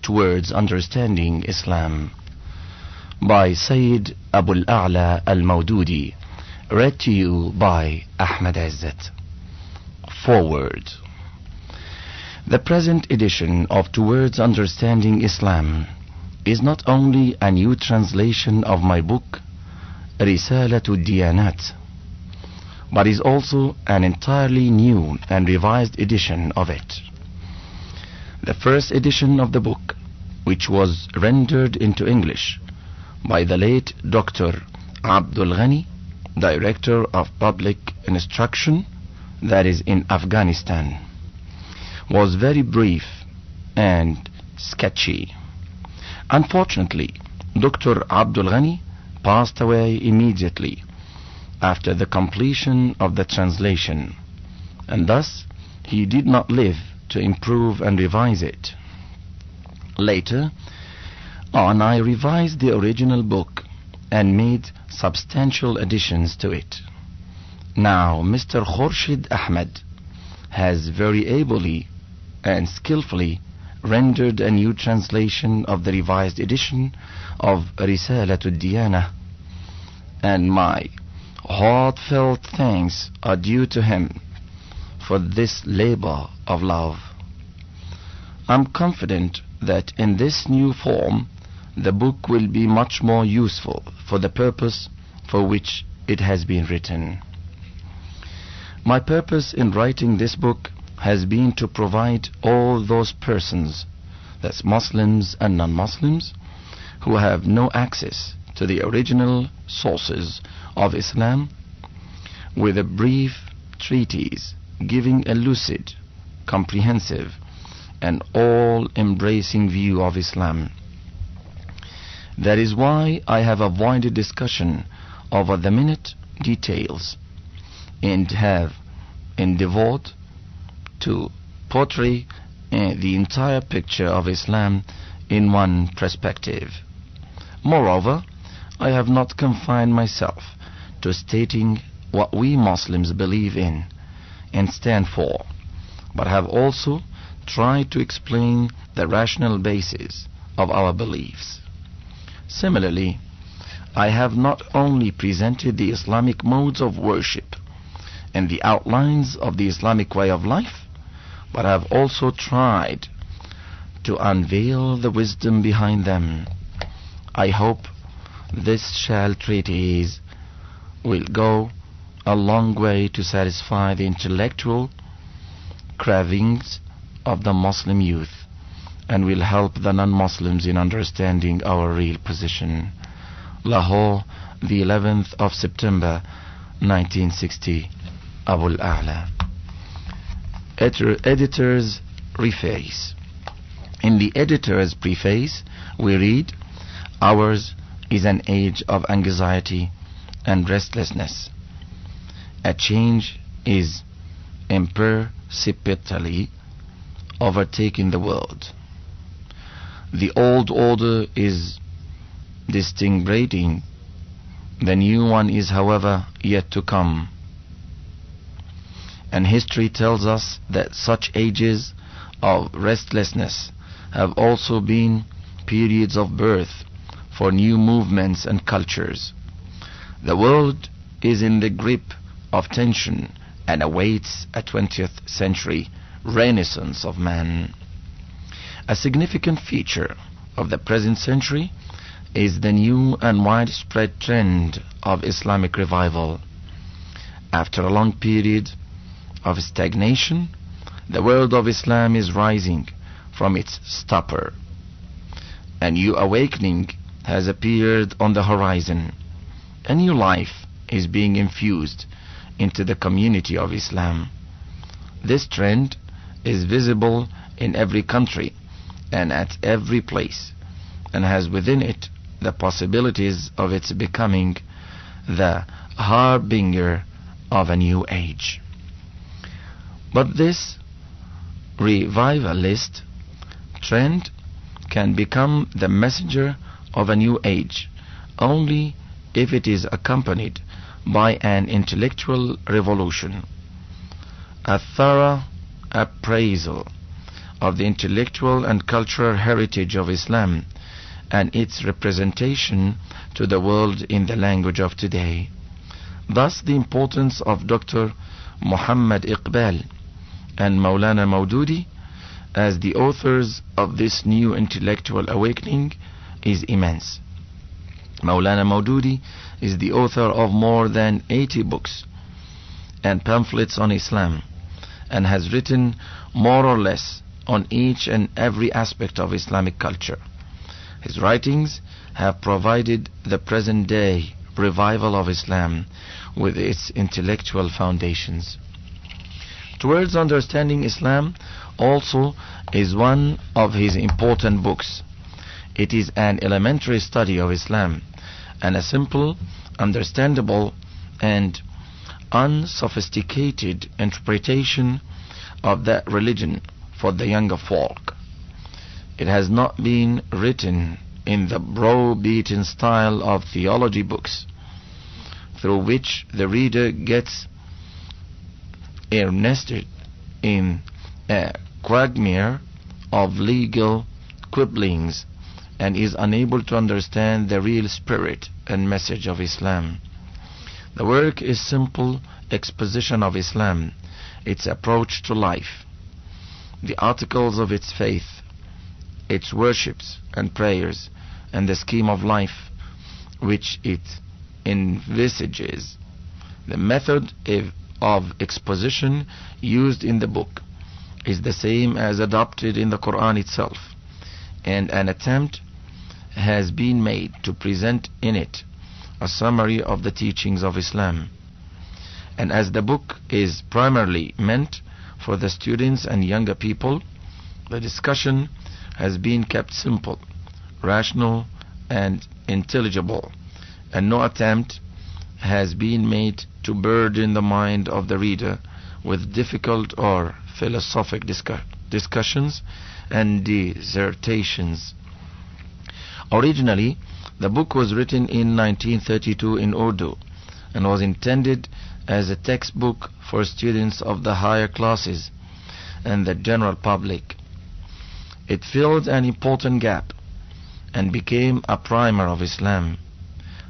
Towards Understanding Islam by Sayyid Abu al-A'la al-Mawdudi, read to you by Ahmad. Forward. The present edition of Towards Understanding Islam is not only a new translation of my book Risalatu Diyanat, but is also an entirely new and revised edition of it. The first edition of the book, which was rendered into English by the late Dr. Abdul Ghani, Director of Public Instruction, that is in Afghanistan, was very brief and sketchy. Unfortunately, Dr. Abdul Ghani passed away immediately after the completion of the translation, and thus he did not live to improve and revise it. Later on, I revised the original book and made substantial additions to it. Now Mr. Khurshid Ahmed has very ably and skillfully rendered a new translation of the revised edition of Risalatul Diyana, and my heartfelt thanks are due to him for this labor of love. I'm confident that in this new form the book will be much more useful for the purpose for which it has been written. My purpose in writing this book has been to provide all those persons, that's Muslims and non-Muslims, who have no access to the original sources of Islam, with a brief treatise giving a lucid, comprehensive, and all-embracing view of Islam. That is why I have avoided discussion over the minute details and have endeavored to portray the entire picture of Islam in one perspective. Moreover, I have not confined myself to stating what we Muslims believe in and stand for, but have also tried to explain the rational basis of our beliefs. Similarly, I have not only presented the Islamic modes of worship and the outlines of the Islamic way of life, but have also tried to unveil the wisdom behind them. I hope this shall treatise will go a long way to satisfy the intellectual cravings of the Muslim youth, and will help the non-Muslims in understanding our real position. Lahore, the 11th of September 1960. Abu al-A'la. Editor's Preface. In the editor's preface we read, "Ours is an age of anxiety and restlessness. A change is imperceptibly overtaking the world. The old order is disintegrating. The new one is, however, yet to come. And history tells us that such ages of restlessness have also been periods of birth for new movements and cultures. The world is in the grip of tension and awaits a 20th century renaissance of man. A significant feature of the present century is the new and widespread trend of Islamic revival. After a long period of stagnation, the world of Islam is rising from its stupor. A new awakening has appeared on the horizon. A new life is being infused into the community of Islam. This trend is visible in every country and at every place, and has within it the possibilities of its becoming the harbinger of a new age. But this revivalist trend can become the messenger of a new age only if it is accompanied by an intellectual revolution, a thorough appraisal of the intellectual and cultural heritage of Islam and its representation to the world in the language of today. Thus, the importance of Dr. Muhammad Iqbal and Maulana Maududi as the authors of this new intellectual awakening is immense. Maulana Maududi is the author of more than 80 books and pamphlets on Islam, and has written more or less on each and every aspect of Islamic culture. His writings have provided the present day revival of Islam with its intellectual foundations. Towards Understanding Islam also is one of his important books. It is an elementary study of Islam and a simple, understandable and unsophisticated interpretation of that religion for the younger folk. It has not been written in the brow-beaten style of theology books, through which the reader gets nested in a quagmire of legal quibblings and is unable to understand the real spirit and message of Islam. The work is simple exposition of Islam, its approach to life, the articles of its faith, its worships and prayers, and the scheme of life which it envisages. The method of exposition used in the book is the same as adopted in the Quran itself, and an attempt has been made to present in it a summary of the teachings of Islam. And as the book is primarily meant for the students and younger people, the discussion has been kept simple, rational and intelligible, and no attempt has been made to burden the mind of the reader with difficult or philosophic discussions and dissertations. Originally, the book was written in 1932 in Urdu and was intended as a textbook for students of the higher classes and the general public. It filled an important gap and became a primer of Islam.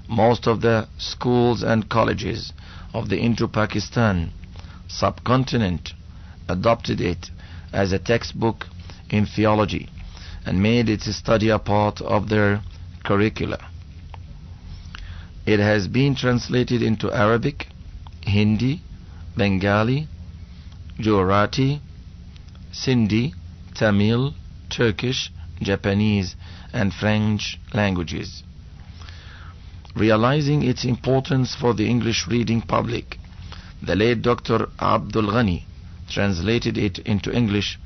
Most of the schools and colleges of the Indo-Pakistan subcontinent adopted it as a textbook in theology and made its study a part of their curricula. It has been translated into Arabic, Hindi, Bengali, Gujarati, Sindhi, Tamil, Turkish, Japanese and French languages. Realizing its importance for the English reading public, the late Dr. Abdul Ghani translated it into English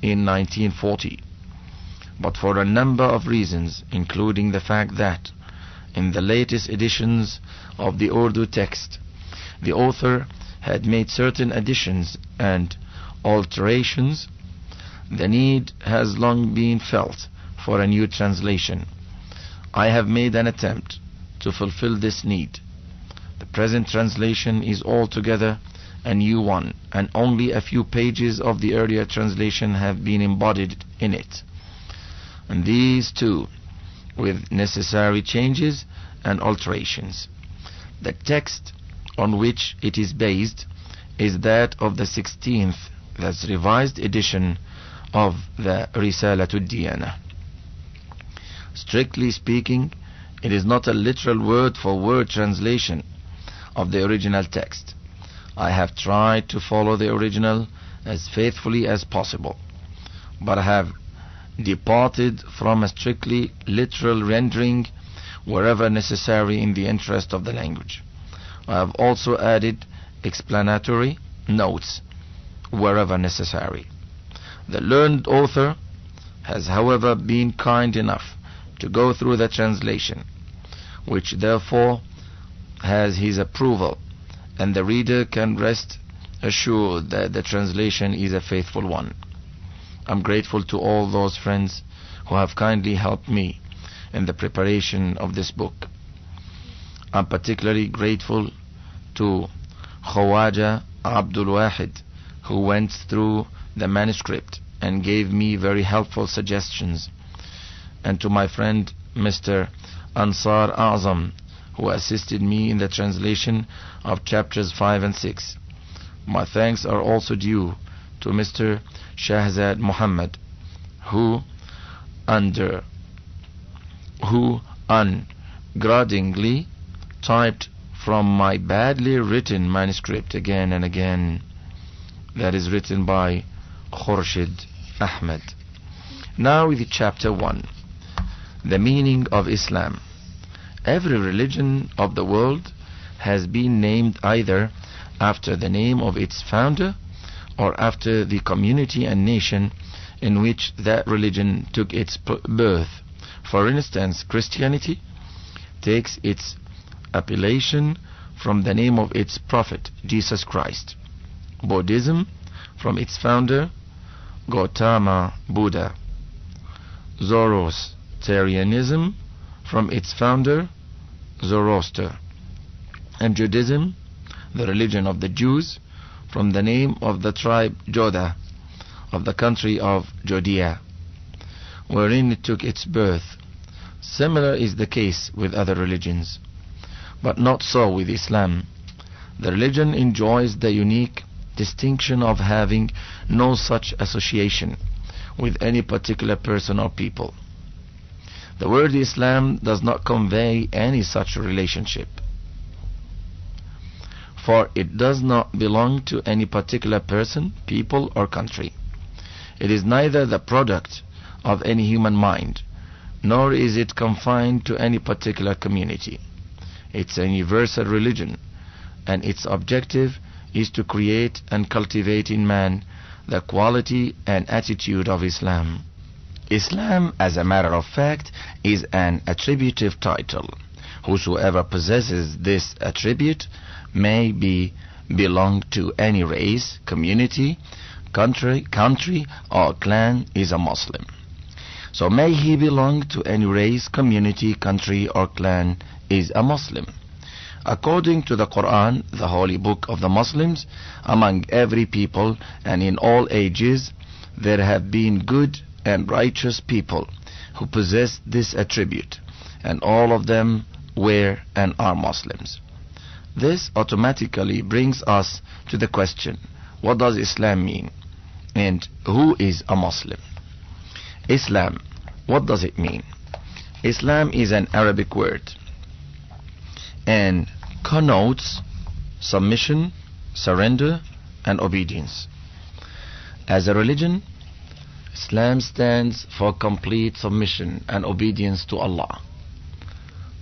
in 1940. But for a number of reasons, including the fact that in the latest editions of the Urdu text, the author had made certain additions and alterations, the need has long been felt for a new translation. I have made an attempt to fulfill this need. The present translation is altogether a new one, and only a few pages of the earlier translation have been embodied in it, and these too with necessary changes and alterations. The text on which it is based is that of the 16th, that's revised edition of the Risalatul Diyana. Strictly speaking, it is not a literal word-for-word translation of the original text. I have tried to follow the original as faithfully as possible, but I have departed from a strictly literal rendering wherever necessary in the interest of the language. I have also added explanatory notes wherever necessary. The learned author has, however, been kind enough to go through the translation, which therefore has his approval, and the reader can rest assured that the translation is a faithful one. I'm grateful to all those friends who have kindly helped me in the preparation of this book. I'm particularly grateful to Khawaja Abdul Wahid, who went through the manuscript and gave me very helpful suggestions, and to my friend Mr. Ansar Azam, who assisted me in the translation of chapters 5 and 6. My thanks are also due to Mr. Shahzad Muhammad, who ungrudgingly typed from my badly written manuscript again and again. That is written by Khurshid Ahmed. Now with chapter 1. The meaning of Islam. Every religion of the world has been named either after the name of its founder or after the community and nation in which that religion took its birth. For instance, Christianity takes its appellation from the name of its prophet, Jesus Christ. Buddhism from its founder, Gautama Buddha. Zoroastrianism from its founder, Zoroaster. And Judaism, the religion of the Jews, from the name of the tribe Judah of the country of Judea, wherein it took its birth. Similar is the case with other religions, but not so with Islam. The religion enjoys the unique distinction of having no such association with any particular person or people. The word Islam does not convey any such relationship, for it does not belong to any particular person, people, or country. It is neither the product of any human mind, nor is it confined to any particular community. It's a universal religion, and its objective is to create and cultivate in man the quality and attitude of Islam. Islam, as a matter of fact, is an attributive title. Whosoever possesses this attribute may belong to any race, community, country or clan is a Muslim. So may he belong to any race, community, country or clan is a Muslim. According to the Quran, the holy book of the Muslims, among every people and in all ages, there have been good and righteous people who possess this attribute, and all of them were and are Muslims. This automatically brings us to the question, what does Islam mean? And who is a Muslim? Islam, what does it mean? Islam is an Arabic word and connotes submission, surrender, and obedience. As a religion, Islam stands for complete submission and obedience to Allah.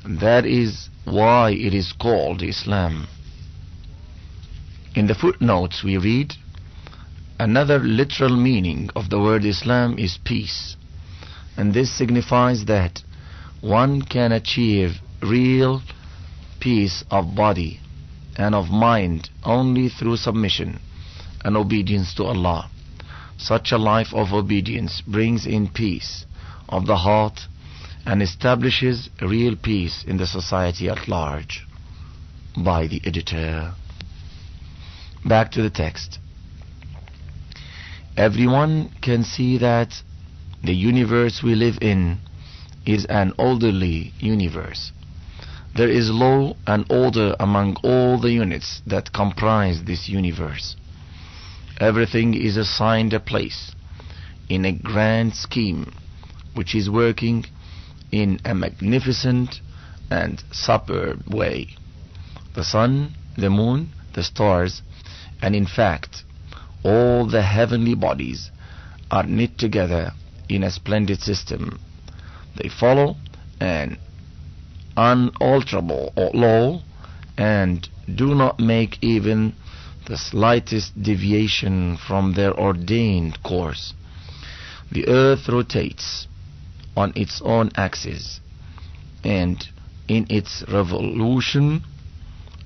That is why it is called Islam. In the footnotes we read, another literal meaning of the word Islam is peace, and this signifies that one can achieve real peace of body and of mind only through submission and obedience to Allah. Such a life of obedience brings in peace of the heart and establishes real peace in the society at large. By the editor. Back to the text. Everyone can see that the universe we live in is an orderly universe. There is law and order among all the units that comprise this universe. Everything is assigned a place in a grand scheme which is working in a magnificent and superb way. The sun, the moon, the stars, and in fact all the heavenly bodies are knit together in a splendid system. They follow an unalterable law and do not make even the slightest deviation from their ordained course. The earth rotates on its own axis, and in its revolution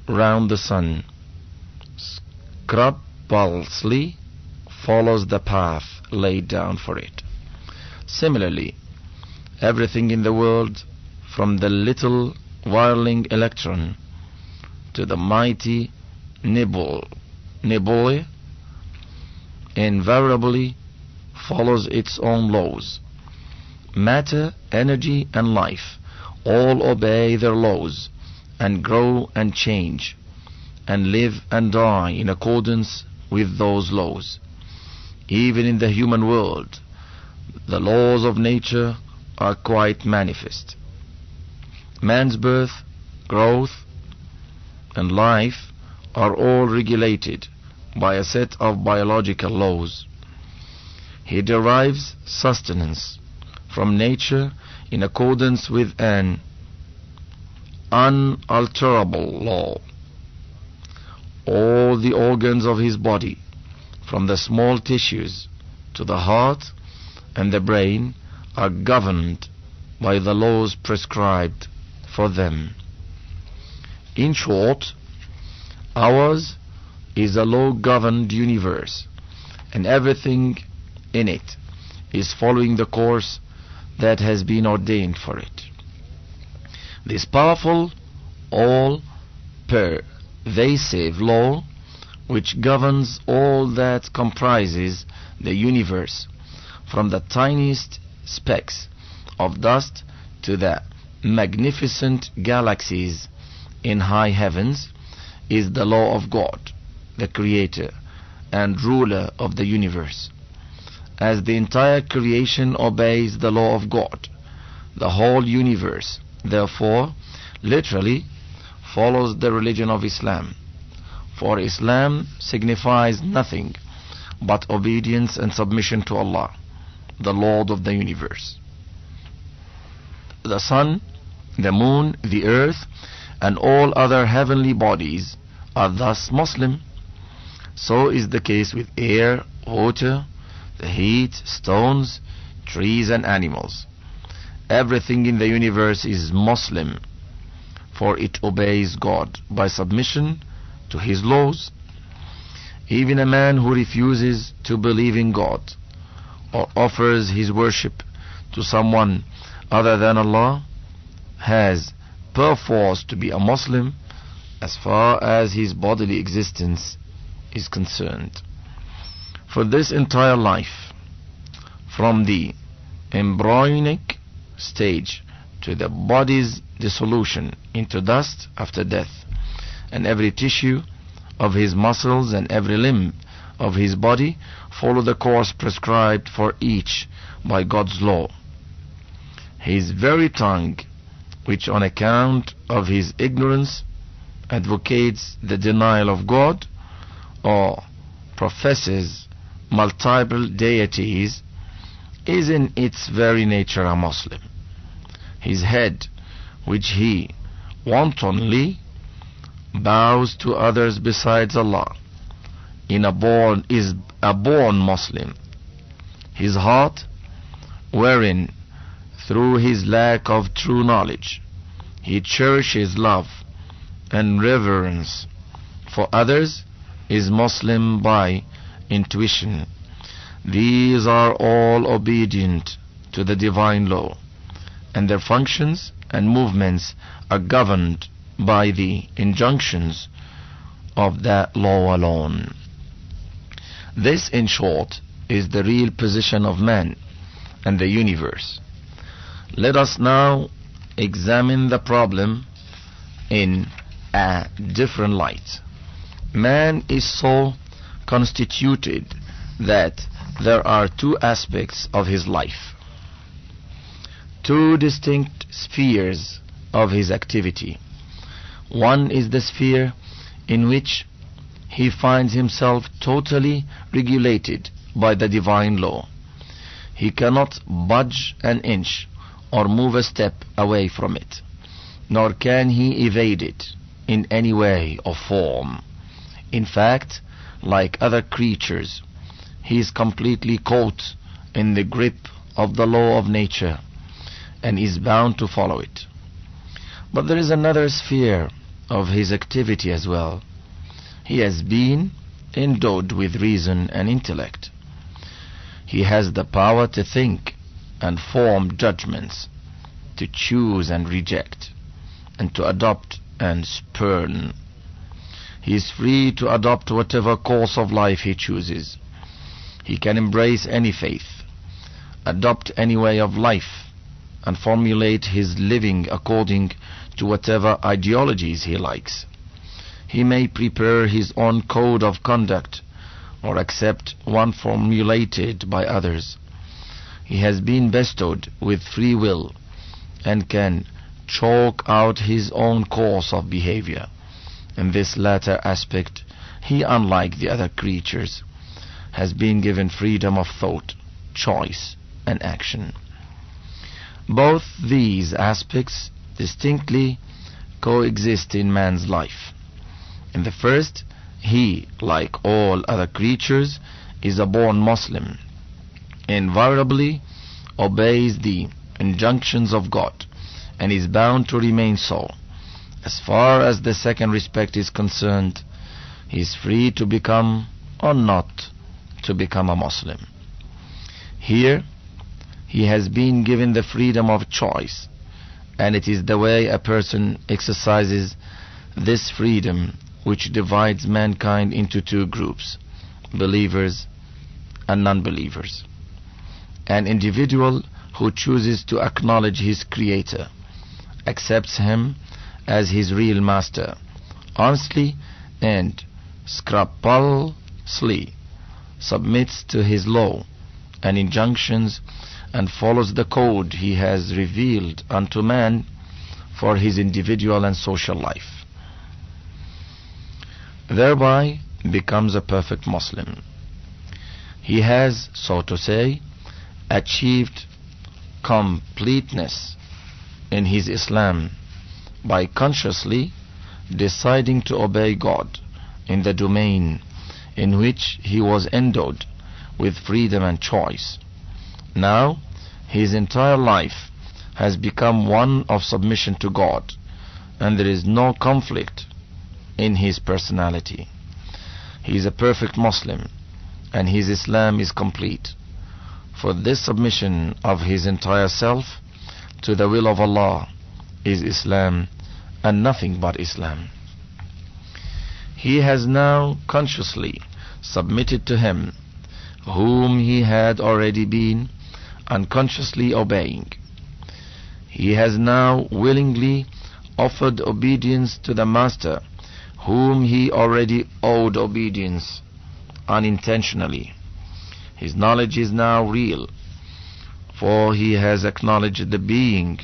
round the sun, scrupulously follows the path laid down for it. Similarly, everything in the world, from the little whirling electron to the mighty nebulae, invariably follows its own laws. Matter, energy, and life all obey their laws and grow and change and live and die in accordance with those laws. Even in the human world, the laws of nature are quite manifest. Man's birth, growth, and life are all regulated by a set of biological laws. He derives sustenance from nature in accordance with an unalterable law. All the organs of his body, from the small tissues to the heart and the brain, are governed by the laws prescribed for them. In short, ours is a law-governed universe, and everything in it is following the course that has been ordained for it. This powerful, all-pervasive law, which governs all that comprises the universe, from the tiniest specks of dust to the magnificent galaxies in high heavens, is the law of God, the Creator and ruler of the universe. As the entire creation obeys the law of God, the whole universe, therefore, literally follows the religion of Islam. For Islam signifies nothing but obedience and submission to Allah, the Lord of the universe. The sun, the moon, the earth, and all other heavenly bodies are thus Muslim. So is the case with air, water, the heat, stones, trees, and animals. Everything in the universe is Muslim, for it obeys God by submission to His laws. Even a man who refuses to believe in God or offers his worship to someone other than Allah has perforce to be a Muslim as far as his bodily existence is concerned. For this entire life, from the embryonic stage to the body's dissolution into dust after death, and every tissue of his muscles and every limb of his body follow the course prescribed for each by God's law. His very tongue, which on account of his ignorance advocates the denial of God or professes multiple deities, is in its very nature a Muslim. His head, which he wantonly bows to others besides Allah, is a born Muslim. His heart, wherein through his lack of true knowledge he cherishes love and reverence for others, is Muslim by intuition. These are all obedient to the divine law, and their functions and movements are governed by the injunctions of that law alone. This, in short, is the real position of man and the universe. Let us now examine the problem in a different light. Man is so constituted that there are two aspects of his life, two distinct spheres of his activity. One is the sphere in which he finds himself totally regulated by the divine law. He cannot budge an inch or move a step away from it, nor can he evade it in any way or form. In fact, like other creatures, he is completely caught in the grip of the law of nature and is bound to follow it. But there is another sphere of his activity as well. He has been endowed with reason and intellect. He has the power to think and form judgments, to choose and reject, and to adopt and spurn. He is free to adopt whatever course of life he chooses. He can embrace any faith adopt any way of life and formulate his living according to whatever ideologies he likes. He may prepare his own code of conduct or accept one formulated by others. He has been bestowed with free will and can chalk out his own course of behavior. In this latter aspect, he, unlike the other creatures, has been given freedom of thought, choice, and action. Both these aspects distinctly coexist in man's life. In the first, he, like all other creatures, is a born Muslim, invariably obeys the injunctions of God, and is bound to remain so. As far as the second respect is concerned, he is free to become or not to become a Muslim. Here, he has been given the freedom of choice, and it is the way a person exercises this freedom which divides mankind into two groups, believers and non-believers. An individual who chooses to acknowledge his Creator, accepts him as his real master, honestly and scrupulously submits to his law and injunctions and follows the code he has revealed unto man for his individual and social life, thereby becomes a perfect Muslim. He has, so to say, achieved completeness in his Islam by consciously deciding to obey God in the domain in which he was endowed with freedom and choice. Now, his entire life has become one of submission to God, and there is no conflict in his personality. He is a perfect Muslim, and his Islam is complete. For this submission of his entire self to the will of Allah is Islam, and nothing but Islam. He has now consciously submitted to him whom he had already been unconsciously obeying. He has now willingly offered obedience to the master whom he already owed obedience unintentionally. His knowledge is now real, for he has acknowledged the being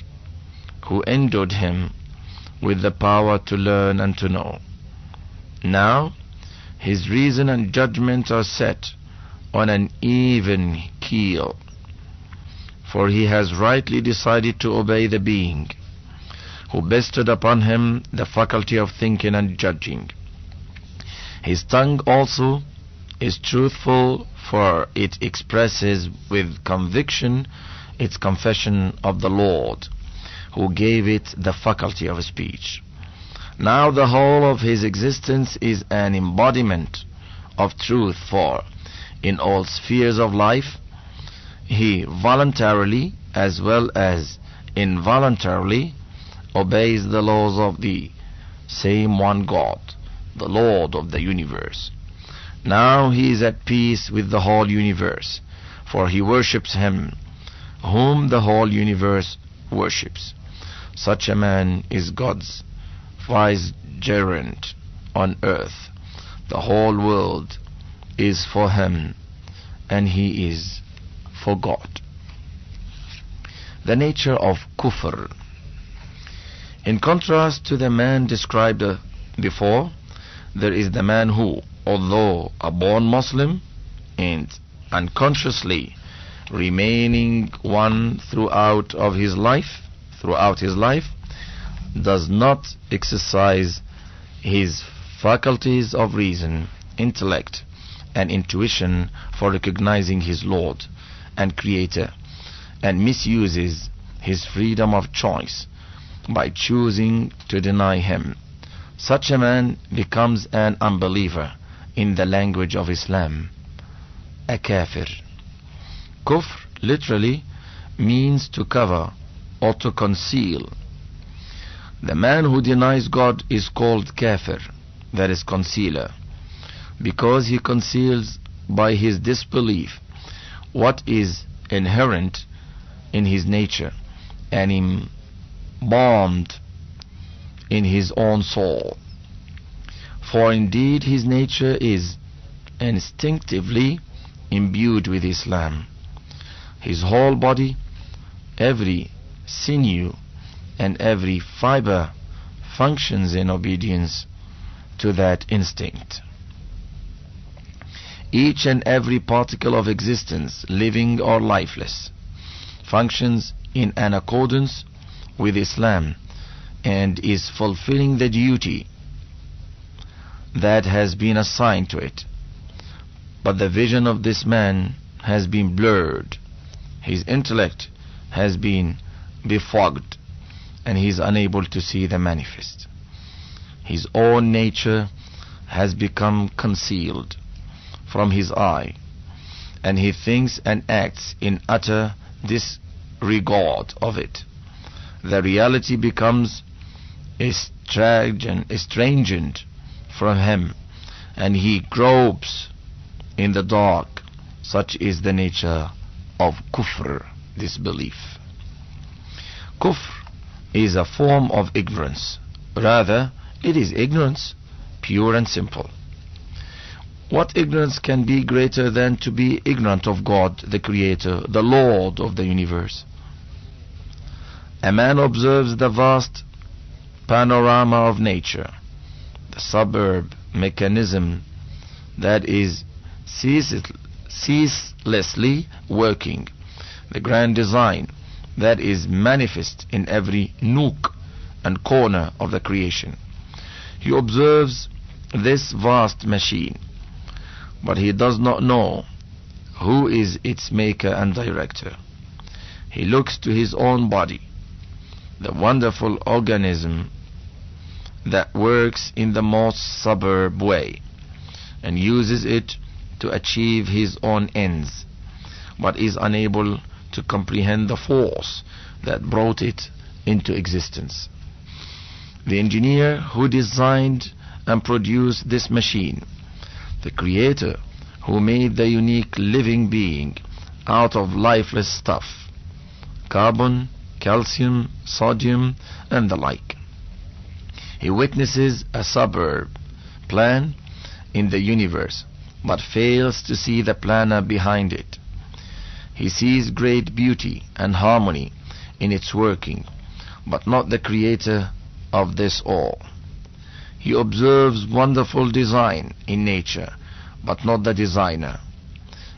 who endowed him with the power to learn and to know. Now his reason and judgment are set on an even keel, for he has rightly decided to obey the being who bestowed upon him the faculty of thinking and judging. His tongue also is truthful, for it expresses with conviction its confession of the Lord who gave it the faculty of speech. Now the whole of his existence is an embodiment of truth, for in all spheres of life he voluntarily as well as involuntarily obeys the laws of the same one God, the Lord of the universe. Now he is at peace with the whole universe, for he worships him whom the whole universe worships. Such a man is God's vicegerent on earth. The whole world is for him, and he is for God. The nature of kufr. In contrast to the man described before, there is the man who, although a born Muslim and unconsciously remaining one throughout his life, does not exercise his faculties of reason, intellect, and intuition for recognizing his Lord and Creator, and misuses his freedom of choice by choosing to deny him. Such a man becomes an unbeliever in the language of Islam, a kafir. Kufr literally means to cover or to conceal. The man who denies God is called kafir, that is concealer, because he conceals by his disbelief what is inherent in his nature and embalmed in his own soul. For indeed his nature is instinctively imbued with Islam. His whole body, every sinew and every fiber functions in obedience to that instinct. Each and every particle of existence, living or lifeless, functions in an accordance with Islam and is fulfilling the duty that has been assigned to it. But the vision of this man has been blurred, his intellect has been befogged, and he is unable to see the manifest. His own nature has become concealed from his eye, and he thinks and acts in utter disregard of it. The reality becomes estranged from him, and he gropes in the dark. Such is the nature of kufr, disbelief. Kufr is a form of ignorance. Rather, it is ignorance, pure and simple. What ignorance can be greater than to be ignorant of God, the Creator, the Lord of the universe? A man observes the vast panorama of nature, the suburb mechanism that is ceaselessly working, the grand design that is manifest in every nook and corner of the creation. He observes this vast machine, but he does not know who is its maker and director. He looks to his own body, the wonderful organism that works in the most suburb way, and uses it to achieve his own ends, but is unable to comprehend the force that brought it into existence. The engineer who designed and produced this machine, the Creator who made the unique living being out of lifeless stuff, carbon, calcium, sodium, and the like. He witnesses a suburb plan in the universe, but fails to see the planner behind it. He sees great beauty and harmony in its working, but not the Creator of this all. He observes wonderful design in nature, but not the designer.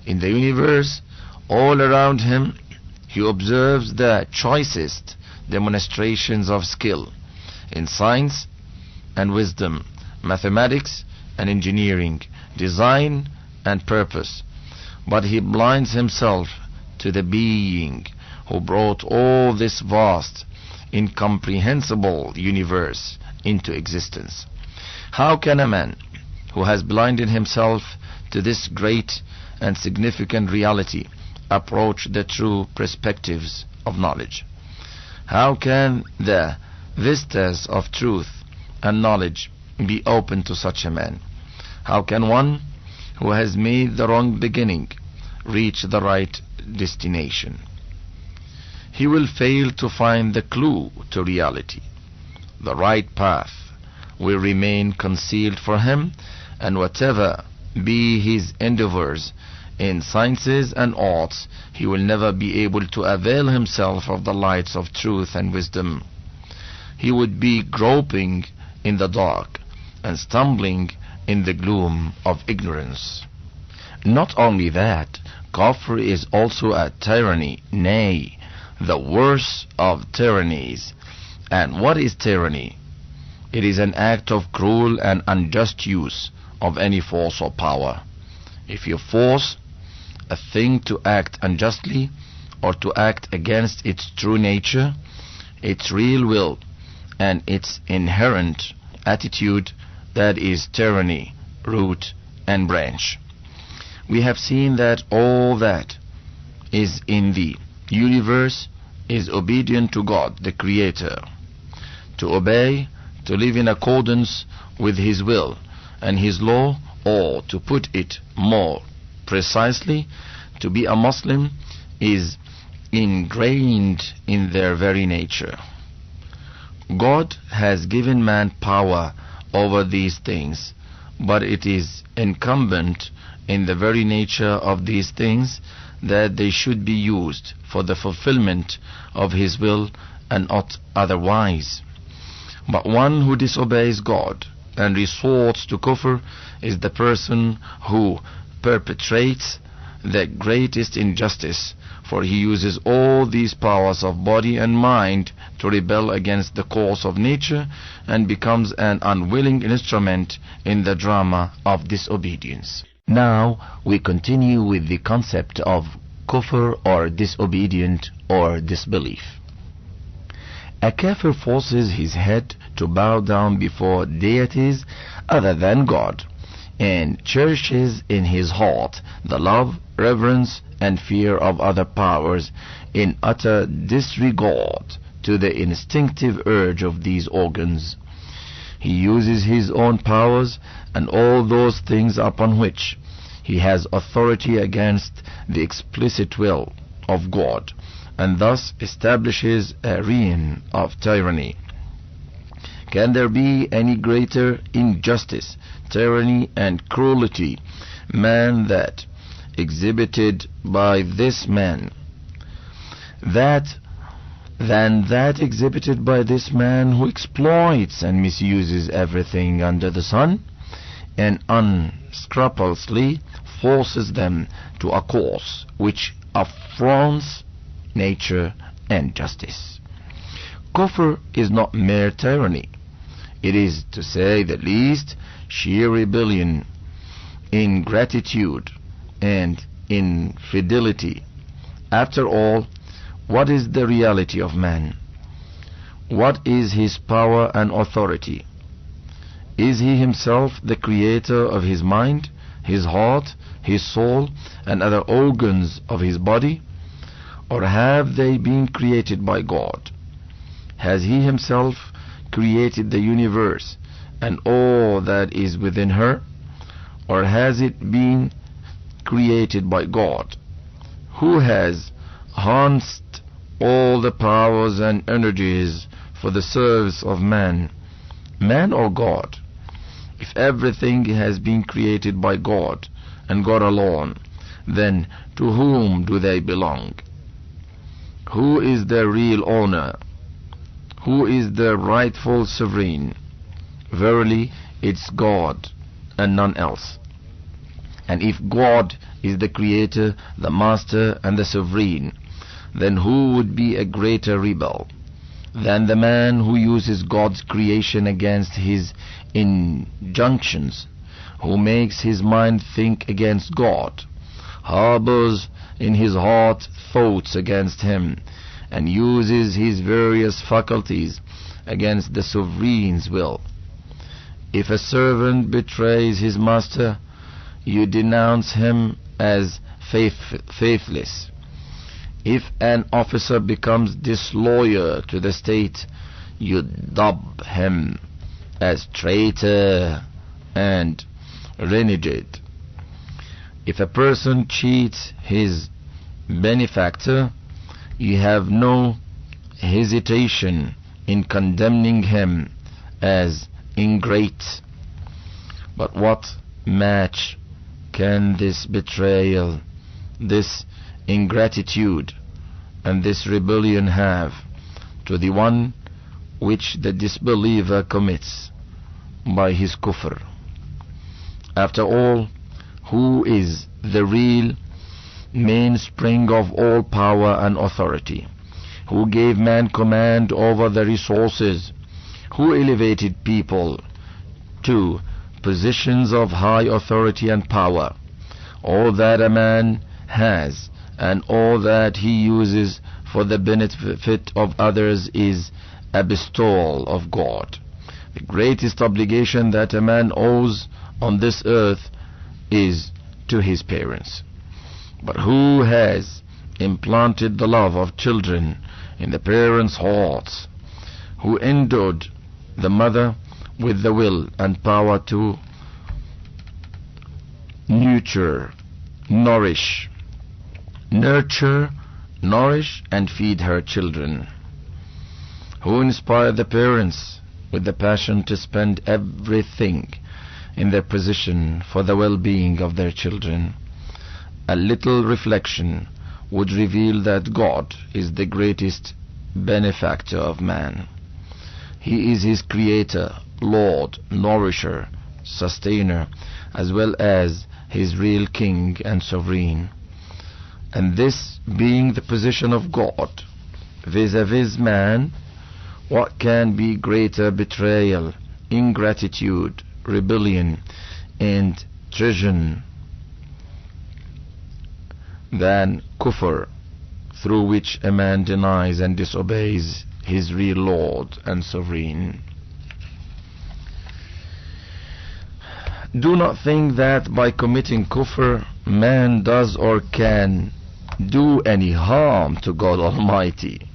In the universe, all around him, he observes the choicest demonstrations of skill in science and wisdom, mathematics and engineering, design and purpose, but he blinds himself to the being who brought all this vast, incomprehensible universe into existence. How can a man who has blinded himself to this great and significant reality approach the true perspectives of knowledge? How can the vistas of truth and knowledge be open to such a man? How can one who has made the wrong beginning reach the right destination? He will fail to find the clue to reality. The right path will remain concealed for him, and whatever be his endeavors in sciences and arts, he will never be able to avail himself of the lights of truth and wisdom. He would be groping in the dark and stumbling in the gloom of ignorance. Not only that, kufr is also a tyranny, nay, the worst of tyrannies. And what is tyranny? It is an act of cruel and unjust use of any force or power. If you force a thing to act unjustly or to act against its true nature, its real will, and its inherent attitude, that is tyranny, root and branch. We have seen that all that is in the universe is obedient to God, the Creator. To obey, to live in accordance with His will and His law, or to put it more precisely, to be a Muslim is ingrained in their very nature. God has given man power over these things, but it is incumbent in the very nature of these things that they should be used for the fulfillment of His will and not otherwise. But one who disobeys God and resorts to kufr is the person who perpetrates the greatest injustice, for he uses all these powers of body and mind to rebel against the course of nature and becomes an unwilling instrument in the drama of disobedience. Now we continue with the concept of kufr, or disobedient or disbelief. A kafir forces his head to bow down before deities other than God, and cherishes in his heart the love, reverence, and fear of other powers, in utter disregard to the instinctive urge of these organs. He uses his own powers and all those things upon which he has authority against the explicit will of God, and thus establishes a reign of tyranny. Can there be any greater injustice, tyranny, and cruelty than that exhibited by this man who exploits and misuses everything under the sun, and unscrupulously forces them to a course which affronts nature and justice? Kufr is not mere tyranny. It is, to say the least, sheer rebellion, ingratitude, and infidelity. After all, what is the reality of man? What is his power and authority? Is he himself the creator of his mind, his heart, his soul, and other organs of his body? Or have they been created by God? Has he himself created the universe and all that is within her? Or has it been created by God? Who has harnessed all the powers and energies for the service of man or God? If everything has been created by God and God alone, then to whom do they belong? Who is the real owner? Who is the rightful sovereign? Verily, it's God and none else. And if God is the creator, the master, and the sovereign, then who would be a greater rebel than the man who uses God's creation against his injunctions, who makes his mind think against God, harbors in his heart thoughts against him, and uses his various faculties against the sovereign's will? If a servant betrays his master, you denounce him as faithless. If an officer becomes disloyal to the state, you dub him as traitor and renegade. If a person cheats his benefactor, you have no hesitation in condemning him as ingrate. But what match can this betrayal, this ingratitude, and this rebellion have to the one which the disbeliever commits by his kufr? After all, who is the real mainspring of all power and authority? Who gave man command over the resources? Who elevated people to positions of high authority and power? All that a man has and all that he uses for the benefit of others is a bestowal of God. The greatest obligation that a man owes on this earth is to his parents. But who has implanted the love of children in the parents' hearts? Who endowed the mother with the will and power to nurture nourish and feed her children, who inspire the parents with the passion to spend everything in their position for the well-being of their children. A little reflection would reveal that God is the greatest benefactor of man. He is his creator, Lord, nourisher, sustainer, as well as his real king and sovereign. And this being the position of God vis-a-vis man, what can be greater betrayal, ingratitude, rebellion, and treason than kufr, through which a man denies and disobeys his real Lord and sovereign. Do not think that by committing kufr man does or can do any harm to God Almighty.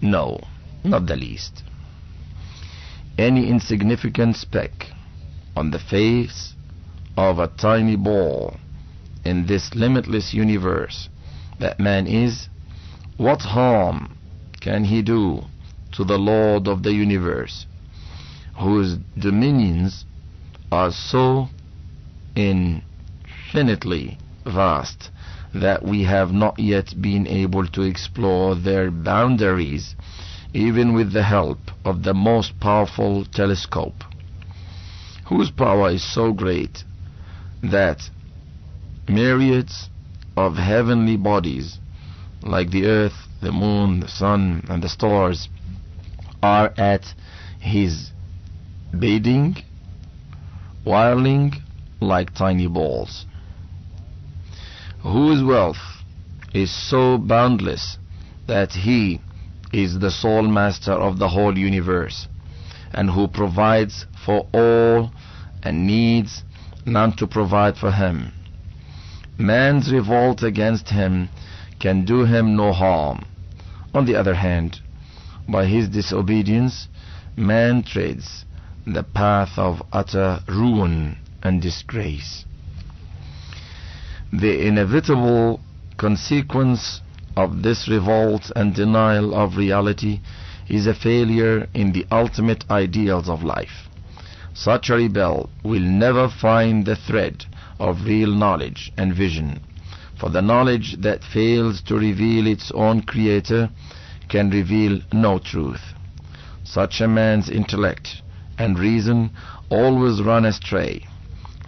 No, not the least. Any insignificant speck on the face of a tiny ball in this limitless universe that man is, what harm can he do to the Lord of the universe, whose dominions are so infinitely vast that we have not yet been able to explore their boundaries, even with the help of the most powerful telescope, whose power is so great that myriads of heavenly bodies like the earth, the moon, the sun, and the stars are at his bidding, whirling like tiny balls, whose wealth is so boundless that he is the sole master of the whole universe, and who provides for all and needs none to provide for him. Man's revolt against him can do him no harm. On the other hand, by his disobedience, man treads the path of utter ruin and disgrace. The inevitable consequence of this revolt and denial of reality is a failure in the ultimate ideals of life. Such a rebel will never find the thread of real knowledge and vision, for the knowledge that fails to reveal its own creator can reveal no truth. Such a man's intellect and reason always run astray,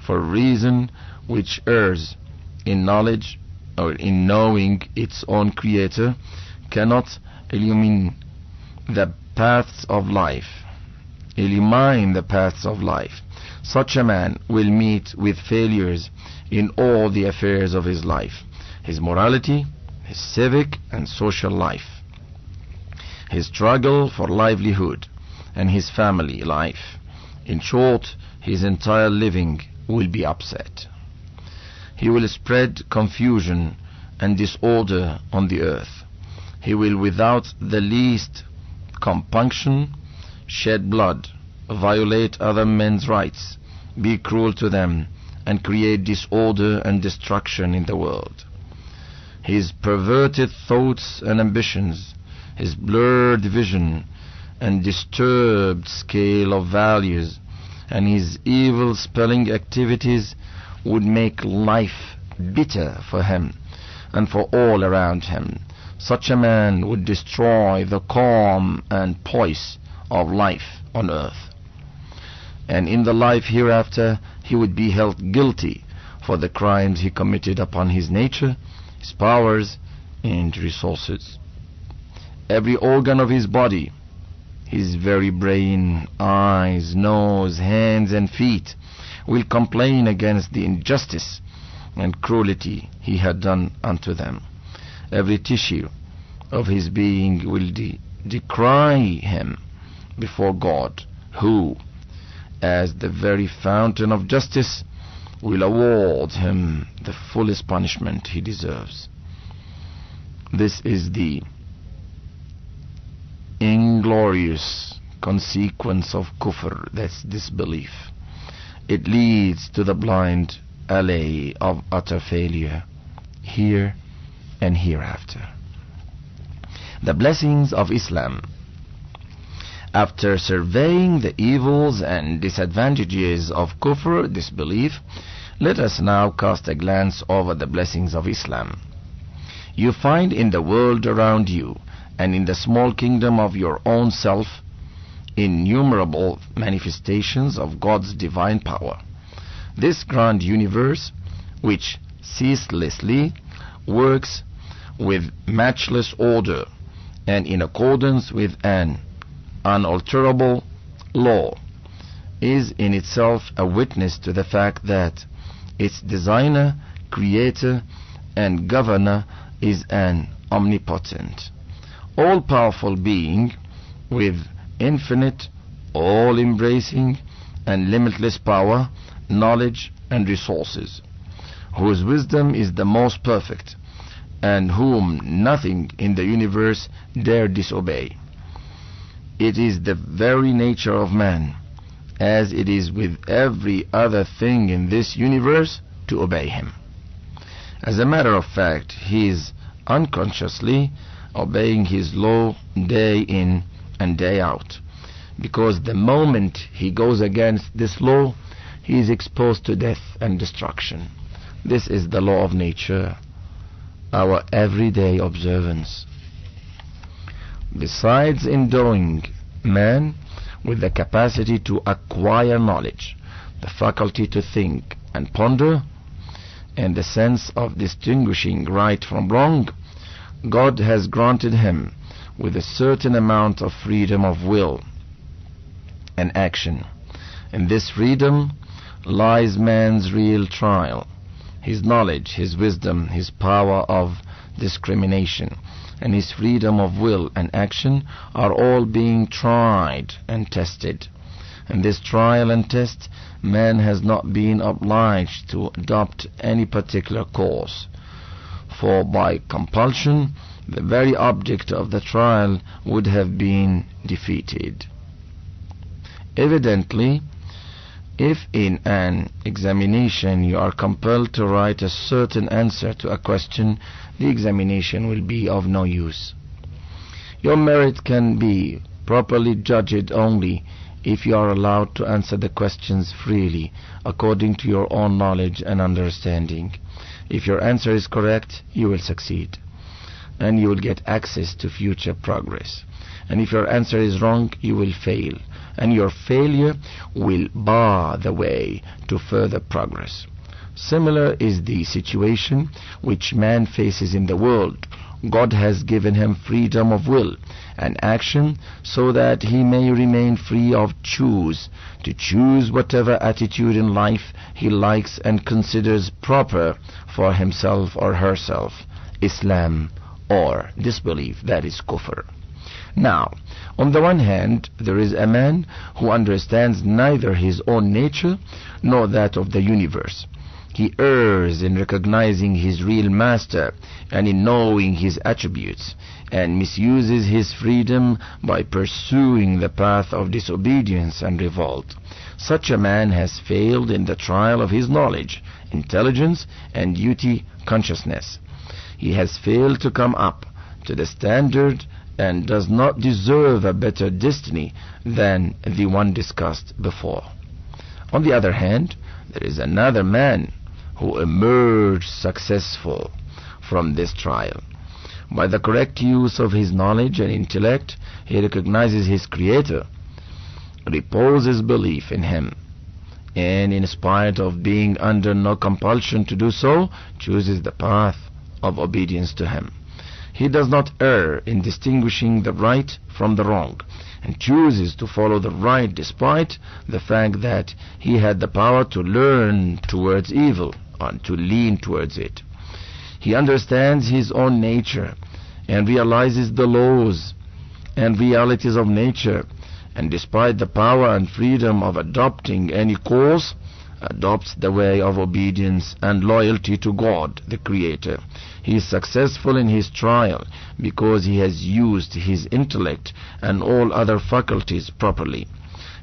for reason which errs in knowledge or in knowing its own creator cannot illumine the paths of life. Such a man will meet with failures in all the affairs of his life, his morality, his civic and social life, his struggle for livelihood, and his family life. In short, his entire living will be upset. He will spread confusion and disorder on the earth. He will, without the least compunction, shed blood, violate other men's rights, be cruel to them, and create disorder and destruction in the world. His perverted thoughts and ambitions, his blurred vision and disturbed scale of values, and his evil spelling activities would make life bitter for him and for all around him. Such a man would destroy the calm and poise of life on earth, and in the life hereafter he would be held guilty for the crimes he committed upon his nature, his powers and resources. Every organ of his body, his very brain, eyes, nose, hands and feet, will complain against the injustice and cruelty he had done unto them. Every tissue of his being will decry him before God, who, as the very fountain of justice, will award him the fullest punishment he deserves. This is the inglorious consequence of kufr, that's disbelief. It leads to the blind alley of utter failure, here and hereafter. The blessings of Islam. After surveying the evils and disadvantages of kufr, disbelief, let us now cast a glance over the blessings of Islam. You find in the world around you and in the small kingdom of your own self innumerable manifestations of God's divine power. This grand universe, which ceaselessly works with matchless order and in accordance with an unalterable law, is in itself a witness to the fact that its designer, creator, and governor is an omnipotent, all-powerful being with infinite, all-embracing, and limitless power, knowledge, and resources, whose wisdom is the most perfect, and whom nothing in the universe dare disobey. It is the very nature of man, as it is with every other thing in this universe, to obey him. As a matter of fact, he is unconsciously obeying his law day in and day out, because the moment he goes against this law, he is exposed to death and destruction. This is the law of nature, our everyday observance. Besides endowing man with the capacity to acquire knowledge, the faculty to think and ponder, and the sense of distinguishing right from wrong, God has granted him with a certain amount of freedom of will and action. In this freedom lies man's real trial. His knowledge, his wisdom, his power of discrimination, and his freedom of will and action are all being tried and tested. In this trial and test, man has not been obliged to adopt any particular course, for by compulsion the very object of the trial would have been defeated. Evidently, if in an examination you are compelled to write a certain answer to a question, the examination will be of no use. Your merit can be properly judged only if you are allowed to answer the questions freely, according to your own knowledge and understanding. If your answer is correct, you will succeed, and you will get access to future progress. And if your answer is wrong, you will fail, and your failure will bar the way to further progress. Similar is the situation which man faces in the world. God has given him freedom of will and action so that he may remain free to choose whatever attitude in life he likes and considers proper for himself or herself, Islam or disbelief, that is kufr. Now, on the one hand, there is a man who understands neither his own nature nor that of the universe. He errs in recognizing his real master and in knowing his attributes, and misuses his freedom by pursuing the path of disobedience and revolt. Such a man has failed in the trial of his knowledge, intelligence, and duty consciousness. He has failed to come up to the standard and does not deserve a better destiny than the one discussed before. On the other hand, there is another man who emerged successful from this trial. By the correct use of his knowledge and intellect, he recognizes his Creator, reposes belief in him, and in spite of being under no compulsion to do so, chooses the path of obedience to him. He does not err in distinguishing the right from the wrong, and chooses to follow the right despite the fact that he had the power to learn towards evil and to lean towards it. He understands his own nature and realizes the laws and realities of nature, and despite the power and freedom of adopting any course, adopts the way of obedience and loyalty to God, the Creator. He is successful in his trial because he has used his intellect and all other faculties properly.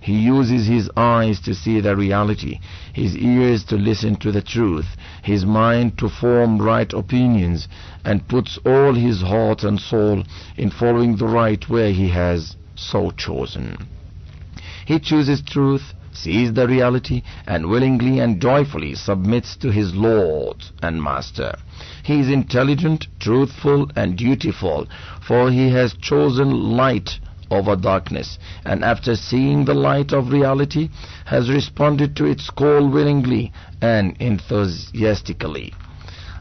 He uses his eyes to see the reality, his ears to listen to the truth, his mind to form right opinions, and puts all his heart and soul in following the right way he has so chosen. He chooses truth, sees the reality, and willingly and joyfully submits to his Lord and Master. He is intelligent, truthful, and dutiful, for he has chosen light over darkness, and after seeing the light of reality, has responded to its call willingly and enthusiastically.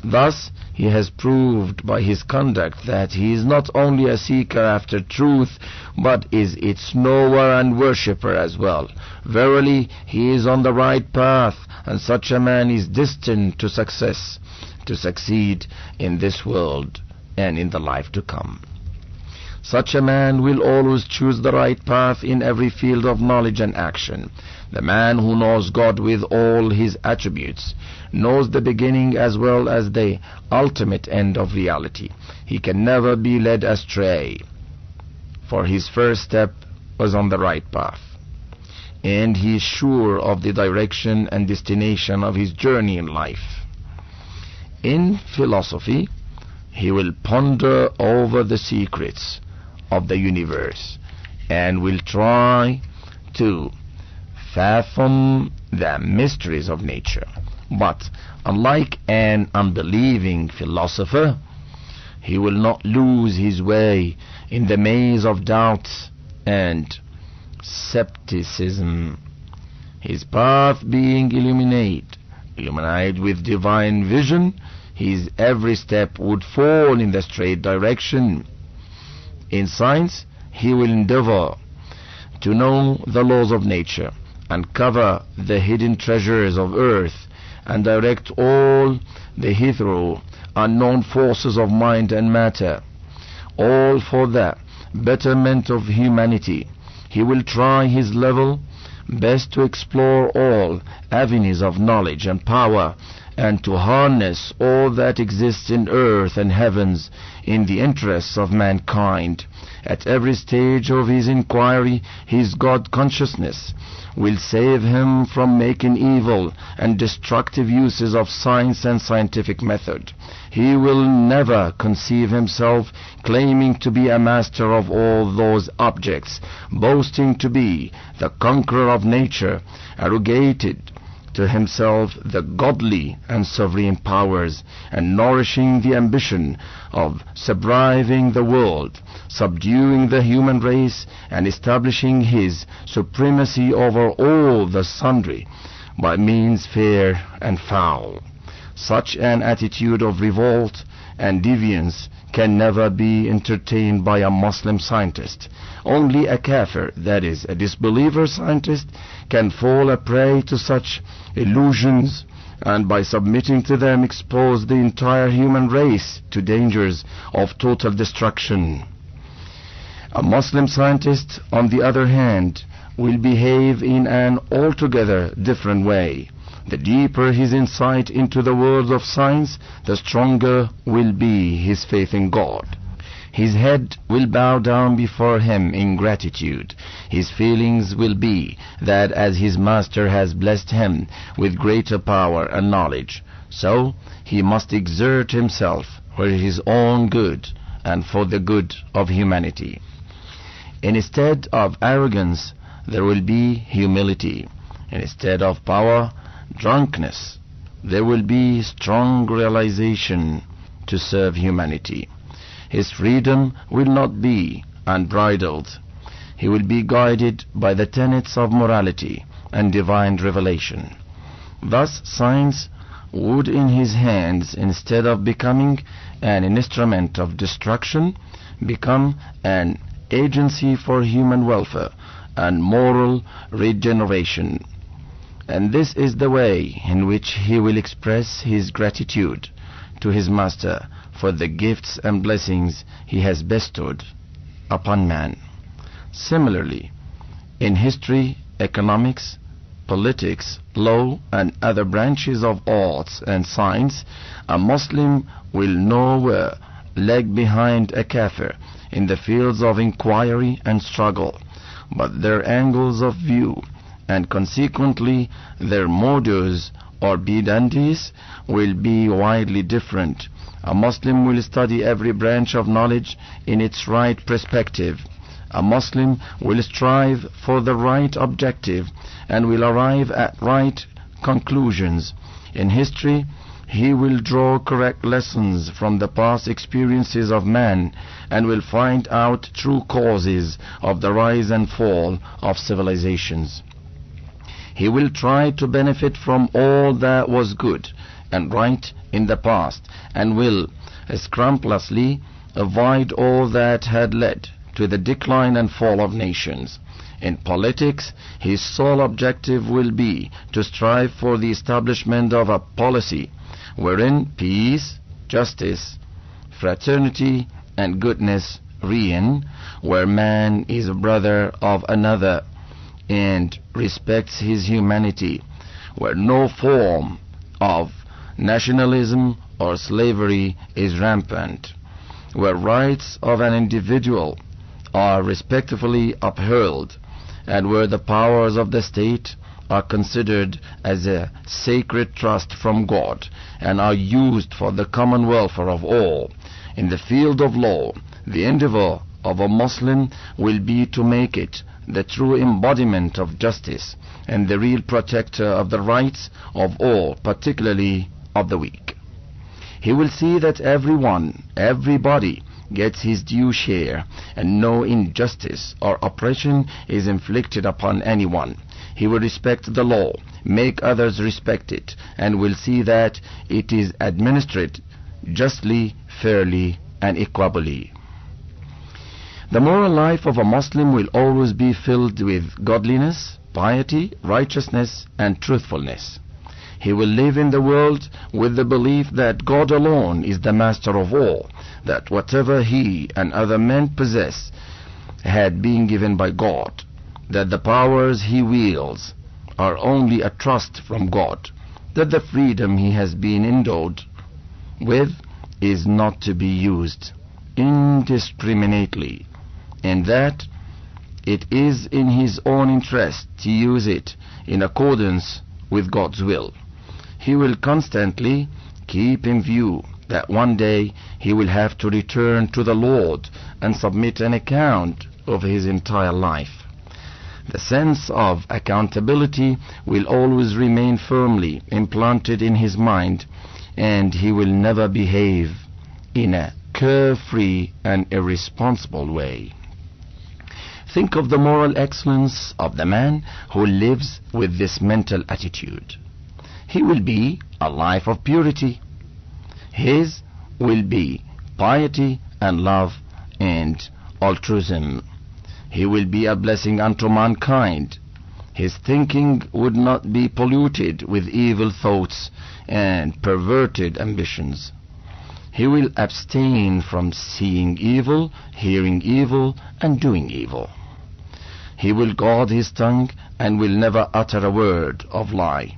Thus, he has proved by his conduct that he is not only a seeker after truth, but is its knower and worshipper as well. Verily, he is on the right path, and such a man is destined to succeed in this world and in the life to come. Such a man will always choose the right path in every field of knowledge and action. The man who knows God with all his attributes knows the beginning as well as the ultimate end of reality. He can never be led astray, for his first step was on the right path, and he is sure of the direction and destination of his journey in life. In philosophy, he will ponder over the secrets of the universe and will try to fathom the mysteries of nature. But unlike an unbelieving philosopher, he will not lose his way in the maze of doubts and skepticism, his path being illuminated with divine vision. His every step would fall in the straight direction. In science, he will endeavor to know the laws of nature, uncover the hidden treasures of earth, and direct all the hitherto unknown forces of mind and matter, all for the betterment of humanity. He will try his level best to explore all avenues of knowledge and power, and to harness all that exists in earth and heavens in the interests of mankind. At every stage of his inquiry, his God consciousness will save him from making evil and destructive uses of science and scientific method. He will never conceive himself claiming to be a master of all those objects, boasting to be the conqueror of nature, arrogated to himself the godly and sovereign powers, and nourishing the ambition of subdiving the world, subduing the human race, and establishing his supremacy over all the sundry by means fair and foul. Such an attitude of revolt and deviance can never be entertained by a Muslim scientist. Only a kafir, that is, a disbeliever scientist, can fall a prey to such illusions, and by submitting to them expose the entire human race to dangers of total destruction. A Muslim scientist, on the other hand, will behave in an altogether different way. The deeper his insight into the world of science, the stronger will be his faith in God. His head will bow down before him in gratitude. His feelings will be that as his master has blessed him with greater power and knowledge, so he must exert himself for his own good and for the good of humanity. Instead of arrogance, there will be humility. Instead of power, drunkenness. There will be strong realization to serve humanity. His freedom will not be unbridled. He will be guided by the tenets of morality and divine revelation. Thus, science would in his hands, instead of becoming an instrument of destruction, become an agency for human welfare and moral regeneration. And this is the way in which he will express his gratitude to his master for the gifts and blessings he has bestowed upon man. Similarly, in history, economics, politics, law, and other branches of arts and science, a Muslim will nowhere lag behind a kafir in the fields of inquiry and struggle. but their angles of view, and consequently their modus operandi will be widely different. A Muslim will study every branch of knowledge in its right perspective. A Muslim will strive for the right objective and will arrive at right conclusions. In history, he will draw correct lessons from the past experiences of man and will find out true causes of the rise and fall of civilizations. He will try to benefit from all that was good and right in the past and will scrupulously avoid all that had led to the decline and fall of nations. In politics, his sole objective will be to strive for the establishment of a policy wherein peace, justice, fraternity, and goodness reign, where man is a brother of another and respects his humanity, where no form of nationalism or slavery is rampant, where rights of an individual are respectfully upheld, and where the powers of the state are considered as a sacred trust from God and are used for the common welfare of all. In the field of law, the endeavor of a Muslim will be to make it the true embodiment of justice and the real protector of the rights of all, particularly of the weak. He will see that everybody gets his due share and no injustice or oppression is inflicted upon anyone. He will respect the law, make others respect it, and will see that it is administered justly, fairly, and equably. The moral life of a Muslim will always be filled with godliness, piety, righteousness, and truthfulness. He will live in the world with the belief that God alone is the master of all, that whatever he and other men possess had been given by God, that the powers he wields are only a trust from God, that the freedom he has been endowed with is not to be used indiscriminately, and that it is in his own interest to use it in accordance with God's will. He will constantly keep in view that one day he will have to return to the Lord and submit an account of his entire life. The sense of accountability will always remain firmly implanted in his mind, and he will never behave in a carefree and irresponsible way. Think of the moral excellence of the man who lives with this mental attitude. He will be a life of purity. His will be piety and love and altruism. He will be a blessing unto mankind. His thinking would not be polluted with evil thoughts and perverted ambitions. He will abstain from seeing evil, hearing evil, and doing evil. He will guard his tongue and will never utter a word of lie.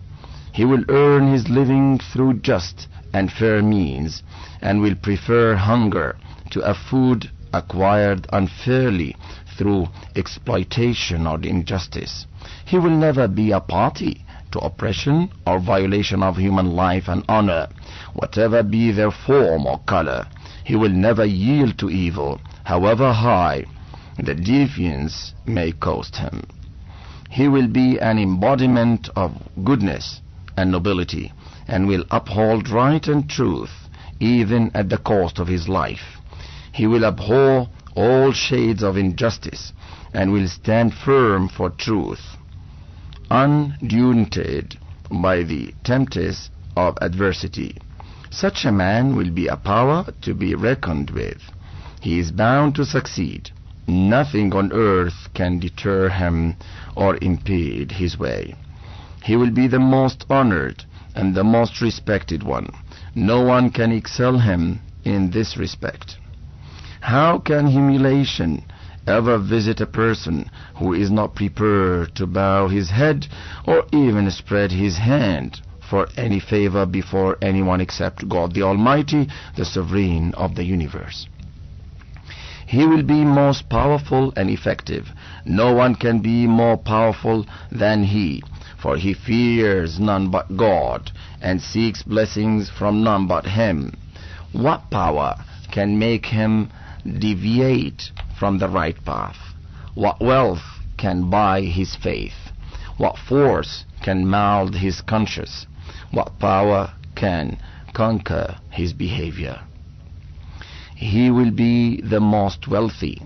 He will earn his living through just and fair means, and will prefer hunger to a food acquired unfairly through exploitation or injustice. He will never be a party to oppression or violation of human life and honor, whatever be their form or color. He will never yield to evil, however high the defiance may cost him. He will be an embodiment of goodness and nobility, and will uphold right and truth even at the cost of his life. He will abhor all shades of injustice and will stand firm for truth, undaunted by the tempests of adversity. Such a man will be a power to be reckoned with. He is bound to succeed. Nothing on earth can deter him or impede his way. He will be the most honored and the most respected one. No one can excel him in this respect. How can humiliation ever visit a person who is not prepared to bow his head or even spread his hand for any favor before anyone except God the Almighty, the Sovereign of the universe? He will be most powerful and effective. No one can be more powerful than he, for he fears none but God and seeks blessings from none but him. What power can make him deviate from the right path? What wealth can buy his faith? What force can mold his conscience? What power can conquer his behavior? He will be the most wealthy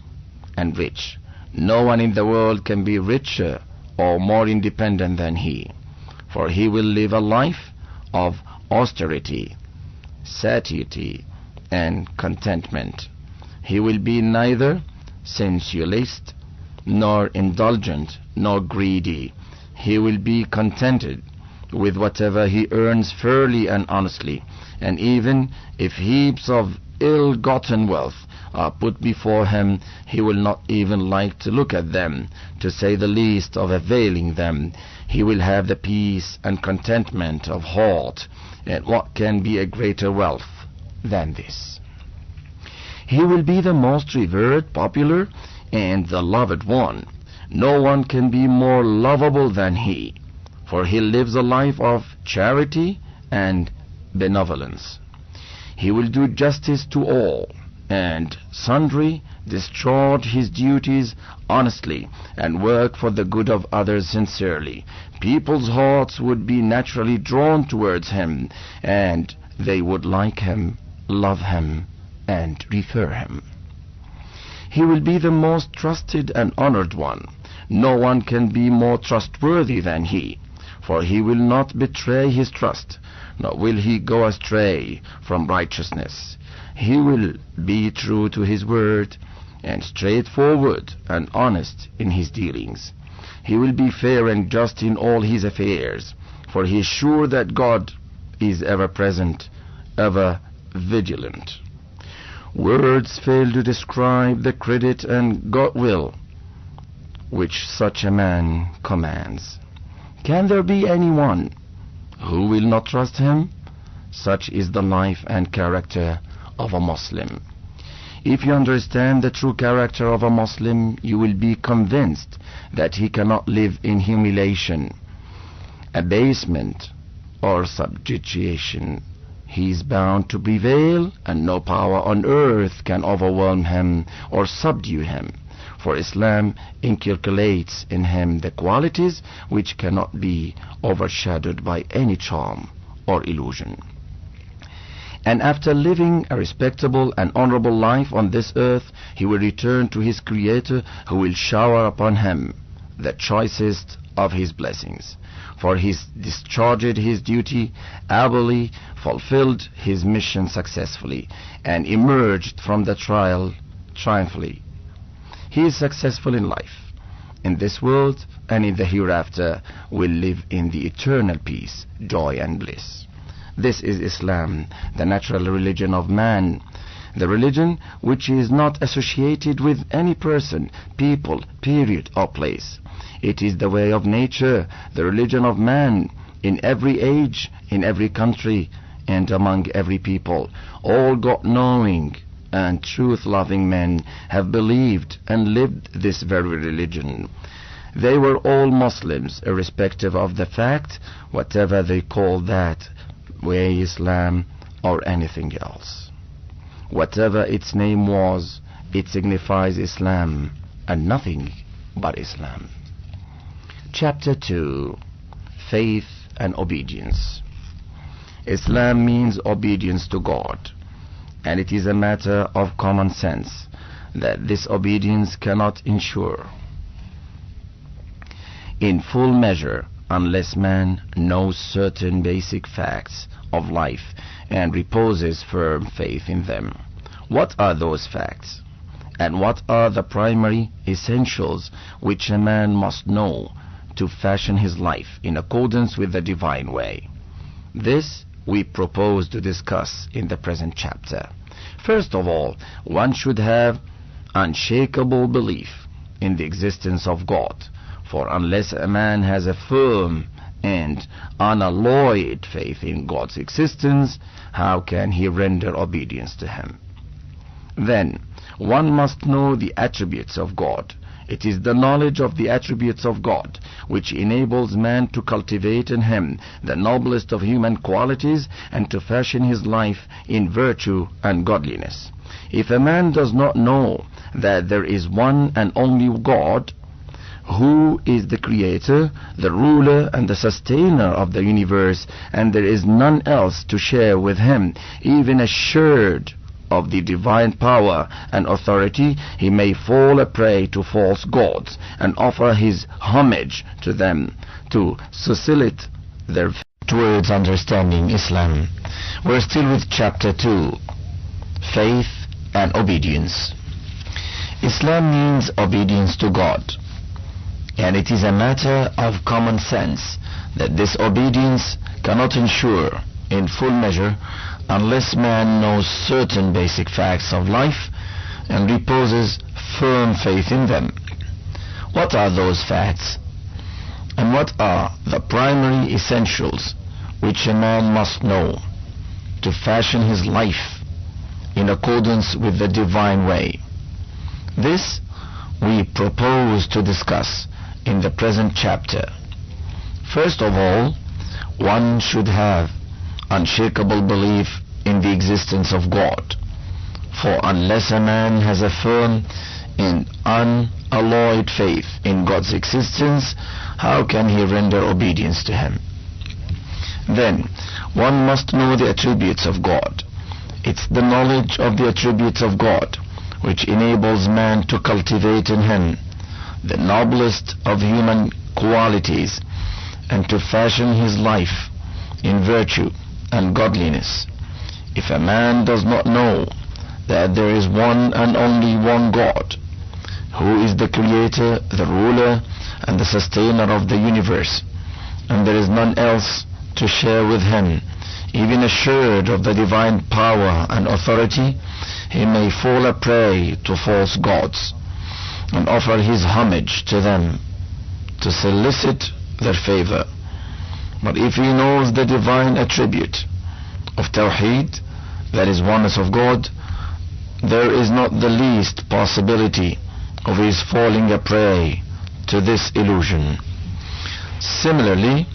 and rich. No one in the world can be richer or more independent than he, for he will live a life of austerity, satiety, and contentment. He will be neither sensualist, nor indulgent, nor greedy. He will be contented with whatever he earns fairly and honestly, and even if heaps of ill-gotten wealth are put before him, he will not even like to look at them, to say the least of availing them. He will have the peace and contentment of heart, and what can be a greater wealth than this? He will be the most revered, popular, and the loved one. No one can be more lovable than he, for he lives a life of charity and benevolence. He will do justice to all, and sundry discharge his duties honestly, and work for the good of others sincerely. People's hearts would be naturally drawn towards him, and they would like him, love him, and refer him. He will be the most trusted and honored one. No one can be more trustworthy than he, for he will not betray his trust, nor will he go astray from righteousness. He will be true to his word, and straightforward and honest in his dealings. He will be fair and just in all his affairs, for he is sure that God is ever present, ever vigilant. Words fail to describe the credit and goodwill which such a man commands. Can there be anyone who will not trust him? Such is the life and character of a Muslim. If you understand the true character of a Muslim, you will be convinced that he cannot live in humiliation, abasement, or subjugation. He is bound to prevail, and no power on earth can overwhelm him or subdue him, for Islam inculcates in him the qualities which cannot be overshadowed by any charm or illusion. And after living a respectable and honorable life on this earth, he will return to his Creator, who will shower upon him the choicest of his blessings. For he discharged his duty ably, fulfilled his mission successfully, and emerged from the trial triumphantly. He is successful in life, in this world, and in the hereafter will live in the eternal peace, joy, and bliss. This is Islam, the natural religion of man, the religion which is not associated with any person, people, period, or place. It is the way of nature, the religion of man, in every age, in every country, and among every people. All God-knowing and truth-loving men have believed and lived this very religion. They were all Muslims, irrespective of the fact, whatever they call that way, Islam or anything else. Whatever its name was, it signifies Islam and nothing but Islam. Chapter 2. Faith and Obedience. Islam means obedience to God, and it is a matter of common sense that this obedience cannot ensure in full measure unless man knows certain basic facts of life and reposes firm faith in them. What are those facts? And what are the primary essentials which a man must know to fashion his life in accordance with the divine way? This we propose to discuss in the present chapter. First of all, one should have unshakable belief in the existence of God, for unless a man has a firm and unalloyed faith in God's existence, how can he render obedience to him? Then, one must know the attributes of God. It is the knowledge of the attributes of God which enables man to cultivate in him the noblest of human qualities and to fashion his life in virtue and godliness. If a man does not know that there is one and only God, who is the creator, the ruler and the sustainer of the universe, and there is none else to share with him even a sherd of the divine power and authority, he may fall a prey to false gods and offer his homage to them to suscite their towards understanding Islam. We're still with chapter 2, Faith and Obedience. Islam means obedience to God, and it is a matter of common sense that this obedience cannot ensure in full measure unless man knows certain basic facts of life and reposes firm faith in them. What are those facts? And what are the primary essentials which a man must know to fashion his life in accordance with the divine way? This we propose to discuss in the present chapter. First of all, one should have unshakable belief in the existence of God. For unless a man has a firm and unalloyed faith in God's existence, how can he render obedience to him? Then, one must know the attributes of God. It's the knowledge of the attributes of God which enables man to cultivate in him the noblest of human qualities and to fashion his life in virtue and godliness. If a man does not know that there is one and only one God, who is the creator, the ruler, and the sustainer of the universe, and there is none else to share with him even a sherd of the divine power and authority, he may fall a prey to false gods and offer his homage to them to solicit their favor. But if he knows the divine attribute of Tawheed, that is oneness of God, there is not the least possibility of his falling a prey to this illusion. Similarly,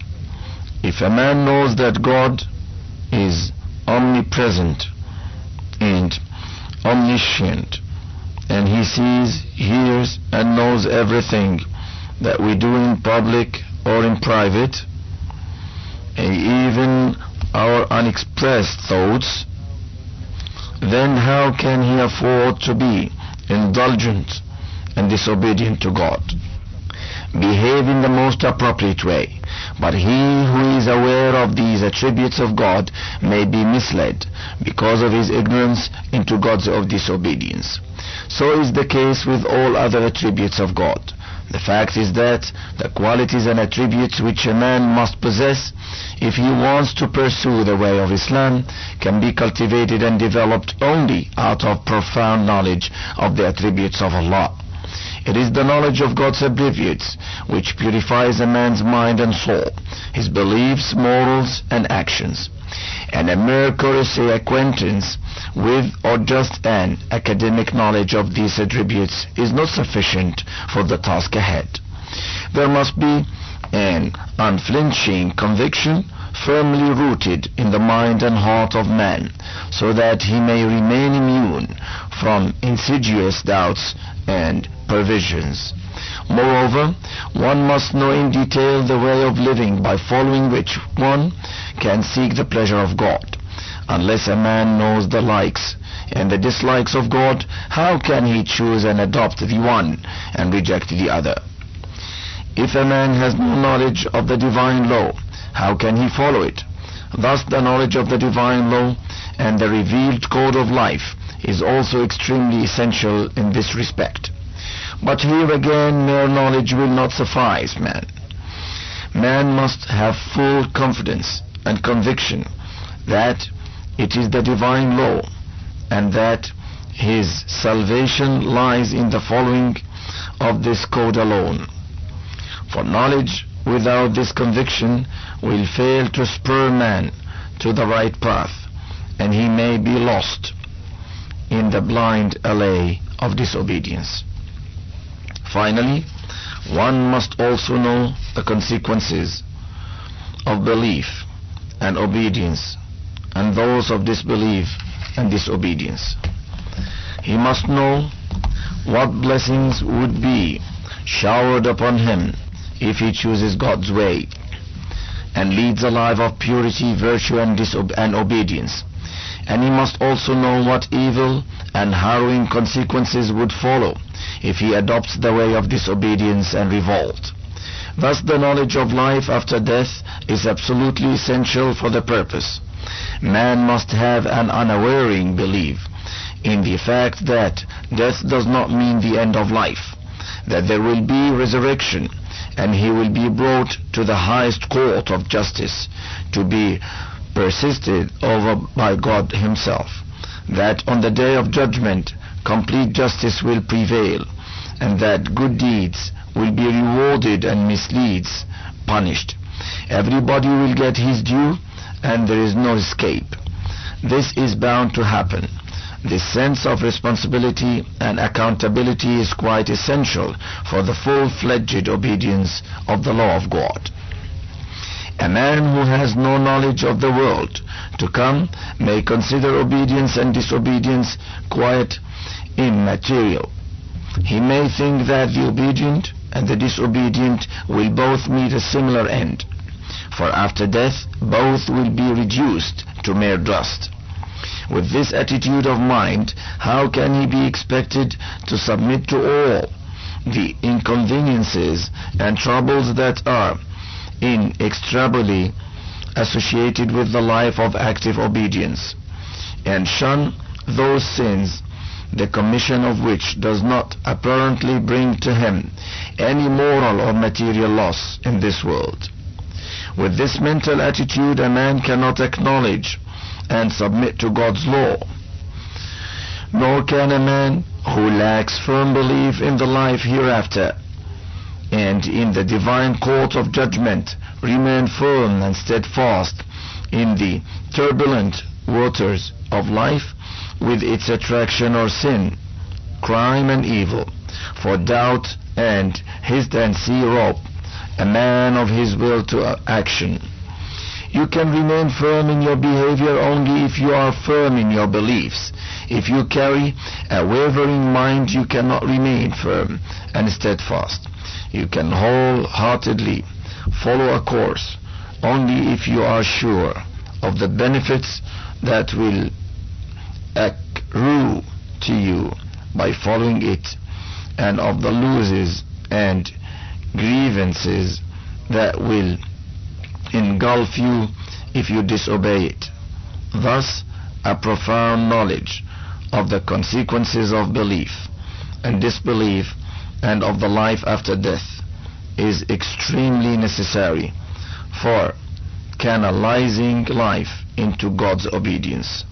if a man knows that God is omnipresent and omniscient, and he sees, hears, and knows everything that we do in public or in private, and even our unexpressed thoughts, then how can he afford to be indulgent and disobedient to God? Behave in the most appropriate way, but he who is aware of these attributes of God may be misled because of his ignorance into gods of disobedience. So is the case with all other attributes of God. The fact is that the qualities and attributes which a man must possess if he wants to pursue the way of Islam can be cultivated and developed only out of profound knowledge of the attributes of Allah. It is the knowledge of God's attributes which purifies a man's mind and soul, his beliefs, morals, and actions. And a mere cursory acquaintance with or just an academic knowledge of these attributes is not sufficient for the task ahead. There must be an unflinching conviction firmly rooted in the mind and heart of man, so that he may remain immune from insidious doubts and perversions. Moreover, one must know in detail the way of living by following which one can seek the pleasure of God. Unless a man knows the likes and the dislikes of God, how can he choose and adopt the one and reject the other? If a man has no knowledge of the divine law, how can he follow it? Thus the knowledge of the divine law and the revealed code of life is also extremely essential in this respect. But here again, mere knowledge will not suffice man. Man must have full confidence and conviction that it is the divine law and that his salvation lies in the following of this code alone. For knowledge without this conviction will fail to spur man to the right path, and he may be lost in the blind alley of disobedience. Finally, one must also know the consequences of belief and obedience and those of disbelief and disobedience. He must know what blessings would be showered upon him if he chooses God's way and leads a life of purity, virtue and obedience. And he must also know what evil and harrowing consequences would follow if he adopts the way of disobedience and revolt. Thus the knowledge of life after death is absolutely essential for the purpose. Man must have an unwavering belief in the fact that death does not mean the end of life, that there will be resurrection, and he will be brought to the highest court of justice to be persisted over by God himself, that on the day of judgment complete justice will prevail, and that good deeds will be rewarded and misdeeds punished. Everybody will get his due, and there is no escape. This is bound to happen. This sense of responsibility and accountability is quite essential for the full-fledged obedience of the law of God. A man who has no knowledge of the world to come may consider obedience and disobedience quite immaterial. He may think that the obedient and the disobedient will both meet a similar end, for after death both will be reduced to mere dust. With this attitude of mind, how can he be expected to submit to all the inconveniences and troubles that are inextricably associated with the life of active obedience, and shun those sins the commission of which does not apparently bring to him any moral or material loss in this world? With this mental attitude, a man cannot acknowledge and submit to God's law, nor can a man who lacks firm belief in the life hereafter and in the divine court of judgment remain firm and steadfast in the turbulent waters of life with its attraction or sin, crime and evil. For doubt and hesitancy rob a man of his will to action. You can remain firm in your behavior only if you are firm in your beliefs. If you carry a wavering mind, you cannot remain firm and steadfast. You can wholeheartedly follow a course only if you are sure of the benefits that will accrue to you by following it, and of the losses and grievances that will engulf you if you disobey it. Thus, a profound knowledge of the consequences of belief and disbelief and of the life after death is extremely necessary for canalizing life into God's obedience.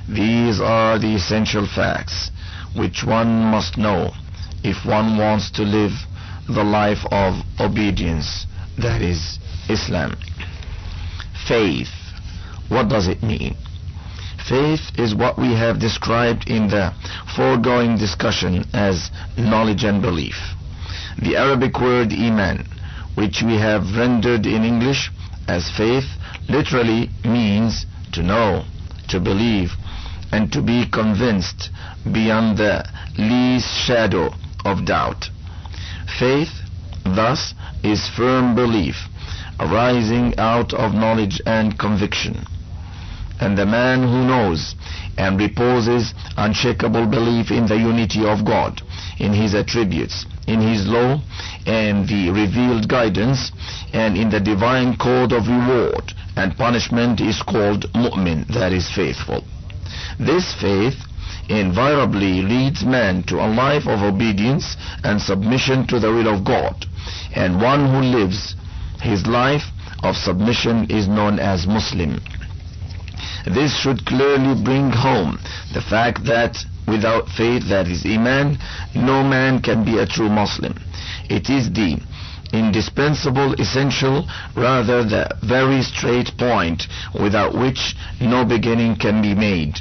These are the essential facts which one must know if one wants to live the life of obedience, that is Islam. Faith. What does it mean? Faith is what we have described in the foregoing discussion as knowledge and belief. The Arabic word iman, which we have rendered in English as faith, literally means to know, to believe, and to be convinced beyond the least shadow of doubt. Faith, thus, is firm belief arising out of knowledge and conviction. And the man who knows and reposes unshakable belief in the unity of God, in his attributes, in his law and the revealed guidance, and in the divine code of reward and punishment is called mu'min, that is faithful. This faith invariably leads man to a life of obedience and submission to the will of God, and one who lives his life of submission is known as Muslim. This should clearly bring home the fact that without faith, that is iman, no man can be a true Muslim. It is the indispensable, essential, rather the very straight point without which no beginning can be made.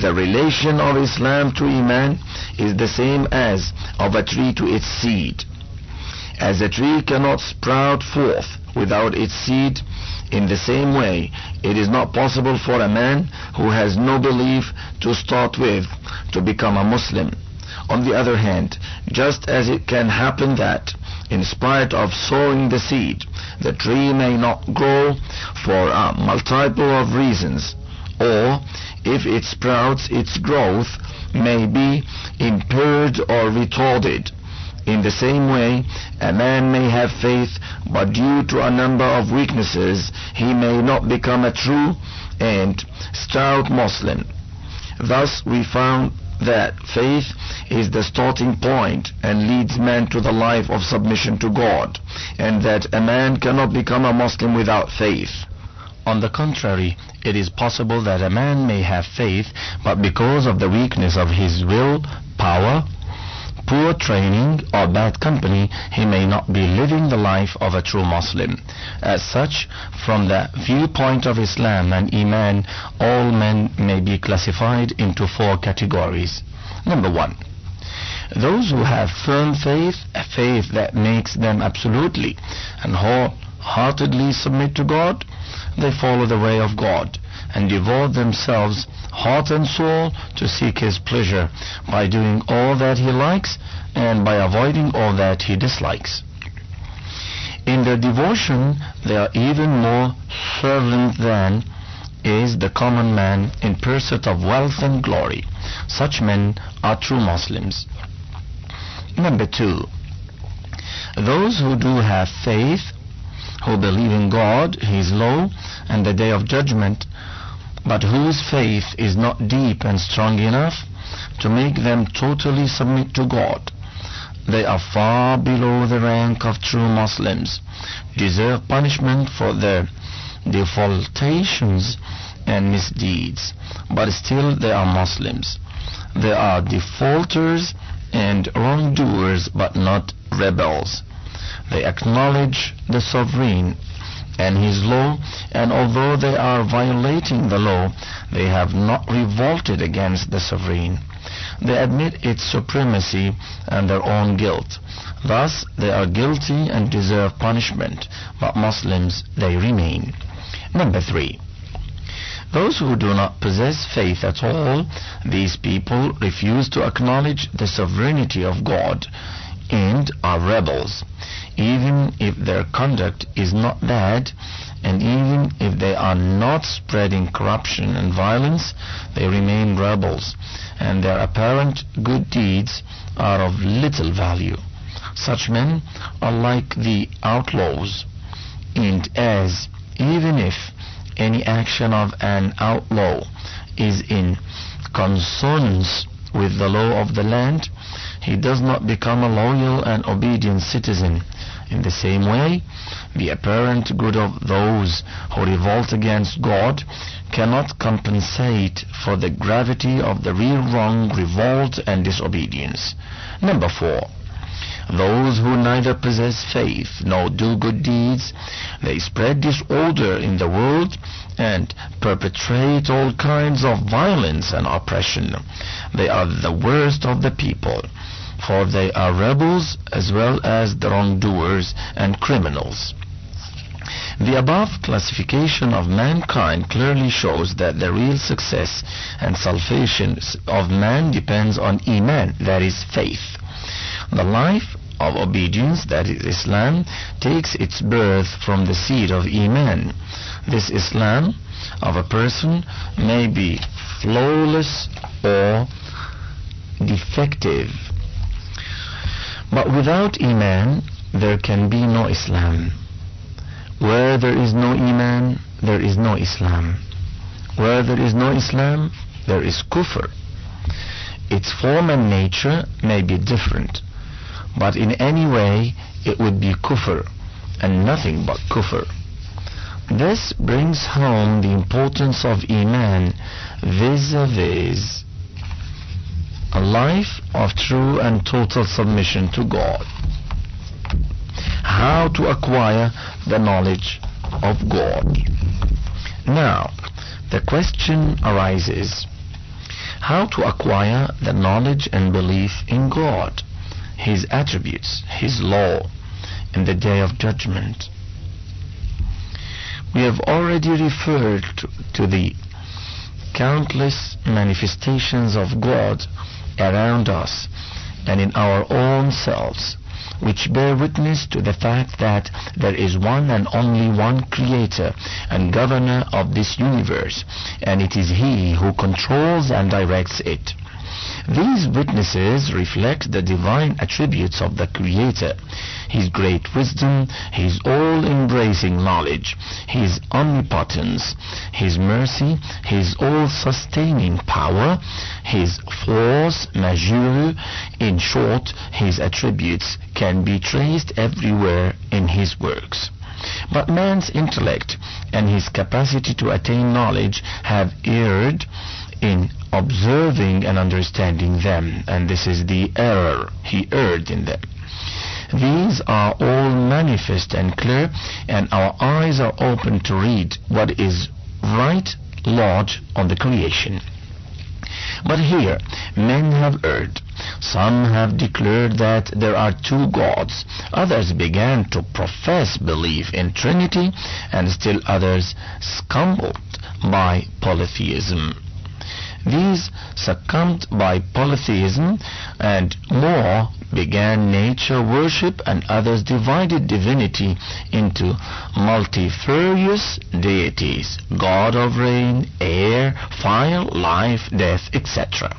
The relation of Islam to Iman is the same as of a tree to its seed. As a tree cannot sprout forth without its seed, in the same way it is not possible for a man who has no belief to start with to become a Muslim. On the other hand, just as it can happen that, in spite of sowing the seed, the tree may not grow for a multiple of reasons, or if it sprouts, its growth may be impaired or retarded. In the same way, a man may have faith, but due to a number of weaknesses, he may not become a true and stout Muslim. Thus, we found that faith is the starting point and leads man to the life of submission to God, and that a man cannot become a Muslim without faith. On the contrary, it is possible that a man may have faith, but because of the weakness of his will, power, poor training, or bad company, he may not be living the life of a true Muslim. As such, from the viewpoint of Islam and Iman, all men may be classified into 4 categories. Number 1. Those who have firm faith, a faith that makes them absolutely and wholeheartedly submit to God. They follow the way of God and devote themselves heart and soul to seek His pleasure by doing all that He likes and by avoiding all that He dislikes. In their devotion, they are even more fervent than is the common man in pursuit of wealth and glory. Such men are true Muslims. Number 2. Those who do have faith, who believe in God, His law, and the day of judgment, but whose faith is not deep and strong enough to make them totally submit to God. They are far below the rank of true Muslims, deserve punishment for their defaultations and misdeeds, but still they are Muslims. They are defaulters and wrongdoers, but not rebels. They acknowledge the sovereign and his law, and although they are violating the law, they have not revolted against the sovereign. They admit its supremacy and their own guilt. Thus, they are guilty and deserve punishment, but Muslims they remain. Number 3. Those who do not possess faith at all, these people refuse to acknowledge the sovereignty of God and are rebels. Even if their conduct is not bad, and even if they are not spreading corruption and violence, they remain rebels, and their apparent good deeds are of little value. Such men are like the outlaws, and as even if any action of an outlaw is in consonance with the law of the land, he does not become a loyal and obedient citizen. In the same way, the apparent good of those who revolt against God cannot compensate for the gravity of the real wrong, revolt, and disobedience. Number 4. Those who neither possess faith nor do good deeds, they spread disorder in the world and perpetrate all kinds of violence and oppression. They are the worst of the people, for they are rebels as well as the wrongdoers and criminals. The above classification of mankind clearly shows that the real success and salvation of man depends on Iman, that is faith. The life of obedience, that is Islam, takes its birth from the seed of Iman. This Islam of a person may be flawless or defective, but without Iman there can be no Islam. Where there is no Iman, there is no Islam. Where there is no Islam, there is kufr. Its form and nature may be different, but in any way it would be kufr and nothing but kufr. This brings home the importance of Iman vis-a-vis a life of true and total submission to God. How to acquire the knowledge of God. Now, the question arises, how to acquire the knowledge and belief in God, His attributes, His law, and the day of judgment. We have already referred to the countless manifestations of God around us and in our own selves, which bear witness to the fact that there is one and only one creator and governor of this universe, and it is He who controls and directs it. These witnesses reflect the divine attributes of the Creator, His great wisdom, His all-embracing knowledge, His omnipotence, His mercy, His all-sustaining power, His force majeure. In short, His attributes can be traced everywhere in His works. But man's intellect and his capacity to attain knowledge have erred in observing and understanding them, and this is the error. He erred in them. These are all manifest and clear, and our eyes are open to read what is right large on the creation. But here men have erred. Some have declared that there are two gods. Others began to profess belief in Trinity, and still others succumbed by polytheism. These succumbed by polytheism and more began nature worship, and others divided divinity into multifarious deities, God of rain, air, fire, life, death, etc.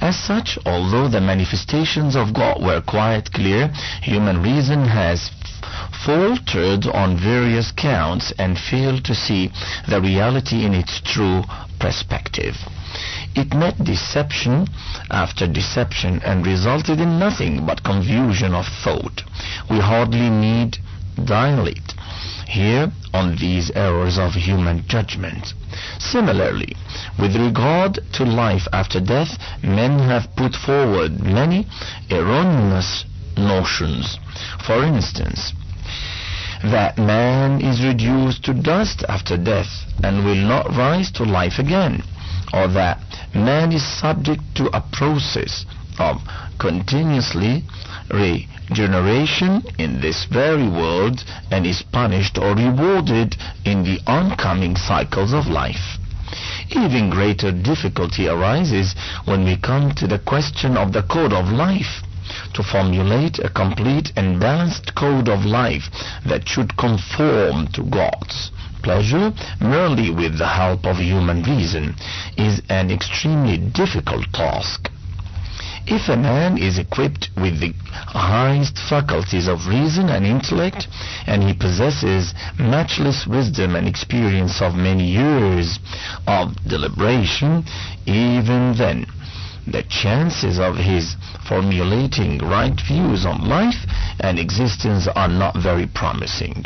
As such, although the manifestations of God were quite clear, human reason has faltered on various counts and failed to see the reality in its true perspective. It met deception after deception and resulted in nothing but confusion of thought. We hardly need dilate here on these errors of human judgment. Similarly, with regard to life after death, men have put forward many erroneous notions. For instance, that man is reduced to dust after death and will not rise to life again, or that man is subject to a process of continuously regeneration in this very world and is punished or rewarded in the oncoming cycles of life. Even greater difficulty arises when we come to the question of the code of life. To formulate a complete and balanced code of life that should conform to God's pleasure merely with the help of human reason is an extremely difficult task. If a man is equipped with the highest faculties of reason and intellect, and he possesses matchless wisdom and experience of many years of deliberation, even then the chances of his formulating right views on life and existence are not very promising.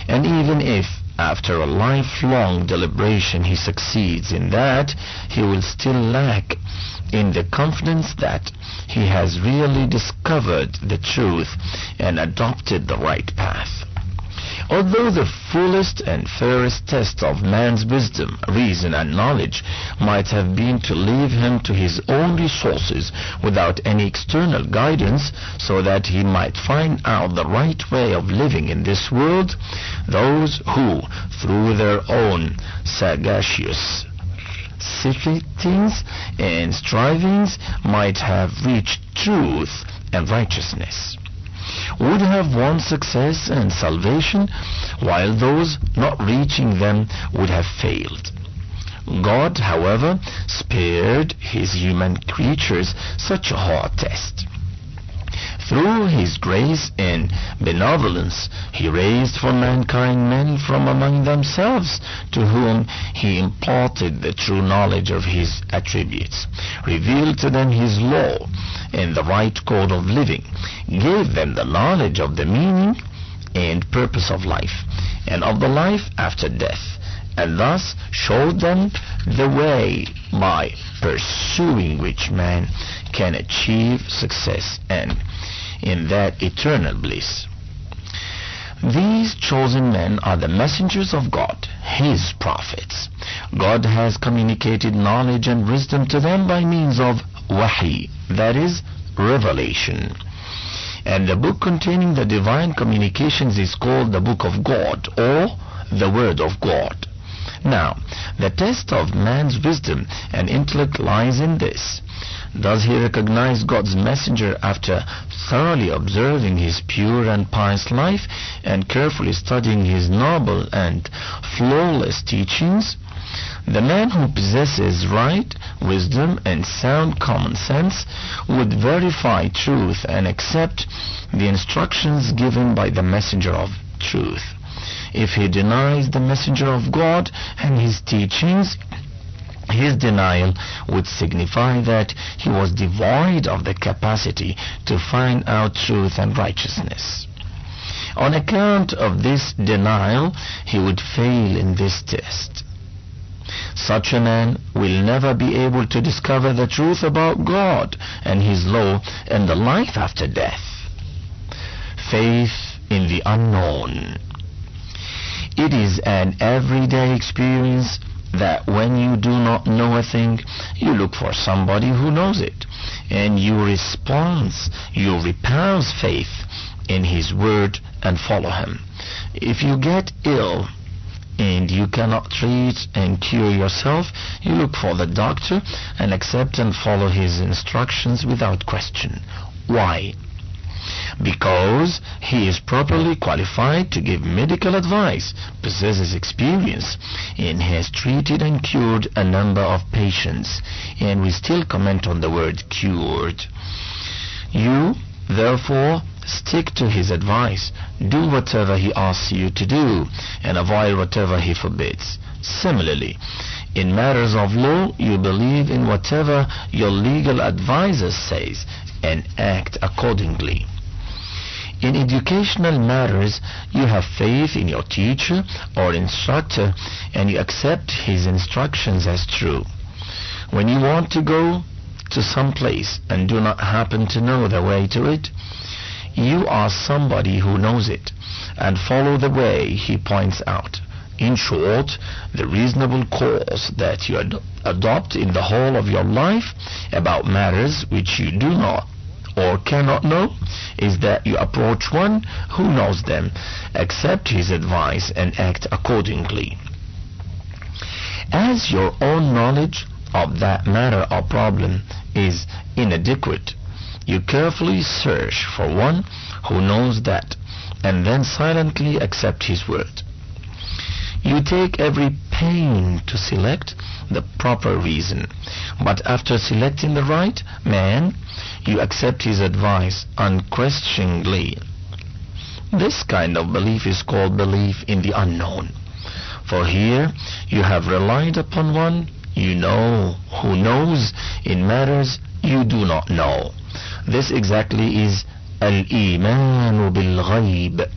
And even if after a lifelong deliberation he succeeds in that, he will still lack in the confidence that he has really discovered the truth and adopted the right path. Although the fullest and fairest test of man's wisdom, reason, and knowledge might have been to leave him to his own resources without any external guidance, so that he might find out the right way of living in this world, those who, through their own sagacious sittings and strivings, might have reached truth and righteousness, would have won success and salvation, while those not reaching them would have failed. God, however, spared his human creatures such a hard test. Through his grace and benevolence, he raised for mankind men from among themselves, to whom he imparted the true knowledge of his attributes, revealed to them his law and the right code of living, gave them the knowledge of the meaning and purpose of life, and of the life after death, and thus showed them the way by pursuing which man can achieve success and in that eternal bliss. These chosen men are the messengers of God, his prophets. God has communicated knowledge and wisdom to them by means of wahi, that is, revelation. And the book containing the divine communications is called the Book of God, or the Word of God. Now, the test of man's wisdom and intellect lies in this. Does he recognize God's messenger after thoroughly observing his pure and pious life and carefully studying his noble and flawless teachings? The man who possesses right wisdom and sound common sense would verify truth and accept the instructions given by the messenger of truth. If he denies the messenger of God and his teachings, his denial would signify that he was devoid of the capacity to find out truth and righteousness. On account of this denial, he would fail in this test. Such a man will never be able to discover the truth about God and his law and the life after death. Faith in the unknown. It is an everyday experience that when you do not know a thing, you look for somebody who knows it, and you repose faith in his word and follow him. If you get ill and you cannot treat and cure yourself, you look for the doctor and accept and follow his instructions without question. Why? Because he is properly qualified to give medical advice, possesses experience, and has treated and cured a number of patients. And we still comment on the word cured. You, therefore, stick to his advice. Do whatever he asks you to do, and avoid whatever he forbids. Similarly, in matters of law, you believe in whatever your legal advisor says and act accordingly. In educational matters, you have faith in your teacher or instructor and you accept his instructions as true. When you want to go to some place and do not happen to know the way to it, you ask somebody who knows it and follow the way he points out. In short, the reasonable course that you adopt in the whole of your life about matters which you do not or cannot know is that you approach one who knows them, accept his advice, and act accordingly. As your own knowledge of that matter or problem is inadequate, you carefully search for one who knows that, and then silently accept his word. You take every pain to select the proper reason, but after selecting the right man, you accept his advice unquestioningly. This kind of belief is called belief in the unknown. For here you have relied upon one you know who knows in matters you do not know. This exactly is al-iman bil-ghayb.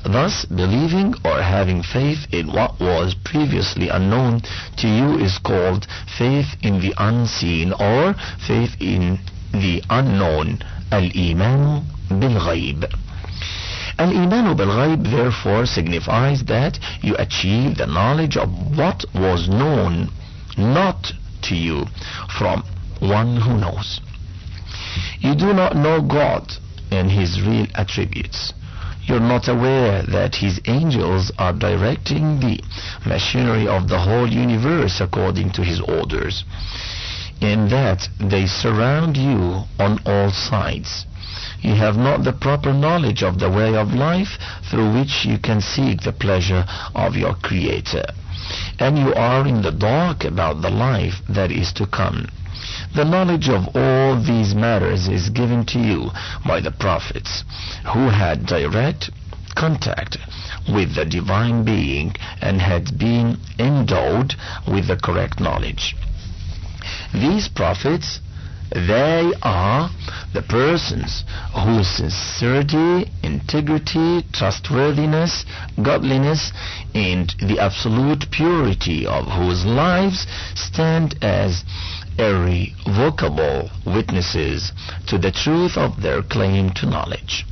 Thus, believing or having faith in what was previously unknown to you is called faith in the unseen or faith in the unknown, al-iman bil-ghayb. Al-iman bil-ghayb therefore signifies that you achieve the knowledge of what was known not to you from one who knows. You do not know God and his real attributes. You're not aware that his angels are directing the machinery of the whole universe according to his orders, in that they surround you on all sides. You have not the proper knowledge of the way of life through which you can seek the pleasure of your Creator, and you are in the dark about the life that is to come. The knowledge of all these matters is given to you by the prophets, who had direct contact with the divine being and had been endowed with the correct knowledge. These prophets, they are the persons whose sincerity, integrity, trustworthiness, godliness, and the absolute purity of whose lives stand as irrevocable witnesses to the truth of their claim to knowledge.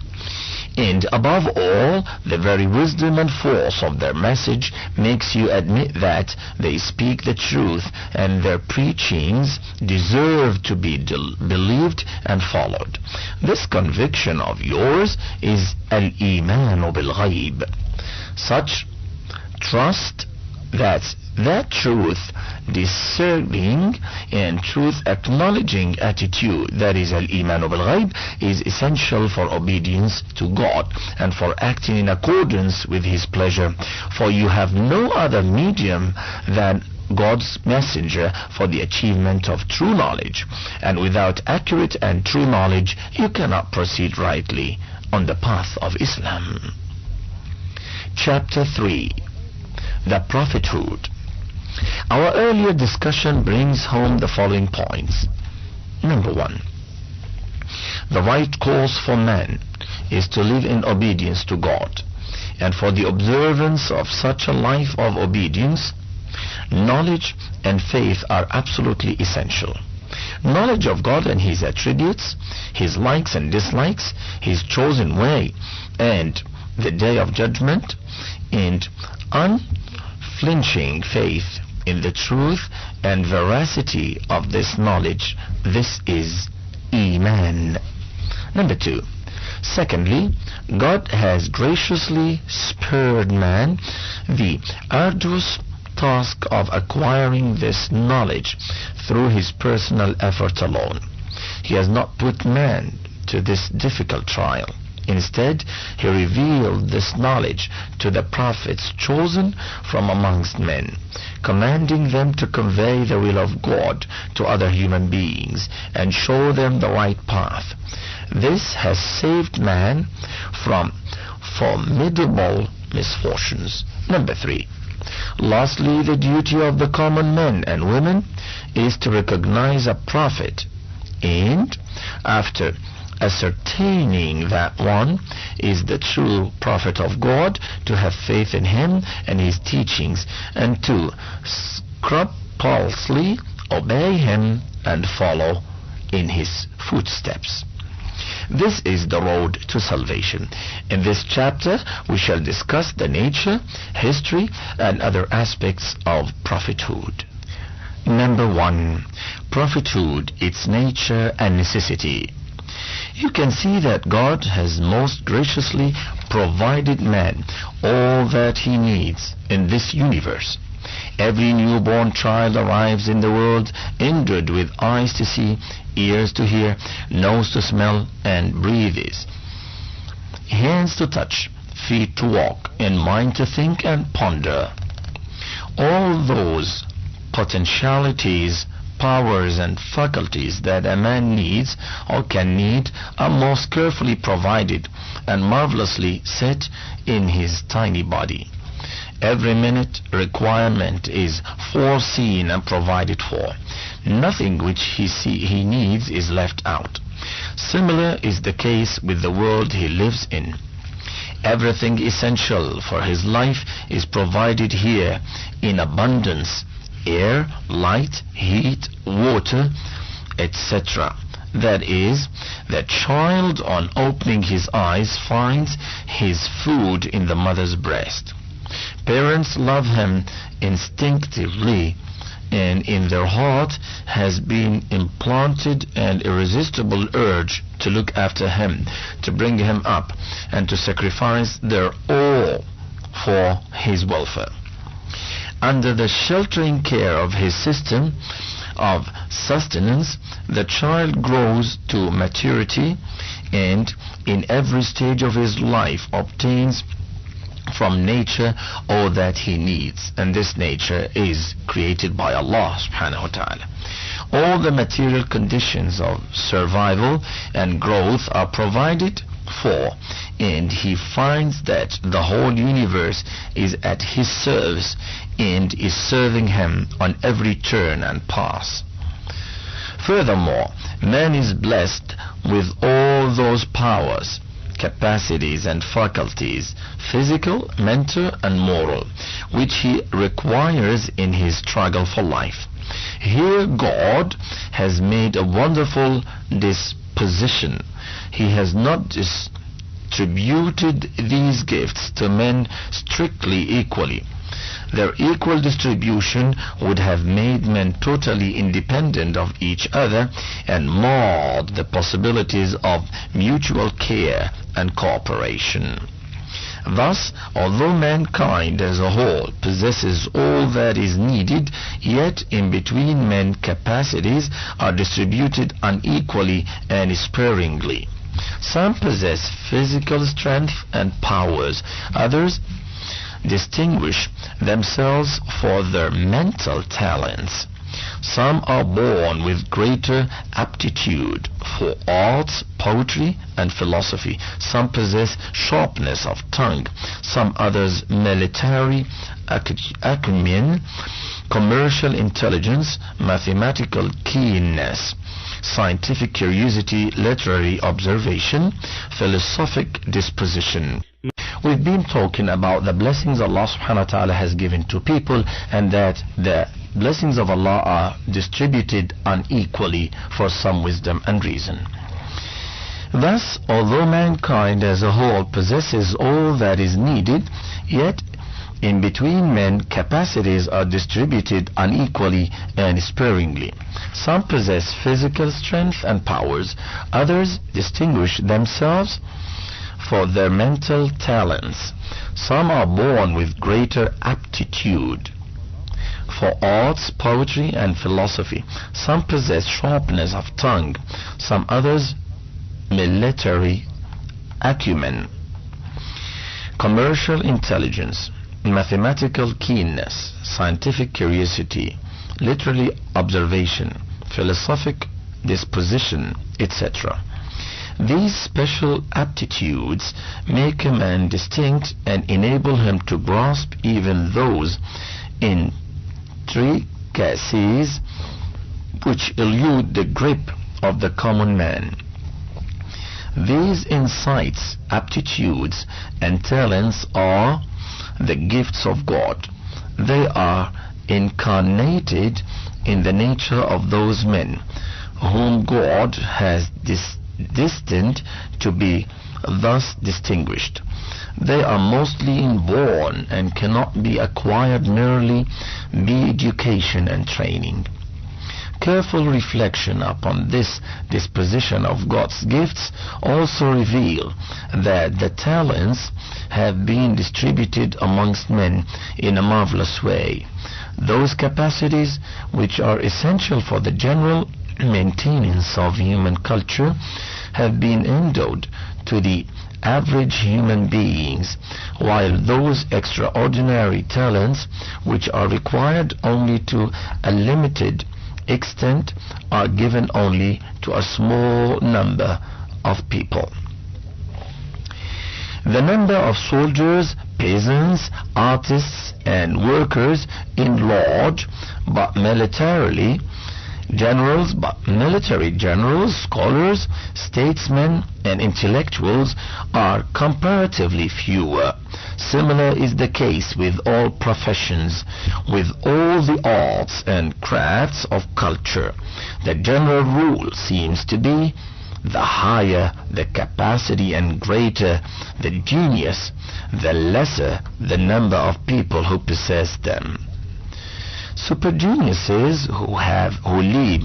And above all, the very wisdom and force of their message makes you admit that they speak the truth and their preachings deserve to be believed and followed. This conviction of yours is al-iman bil-ghayb. Such trust that truth discerning and truth acknowledging attitude, that is al-iman bil-ghayb, is essential for obedience to God and for acting in accordance with His pleasure, for you have no other medium than God's messenger for the achievement of true knowledge, and without accurate and true knowledge you cannot proceed rightly on the path of Islam. Chapter 3, the Prophethood. Our earlier discussion brings home the following points. Number 1. The right course for man is to live in obedience to God, and for the observance of such a life of obedience, knowledge and faith are absolutely essential. Knowledge of God and His attributes, His likes and dislikes, His chosen way, and the day of judgment, and unflinching faith in the truth and veracity of this knowledge. This is Iman. Number 2. Secondly, God has graciously spared man the arduous task of acquiring this knowledge through his personal effort alone. He has not put man to this difficult trial. Instead, He revealed this knowledge to the prophets chosen from amongst men, commanding them to convey the will of God to other human beings and show them the right path. This has saved man from formidable misfortunes. Number 3. Lastly, the duty of the common men and women is to recognize a prophet, and after ascertaining that one is the true prophet of God, to have faith in him and his teachings, and to scrupulously obey him and follow in his footsteps. This is the road to salvation. In this chapter, we shall discuss the nature, history, and other aspects of prophethood. Number 1. Prophethood, its nature and necessity. You can see that God has most graciously provided man all that he needs in this universe. Every newborn child arrives in the world endowed with eyes to see, ears to hear, nose to smell, and breathes, hands to touch, feet to walk, and mind to think and ponder. All those potentialities, powers, and faculties that a man needs or can need are most carefully provided and marvelously set in his tiny body. Every minute requirement is foreseen and provided for. Nothing which he needs is left out. Similar is the case with the world he lives in. Everything essential for his life is provided here in abundance: air, light, heat, water, etc. That is, the child on opening his eyes finds his food in the mother's breast. Parents love him instinctively, and in their heart has been implanted an irresistible urge to look after him, to bring him up, and to sacrifice their all for his welfare. Under the sheltering care of his system of sustenance, the child grows to maturity, and in every stage of his life obtains from nature all that he needs, and this nature is created by Allah subhanahu wa ta'ala. All the material conditions of survival and growth are provided for, and he finds that the whole universe is at his service and is serving him on every turn and pass. Furthermore, man is blessed with all those powers, capacities, and faculties, physical, mental, and moral, which he requires in his struggle for life. Here God has made a wonderful disposition. He has not distributed these gifts to men strictly equally. Their equal distribution would have made men totally independent of each other and marred the possibilities of mutual care and cooperation. Thus, although mankind as a whole possesses all that is needed, yet in between men capacities are distributed unequally and sparingly. Some possess physical strength and powers, others distinguish themselves for their mental talents. Some are born with greater aptitude for arts, poetry, and philosophy. Some possess sharpness of tongue. Some others military acumen, commercial intelligence, mathematical keenness, scientific curiosity, literary observation, philosophic disposition. We've been talking about the blessings Allah subhanahu wa ta'ala has given to people, and that the blessings of Allah are distributed unequally for some wisdom and reason. Thus, although mankind as a whole possesses all that is needed, yet in between men capacities are distributed unequally and sparingly. Some possess physical strength and powers, others distinguish themselves for their mental talents. Some are born with greater aptitude for arts, poetry, and philosophy. Some possess sharpness of tongue. Some others military acumen, commercial intelligence, mathematical keenness, scientific curiosity, literary observation, philosophic disposition, etc. These special aptitudes make a man distinct and enable him to grasp even those intricacies which elude the grip of the common man. These insights, aptitudes, and talents are the gifts of God. They are incarnated in the nature of those men whom God has destined to be thus distinguished. They are mostly inborn and cannot be acquired merely by education and training. Careful reflection upon this disposition of God's gifts also reveal that the talents have been distributed amongst men in a marvelous way. Those capacities which are essential for the general maintenance of human culture have been endowed to the average human beings, while those extraordinary talents which are required only to a limited extent are given only to a small number of people. The number of soldiers, peasants, artists, and workers in large but military generals, scholars, statesmen, and intellectuals are comparatively fewer. Similar is the case with all professions, with all the arts and crafts of culture. The general rule seems to be, the higher the capacity and greater the genius, the lesser the number of people who possess them. Super geniuses who leave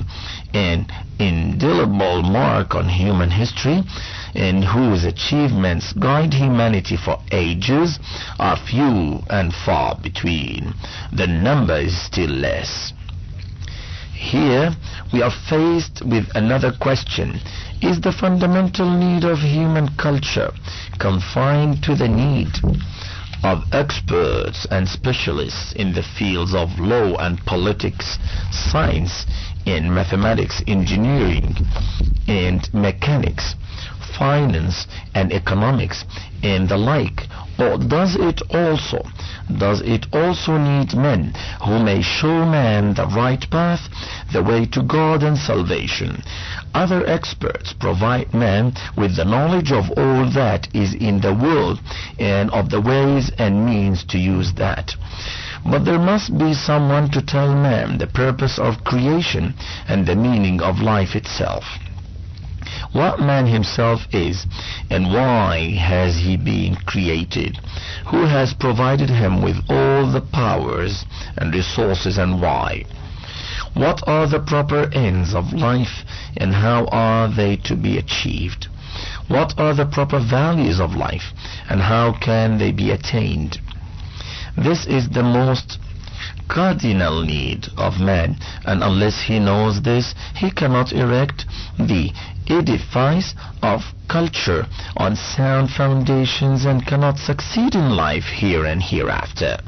an indelible mark on human history and whose achievements guide humanity for ages are few and far between. The number is still less. Here we are faced with another question. Is the fundamental need of human culture confined to the need of experts and specialists in the fields of law and politics, science and mathematics, engineering and mechanics, finance and economics, and the like? Or does it also need men who may show man the right path, the way to God and salvation? Other experts provide man with the knowledge of all that is in the world and of the ways and means to use that. But there must be someone to tell man the purpose of creation and the meaning of life itself. what man himself is, and why has he been created, who has provided him with all the powers and resources, and why. What are the proper ends of life, and how are they to be achieved? What are the proper values of life, and how can they be attained? This is the most cardinal need of man, and unless he knows this, he cannot erect the edifice of culture on sound foundations, and cannot succeed in life here and hereafter.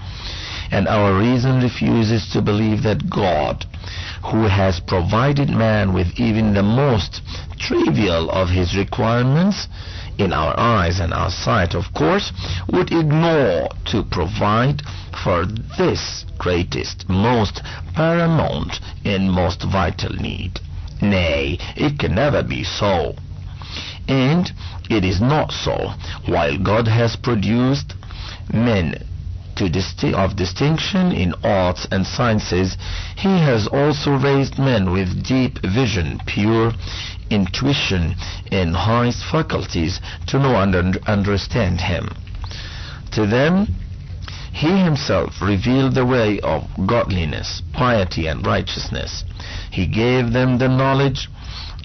And our reason refuses to believe that God, who has provided man with even the most trivial of his requirements, in our eyes and our sight, of course, would ignore to provide for this greatest, most paramount, and most vital need. Nay, it can never be so. And it is not so. While God has produced men of distinction in arts and sciences, he has also raised men with deep vision, pure intuition, and highest faculties to know and understand him. To them he himself revealed the way of godliness, piety, and righteousness. He gave them the knowledge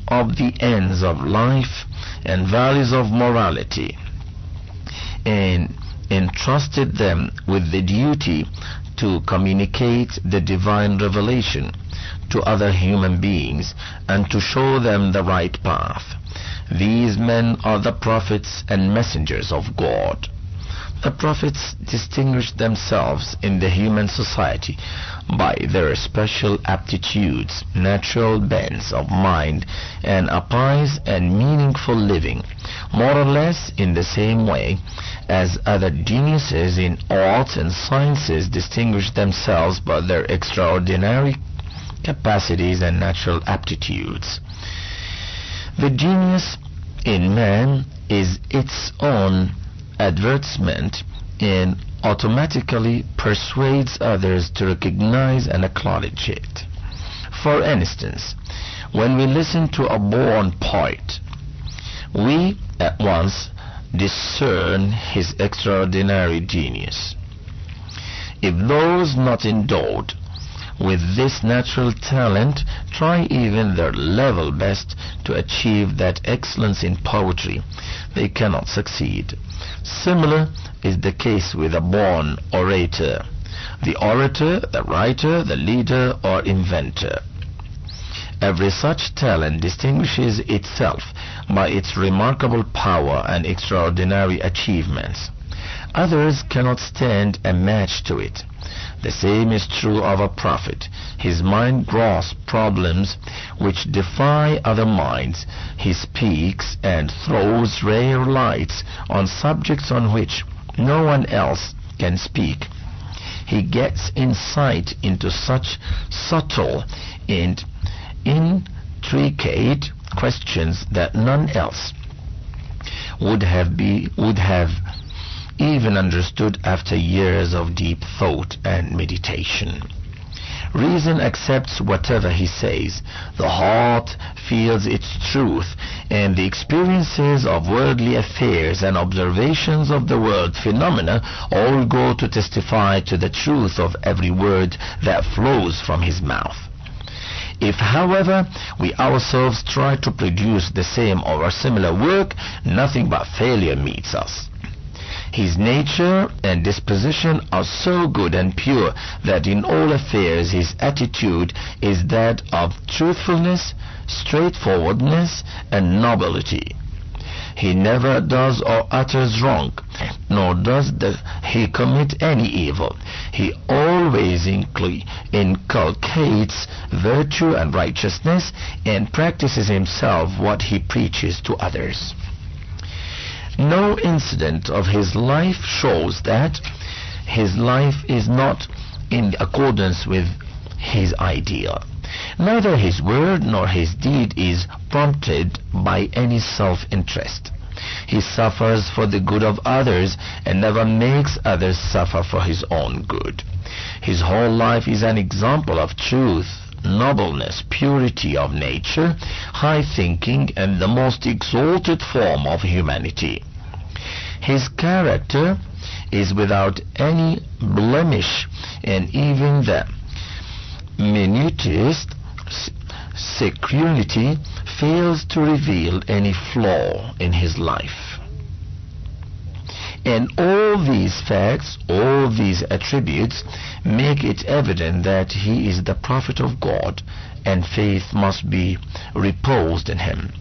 of the ends of life and values of morality, and entrusted them with the duty to communicate the divine revelation to other human beings and to show them the right path. These men are the prophets and messengers of God. The prophets distinguished themselves in the human society by their special aptitudes, natural bents of mind, and a pious and meaningful living, more or less in the same way as other geniuses in arts and sciences distinguish themselves by their extraordinary capacities and natural aptitudes. The genius in man is its own advertisement and automatically persuades others to recognize and acknowledge it. For instance, when we listen to a born poet, we at once discern his extraordinary genius. If those not endowed with this natural talent try even their level best to achieve that excellence in poetry, they cannot succeed. Similar is the case with a born orator. The orator, the writer, the leader, or inventor. Every such talent distinguishes itself by its remarkable power and extraordinary achievements. Others cannot stand a match to it. The same is true of a prophet. His mind grasps problems which defy other minds. He speaks and throws rare lights on subjects on which no one else can speak. He gets insight into such subtle and intricate questions that none else would have even understood after years of deep thought and meditation. Reason accepts whatever he says. The heart feels its truth, and the experiences of worldly affairs and observations of the world phenomena all go to testify to the truth of every word that flows from his mouth. If, however, we ourselves try to produce the same or similar work, nothing but failure meets us. His nature and disposition are so good and pure that in all affairs his attitude is that of truthfulness, straightforwardness, and nobility. He never does or utters wrong, nor does he commit any evil. He always inculcates virtue and righteousness, and practices himself what he preaches to others. No incident of his life shows that his life is not in accordance with his ideal. Neither his word nor his deed is prompted by any self-interest. He suffers for the good of others and never makes others suffer for his own good. His whole life is an example of truth, nobleness, purity of nature, high thinking, and the most exalted form of humanity. His character is without any blemish, and even the minutest security fails to reveal any flaw in his life. And all these facts, all these attributes make it evident that he is the prophet of God, and faith must be reposed in him.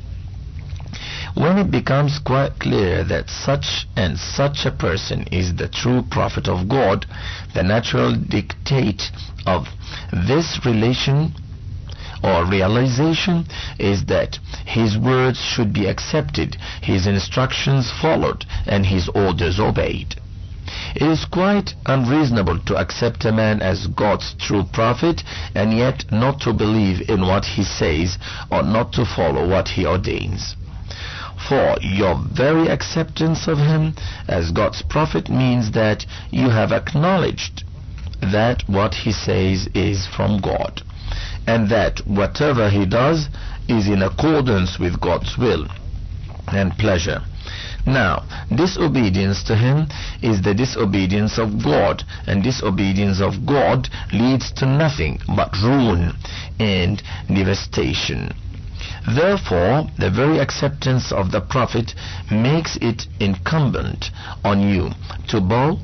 When it becomes quite clear that such and such a person is the true prophet of God, the natural dictate of this relation or realization is that his words should be accepted, his instructions followed, and his orders obeyed. It is quite unreasonable to accept a man as God's true prophet and yet not to believe in what he says or not to follow what he ordains. For your very acceptance of him as God's prophet means that you have acknowledged that what he says is from God, and that whatever he does is in accordance with God's will and pleasure. Now, disobedience to him is the disobedience of God, and disobedience of God leads to nothing but ruin and devastation. Therefore, the very acceptance of the prophet makes it incumbent on you to bow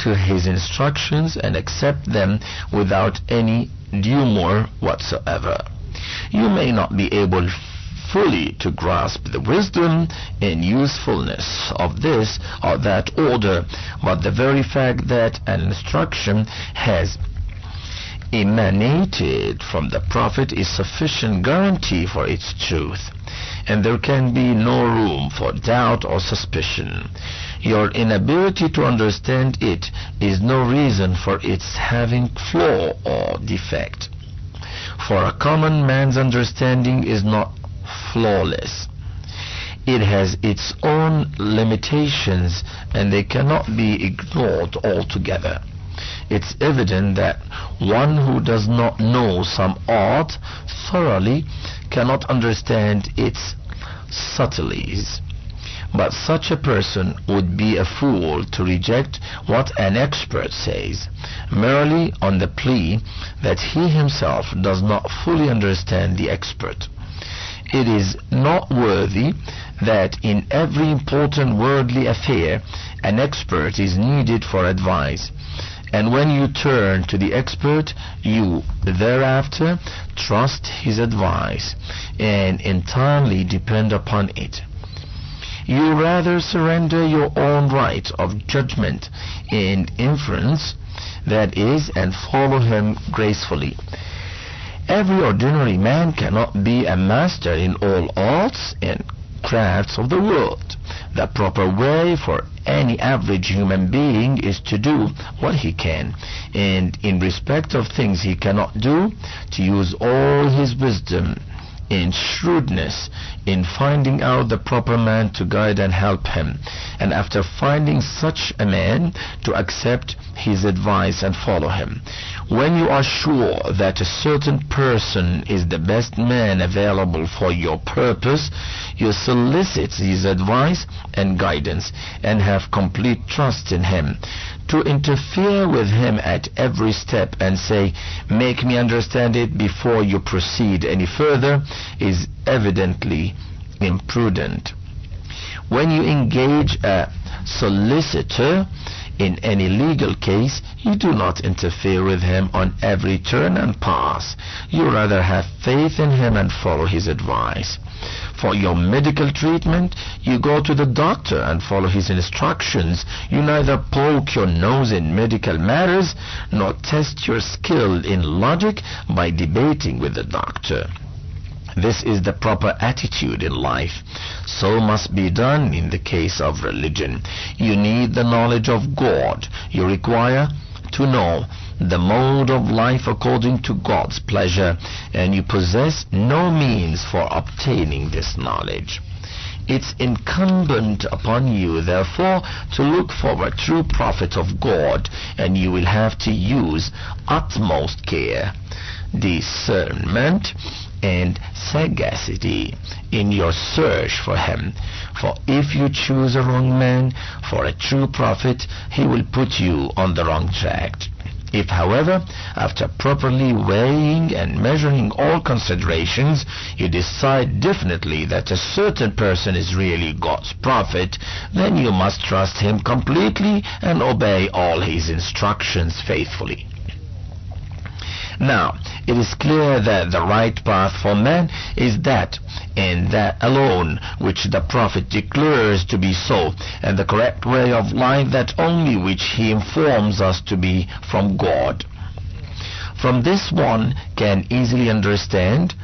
to his instructions and accept them without any demur whatsoever. You may not be able fully to grasp the wisdom and usefulness of this or that order, but the very fact that an instruction has emanated from the prophet is sufficient guarantee for its truth, and there can be no room for doubt or suspicion. Your inability to understand it is no reason for its having flaw or defect, for a common man's understanding is not flawless. It has its own limitations, and they cannot be ignored altogether. It's evident that one who does not know some art thoroughly cannot understand its subtleties. But such a person would be a fool to reject what an expert says, merely on the plea that he himself does not fully understand the expert. It is noteworthy that in every important worldly affair an expert is needed for advice, and when you turn to the expert, you thereafter trust his advice and entirely depend upon it. You rather surrender your own right of judgment and inference, that is, and follow him gracefully. Every ordinary man cannot be a master in all arts and crafts of the world. The proper way for any average human being is to do what he can, and in respect of things he cannot do, to use all his wisdom and shrewdness in finding out the proper man to guide and help him, and after finding such a man, to accept his advice and follow him. When you are sure that a certain person is the best man available for your purpose, you solicit his advice and guidance and have complete trust in him. To interfere with him at every step and say, "Make me understand it before you proceed any further," is evidently imprudent. When you engage a solicitor in any legal case, you do not interfere with him on every turn and pass. You rather have faith in him and follow his advice. For your medical treatment, you go to the doctor and follow his instructions. You neither poke your nose in medical matters nor test your skill in logic by debating with the doctor. This is the proper attitude in life. So must be done in the case of religion. You need the knowledge of God. You require to know the mode of life according to God's pleasure, and you possess no means for obtaining this knowledge. It's incumbent upon you, therefore, to look for a true prophet of God, and you will have to use utmost care. discernment and sagacity in your search for him. For if you choose a wrong man for a true prophet, he will put you on the wrong track. If, however, after properly weighing and measuring all considerations, you decide definitely that a certain person is really God's prophet, then you must trust him completely and obey all his instructions faithfully. Now, it is clear that the right path for man is that, and that alone, which the prophet declares to be so, and the correct way of life that only which he informs us to be from God. From this one can easily understand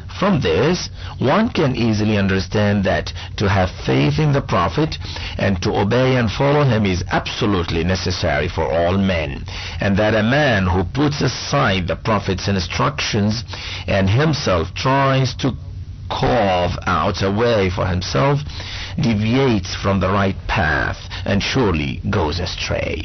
that to have faith in the prophet and to obey and follow him is absolutely necessary for all men, and that a man who puts aside the prophet's instructions and himself tries to carve out a way for himself deviates from the right path and surely goes astray.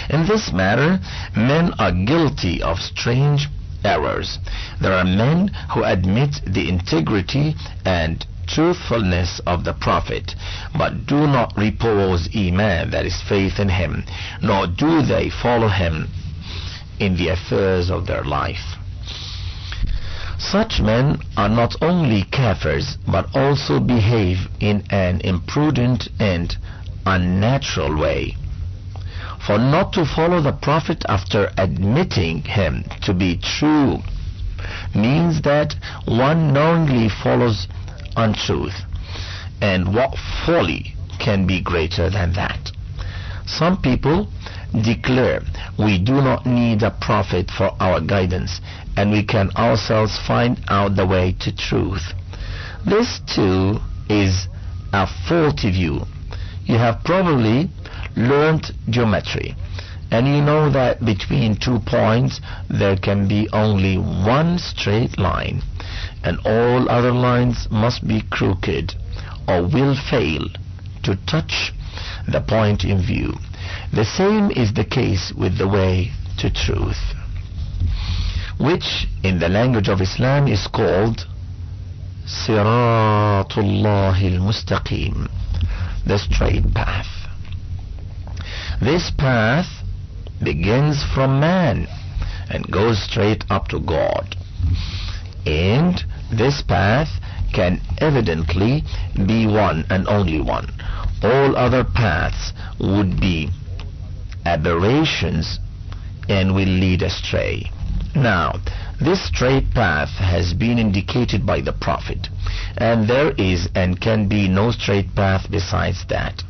In this matter, men are guilty of strange errors. There are men who admit the integrity and truthfulness of the prophet, but do not repose iman, that is faith in him, nor do they follow him in the affairs of their life. Such men are not only kafirs, but also behave in an imprudent and unnatural way. For not to follow the prophet after admitting him to be true means that one knowingly follows untruth, and what folly can be greater than that? Some people declare we do not need a prophet for our guidance, and we can ourselves find out the way to truth. This too is a faulty view. You have probably learnt geometry, and you know that between 2 points there can be only one straight line, and all other lines must be crooked or will fail to touch the point in view. The same is the case with the way to truth, which in the language of Islam is called Siratullahi al-Mustaqim, the straight path. This path begins from man and goes straight up to God, and this path can evidently be one and only one. All other paths would be aberrations and will lead astray. Now, this straight path has been indicated by the prophet, and there is and can be no straight path besides that.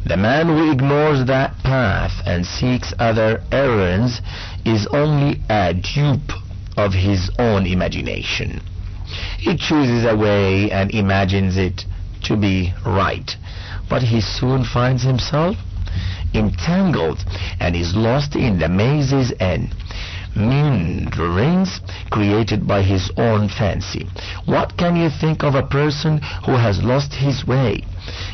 The man who ignores that path and seeks other errands is only a dupe of his own imagination. He chooses a way and imagines it to be right, but he soon finds himself entangled and is lost in the mazes and meanderings created by his own fancy. What can you think of a person who has lost his way,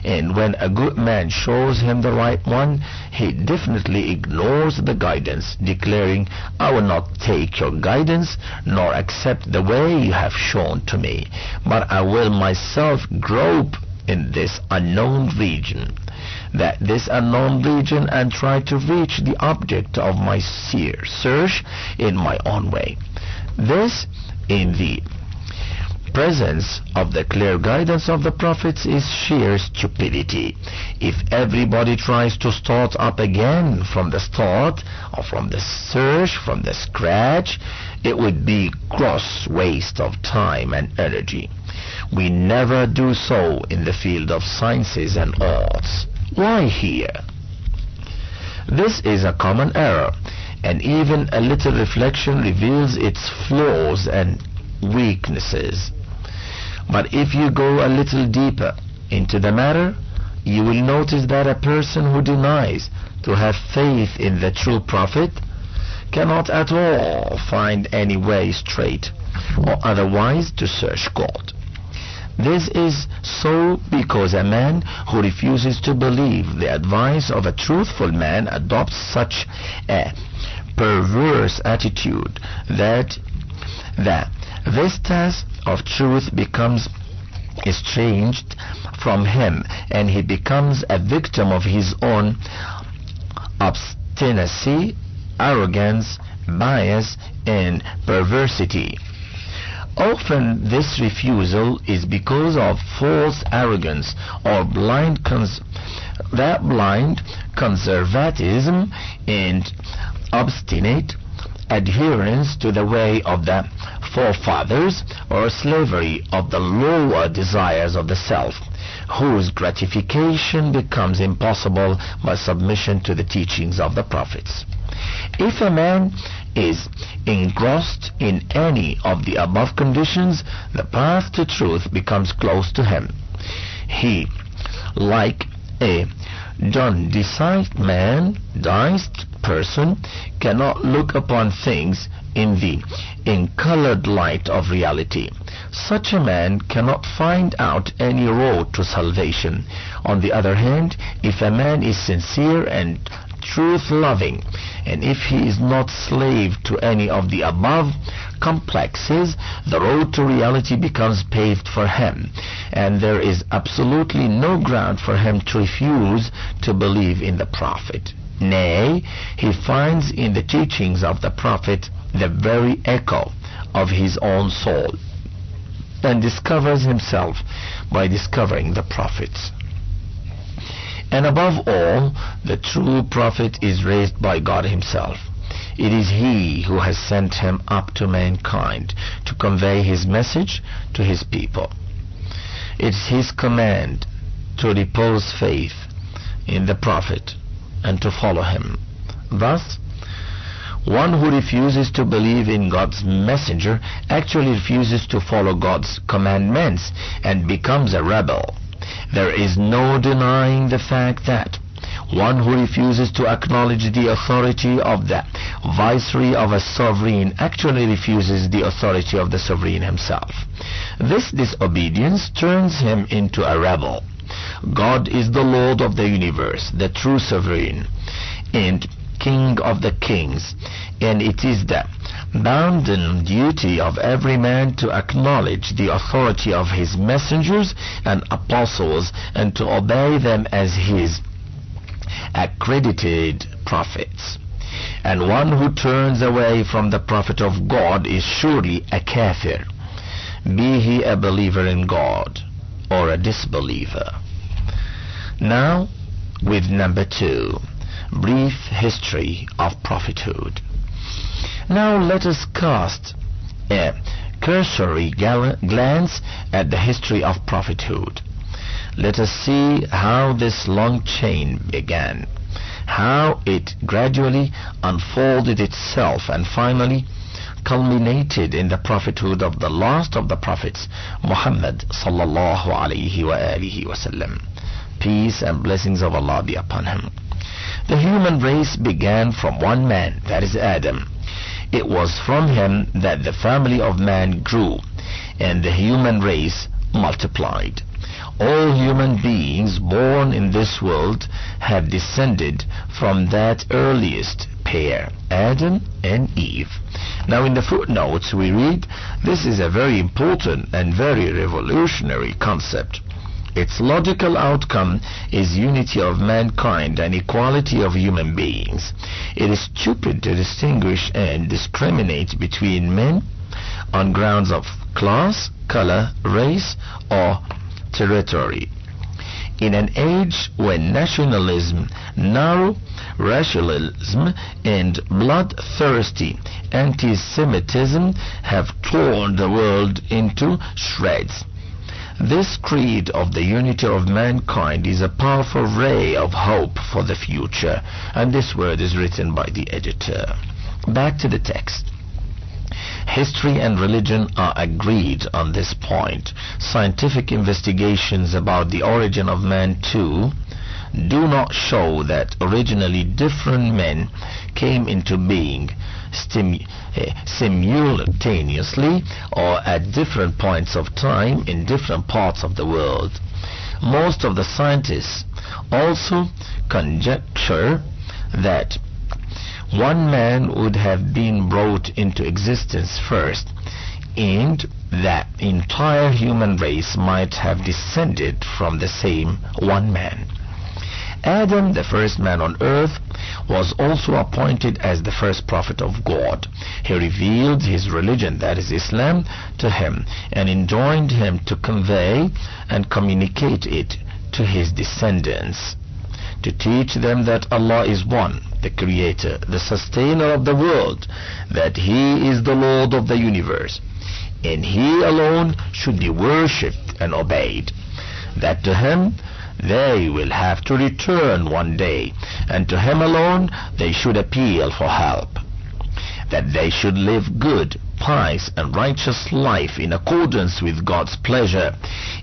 and when a good man shows him the right one, he definitely ignores the guidance, declaring, I will not take your guidance nor accept the way you have shown to me, but I will myself grope in this unknown region, and try to reach the object of my search in my own way. This, in the presence of the clear guidance of the prophets, is sheer stupidity. If everybody tries to start up again from the start, or from the search, from the scratch, it would be gross waste of time and energy. We never do so in the field of sciences and arts. Why here? This is a common error, and even a little reflection reveals its flaws and weaknesses. But if you go a little deeper into the matter, you will notice that a person who denies to have faith in the true prophet cannot at all find any way straight or otherwise to search God. This is so because a man who refuses to believe the advice of a truthful man adopts such a perverse attitude that the vistas of truth becomes estranged from him, and he becomes a victim of his own obstinacy, arrogance, bias, and perversity. Often this refusal is because of false arrogance or blind conservatism and obstinate adherence to the way of the forefathers, or slavery of the lower desires of the self, whose gratification becomes impossible by submission to the teachings of the prophets. If a man is engrossed in any of the above conditions, the path to truth becomes close to him. He, like a jaundiced man, diced person, cannot look upon things in the encolored light of reality. Such a man cannot find out any road to salvation. On the other hand, if a man is sincere and truth-loving, and if he is not slave to any of the above complexes, the road to reality becomes paved for him, and there is absolutely no ground for him to refuse to believe in the Prophet. Nay, he finds in the teachings of the Prophet the very echo of his own soul, and discovers himself by discovering the prophets. And above all, the true prophet is raised by God himself. It is he who has sent him up to mankind to convey his message to his people. It's his command to repose faith in the prophet and to follow him. Thus, one who refuses to believe in God's messenger actually refuses to follow God's commandments and becomes a rebel. There is no denying the fact that one who refuses to acknowledge the authority of the viceroy of a sovereign actually refuses the authority of the sovereign himself. This disobedience turns him into a rebel. God is the Lord of the universe, the true sovereign, and King of the kings, and it is the bounden duty of every man to acknowledge the authority of his messengers and apostles and to obey them as his accredited prophets. And one who turns away from the prophet of God is surely a kafir, be he a believer in God or a disbeliever. Now, with number 2, brief history of prophethood. Now let us cast a cursory glance at the history of prophethood. Let us see how this long chain began, how it gradually unfolded itself and finally culminated in the prophethood of the last of the prophets, Muhammad sallallahu alayhi wa alihi wasallam. Peace and blessings of Allah be upon him. The human race began from one man, that is Adam. It was from him that the family of man grew, and the human race multiplied. All human beings born in this world have descended from that earliest pair, Adam and Eve. Now in the footnotes we read, this is a very important and very revolutionary concept. Its logical outcome is unity of mankind and equality of human beings. It is stupid to distinguish and discriminate between men on grounds of class, color, race, or territory. In an age when nationalism, narrow racialism, and bloodthirsty anti-Semitism have torn the world into shreds, this creed of the unity of mankind is a powerful ray of hope for the future, and this word is written by the editor. Back to the text. History and religion are agreed on this point. Scientific investigations about the origin of man too do not show that originally different men came into being simultaneously or at different points of time in different parts of the world. Most of the scientists also conjecture that one man would have been brought into existence first, and that entire human race might have descended from the same one man. Adam, the first man on earth, was also appointed as the first prophet of God. He revealed his religion, that is Islam, to him and enjoined him to convey and communicate it to his descendants, to teach them that Allah is one, the creator, the sustainer of the world, that he is the Lord of the universe, and he alone should be worshipped and obeyed, that to him they will have to return one day, and to him alone they should appeal for help, that they should live good, pious and righteous life in accordance with God's pleasure,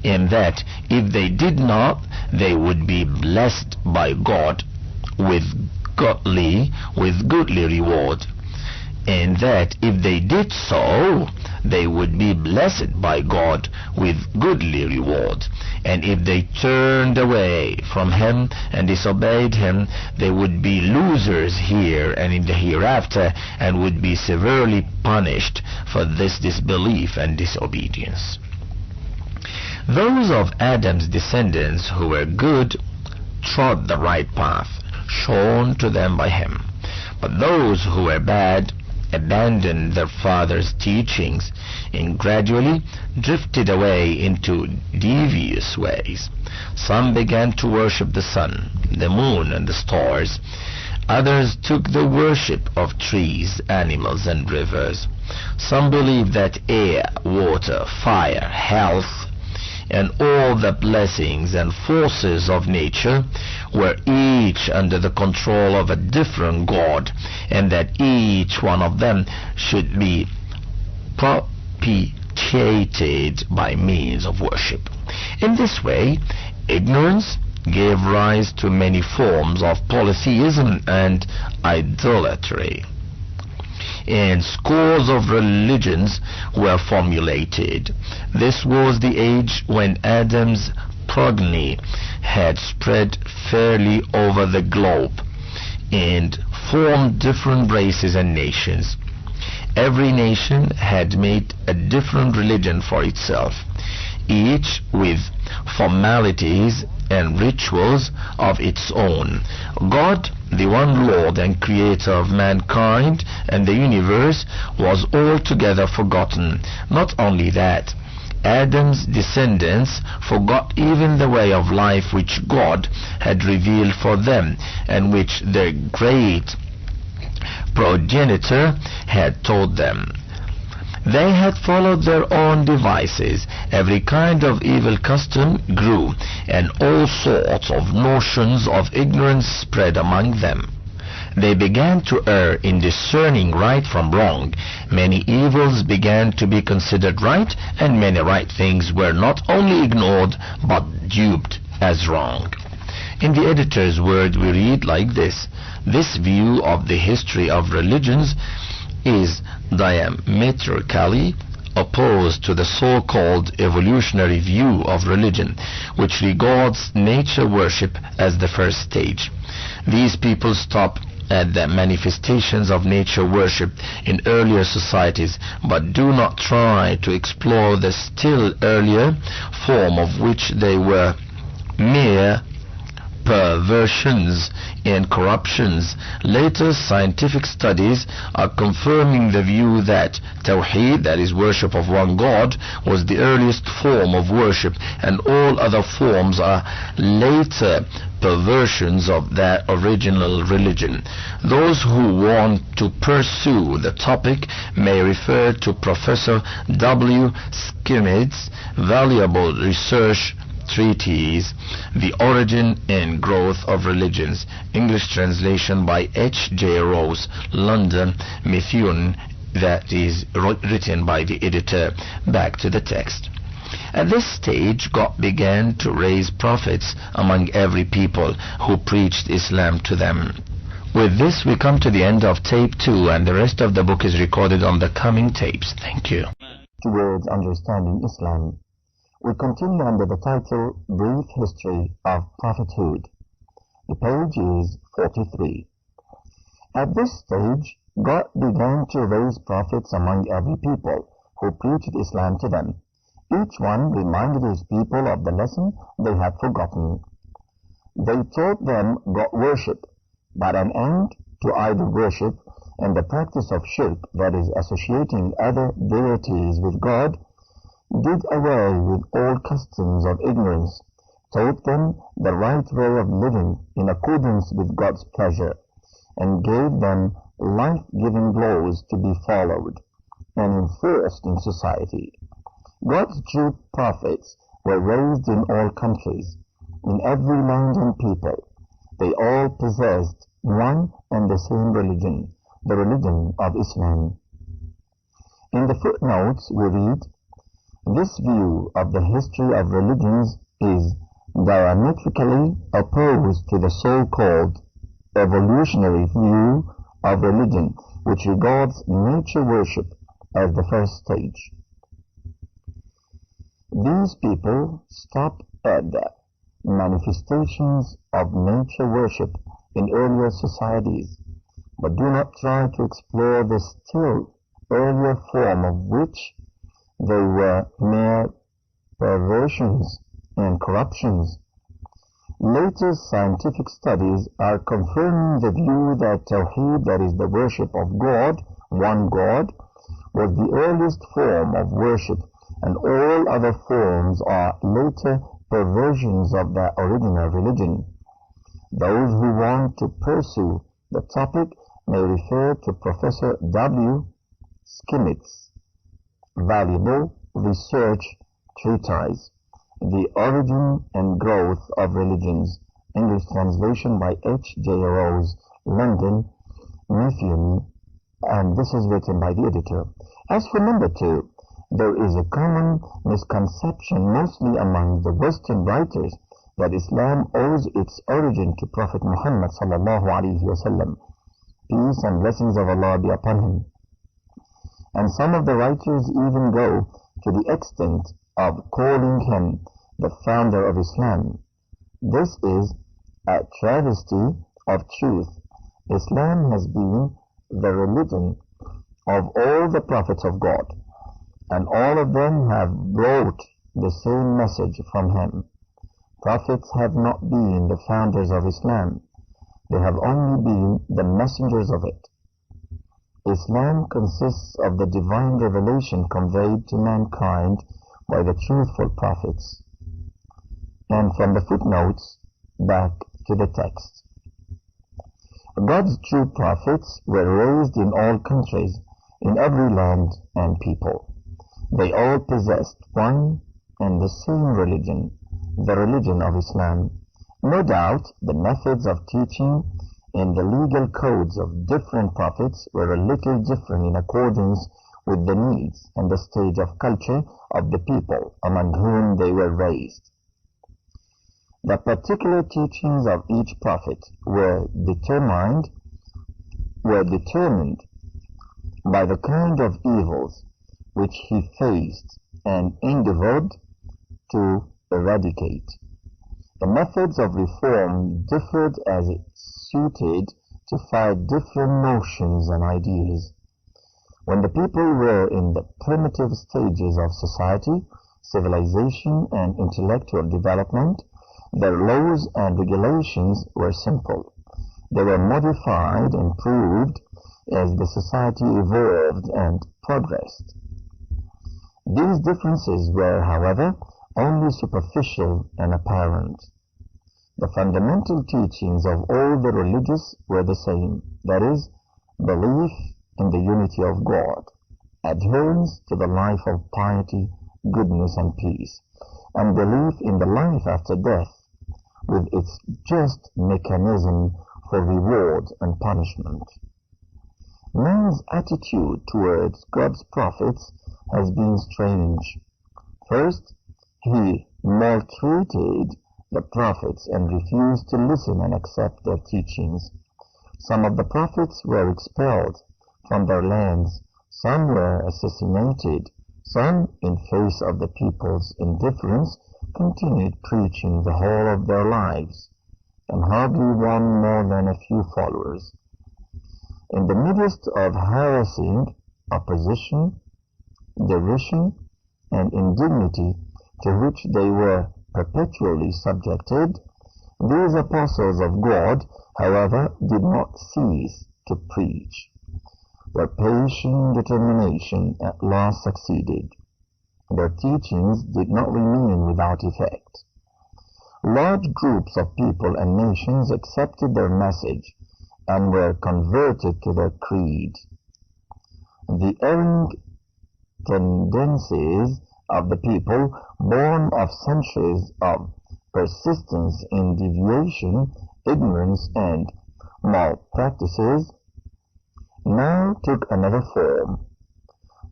and that if they did not, they would be blessed by God with goodly reward, and that if they did so, they would be blessed by God with goodly reward, and if they turned away from him and disobeyed him, they would be losers here and in the hereafter, and would be severely punished for this disbelief and disobedience. Those of Adam's descendants who were good trod the right path shown to them by him, but those who were bad abandoned their father's teachings and gradually drifted away into devious ways. Some began to worship the sun, the moon and the stars. Others took the worship of trees, animals and rivers. Some believed that air, water, fire, health and all the blessings and forces of nature were each under the control of a different God, and that each one of them should be propitiated by means of worship. In this way, ignorance gave rise to many forms of polytheism and idolatry, and scores of religions were formulated. This was the age when Adam's progeny had spread fairly over the globe and formed different races and nations. Every nation had made a different religion for itself, each with formalities and rituals of its own. God, the one Lord and Creator of mankind and the universe, was altogether forgotten. Not only that, Adam's descendants forgot even the way of life which God had revealed for them, and which their great progenitor had taught them. They had followed their own devices. Every kind of evil custom grew, and all sorts of notions of ignorance spread among them. They began to err in discerning right from wrong. Many evils began to be considered right, and many right things were not only ignored but duped as wrong. In the editor's word we read like this: this view of the history of religions is diametrically opposed to the so-called evolutionary view of religion, which regards nature worship as the first stage. These people stop at the manifestations of nature worship in earlier societies, but do not try to explore the still earlier form, of which they were mere perversions and corruptions. Later scientific studies are confirming the view that Tawheed, that is worship of one God, was the earliest form of worship, and all other forms are later perversions of that original religion. Those who want to pursue the topic may refer to Professor W. Skimmett's valuable research treatise, The Origin and Growth of Religions, English translation by H.J. Rose, London, Methuen, that is written by the editor. Back to the text. At this stage, God began to raise prophets among every people who preached Islam to them. With this, we come to the end of tape 2, and the rest of the book is recorded on the coming tapes. Thank you. Towards Understanding Islam. We continue under the title Brief History of Prophethood. The page is 43. At this stage, God began to raise prophets among every people who preached Islam to them. Each one reminded his people of the lesson they had forgotten. They taught them God worship, but an end to idol worship and the practice of shirk, that is, associating other deities with God, did away with all customs of ignorance, taught them the right way of living in accordance with God's pleasure, and gave them life-giving laws to be followed and enforced in society. God's true prophets were raised in all countries, in every land and people. They all possessed one and the same religion, the religion of Islam. In the footnotes we read, "This view of the history of religions is diametrically opposed to the so-called evolutionary view of religion, which regards nature worship as the first stage." These people stop at the manifestations of nature worship in earlier societies, but do not try to explore the still earlier form of which they were mere perversions and corruptions. Later scientific studies are confirming the view that Tawheed, that is the worship of God, one God, was the earliest form of worship, and all other forms are later perversions of the original religion. Those who want to pursue the topic may refer to Professor W. Skinnitt's valuable research treatise, The Origin and Growth of Religions, English translation by H. J. Rose, London, Mifune, and this is written by the editor. As for number 2, there is a common misconception mostly among the Western writers that Islam owes its origin to Prophet Muhammad sallallahu alaihi wasallam, peace and blessings of Allah be upon him. And some of the writers even go to the extent of calling him the founder of Islam. This is a travesty of truth. Islam has been the religion of all the prophets of God, and all of them have brought the same message from him. Prophets have not been the founders of Islam. They have only been the messengers of it. Islam consists of the divine revelation conveyed to mankind by the truthful prophets. And from the footnotes, back to the text. God's true prophets were raised in all countries, in every land and people. They all possessed one and the same religion, the religion of Islam. No doubt the methods of teaching and the legal codes of different prophets were a little different in accordance with the needs and the stage of culture of the people among whom they were raised. The particular teachings of each prophet were determined by the kind of evils which he faced and endeavored to eradicate. The methods of reform differed as it suited to fight different notions and ideas. When the people were in the primitive stages of society, civilization, and intellectual development, their laws and regulations were simple. They were modified and improved as the society evolved and progressed. These differences were, however, only superficial and apparent. The fundamental teachings of all the religious were the same, that is, belief in the unity of God, adherence to the life of piety, goodness, and peace, and belief in the life after death, with its just mechanism for reward and punishment. Man's attitude towards God's prophets has been strange. First, he maltreated the prophets and refused to listen and accept their teachings. Some of the prophets were expelled from their lands, some were assassinated, some, in face of the people's indifference, continued preaching the whole of their lives, and hardly won more than a few followers. In the midst of harassing, opposition, derision, and indignity to which they were perpetually subjected, these apostles of God, however, did not cease to preach. Their patient determination at last succeeded. Their teachings did not remain without effect. Large groups of people and nations accepted their message and were converted to their creed. The erring tendencies of the people, born of centuries of persistence in deviation, ignorance, and malpractices, now took another form.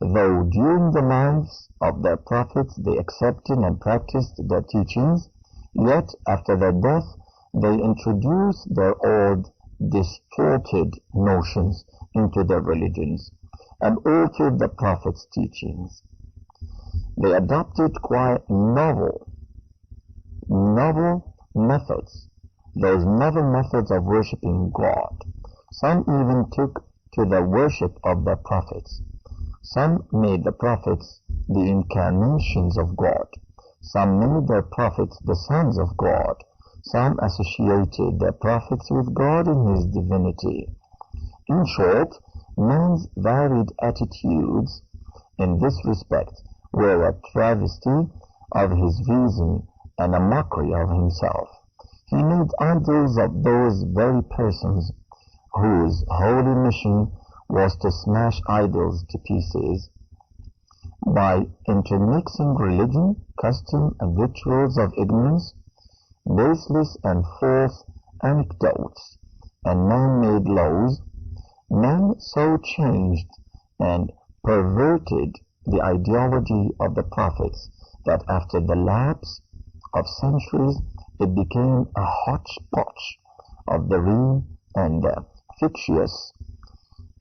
Though during the lives of their prophets they accepted and practiced their teachings, yet after their death they introduced their old distorted notions into their religions and altered the prophets' teachings. They adopted quite novel methods, those novel methods of worshipping God. Some even took to the worship of the prophets. Some made the prophets the incarnations of God. Some made their prophets the sons of God. Some associated their prophets with God in his divinity. In short, man's varied attitudes in this respect were a travesty of his reason and a mockery of himself. He made idols of those very persons whose holy mission was to smash idols to pieces. By intermixing religion, custom, and rituals of ignorance, baseless and false anecdotes, and man-made laws, man so changed and perverted the ideology of the prophets that after the lapse of centuries it became a hodgepodge of the real and the fictitious,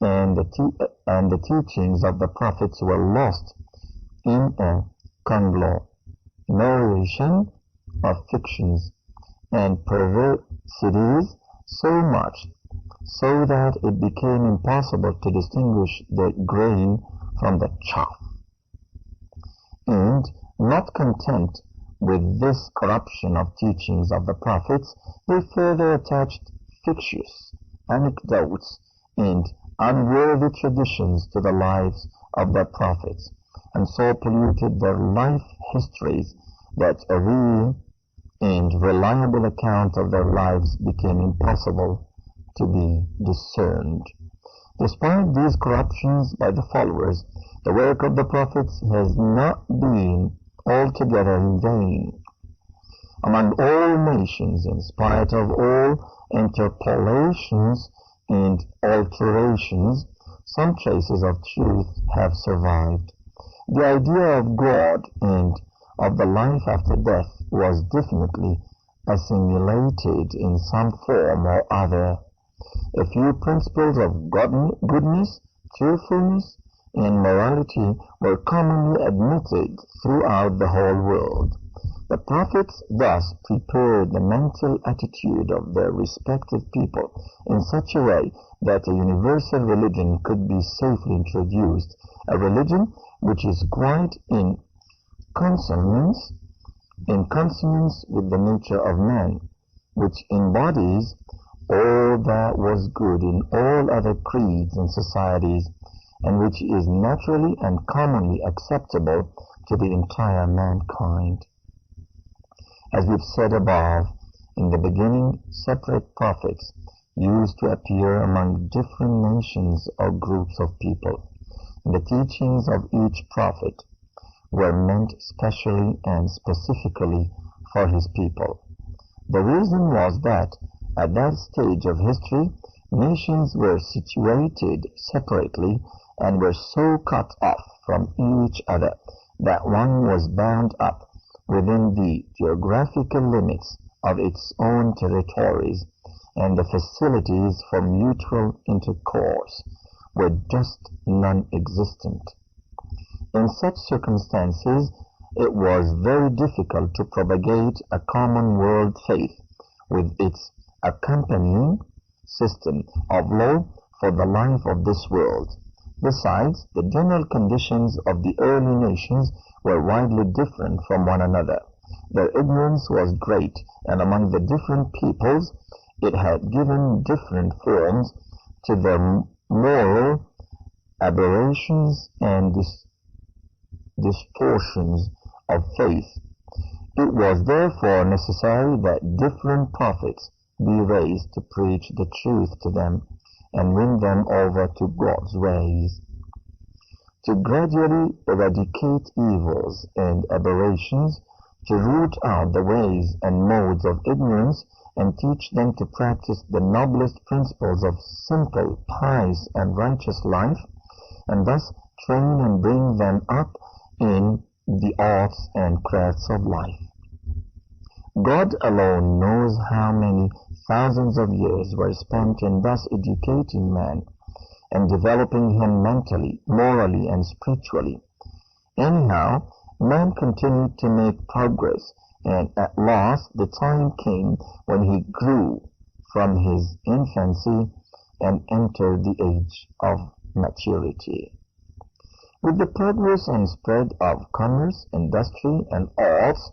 and the teachings of the prophets were lost in a conglomeration of fictions and perversities, so much so that it became impossible to distinguish the grain from the chaff. And not content with this corruption of teachings of the prophets, they further attached fictitious anecdotes and unworthy traditions to the lives of their prophets, and so polluted their life histories that a real and reliable account of their lives became impossible to be discerned. Despite these corruptions by the followers, the work of the prophets has not been altogether in vain. Among all nations, in spite of all interpolations and alterations, some traces of truth have survived. The idea of God and of the life after death was definitely assimilated in some form or other. A few principles of goodness, truthfulness, and morality were commonly admitted throughout the whole world. The prophets thus prepared the mental attitude of their respective people in such a way that a universal religion could be safely introduced, a religion which is quite in consonance with the nature of man, which embodies all that was good in all other creeds and societies, and which is naturally and commonly acceptable to the entire mankind. As we've said above, in the beginning, separate prophets used to appear among different nations or groups of people. The teachings of each prophet were meant specially and specifically for his people. The reason was that at that stage of history, nations were situated separately and were so cut off from each other that one was bound up within the geographical limits of its own territories, and the facilities for mutual intercourse were just non-existent. In such circumstances, it was very difficult to propagate a common world faith with its accompanying system of law, for the life of this world. Besides, the general conditions of the early nations were widely different from one another. Their ignorance was great, and among the different peoples it had given different forms to their moral aberrations and distortions of faith. It was therefore necessary that different prophets be raised to preach the truth to them and win them over to God's ways, to gradually eradicate evils and aberrations, to root out the ways and modes of ignorance, and teach them to practice the noblest principles of simple, pious, and righteous life, and thus train and bring them up in the arts and crafts of life. God alone knows how many thousands of years were spent in thus educating man and developing him mentally, morally, and spiritually. Anyhow, man continued to make progress, and at last the time came when he grew from his infancy and entered the age of maturity. With the progress and spread of commerce, industry, and arts,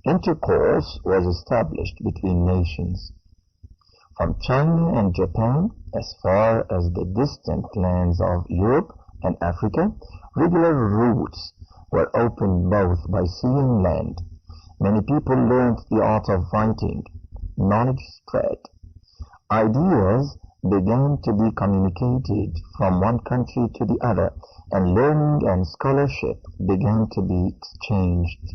intercourse was established between nations. From China and Japan, as far as the distant lands of Europe and Africa, regular routes were opened both by sea and land. Many people learned the art of fighting. Knowledge spread. Ideas began to be communicated from one country to the other, and learning and scholarship began to be exchanged.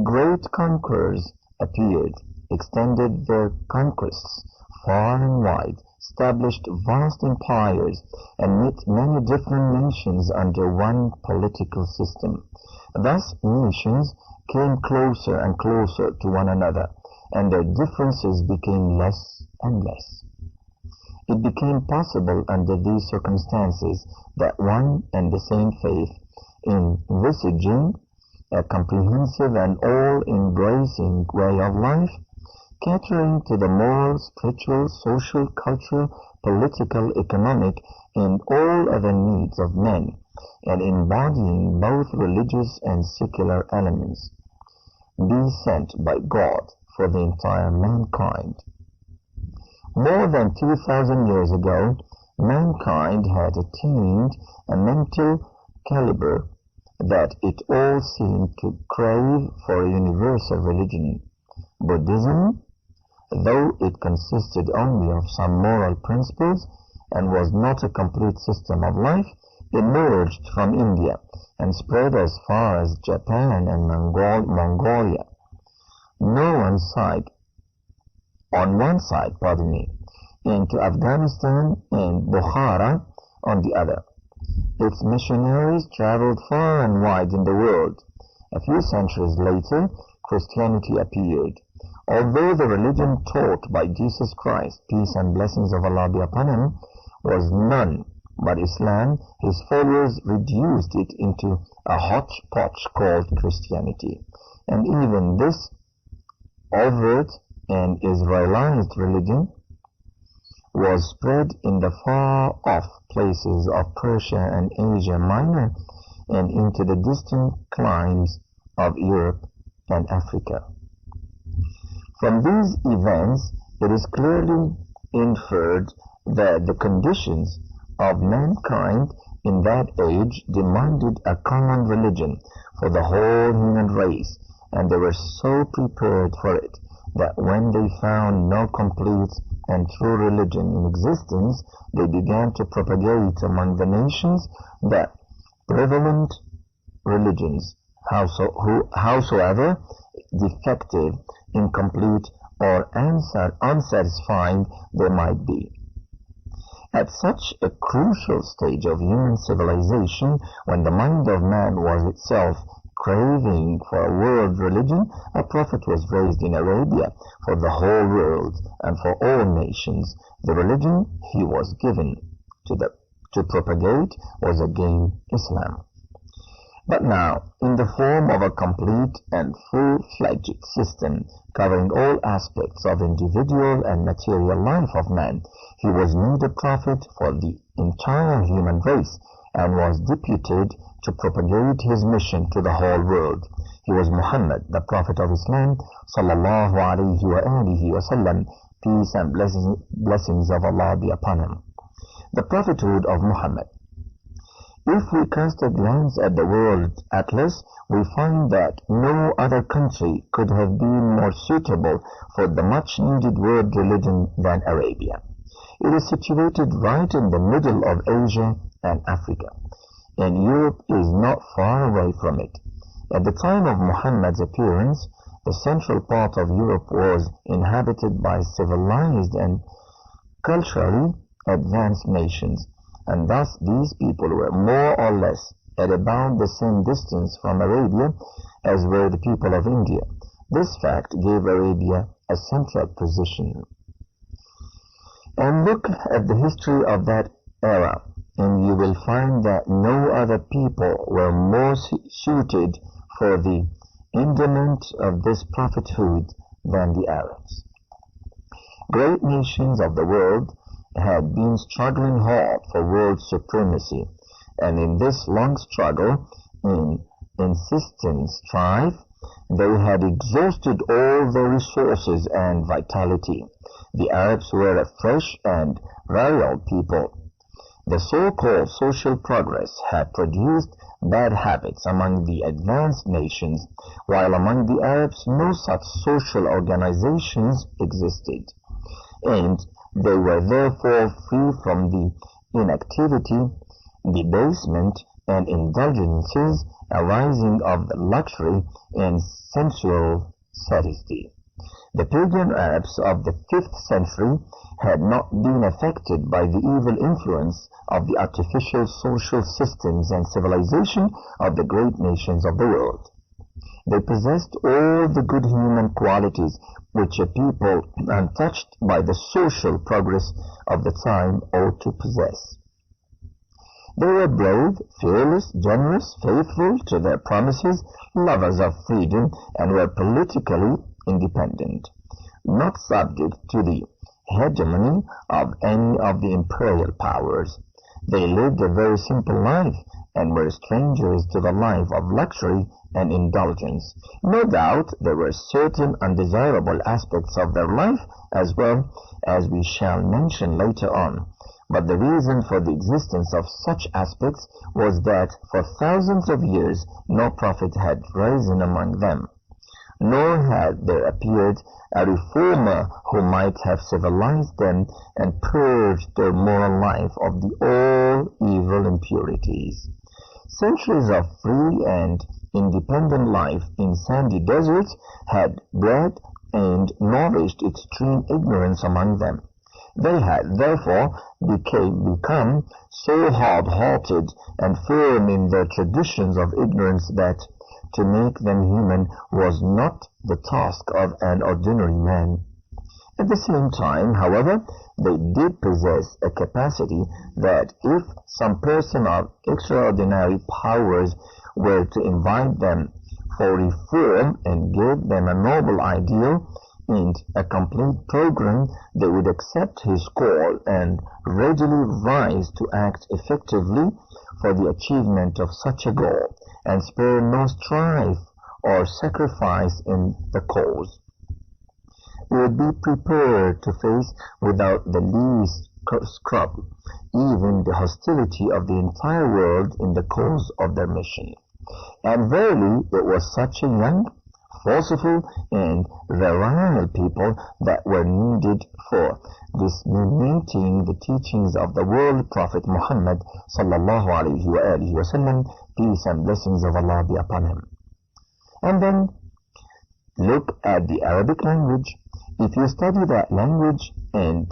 Great conquerors appeared, extended their conquests far and wide, established vast empires, and knit many different nations under one political system. Thus nations came closer and closer to one another, and their differences became less and less. It became possible under these circumstances that one and the same faith, envisaging a comprehensive and all-embracing way of life, catering to the moral, spiritual, social, cultural, political, economic, and all other needs of men, and embodying both religious and secular elements, be sent by God for the entire mankind. More than 2,000 years ago, mankind had attained a mental caliber that it all seemed to crave for a universal religion. Buddhism, though it consisted only of some moral principles and was not a complete system of life, emerged from India and spread as far as Japan and Mongolia. On one side, into Afghanistan and Bukhara on the other. Its missionaries traveled far and wide in the world. A few centuries later, Christianity appeared. Although the religion taught by Jesus Christ, peace and blessings of Allah be upon him, was none but Islam, his followers reduced it into a hodgepodge called Christianity. And even this overt and Israelized religion was spread in the far-off places of Persia and Asia Minor and into the distant climes of Europe and Africa. From these events, it is clearly inferred that the conditions of mankind in that age demanded a common religion for the whole human race, and they were so prepared for it that when they found no complete and true religion in existence, they began to propagate among the nations the prevalent religions, howsoever defective, incomplete, or unsatisfying they might be. At such a crucial stage of human civilization, when the mind of man was itself craving for a world religion, a prophet was raised in Arabia for the whole world and for all nations. The religion he was given to propagate was again Islam. but now in the form of a complete and full-fledged system covering all aspects of individual and material life of man. He was made a prophet for the entire human race and was deputed to propagate his mission to the whole world. He was Muhammad, the Prophet of Islam, sallallahu alayhi wa alihi wa sallam, peace and blessings of Allah be upon him. The prophethood of Muhammad. If we cast a glance at the world atlas, we find that no other country could have been more suitable for the much-needed world religion than Arabia. It is situated right in the middle of Asia and Africa, and Europe is not far away from it. At the time of Muhammad's appearance, the central part of Europe was inhabited by civilized and culturally advanced nations, and thus these people were more or less at about the same distance from Arabia as were the people of India. This fact gave Arabia a central position. And look at the history of that era, and you will find that no other people were more suited for the endowment of this prophethood than the Arabs. Great nations of the world had been struggling hard for world supremacy, and in this long struggle, in insistent strife, they had exhausted all their resources and vitality. The Arabs were a fresh and virile people. The so-called social progress had produced bad habits among the advanced nations, while among the Arabs no such social organizations existed, and they were therefore free from the inactivity, debasement, and indulgences arising of luxury and sensual sadisty. The pagan Arabs of the 5th century had not been affected by the evil influence of the artificial social systems and civilization of the great nations of the world. They possessed all the good human qualities which a people untouched by the social progress of the time ought to possess. They were brave, fearless, generous, faithful to their promises, lovers of freedom, and were politically independent, not subject to the hegemony of any of the imperial powers. They lived a very simple life and were strangers to the life of luxury and indulgence. No doubt there were certain undesirable aspects of their life as well, as we shall mention later on. But the reason for the existence of such aspects was that for thousands of years no prophet had risen among them, nor had there appeared a reformer who might have civilized them and purged their moral life of the all evil impurities. Centuries of free and independent life in sandy deserts had bred and nourished extreme ignorance among them. They had therefore become so hard-hearted and firm in their traditions of ignorance that to make them human was not the task of an ordinary man. At the same time, however, they did possess a capacity that if some person of extraordinary powers were to invite them for reform and give them a noble ideal and a complete program, they would accept his call and readily rise to act effectively for the achievement of such a goal, and spare no strife or sacrifice in the cause. We would be prepared to face without the least scruple even the hostility of the entire world in the cause of their mission. And verily it was such a young, forceful, and virile people that were needed for disseminating the teachings of the world prophet Muhammad sallallahu alayhi wa alihi wa sallam, peace and blessings of Allah be upon him. And then look at the Arabic language. If you study that language and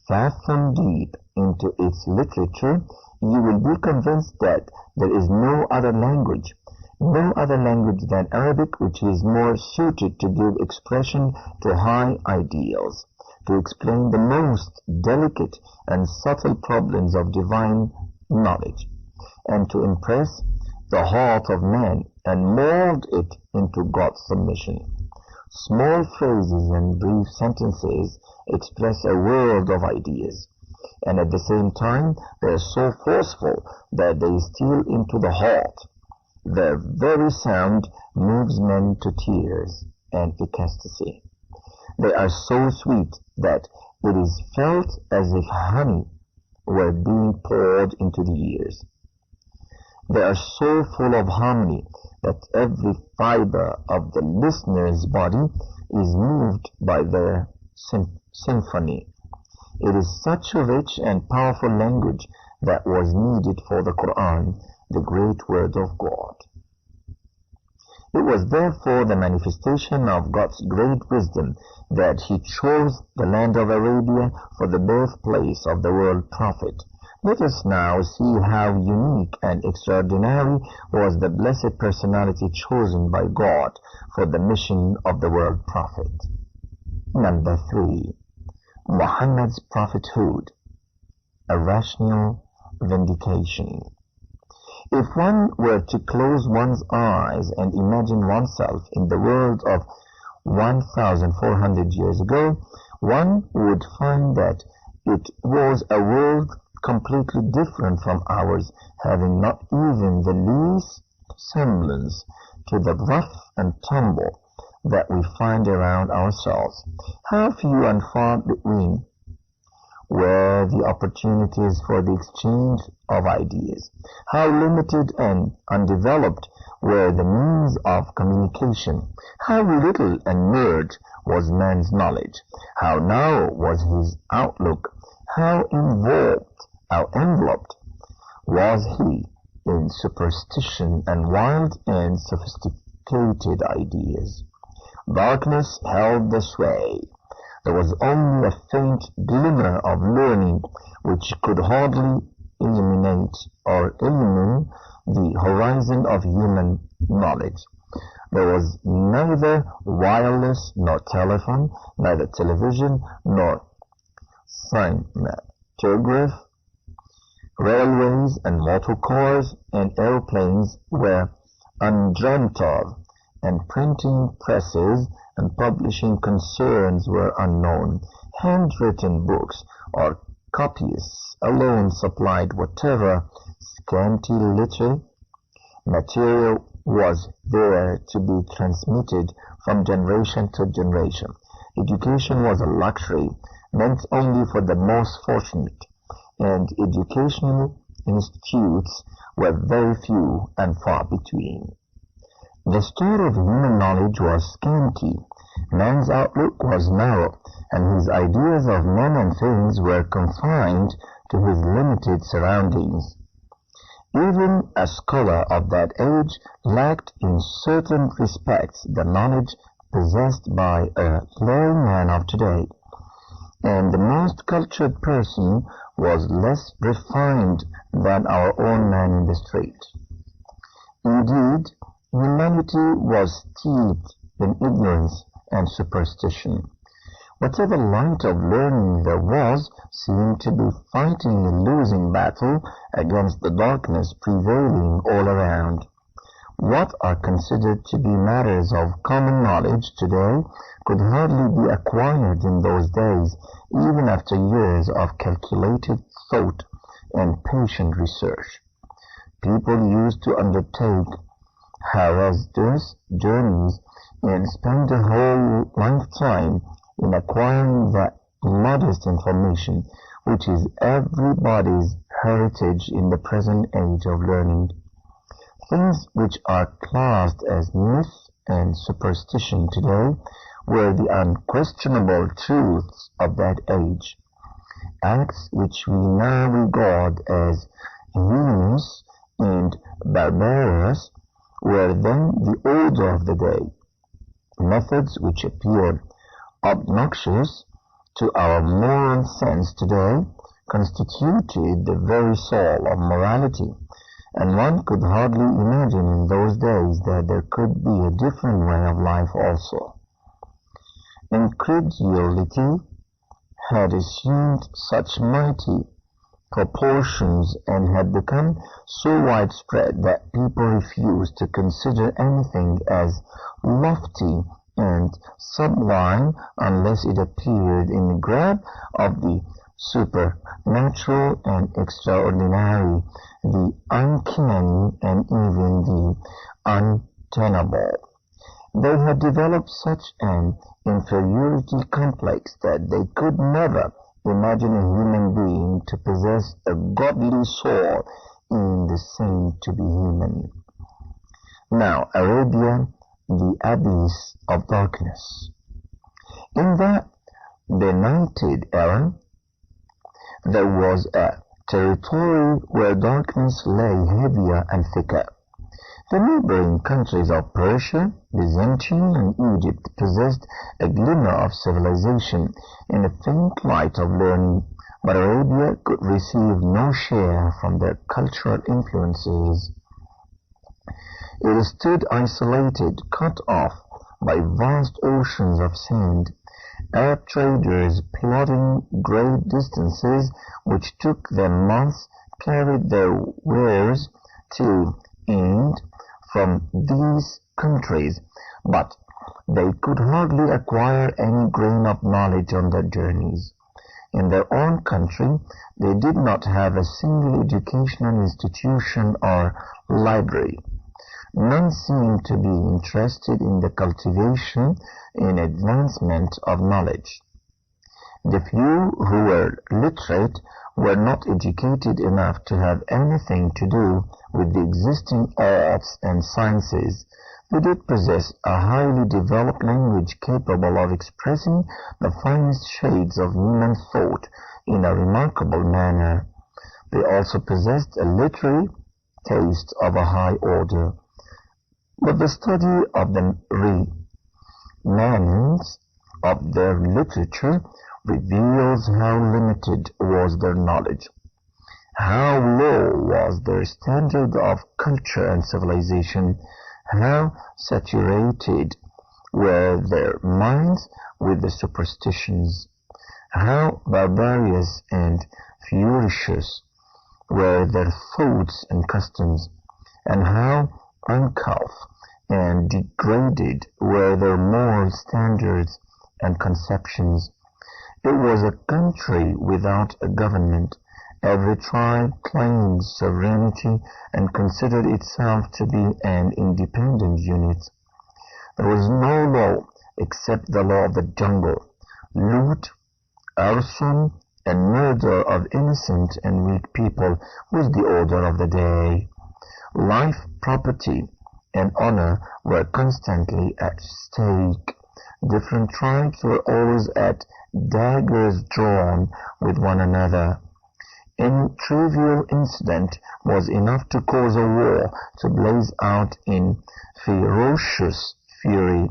fathom deep into its literature, you will be convinced that there is no other language than Arabic which is more suited to give expression to high ideals, to explain the most delicate and subtle problems of divine knowledge, and to impress the heart of man and mold it into God's submission. Small phrases and brief sentences express a world of ideas, and at the same time they are so forceful that they steal into the heart. Their very sound moves men to tears and ecstasy. They are so sweet that it is felt as if honey were being poured into the ears. They are so full of harmony that every fiber of the listener's body is moved by their symphony. It is such a rich and powerful language that was needed for the Quran, the great word of God. It was therefore the manifestation of God's great wisdom that He chose the land of Arabia for the birthplace of the world prophet. Let us now see how unique and extraordinary was the blessed personality chosen by God for the mission of the world prophet. Number 3. Muhammad's prophethood, a rational vindication. If one were to close one's eyes and imagine oneself in the world of 1,400 years ago, one would find that it was a world completely different from ours, having not even the least semblance to the rough and tumble that we find around ourselves. How few and far between were the opportunities for the exchange of ideas. How limited and undeveloped were the means of communication. How little and merged was man's knowledge. How narrow was his outlook. How enveloped was he in superstition and wild and sophisticated ideas. Darkness held the sway. There was only a faint glimmer of learning which could hardly illuminate or illumine the horizon of human knowledge. There was neither wireless nor telephone, neither television nor cinematograph. Railways and motor cars and airplanes were undreamt of, and printing presses and publishing concerns were unknown. Handwritten books or copyists alone supplied whatever scanty literary material was there to be transmitted from generation to generation. Education was a luxury meant only for the most fortunate, and educational institutes were very few and far between. The store of human knowledge was scanty. Man's outlook was narrow, and his ideas of men and things were confined to his limited surroundings. Even a scholar of that age lacked in certain respects the knowledge possessed by a layman of today, and the most cultured person was less refined than our own man in the street. Indeed, humanity was steeped in ignorance and superstition. Whatever light of learning there was seemed to be fighting a losing battle against the darkness prevailing all around. What are considered to be matters of common knowledge today could hardly be acquired in those days, even after years of calculated thought and patient research. People used to undertake hazardous journeys and spend a whole lifetime in acquiring that modest information which is everybody's heritage in the present age of learning. Things which are classed as myth and superstition today were the unquestionable truths of that age. Acts which we now regard as heinous and barbarous were then the order of the day. Methods which appeared obnoxious to our moral sense today constituted the very soul of morality, and one could hardly imagine in those days that there could be a different way of life also. Incredulity had assumed such mighty proportions and had become so widespread that people refused to consider anything as lofty and sublime unless it appeared in the grab of the supernatural and extraordinary, the uncanny and even the untenable. They had developed such an inferiority complex that they could never imagine a human being to possess a godly soul in the same to be human. Now, Arabia, the abyss of darkness. In that benighted era, there was a territory where darkness lay heavier and thicker. The neighboring countries of Persia, Byzantium, and Egypt possessed a glimmer of civilization in a faint light of learning, but Arabia could receive no share from their cultural influences. It stood isolated, cut off by vast oceans of sand. Arab traders plodding great distances which took them months carried their wares to and from these countries, but they could hardly acquire any grain of knowledge on their journeys. In their own country, they did not have a single educational institution or library. None seemed to be interested in the cultivation and advancement of knowledge. The few who were literate were not educated enough to have anything to do with the existing arts and sciences. They did possess a highly developed language capable of expressing the finest shades of human thought in a remarkable manner. They also possessed a literary taste of a high order. But the study of the remanents of their literature reveals how limited was their knowledge, how low was their standard of culture and civilization, how saturated were their minds with the superstitions, how barbarous and ferocious were their thoughts and customs, and how uncouth and degraded were their moral standards and conceptions. It was a country without a government. Every tribe claimed sovereignty and considered itself to be an independent unit. There was no law except the law of the jungle. Loot, arson, and murder of innocent and weak people was the order of the day. Life, property, and honor were constantly at stake. Different tribes were always at daggers drawn with one another. Any trivial incident was enough to cause a war to blaze out in ferocious fury,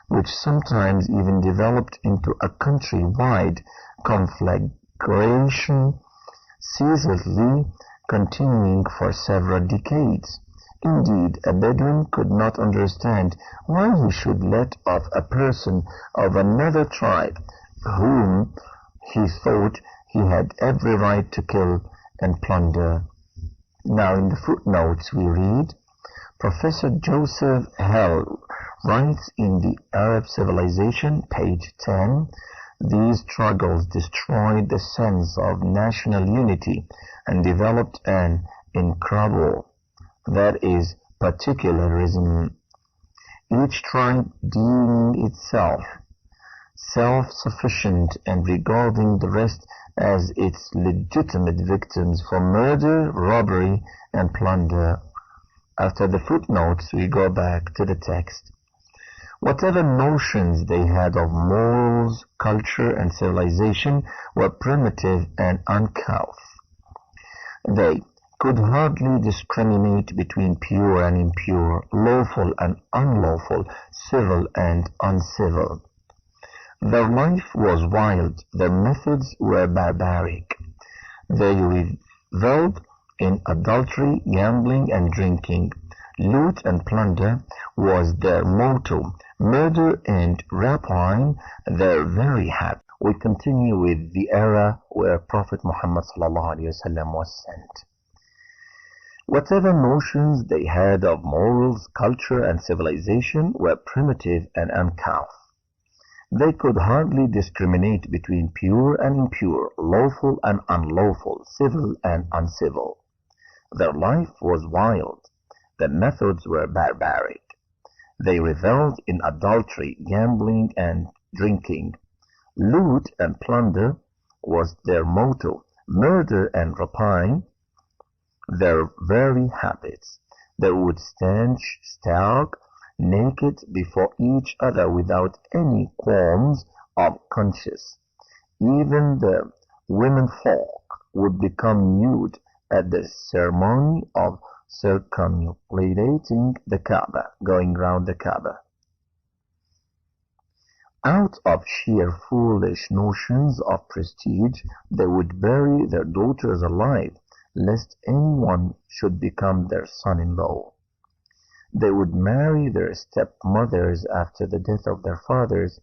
which sometimes even developed into a country-wide conflagration, ceaselessly continuing for several decades. Indeed, a Bedouin could not understand why he should let off a person of another tribe whom he thought he had every right to kill and plunder. Now in the footnotes we read, Professor Joseph Hell writes in The Arab Civilization, page 10, these struggles destroyed the sense of national unity and developed an incredible, that is, particularism, each tribe deeming itself self-sufficient and regarding the rest as its legitimate victims for murder, robbery, and plunder. After the footnotes, we go back to the text. Whatever notions they had of morals, culture, and civilization were primitive and uncouth. They could hardly discriminate between pure and impure, lawful and unlawful, civil and uncivil. Their life was wild, their methods were barbaric. They reveled in adultery, gambling, and drinking. Loot and plunder was their motto, murder and rapine their very habit. we continue with the era where Prophet Muhammad ﷺ was sent. Whatever notions they had of morals, culture, and civilization were primitive and uncouth. They could hardly discriminate between pure and impure, lawful and unlawful, civil and uncivil. Their life was wild. Their methods were barbaric. They reveled in adultery, gambling, and drinking. Loot and plunder was their motto. Murder and rapine their very habits. They would stand stark naked before each other without any qualms of conscience. Even the womenfolk would become nude at the ceremony of circumambulating the Kaaba, going round the Kaaba. Out of sheer foolish notions of prestige, they would bury their daughters alive, lest anyone should become their son-in-law. They would marry their stepmothers after the death of their fathers.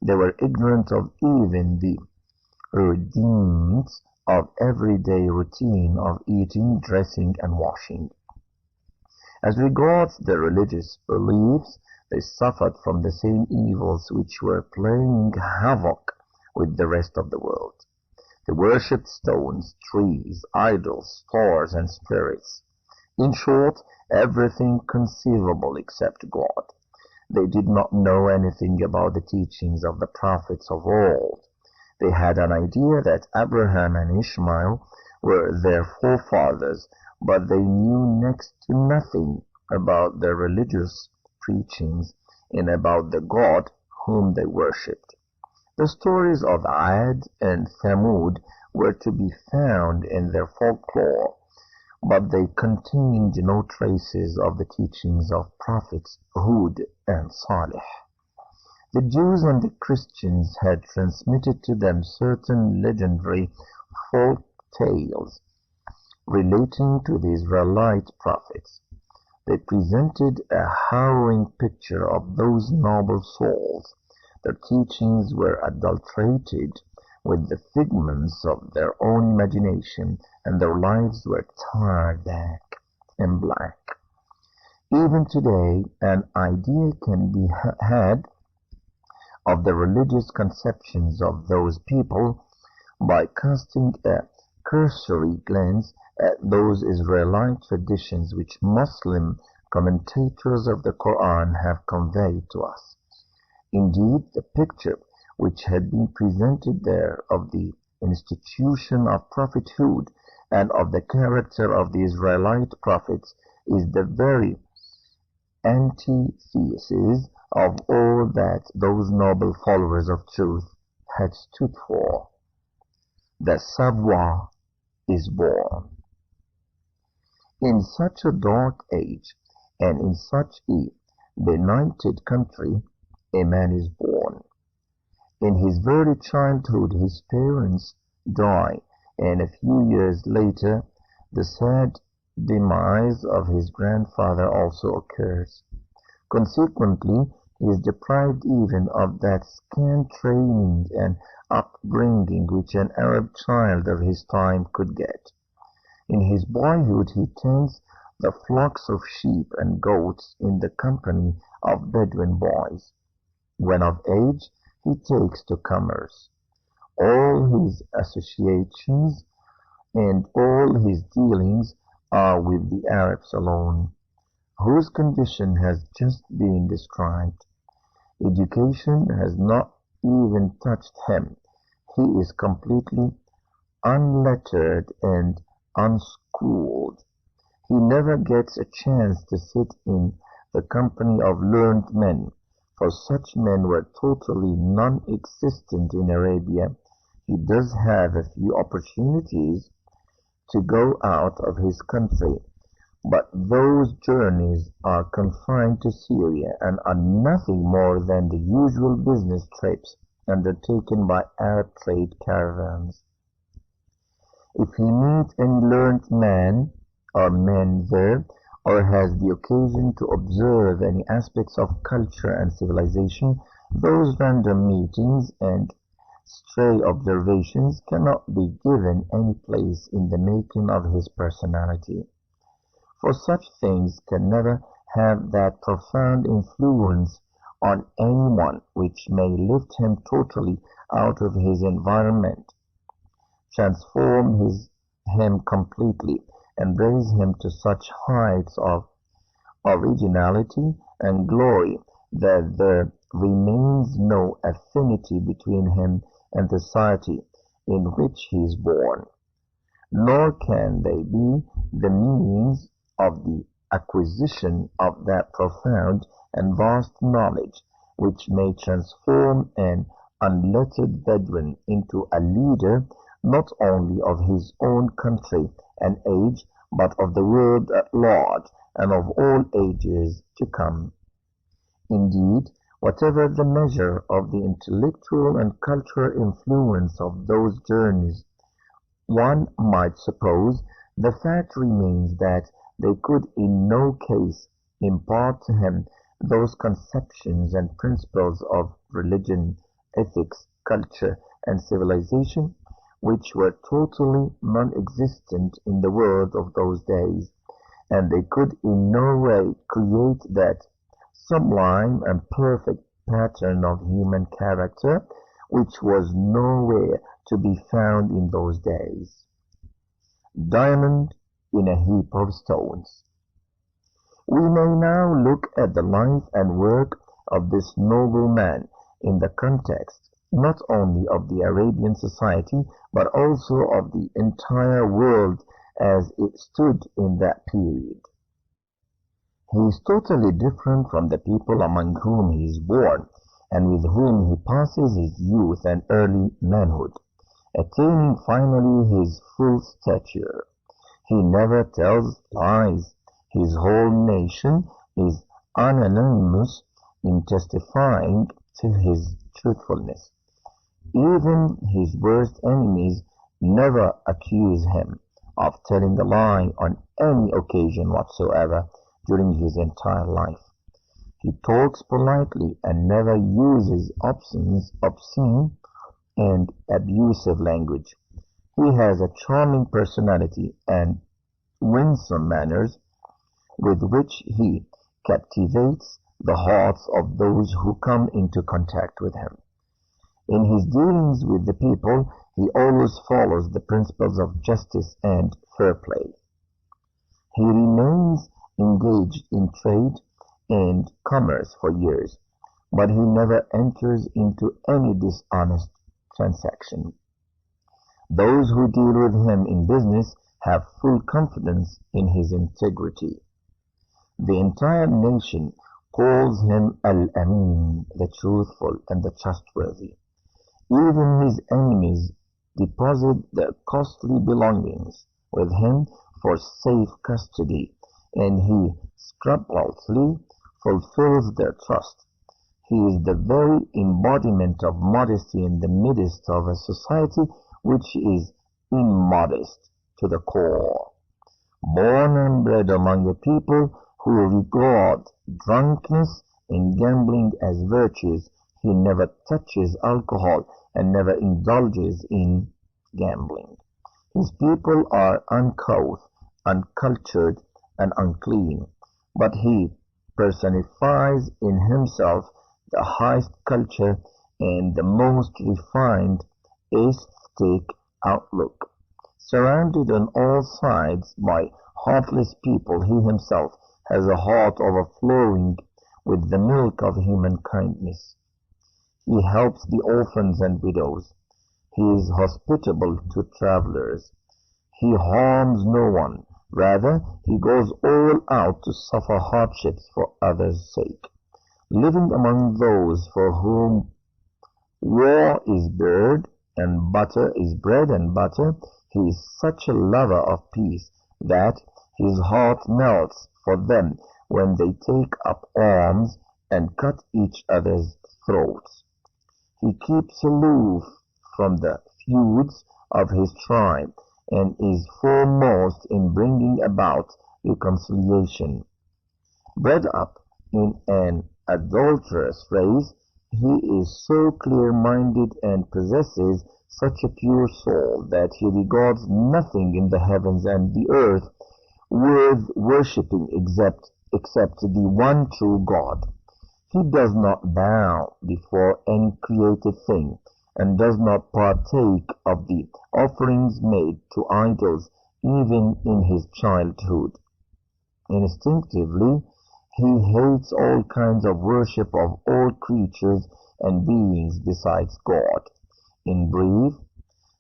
They were ignorant of even the rudiments of everyday routine of eating, dressing, and washing. As regards their religious beliefs, they suffered from the same evils which were playing havoc with the rest of the world. They worshipped stones, trees, idols, stars, and spirits. In short, everything conceivable except God. They did not know anything about the teachings of the prophets of old. They had an idea that Abraham and Ishmael were their forefathers, but they knew next to nothing about their religious preachings and about the God whom they worshipped. The stories of Ad and Thamud were to be found in their folklore, but they contained no traces of the teachings of prophets Hud and Salih. The Jews and the Christians had transmitted to them certain legendary folk tales relating to the Israelite prophets. They presented a harrowing picture of those noble souls. Their teachings were adulterated with the figments of their own imagination, and their lives were tarred and black. Even today, an idea can be had of the religious conceptions of those people by casting a cursory glance at those Israelite traditions which Muslim commentators of the Quran have conveyed to us. Indeed, the picture which had been presented there of the institution of prophethood and of the character of the Israelite prophets is the very antithesis of all that those noble followers of truth had stood for. The savoir is born. In such a dark age and in such a benighted country, a man is born. In his very childhood his parents die, and a few years later the sad demise of his grandfather also occurs. Consequently, he is deprived even of that scant training and upbringing which an Arab child of his time could get. In his boyhood he tends the flocks of sheep and goats in the company of Bedouin boys. When of age, he takes to commerce. All his associations and all his dealings are with the Arabs alone, whose condition has just been described. Education has not even touched him. He is completely unlettered and unschooled. He never gets a chance to sit in the company of learned men, for such men were totally non-existent in Arabia. He does have a few opportunities to go out of his country, but those journeys are confined to Syria and are nothing more than the usual business trips undertaken by Arab trade caravans. If he meets any learned man or men there, or has the occasion to observe any aspects of culture and civilization, those random meetings and stray observations cannot be given any place in the making of his personality, for such things can never have that profound influence on anyone which may lift him totally out of his environment, transform him completely, and raise him to such heights of originality and glory that there remains no affinity between him and the society in which he is born, nor can they be the means of the acquisition of that profound and vast knowledge which may transform an unlettered Bedouin into a leader not only of his own country and age, but of the world at large and of all ages to come. Indeed, whatever the measure of the intellectual and cultural influence of those journeys one might suppose, the fact remains that they could in no case impart to him those conceptions and principles of religion, ethics, culture, and civilization which were totally non-existent in the world of those days, and they could in no way create that sublime and perfect pattern of human character which was nowhere to be found in those days. Diamond in a heap of stones. We may now look at the life and work of this noble man in the context not only of the Arabian society but also of the entire world as it stood in that period. He is totally different from the people among whom he is born and with whom he passes his youth and early manhood, attaining finally his full stature. He never tells lies. His whole nation is unanimous in testifying to his truthfulness. Even his worst enemies never accuse him of telling a lie on any occasion whatsoever during his entire life. He talks politely and never uses obscene and abusive language. He has a charming personality and winsome manners with which he captivates the hearts of those who come into contact with him. In his dealings with the people, he always follows the principles of justice and fair play. He remains engaged in trade and commerce for years, but he never enters into any dishonest transaction. Those who deal with him in business have full confidence in his integrity. The entire nation calls him Al-Amin, the truthful and the trustworthy. Even his enemies deposit their costly belongings with him for safe custody, and he scrupulously fulfills their trust. He is the very embodiment of modesty in the midst of a society which is immodest to the core. Born and bred among a people who regard drunkenness and gambling as virtues, he never touches alcohol and never indulges in gambling. His people are uncouth, uncultured, and unclean, but he personifies in himself the highest culture and the most refined aesthetic outlook. Surrounded on all sides by heartless people, he himself has a heart overflowing with the milk of human kindness. He helps the orphans and widows. He is hospitable to travelers. He harms no one. Rather, he goes all out to suffer hardships for others' sake. Living among those for whom war is bread and butter, he is such a lover of peace that his heart melts for them when they take up arms and cut each other's throats. He keeps aloof from the feuds of his tribe and is foremost in bringing about reconciliation. Bred up in an adulterous race, he he is so clear-minded and possesses such a pure soul that he regards nothing in the heavens and the earth worth worshipping except the one true God. He does not bow before any created thing, and does not partake of the offerings made to idols even in his childhood. Instinctively, he hates all kinds of worship of all creatures and beings besides God. In brief,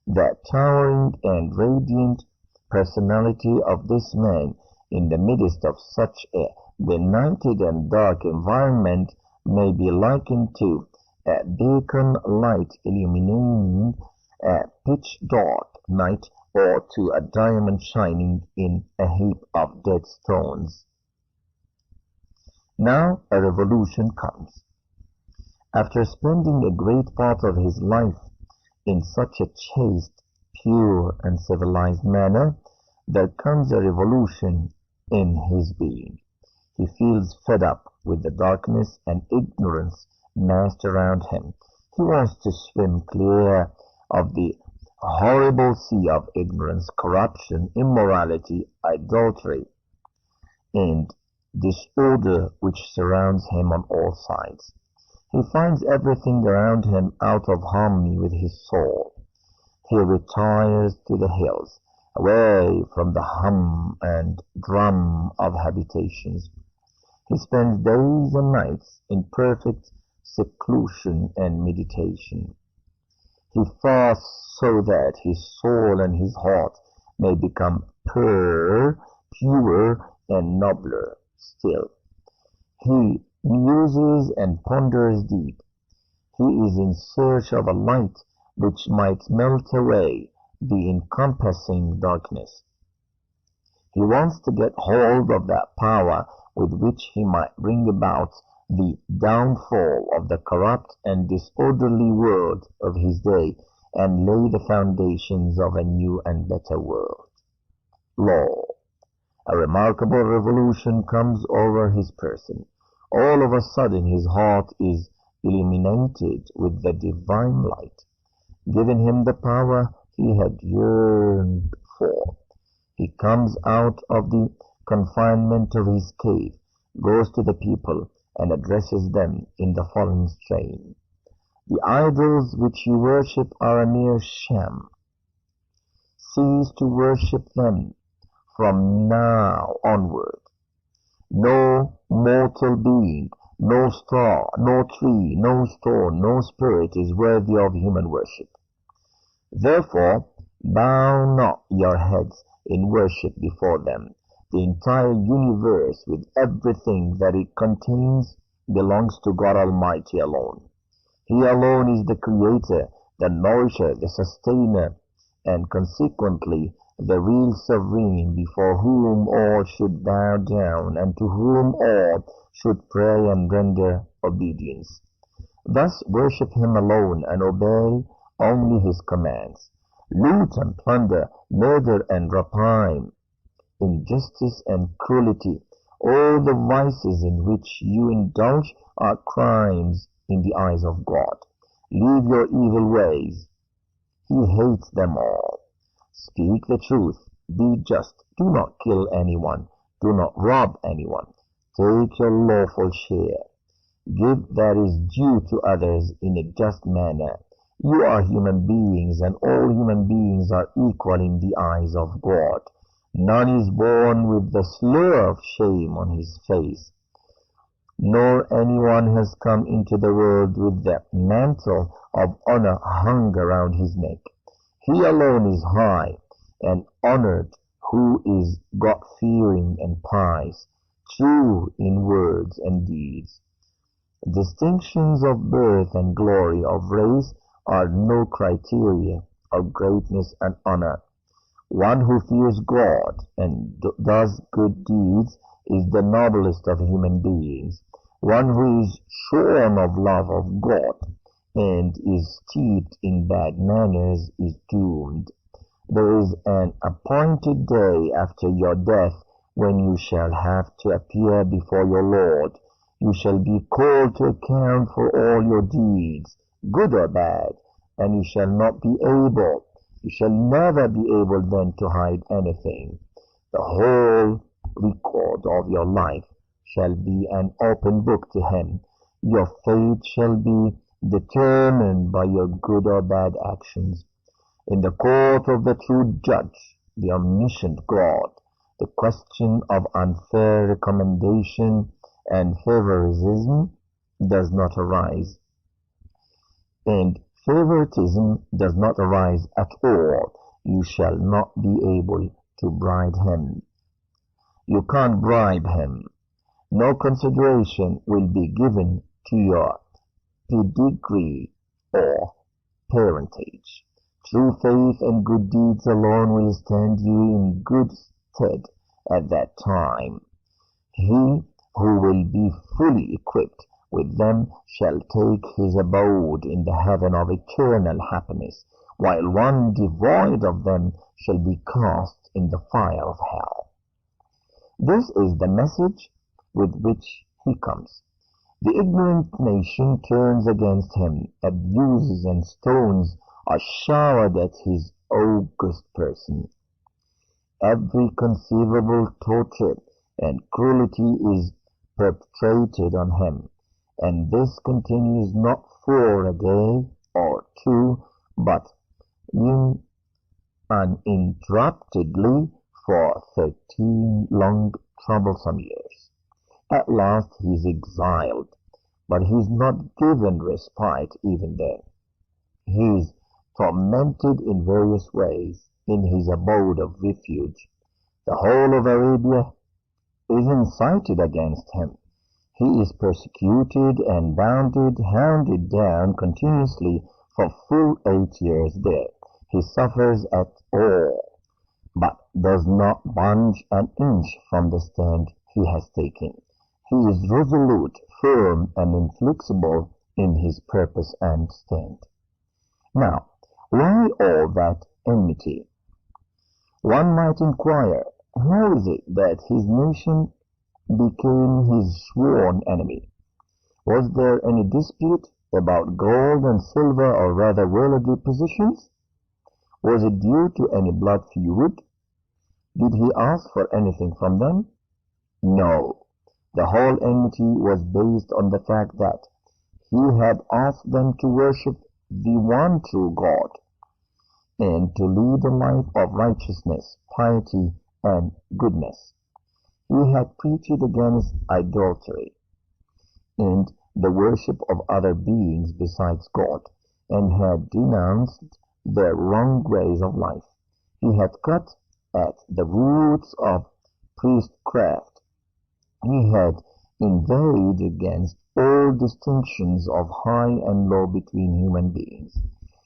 the towering and radiant personality of this man in the midst of such a benighted and dark environment may be likened to a beacon light illuminating a pitch dark night, or to a diamond shining in a heap of dead stones. Now a revolution comes. After spending a great part of his life in such a chaste, pure, and civilized manner, there comes a revolution in his being. He feels fed up with the darkness and ignorance massed around him. He wants to swim clear of the horrible sea of ignorance, corruption, immorality, adultery, and disorder which surrounds him on all sides. He finds everything around him out of harmony with his soul. He retires to the hills, away from the hum and drum of habitations. He spends days and nights in perfect seclusion and meditation. He fasts so that his soul and his heart may become purer and nobler still. He muses and ponders deep. He is in search of a light which might melt away the encompassing darkness. He wants to get hold of that power with which he might bring about the downfall of the corrupt and disorderly world of his day, and lay the foundations of a new and better world. Lo, a remarkable revolution comes over his person. All of a sudden his heart is illuminated with the divine light, giving him the power he had yearned for. He comes out of the confinement of his cave, goes to the people, and addresses them in the following strain. The idols which you worship are a mere sham. Cease to worship them from now onward. No mortal being, no star, no tree, no stone, no spirit is worthy of human worship. Therefore, bow not your heads in worship before them. The entire universe, with everything that it contains, belongs to God Almighty alone. He alone is the creator, the nourisher, the sustainer, and consequently the real sovereign before whom all should bow down and to whom all should pray and render obedience. Thus worship him alone and obey only his commands. Loot and plunder, murder and rapine, injustice and cruelty, all the vices in which you indulge are crimes in the eyes of God. Leave your evil ways. He hates them all. Speak the truth. Be just. Do not kill anyone. Do not rob anyone. Take your lawful share. Give that is due to others in a just manner. You are human beings, and all human beings are equal in the eyes of God. None is born with the slur of shame on his face, nor anyone has come into the world with the mantle of honor hung around his neck. He alone is high and honored, who is God-fearing and pious, true in words and deeds. Distinctions of birth and glory of race are no criteria of greatness and honor. One who fears God and does good deeds is the noblest of human beings. One who is shorn of love of God and is steeped in bad manners is doomed. There is an appointed day after your death when you shall have to appear before your Lord. You shall be called to account for all your deeds, good or bad, and you shall not be able, you shall never be able then to hide anything. The whole record of your life shall be an open book to him. Your fate shall be determined by your good or bad actions. In the court of the true judge, the omniscient God, the question of unfair recommendation and favoritism does not arise. And favoritism does not arise at all. You shall not be able to bribe him. You can't bribe him. No consideration will be given to your pedigree or parentage. True faith and good deeds alone will stand you in good stead at that time. He who will be fully equipped with them shall take his abode in the heaven of eternal happiness, while one devoid of them shall be cast in the fire of hell. This is the message with which he comes. The ignorant nation turns against him. Abuses and stones are showered at his august person. Every conceivable torture and cruelty is perpetrated on him, and this continues not for a day or two, but uninterruptedly for 13 long troublesome years. At last he is exiled, but he is not given respite even there. He is tormented in various ways in his abode of refuge. The whole of Arabia is incited against him. He is persecuted and hounded down continuously for full 8 years there. He suffers at all, but does not budge an inch from the stand he has taken. He is resolute, firm, and inflexible in his purpose and stand. Now, why all that enmity? One might inquire, how is it that his nation became his sworn enemy? Was there any dispute about gold and silver, or rather worldly possessions? Was it due to any blood feud? Did he ask for anything from them? No. The whole enmity was based on the fact that he had asked them to worship the one true God and to lead a life of righteousness, piety, and goodness. He had preached against idolatry and the worship of other beings besides God, and had denounced their wrong ways of life. He had cut at the roots of priestcraft. He had inveighed against all distinctions of high and low between human beings,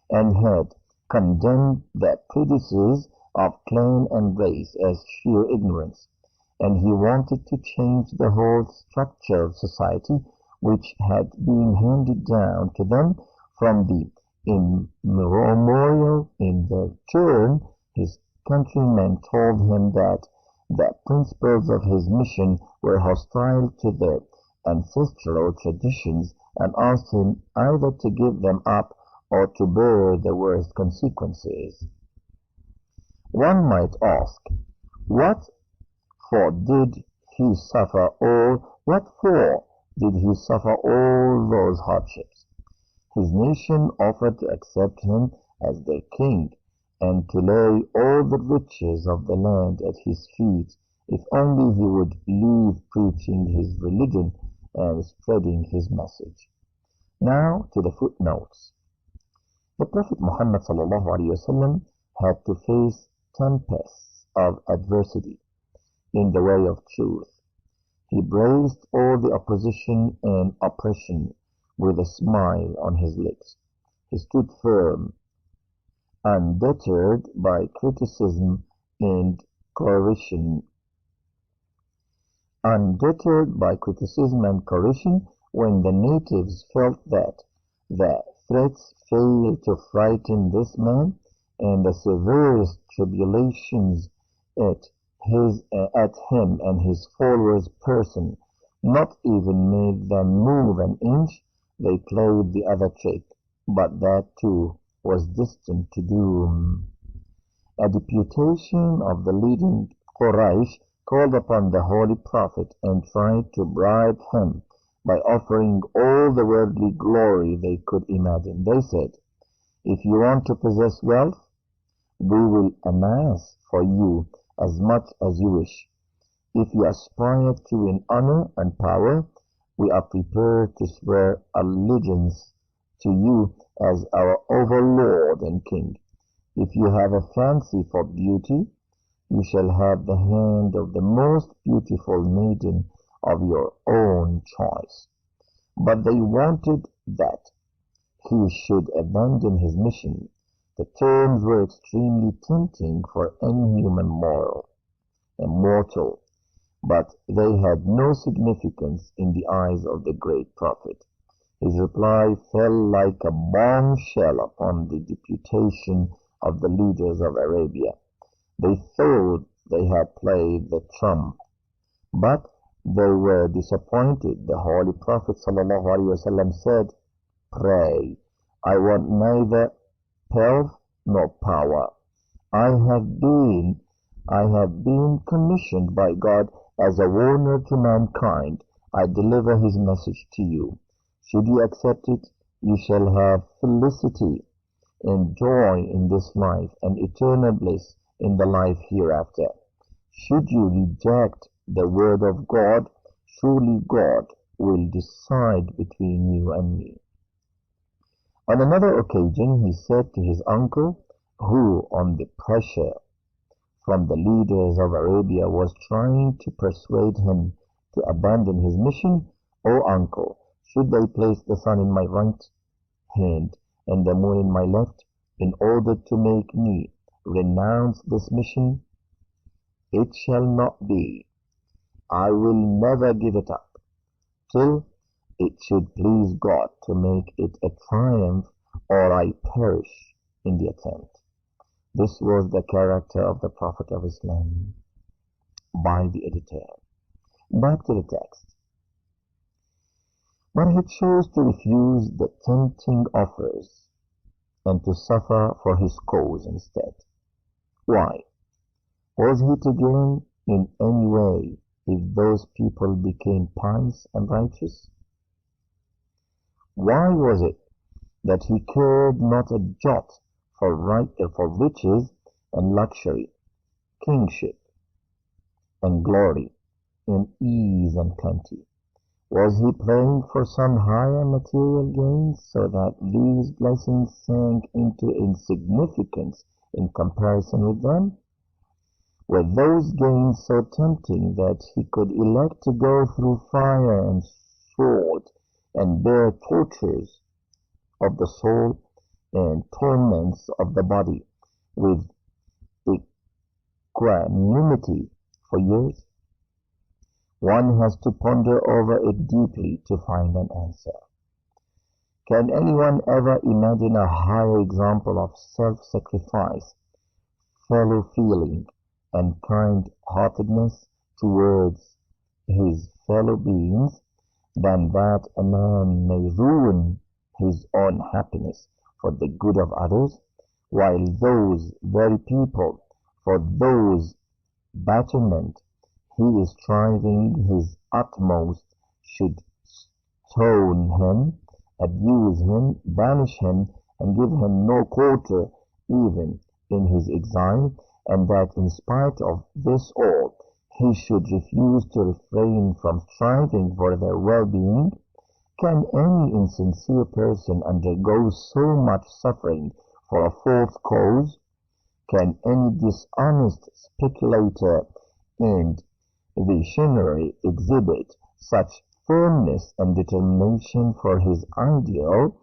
and had condemned the prejudices of clan and race as sheer ignorance. And he wanted to change the whole structure of society, which had been handed down to them from the immemorial. In their turn, his countrymen told him that the principles of his mission were hostile to their ancestral traditions, and asked him either to give them up or to bear the worst consequences. One might ask, what for did he suffer all those hardships? His nation offered to accept him as their king, and to lay all the riches of the land at his feet, if only he would leave preaching his religion and spreading his message. Now to the footnotes. The Prophet Muhammad ﷺ had to face tempests of adversity in the way of truth. He braced all the opposition and oppression with a smile on his lips. He stood firm, undeterred by criticism and coercion. When the natives felt that the threats failed to frighten this man, and the severest tribulations at him and his followers' person not even made them move an inch, they played the other trick, but that too was destined to doom. A deputation of the leading Quraysh called upon the Holy Prophet and tried to bribe him by offering all the worldly glory they could imagine. They said, "If you want to possess wealth, we will amass for you as much as you wish. If you aspire to win honor and power, we are prepared to swear allegiance to you as our overlord and king. If you have a fancy for beauty, you shall have the hand of the most beautiful maiden of your own choice." But they wanted that he should abandon his mission. The terms were extremely tempting for any human mortal, but they had no significance in the eyes of the great prophet. His reply fell like a bombshell upon the deputation of the leaders of Arabia. They thought they had played the trump, but they were disappointed. The Holy Prophet ﷺ said, "Pray, I want neither pelf nor power. I have been commissioned by God as a warner to mankind. I deliver his message to you. Should you accept it, you shall have felicity and joy in this life and eternal bliss in the life hereafter. Should you reject the word of God, surely God will decide between you and me." On another occasion, he said to his uncle, who, on the pressure from the leaders of Arabia, was trying to persuade him to abandon his mission, "O uncle, should they place the sun in my right hand and the moon in my left, in order to make me renounce this mission? It shall not be. I will never give it up, till it should please God to make it a triumph, or I perish in the attempt." This was the character of the Prophet of Islam. By the editor. Back to the text. But he chose to refuse the tempting offers and to suffer for his cause instead. Why? Was he to gain in any way if those people became pious and righteous? Why was it that he cared not a jot for riches and luxury, kingship and glory, in ease and plenty? Was he playing for some higher material gains, so that these blessings sank into insignificance in comparison with them? Were those gains so tempting that he could elect to go through fire and sword and bear tortures of the soul and torments of the body with equanimity for years? One has to ponder over it deeply to find an answer. Can anyone ever imagine a higher example of self-sacrifice, fellow-feeling, and kind-heartedness towards his fellow beings than that a man may ruin his own happiness for the good of others, while those very people, for those betterment he is striving his utmost, should stone him, abuse him, banish him, and give him no quarter even in his exile, and that in spite of this all he should refuse to refrain from striving for their well-being? Can any insincere person undergo so much suffering for a false cause? Can any dishonest speculator and visionary exhibit such firmness and determination for his ideal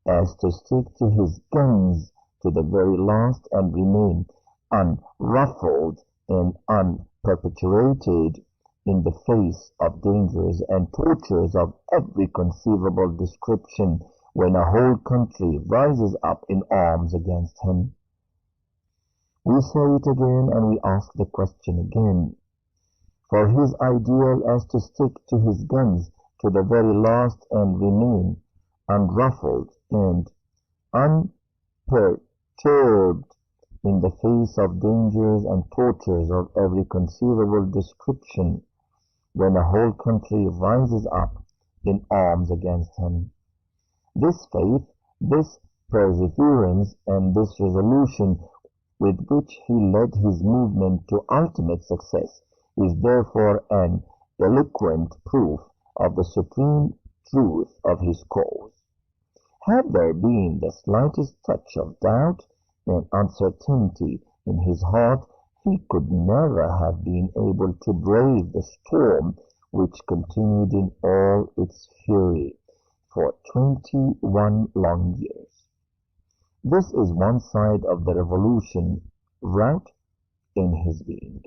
as to stick to his guns to the very last and remain unruffled and unperpetuated in the face of dangers and tortures of every conceivable description when a whole country rises up in arms against him? We say it again and we ask the question again. for his ideal as to stick to his guns to the very last and remain unruffled and unperturbed in the face of dangers and tortures of every conceivable description when a whole country rises up in arms against him. This faith, this perseverance, and this resolution with which he led his movement to ultimate success is therefore an eloquent proof of the supreme truth of his cause. Had there been the slightest touch of doubt and uncertainty in his heart, he could never have been able to brave the storm which continued in all its fury for 21 long years. This is one side of the revolution wrought in his being.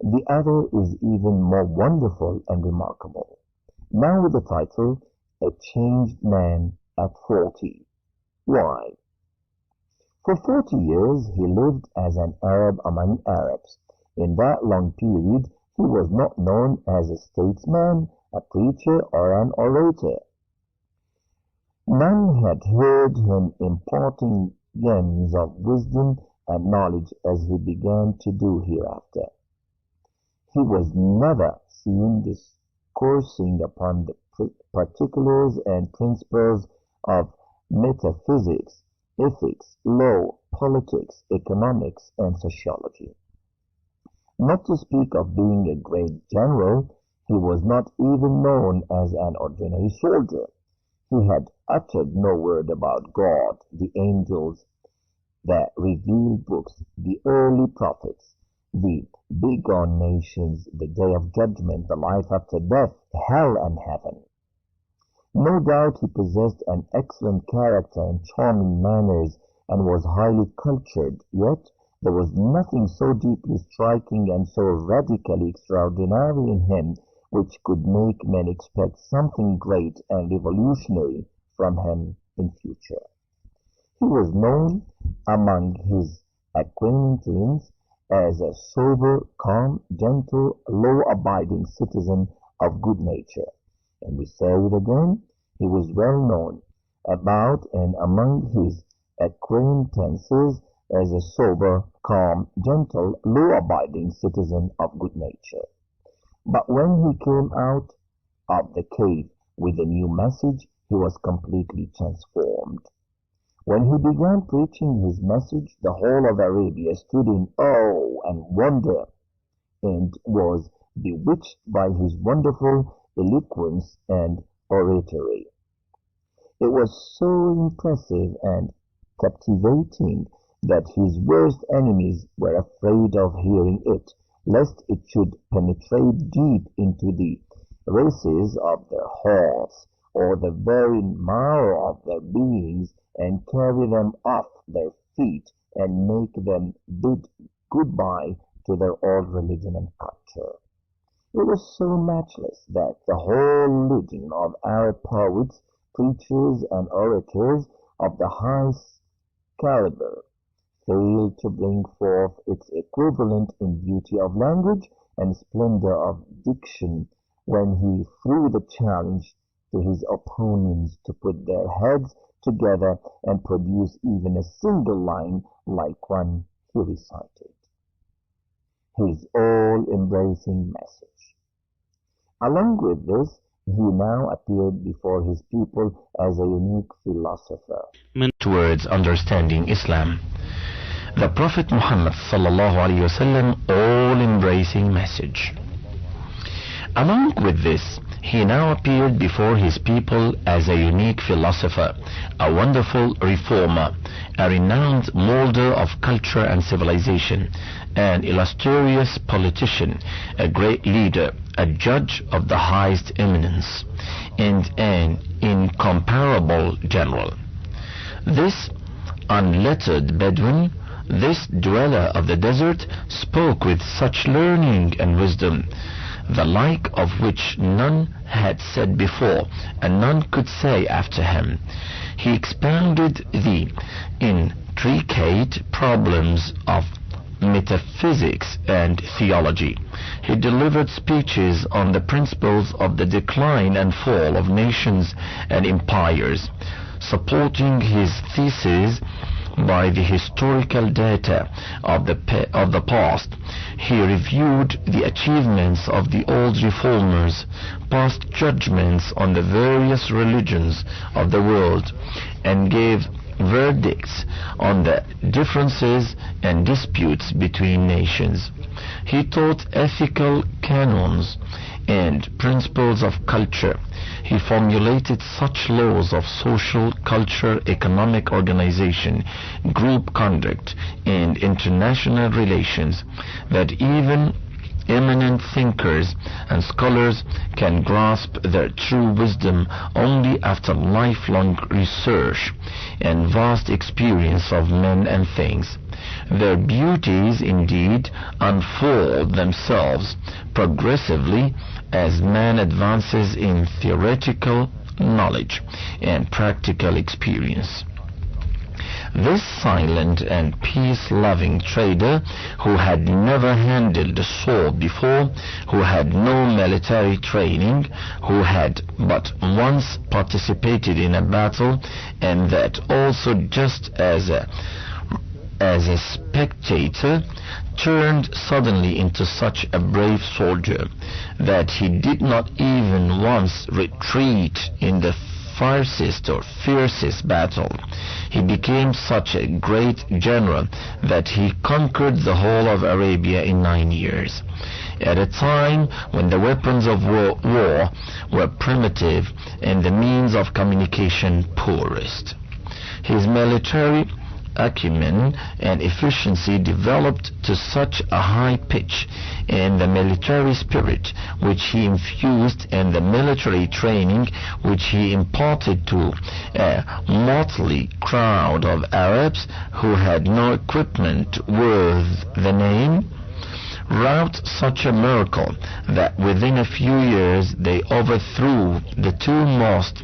The other is even more wonderful and remarkable. Now with the title, A Changed Man at 40. Why? For 40 years he lived as an Arab among Arabs. In that long period he was not known as a statesman, a preacher, or an orator. None had heard him imparting gems of wisdom and knowledge as he began to do hereafter. He was never seen discoursing upon the particulars and principles of metaphysics, ethics, law, politics, economics, and sociology. Not to speak of being a great general, he was not even known as an ordinary soldier. He had uttered no word about God, the angels, the revealed books, the early prophets, the bygone nations, the day of judgment, the life after death, hell and heaven. No doubt he possessed an excellent character and charming manners and was highly cultured, yet there was nothing so deeply striking and so radically extraordinary in him which could make men expect something great and revolutionary from him in future. He was known among his acquaintance as a sober, calm, gentle, law-abiding citizen of good nature. And we say it again, he was well known about and among his acquaintances as a sober, calm, gentle, law-abiding citizen of good nature. But when he came out of the cave with a new message, he was completely transformed. When he began preaching his message, the whole of Arabia stood in awe and wonder, and was bewitched by his wonderful eloquence and oratory. It was so impressive and captivating that his worst enemies were afraid of hearing it, lest it should penetrate deep into the recesses of their hearts, or the very marrow of their beings, and carry them off their feet, and make them bid goodbye to their old religion and culture. It was so matchless that the whole legion of Arab poets, preachers, and orators of the highest caliber failed to bring forth its equivalent in beauty of language and splendor of diction when he threw the challenge to his opponents to put their heads together and produce even a single line like one he recited. His all-embracing message. Along with this, he now appeared before his people as a unique philosopher. Towards understanding Islam, the Prophet Muhammad ﷺ all-embracing message. Along with this, he now appeared before his people as a unique philosopher, a wonderful reformer, a renowned molder of culture and civilization, an illustrious politician, a great leader, a judge of the highest eminence, and an incomparable general. This unlettered Bedouin, this dweller of the desert, spoke with such learning and wisdom, the like of which none had said before, and none could say after him. He expounded the intricate problems of metaphysics and theology. He delivered speeches on the principles of the decline and fall of nations and empires, supporting his thesis by the historical data of the past. He reviewed the achievements of the old reformers, passed judgments on the various religions of the world, and gave verdicts on the differences and disputes between nations. He taught ethical canons and principles of culture. He formulated such laws of social, culture, economic organization, group conduct, and international relations that even eminent thinkers and scholars can grasp their true wisdom only after lifelong research and vast experience of men and things. Their beauties indeed unfold themselves progressively as man advances in theoretical knowledge and practical experience. This silent and peace-loving trader, who had never handled a sword before, who had no military training, who had but once participated in a battle, and that also just as a spectator, turned suddenly into such a brave soldier that he did not even once retreat in the fiercest battle. He became such a great general that he conquered the whole of Arabia in 9 years, at a time when the weapons of war were primitive and the means of communication poorest. His military acumen and efficiency developed to such a high pitch, and the military spirit which he infused and the military training which he imparted to a motley crowd of Arabs who had no equipment worth the name, wrought such a miracle that within a few years they overthrew the two most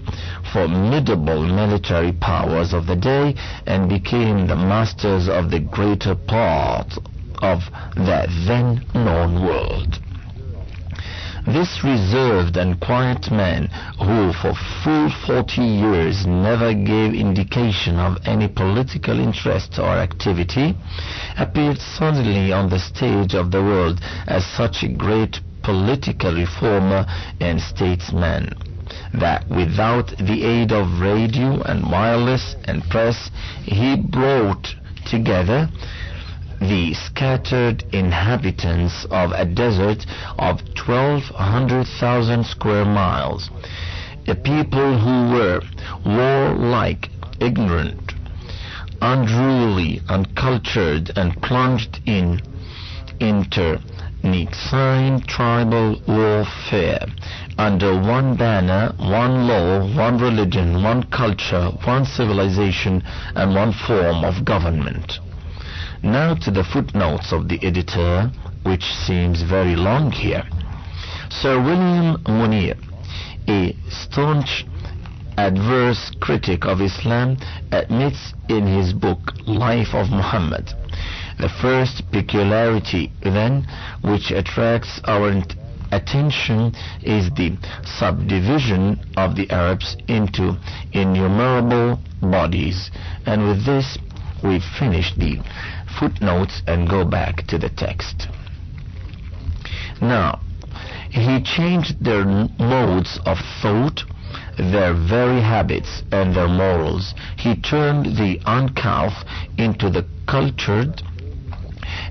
formidable military powers of the day and became the masters of the greater part of the then known world. This reserved and quiet man, who for full 40 years never gave indication of any political interest or activity, appeared suddenly on the stage of the world as such a great political reformer and statesman, that without the aid of radio and wireless and press, he brought together the scattered inhabitants of a desert of 1,200,000 square miles, a people who were warlike, ignorant, unruly, uncultured, and plunged in internecine tribal warfare under one banner, one law, one religion, one culture, one civilization, and one form of government. Now to the footnotes of the editor, which seems very long here. Sir William Munir, a staunch adverse critic of Islam, admits in his book Life of Muhammad, the first peculiarity then which attracts our attention is the subdivision of the Arabs into innumerable bodies. And with this we've finished the footnotes and go back to the text. Now, he changed their modes of thought, their very habits, and their morals. He turned the uncouth into the cultured,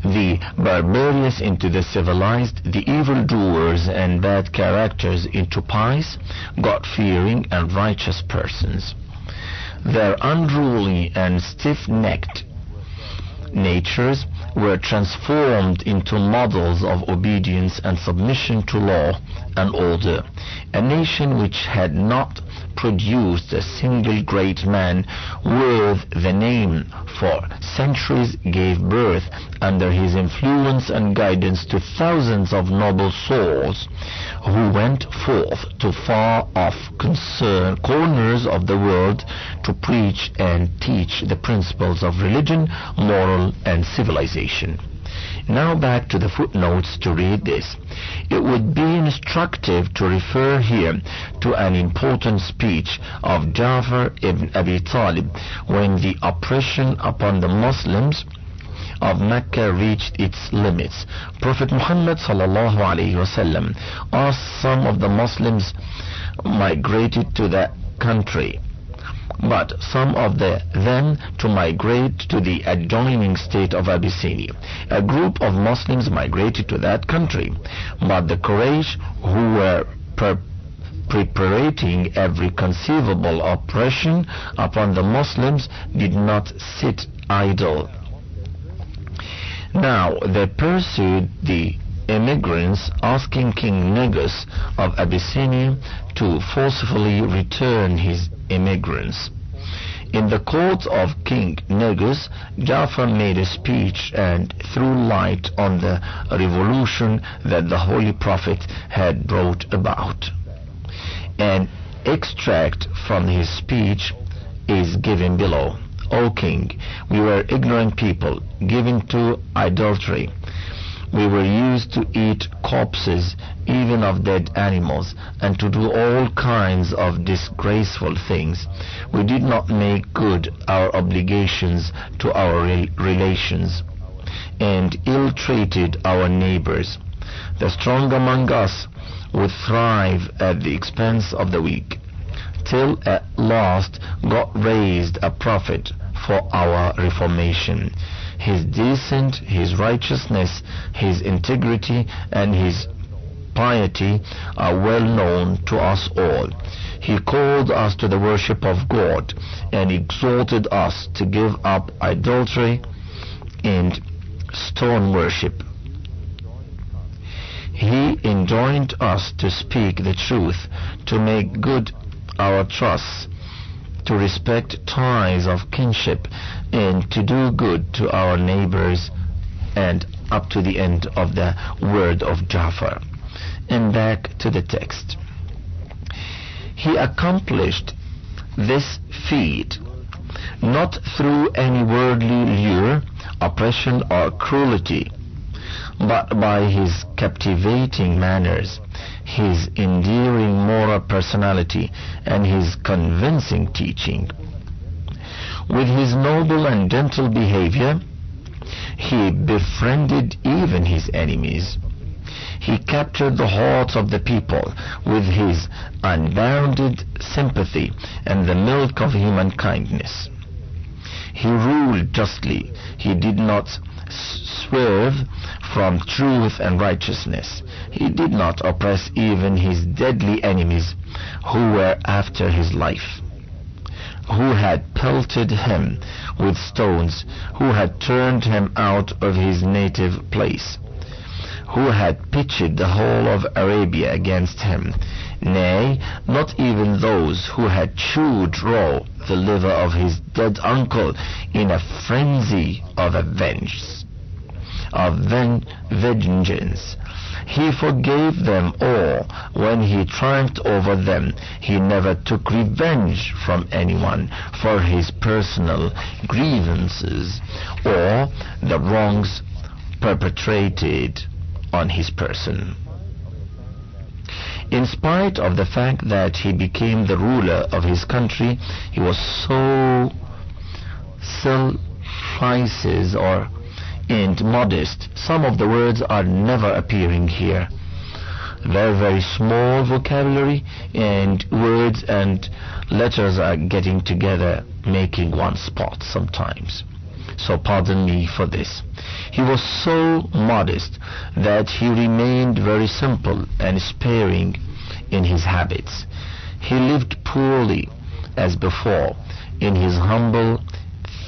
the barbarous into the civilized, the evildoers and bad characters into pious, God-fearing and righteous persons. Their unruly and stiff-necked natures were transformed into models of obedience and submission to law and order. A nation which had not produced a single great man worth the name for centuries gave birth under his influence and guidance to thousands of noble souls who went forth to far-off corners of the world to preach and teach the principles of religion, moral, and civilization. Now back to the footnotes to read this. It would be instructive to refer here to an important speech of Ja'far ibn Abi Talib when the oppression upon the Muslims of Mecca reached its limits. Prophet Muhammad sallallahu alaihi wasallam asked some of the Muslims migrated to that country, but some of them to migrate to the adjoining state of Abyssinia. A group of Muslims migrated to that country, but the Quraysh, who were preparating every conceivable oppression upon the Muslims, did not sit idle. Now they pursued the immigrants, asking King Negus of Abyssinia to forcefully return his immigrants. In the court of King Negus, Ja'far made a speech and threw light on the revolution that the Holy Prophet had brought about. An extract from his speech is given below. O King, we were ignorant people, given to idolatry. We were used to eat corpses, even of dead animals, and to do all kinds of disgraceful things. We did not make good our obligations to our relations, and ill-treated our neighbors. The strong among us would thrive at the expense of the weak, till at last God raised a prophet for our reformation. His decent, his righteousness, his integrity, and his piety are well known to us all. He called us to the worship of God and exhorted us to give up idolatry and stone worship. He enjoined us to speak the truth, to make good our trusts, to respect ties of kinship, and to do good to our neighbors, and up to the end of the word of Ja'far. And back to the text. He accomplished this feat not through any worldly lure, oppression, or cruelty, but by his captivating manners, his endearing moral personality, and his convincing teaching. With his noble and gentle behavior, he befriended even his enemies. He captured the hearts of the people with his unbounded sympathy and the milk of human kindness. He ruled justly. He did not swerve from truth and righteousness. He did not oppress even his deadly enemies who were after his life, who had pelted him with stones, who had turned him out of his native place, who had pitched the whole of Arabia against him. Nay, not even those who had chewed raw the liver of his dead uncle in a frenzy of vengeance. He forgave them all when he triumphed over them. He never took revenge from anyone for his personal grievances or the wrongs perpetrated on his person. In spite of the fact that he became the ruler of his country, he was so self-righteous and modest. Some of the words are never appearing here. Very, very small vocabulary, and words and letters are getting together, making one spot sometimes. So pardon me for this. He was so modest that he remained very simple and sparing in his habits. He lived poorly as before in his humble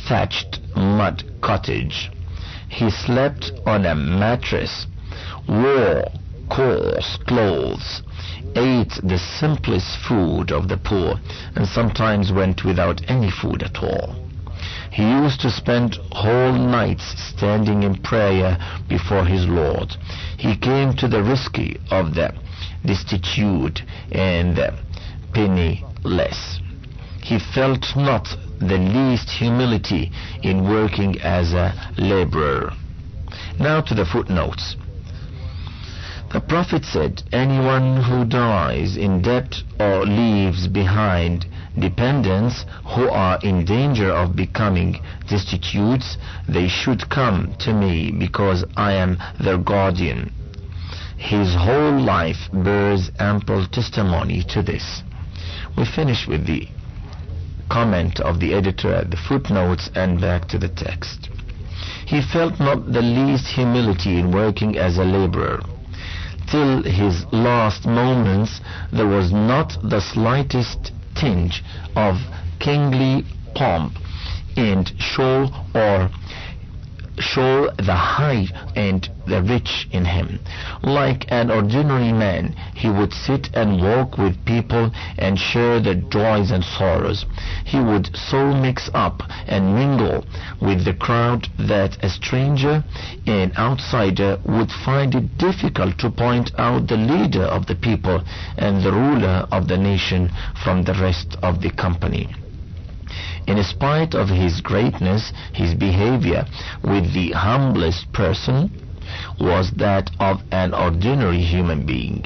thatched mud cottage. He slept on a mattress, wore coarse clothes, ate the simplest food of the poor, and sometimes went without any food at all. He used to spend whole nights standing in prayer before his Lord. He came to the rescue of the destitute and the penniless. He felt not the least humility in working as a laborer. Now to the footnotes. The Prophet said, anyone who dies in debt or leaves behind dependents who are in danger of becoming destitutes, they should come to me because I am their guardian. His whole life bears ample testimony to this. We finish with the comment of the editor at the footnotes and back to the text. He felt not the least humility in working as a laborer. Till his last moments there was not the slightest tinge of kingly pomp and show the high and the rich in him. Like an ordinary man, he would sit and walk with people and share their joys and sorrows. He would so mix up and mingle with the crowd that a stranger and outsider would find it difficult to point out the leader of the people and the ruler of the nation from the rest of the company. In spite of his greatness, his behavior with the humblest person was that of an ordinary human being.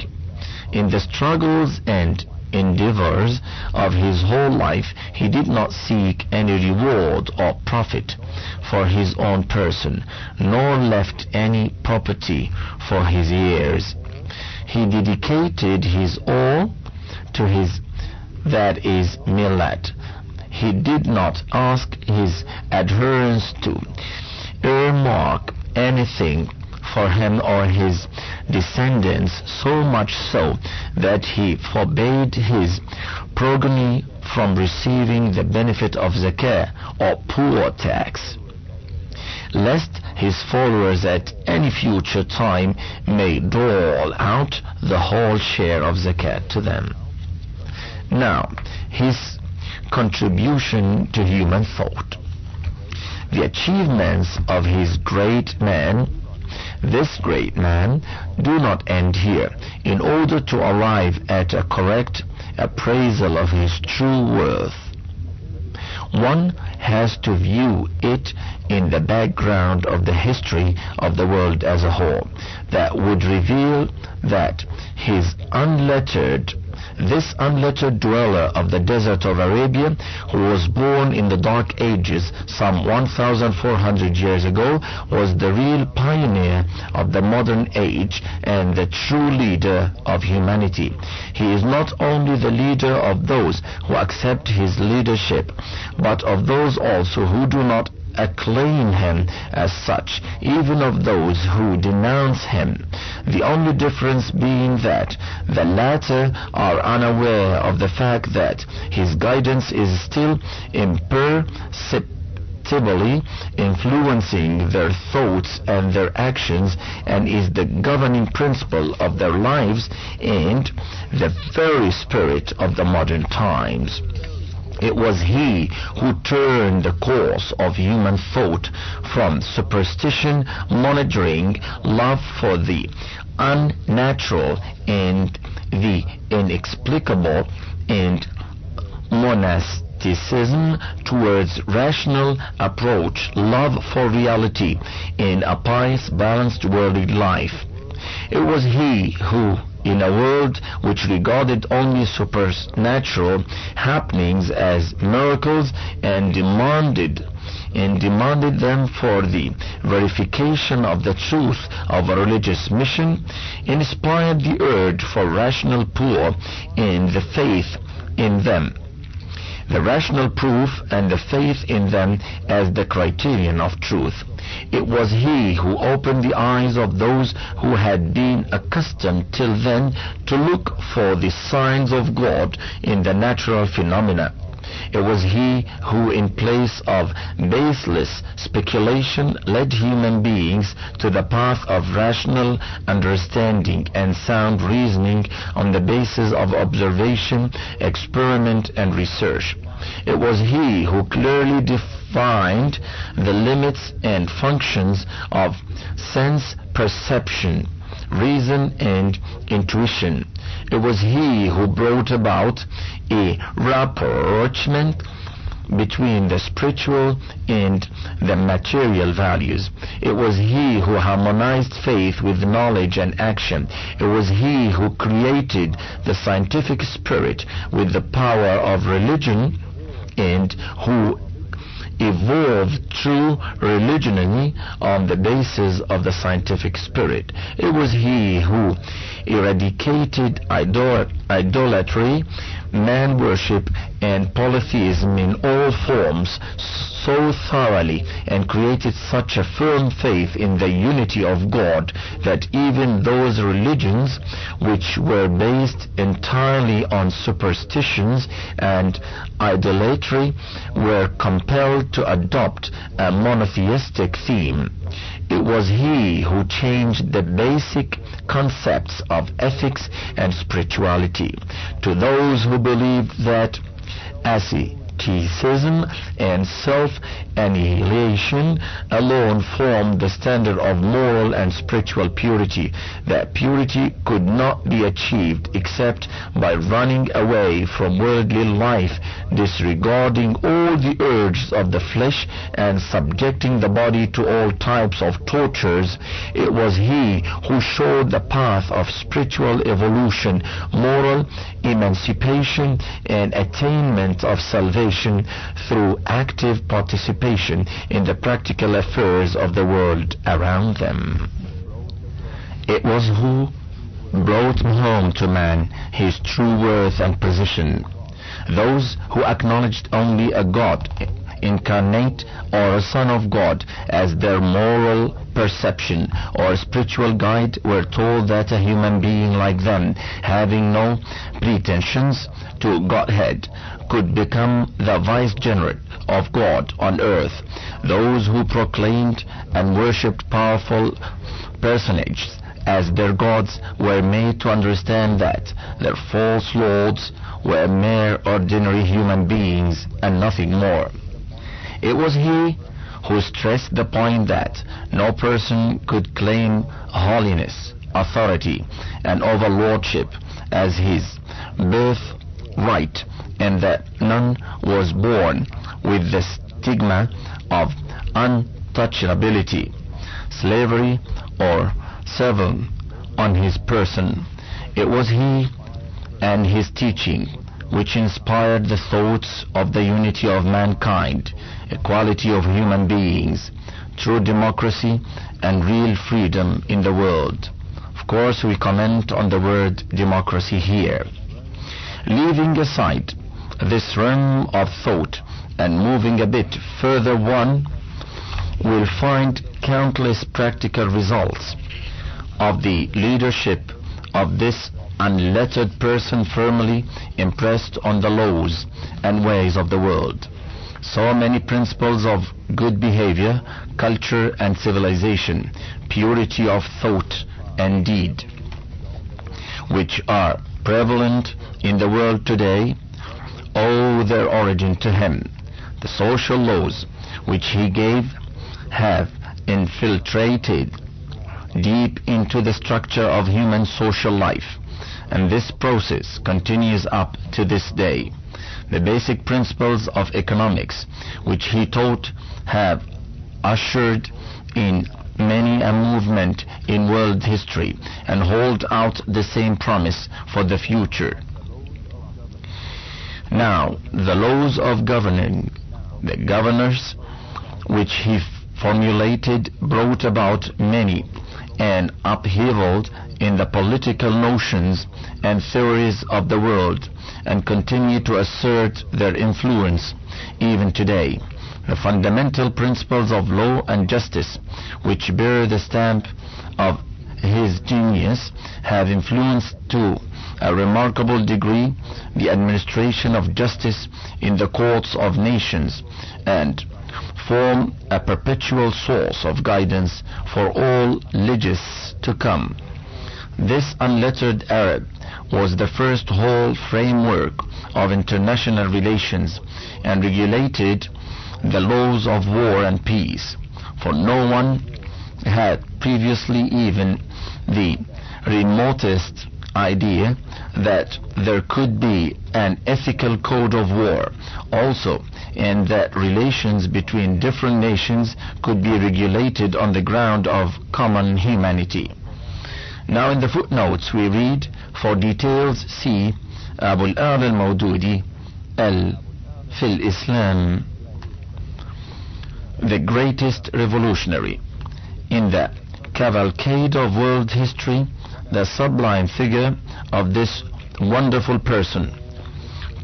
In the struggles and endeavors of his whole life, he did not seek any reward or profit for his own person, nor left any property for his heirs. He dedicated his all to his, that is, millet. He did not ask his adherents to earmark anything for him or his descendants, so much so that he forbade his progeny from receiving the benefit of zakah or poor tax, lest his followers at any future time may dole out the whole share of zakat to them. Now, his contribution to human thought. The achievements of this great man, do not end here. In order to arrive at a correct appraisal of his true worth, one has to view it in the background of the history of the world as a whole. That would reveal that this unlettered dweller of the desert of Arabia, who was born in the Dark Ages some 1,400 years ago, was the real pioneer of the modern age and the true leader of humanity. He is not only the leader of those who accept his leadership, but of those also who do not acclaim him as such, even of those who denounce him, the only difference being that the latter are unaware of the fact that his guidance is still imperceptibly influencing their thoughts and their actions, and is the governing principle of their lives and the very spirit of the modern times. It was he who turned the course of human thought from superstition, monitoring, love for the unnatural and the inexplicable, and monasticism towards rational approach, love for reality, in a pious, balanced worldly life. It was he who, in a world which regarded only supernatural happenings as miracles and demanded them for the verification of the truth of a religious mission, inspired the urge for rational poor in the faith in them, the rational proof and the faith in them as the criterion of truth. It was he who opened the eyes of those who had been accustomed till then to look for the signs of God in the natural phenomena. It was he who, in place of baseless speculation, led human beings to the path of rational understanding and sound reasoning on the basis of observation, experiment, and research. It was he who clearly defined the limits and functions of sense perception, reason, and intuition. It was he who brought about a rapprochement between the spiritual and the material values. It was he who harmonized faith with knowledge and action. It was he who created the scientific spirit with the power of religion, and who evolved true religion on the basis of the scientific spirit. It was he who eradicated idolatry, man worship, and polytheism in all forms so thoroughly, and created such a firm faith in the unity of God that even those religions which were based entirely on superstitions and idolatry were compelled to adopt a monotheistic theme. It was he who changed the basic concepts of ethics and spirituality. To those who believed that asceticism and self-annihilation alone formed the standard of moral and spiritual purity, that purity could not be achieved except by running away from worldly life, disregarding all the urges of the flesh, and subjecting the body to all types of tortures. It was he who showed the path of spiritual evolution, moral emancipation, and attainment of salvation through active participation in the practical affairs of the world around them. It was who brought home to man his true worth and position. Those who acknowledged only a God incarnate or a son of God as their moral perception or spiritual guide were told that a human being like them, having no pretensions to Godhead, could become the vicegerent of God on earth. Those who proclaimed and worshipped powerful personages as their gods were made to understand that their false lords were mere ordinary human beings and nothing more. It was he who stressed the point that no person could claim holiness, authority, and overlordship as his birthright, and that none was born with the stigma of untouchability, slavery, or servile on his person. It was he and his teaching which inspired the thoughts of the unity of mankind, equality of human beings, true democracy, and real freedom in the world. Of course, we comment on the word democracy here. Leaving aside this realm of thought and moving a bit further, one will find countless practical results of the leadership of this unlettered person firmly impressed on the laws and ways of the world. So many principles of good behavior, culture and civilization, purity of thought and deed, which are prevalent in the world today, owe their origin to him. The social laws which he gave have infiltrated deep into the structure of human social life, and this process continues up to this day. The basic principles of economics which he taught have ushered in many a movement in world history and hold out the same promise for the future. Now, the laws of governing, the governors which he formulated, brought about many an upheaval in the political notions and theories of the world, and continue to assert their influence even today. The fundamental principles of law and justice, which bear the stamp of his genius, have influenced to a remarkable degree the administration of justice in the courts of nations, and form a perpetual source of guidance for all ages to come. This unlettered Arab was the first whole framework of international relations and regulated the laws of war and peace, for no one had previously even the remotest idea that there could be an ethical code of war. Also, and that relations between different nations could be regulated on the ground of common humanity. Now in the footnotes we read, for details see Abu al-A'la al-Mawdudi في الإسلام, the greatest revolutionary. In the cavalcade of world history, the sublime figure of this wonderful person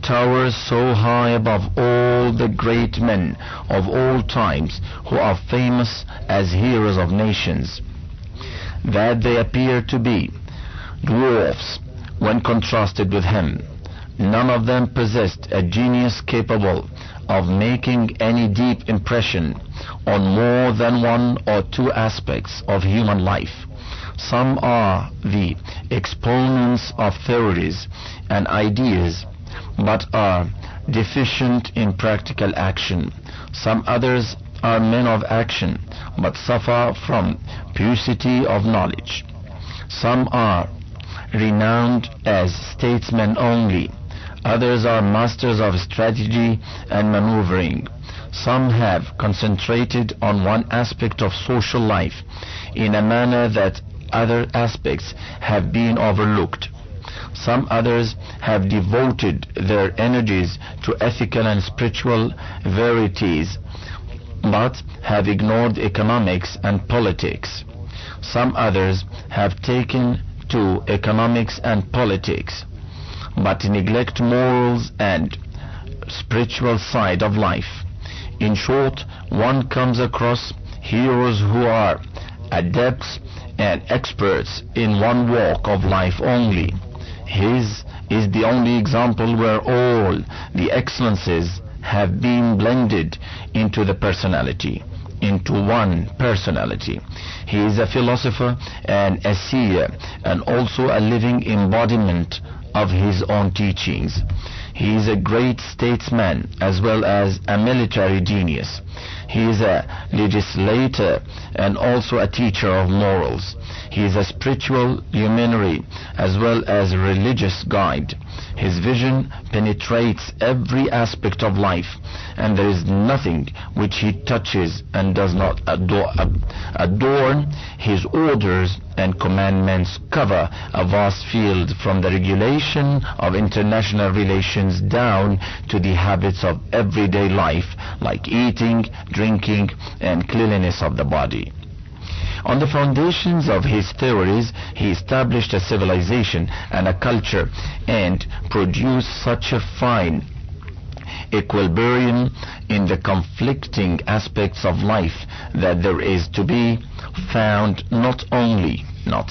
towers so high above all the great men of all times who are famous as heroes of nations, that they appear to be dwarfs when contrasted with him. None of them possessed a genius capable of making any deep impression on more than one or two aspects of human life. Some are the exponents of theories and ideas, but are deficient in practical action. Some others are men of action, but suffer from paucity of knowledge. Some are renowned as statesmen only. Others are masters of strategy and maneuvering. Some have concentrated on one aspect of social life in a manner that other aspects have been overlooked. Some others have devoted their energies to ethical and spiritual verities, but have ignored economics and politics. Some others have taken to economics and politics, but neglect morals and spiritual side of life. In short, one comes across heroes who are adepts and experts in one walk of life only. His is the only example where all the excellences have been blended into the personality, into one personality. He is a philosopher and a seer, and also a living embodiment of his own teachings. He is a great statesman as well as a military genius. He is a legislator and also a teacher of morals. He is a spiritual luminary as well as a religious guide. His vision penetrates every aspect of life, and there is nothing which he touches and does not adorn. His orders and commandments cover a vast field, from the regulation of international relations down to the habits of everyday life, like eating, drinking, and cleanliness of the body. On the foundations of his theories, he established a civilization and a culture, and produced such a fine equilibrium in the conflicting aspects of life that there is to be found not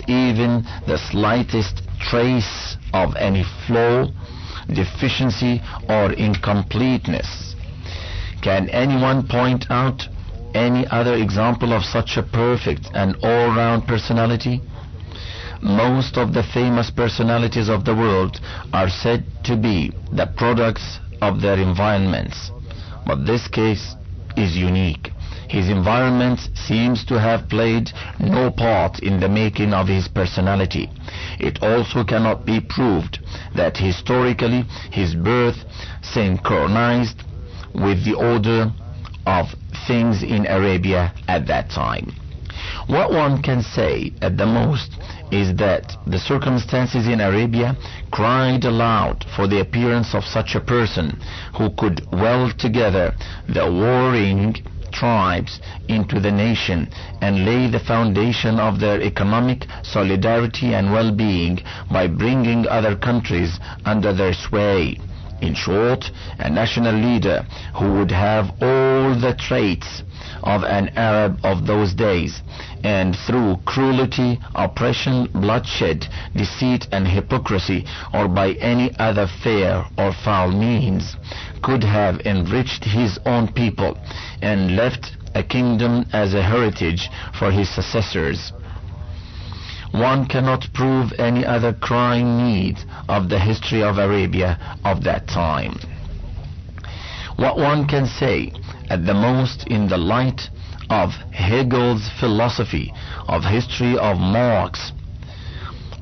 even the slightest trace of any flaw, deficiency, or incompleteness. Can anyone point out any other example of such a perfect and all-round personality? Most of the famous personalities of the world are said to be the products of their environments, but this case is unique. His environment seems to have played no part in the making of his personality. It also cannot be proved that historically his birth synchronized with the order of things in Arabia at that time. What one can say at the most is that the circumstances in Arabia cried aloud for the appearance of such a person who could weld together the warring tribes into the nation and lay the foundation of their economic solidarity and well-being by bringing other countries under their sway. In short, a national leader who would have all the traits of an Arab of those days, and through cruelty, oppression, bloodshed, deceit, and hypocrisy, or by any other fair or foul means, could have enriched his own people and left a kingdom as a heritage for his successors. One cannot prove any other crying need of the history of Arabia of that time. What one can say at the most in the light of Hegel's philosophy of history of Marx,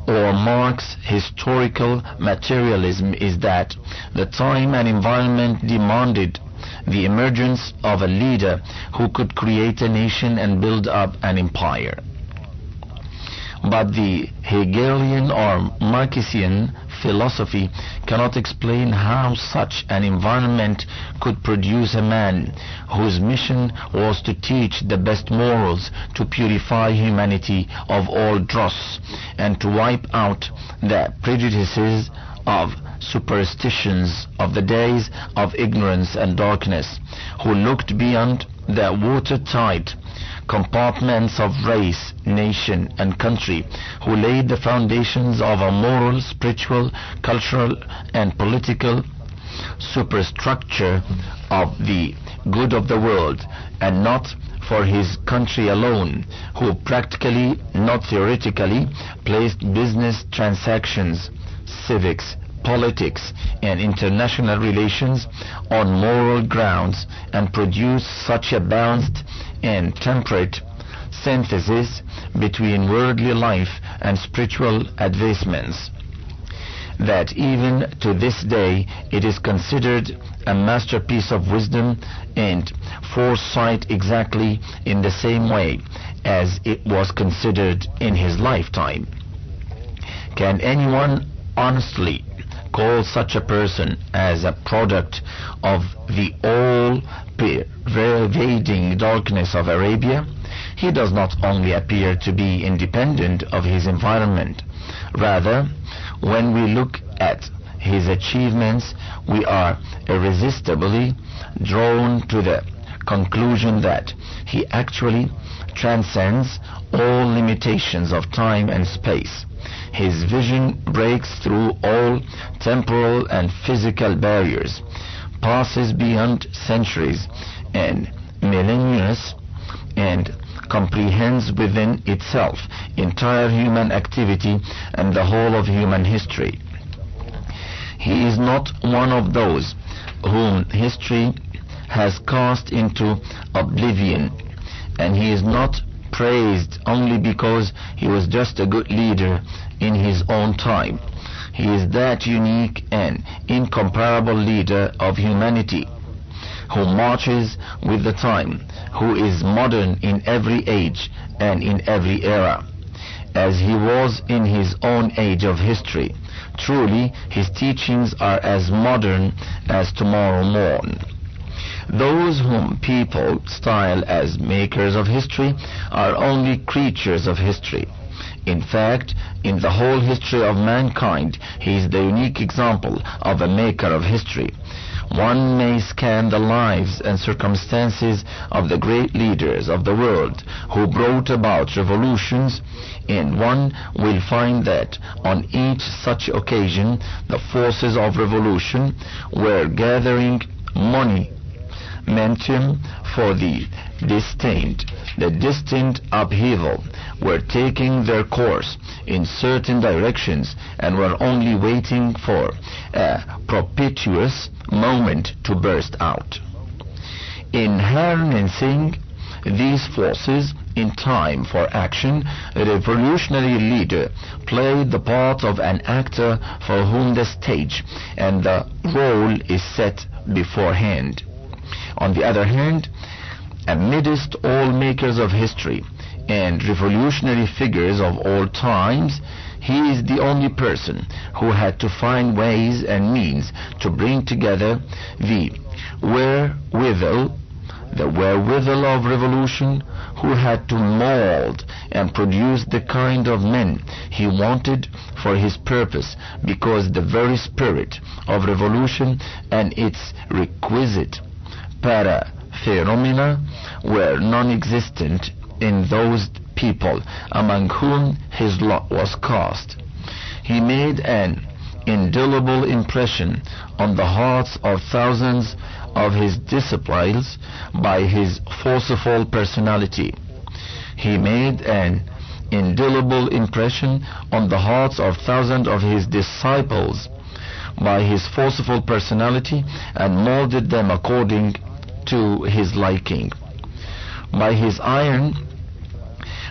or Marx's historical materialism, is that the time and environment demanded the emergence of a leader who could create a nation and build up an empire. But the Hegelian or Marxian philosophy cannot explain how such an environment could produce a man whose mission was to teach the best morals, to purify humanity of all dross, and to wipe out the prejudices of superstitions of the days of ignorance and darkness, who looked beyond the watertight compartments of race, nation, and country, who laid the foundations of a moral, spiritual, cultural, and political superstructure of the good of the world, and not for his country alone, who practically, not theoretically, placed business transactions, civics, politics, and international relations on moral grounds, and produced such a balanced and temperate synthesis between worldly life and spiritual advancements that even to this day it is considered a masterpiece of wisdom and foresight, exactly in the same way as it was considered in his lifetime. Can anyone honestly call such a person as a product of the all-pervading darkness of Arabia? He does not only appear to be independent of his environment. Rather, when we look at his achievements, we are irresistibly drawn to the conclusion that he actually transcends all limitations of time and space. His vision breaks through all temporal and physical barriers, passes beyond centuries and millennia, and comprehends within itself entire human activity and the whole of human history. He is not one of those whom history has cast into oblivion, and he is not praised only because he was just a good leader in his own time. He is that unique and incomparable leader of humanity, who marches with the time, who is modern in every age and in every era, as he was in his own age of history. Truly, his teachings are as modern as tomorrow morn. Those whom people style as makers of history are only creatures of history. In fact, in the whole history of mankind, he is the unique example of a maker of history. One may scan the lives and circumstances of the great leaders of the world who brought about revolutions, and one will find that on each such occasion the forces of revolution were gathering momentum for the distant upheaval, were taking their course in certain directions, and were only waiting for a propitious moment to burst out. In harnessing these forces in time for action, a revolutionary leader played the part of an actor for whom the stage and the role is set beforehand. On the other hand, amidst all makers of history and revolutionary figures of all times, he is the only person who had to find ways and means to bring together the wherewithal of revolution, who had to mold and produce the kind of men he wanted for his purpose, because the very spirit of revolution and its requisite para-phenomena were non-existent in those people among whom his lot was cast. He made an indelible impression on the hearts of thousands of his disciples by his forceful personality. He made an indelible impression on the hearts of thousands of his disciples by his forceful personality, and molded them according to his liking. By his iron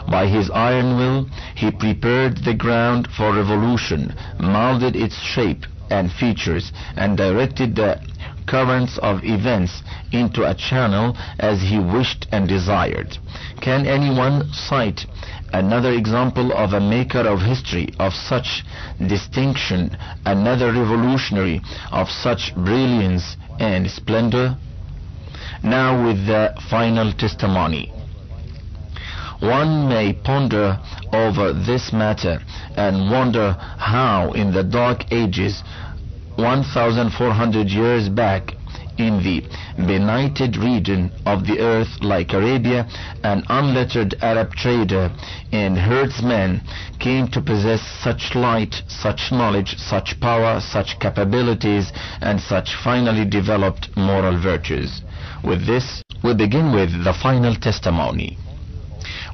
will, he prepared the ground for revolution, molded its shape and features, and directed the currents of events into a channel as he wished and desired. Can anyone cite another example of a maker of history of such distinction, another revolutionary of such brilliance and splendor? Now with the final testimony. One may ponder over this matter and wonder how in the dark ages 1400 years back in the benighted region of the earth like Arabia, an unlettered Arab trader and herdsman came to possess such light, such knowledge, such power, such capabilities, and such finally developed moral virtues. With this, we begin with the final testimony.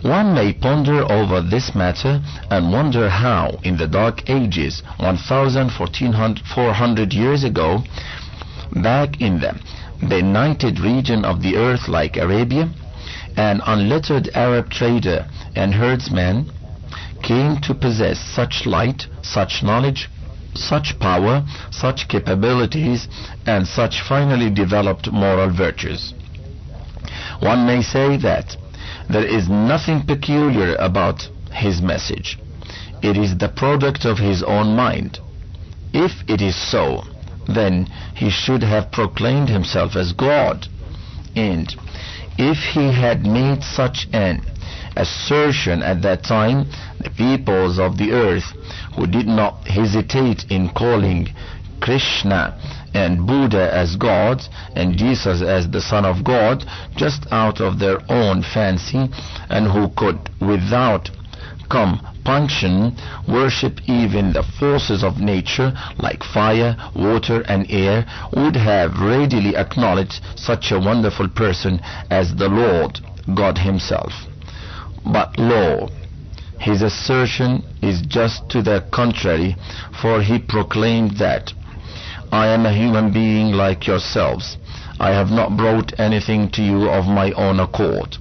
One may ponder over this matter and wonder how, in the dark ages, 1400 years ago, back in the benighted region of the earth like Arabia, an unlettered Arab trader and herdsman came to possess such light, such knowledge, such power, such capabilities, and such finally developed moral virtues. One may say that there is nothing peculiar about his message. It is the product of his own mind. If it is so, then he should have proclaimed himself as God. And if he had made such an assertion at that time, the peoples of the earth, who did not hesitate in calling Krishna and Buddha as gods and Jesus as the Son of God just out of their own fancy, and who could without compunction worship even the forces of nature like fire, water and air, would have readily acknowledged such a wonderful person as the Lord God himself. But lo, his assertion is just to the contrary, for he proclaimed that I am a human being like yourselves. I have not brought anything to you of my own accord.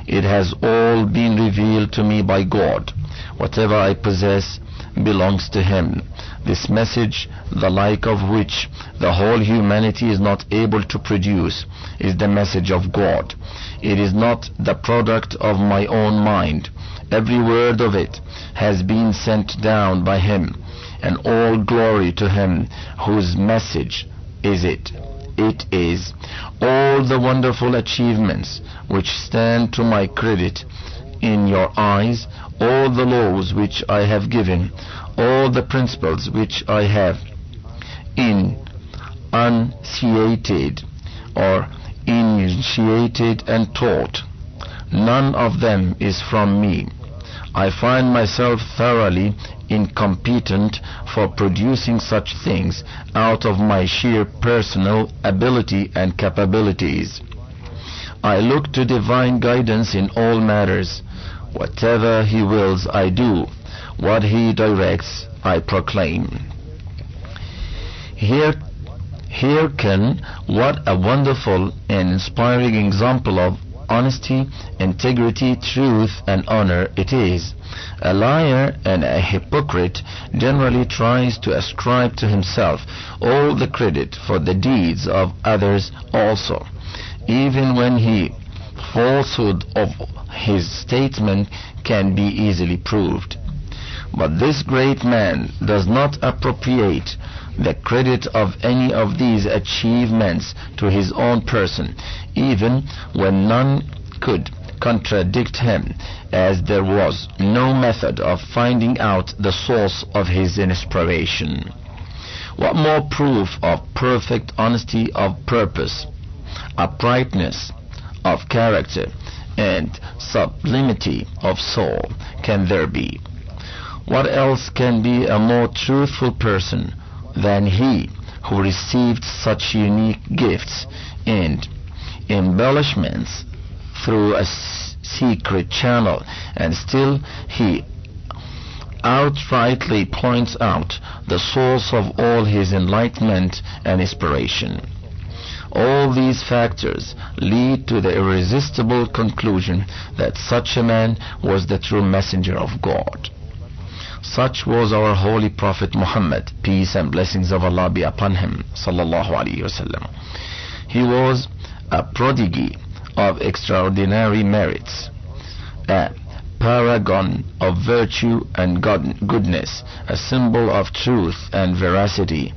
It has all been revealed to me by God. Whatever I possess belongs to him. This message, the like of which the whole humanity is not able to produce, is the message of God. It is not the product of my own mind. Every word of it has been sent down by him, and all glory to him whose message is it. It is all the wonderful achievements which stand to my credit in your eyes, all the laws which I have given, all the principles which I have enunciated and taught. None of them is from me. I find myself thoroughly incompetent for producing such things out of my sheer personal ability and capabilities. I look to divine guidance in all matters. Whatever he wills I do. What he directs I proclaim. What a wonderful and inspiring example of honesty, integrity, truth, and honor it is. A liar and a hypocrite generally tries to ascribe to himself all the credit for the deeds of others also, even when the falsehood of his statement can be easily proved. But this great man does not appropriate the credit of any of these achievements to his own person, even when none could contradict him, as there was no method of finding out the source of his inspiration. What more proof of perfect honesty of purpose, uprightness of character, and sublimity of soul can there be? What else can be a more truthful person than he who received such unique gifts and embellishments through a secret channel, and still he outrightly points out the source of all his enlightenment and inspiration? All these factors lead to the irresistible conclusion that such a man was the true messenger of God. Such was our holy Prophet Muhammad, peace and blessings of Allah be upon him, sallallahu alaihi wasallam. He was a prodigy of extraordinary merits, a paragon of virtue and goodness, a symbol of truth and veracity,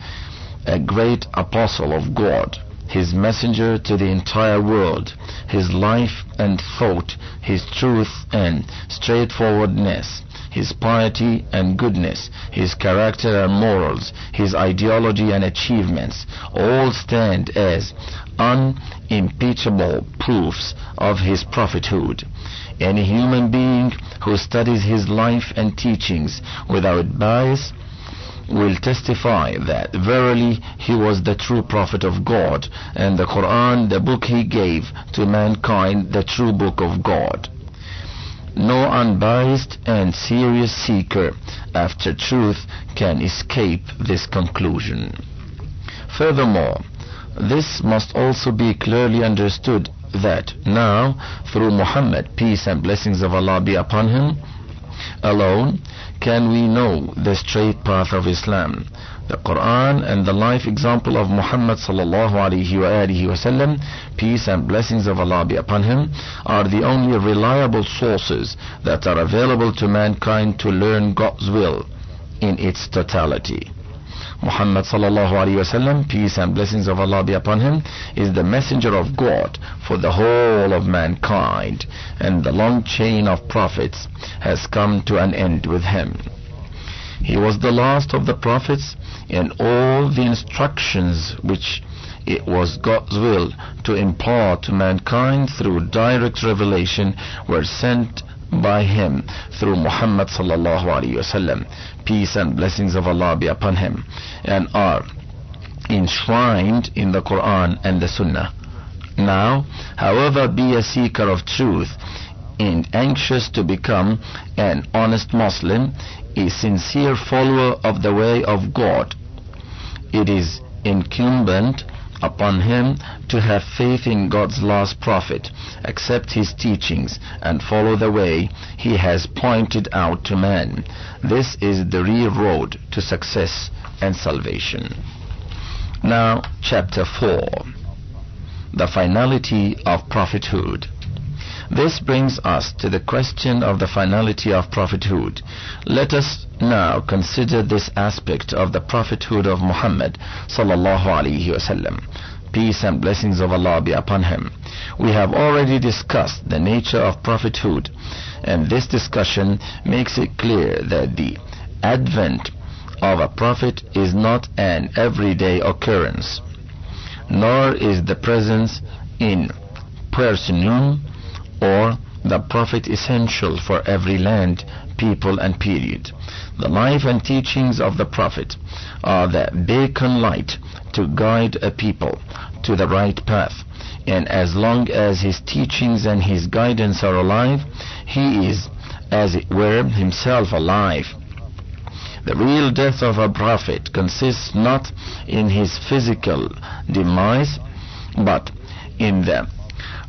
a great apostle of God, his messenger to the entire world, his life and thought, his truth and straightforwardness, his piety and goodness, his character and morals, his ideology and achievements, all stand as unimpeachable proofs of his prophethood. Any human being who studies his life and teachings without bias will testify that verily he was the true prophet of God, and the Quran, the book he gave to mankind, the true book of God. No unbiased and serious seeker after truth can escape this conclusion. Furthermore, this must also be clearly understood that now, through Muhammad, peace and blessings of Allah be upon him, alone can we know the straight path of Islam. The Quran and the life example of Muhammad sallallahu alaihi wasallam, peace and blessings of Allah be upon him, are the only reliable sources that are available to mankind to learn God's will in its totality. Muhammad sallallahu alaihi wasallam, peace and blessings of Allah be upon him, is the messenger of God for the whole of mankind, and the long chain of prophets has come to an end with him. He was the last of the prophets, and all the instructions which it was God's will to impart to mankind through direct revelation were sent by him through Muhammad sallallahu alaihi wasallam, peace and blessings of Allah be upon him, and are enshrined in the Quran and the Sunnah. Now, however, be a seeker of truth and anxious to become an honest Muslim, a sincere follower of the way of God, it is incumbent upon him to have faith in God's last prophet, accept his teachings, and follow the way he has pointed out to man. This is the real road to success and salvation. Now, chapter 4, the finality of prophethood. This brings us to the question of the finality of prophethood. Let us now consider this aspect of the prophethood of Muhammad sallallahu alaihi wasallam, peace and blessings of Allah be upon him. We have already discussed the nature of prophethood, and this discussion makes it clear that the advent of a prophet is not an everyday occurrence, nor is the presence in personam or the prophet essential for every land, people and period. The life and teachings of the prophet are the beacon light to guide a people to the right path, and as long as his teachings and his guidance are alive, he is, as it were, himself alive. The real death of a prophet consists not in his physical demise, but in the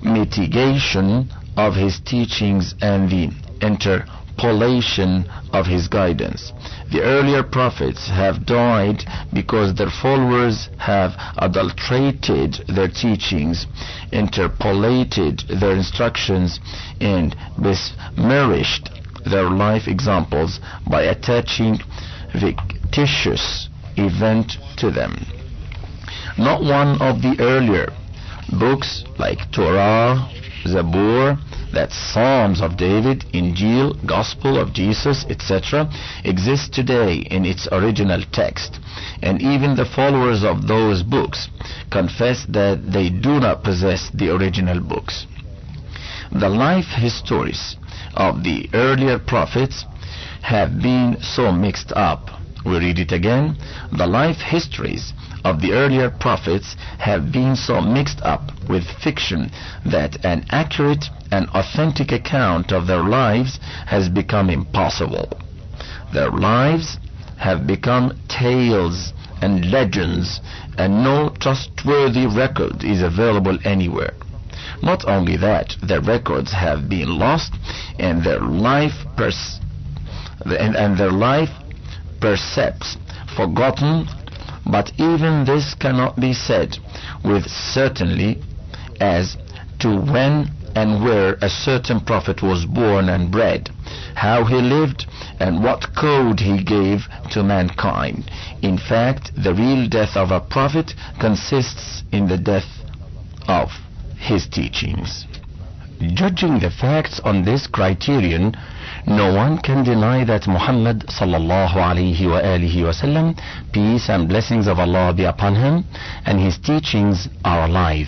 mitigation of his teachings and the interpolation of his guidance. The earlier prophets have died because their followers have adulterated their teachings, interpolated their instructions, and besmirched their life examples by attaching fictitious event to them. Not one of the earlier books like Torah, Zabur, that's Psalms of David, Injil, Gospel of Jesus, etc., exists today in its original text, and even the followers of those books confess that they do not possess the original books. The life histories of the earlier prophets have been so mixed up. We read it again. The life histories of the earlier prophets have been so mixed up with fiction that an accurate and authentic account of their lives has become impossible. Their lives have become tales and legends, and no trustworthy record is available anywhere. Not only that, their records have been lost, and their life and their life perhaps forgotten, but even this cannot be said with certainty as to when and where a certain prophet was born and bred, how he lived, and what code he gave to mankind. In fact, the real death of a prophet consists in the death of his teachings. Judging the facts on this criterion, no one can deny that Muhammad sallallahu alayhi wa alihi wasallam, peace and blessings of Allah be upon him, and his teachings are alive.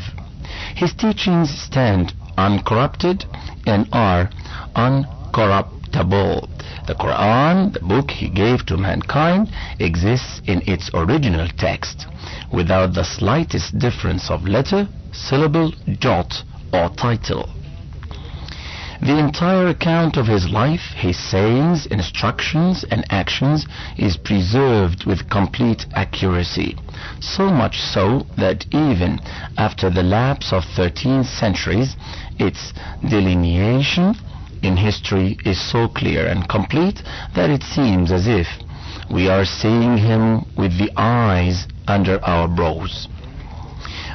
His teachings stand uncorrupted and are uncorruptible. The Quran, the book he gave to mankind, exists in its original text, without the slightest difference of letter, syllable, jot, or title. The entire account of his life, his sayings, instructions, and actions is preserved with complete accuracy, so much so that even after the lapse of 13 centuries, its delineation in history is so clear and complete that it seems as if we are seeing him with the eyes under our brows.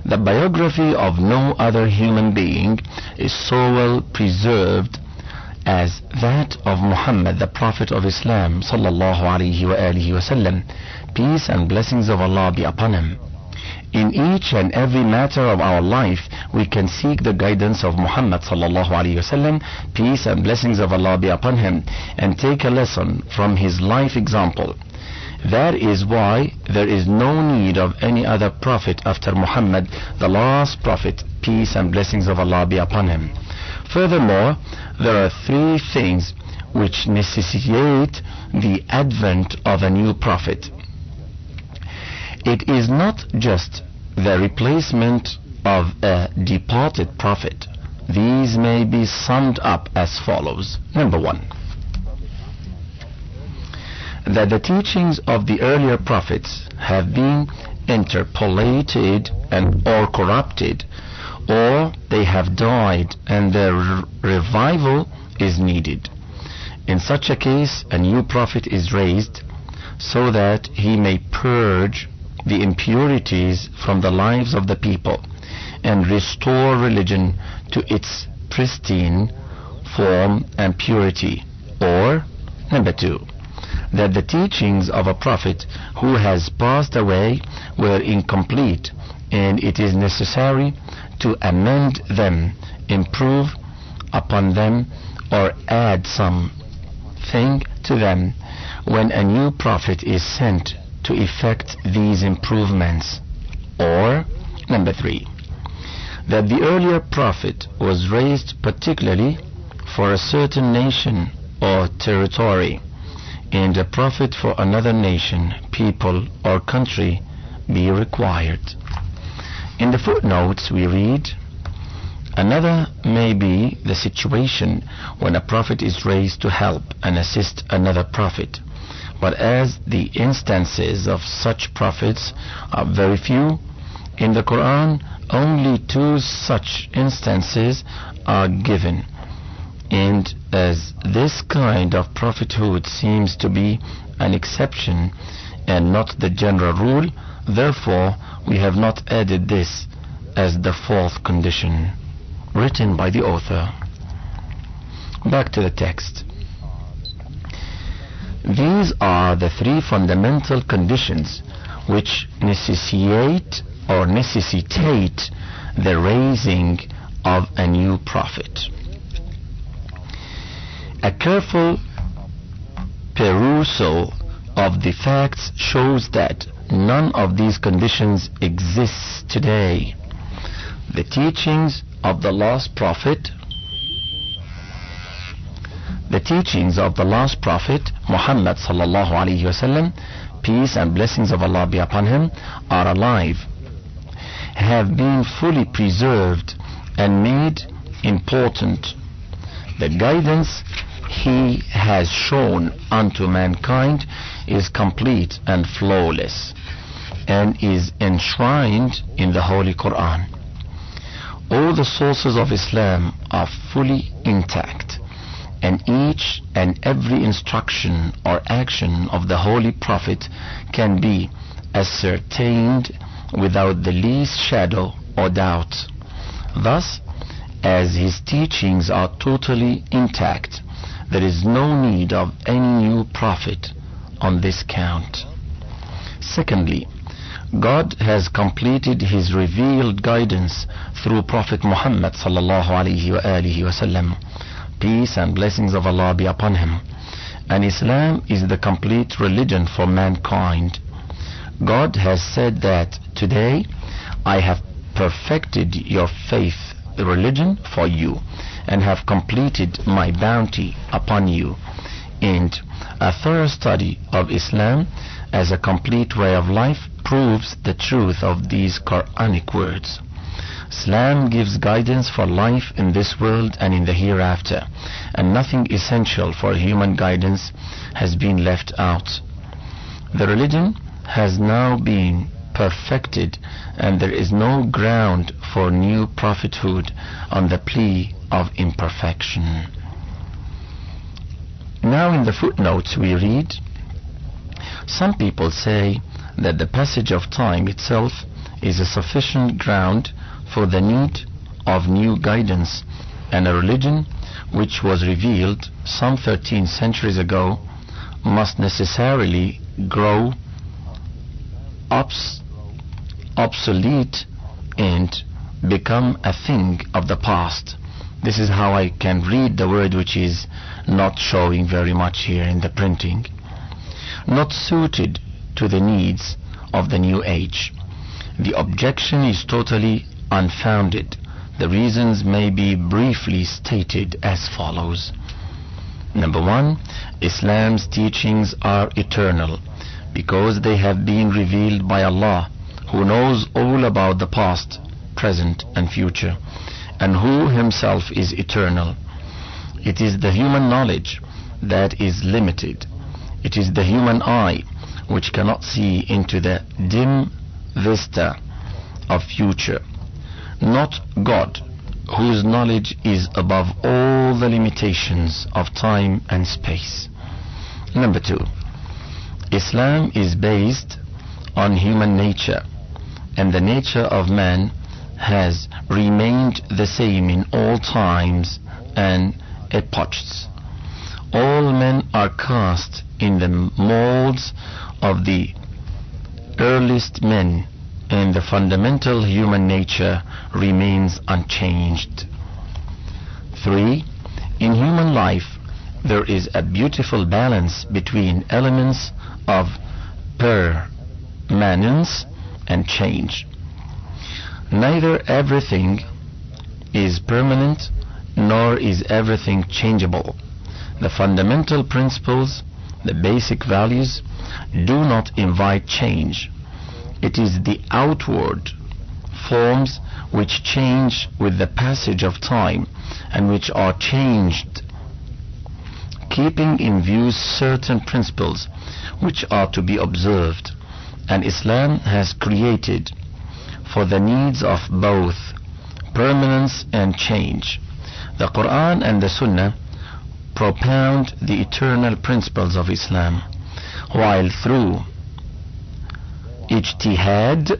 The biography of no other human being is so well preserved as that of Muhammad, the Prophet of Islam, sallallahu alayhi wa alihi wasallam, peace and blessings of Allah be upon him. In each and every matter of our life, we can seek the guidance of Muhammad sallallahu alayhi wasallam, peace and blessings of Allah be upon him, and take a lesson from his life example. That is why there is no need of any other prophet after Muhammad, the last prophet, peace and blessings of Allah be upon him. Furthermore, there are three things which necessitate the advent of a new prophet. It is not just the replacement of a departed prophet. These may be summed up as follows. Number one, that the teachings of the earlier prophets have been interpolated and or corrupted, or they have died and their revival is needed. In such a case, a new prophet is raised so that he may purge the impurities from the lives of the people and restore religion to its pristine form and purity. Or, number two, that the teachings of a prophet who has passed away were incomplete, and it is necessary to amend them, improve upon them, or add something to them when a new prophet is sent to effect these improvements. Or, number three, that the earlier prophet was raised particularly for a certain nation or territory, and a prophet for another nation, people, or country be required. In the footnotes we read, another may be the situation when a prophet is raised to help and assist another prophet, but as the instances of such prophets are very few, in the Quran only 2 such instances are given. And as this kind of prophethood seems to be an exception and not the general rule, therefore we have not added this as the 4th condition. Written by the author. Back to the text. These are the 3 fundamental conditions which necessitate the raising of a new prophet. A careful perusal of the facts shows that none of these conditions exists today. The teachings of the last prophet, Muhammad sallallahu alayhi wasallam, peace and blessings of Allah be upon him, are alive, have been fully preserved and made important. The guidance he has shown unto mankind is complete and flawless, and is enshrined in the Holy Quran. All the sources of Islam are fully intact, and each and every instruction or action of the Holy Prophet can be ascertained without the least shadow or doubt. Thus, as his teachings are totally intact, there is no need of any new prophet on this count. Secondly, God has completed his revealed guidance through Prophet Muhammad sallallahu alaihi wasallam. Peace and blessings of Allah be upon him. And Islam is the complete religion for mankind. God has said that today I have perfected your faith, the religion, for you, and have completed my bounty upon you. And a thorough study of Islam as a complete way of life proves the truth of these Quranic words. Islam gives guidance for life in this world and in the hereafter, and nothing essential for human guidance has been left out. The religion has now been perfected, and there is no ground for new prophethood on the plea of imperfection. Now in the footnotes we read, some people say that the passage of time itself is a sufficient ground for the need of new guidance, and a religion which was revealed some 13 centuries ago must necessarily grow obsolete and become a thing of the past. This is how I can read the word, which is not showing very much here in the printing. Not suited to the needs of the new age. The objection is totally unfounded. The reasons may be briefly stated as follows. Number one, Islam's teachings are eternal because they have been revealed by Allah, who knows all about the past, present and future, and who himself is eternal. It is the human knowledge that is limited. It is the human eye which cannot see into the dim vista of future, not God, whose knowledge is above all the limitations of time and space. Number two, Islam is based on human nature, and the nature of man has remained the same in all times and epochs. All men are cast in the molds of the earliest men, and the fundamental human nature remains unchanged. 3. In human life, there is a beautiful balance between elements of permanence and change. Neither everything is permanent, nor is everything changeable. The fundamental principles, the basic values, do not invite change. It is the outward forms which change with the passage of time and which are changed, keeping in view certain principles which are to be observed. And Islam has created for the needs of both permanence and change. The Quran and the Sunnah propound the eternal principles of Islam, while through ijtihad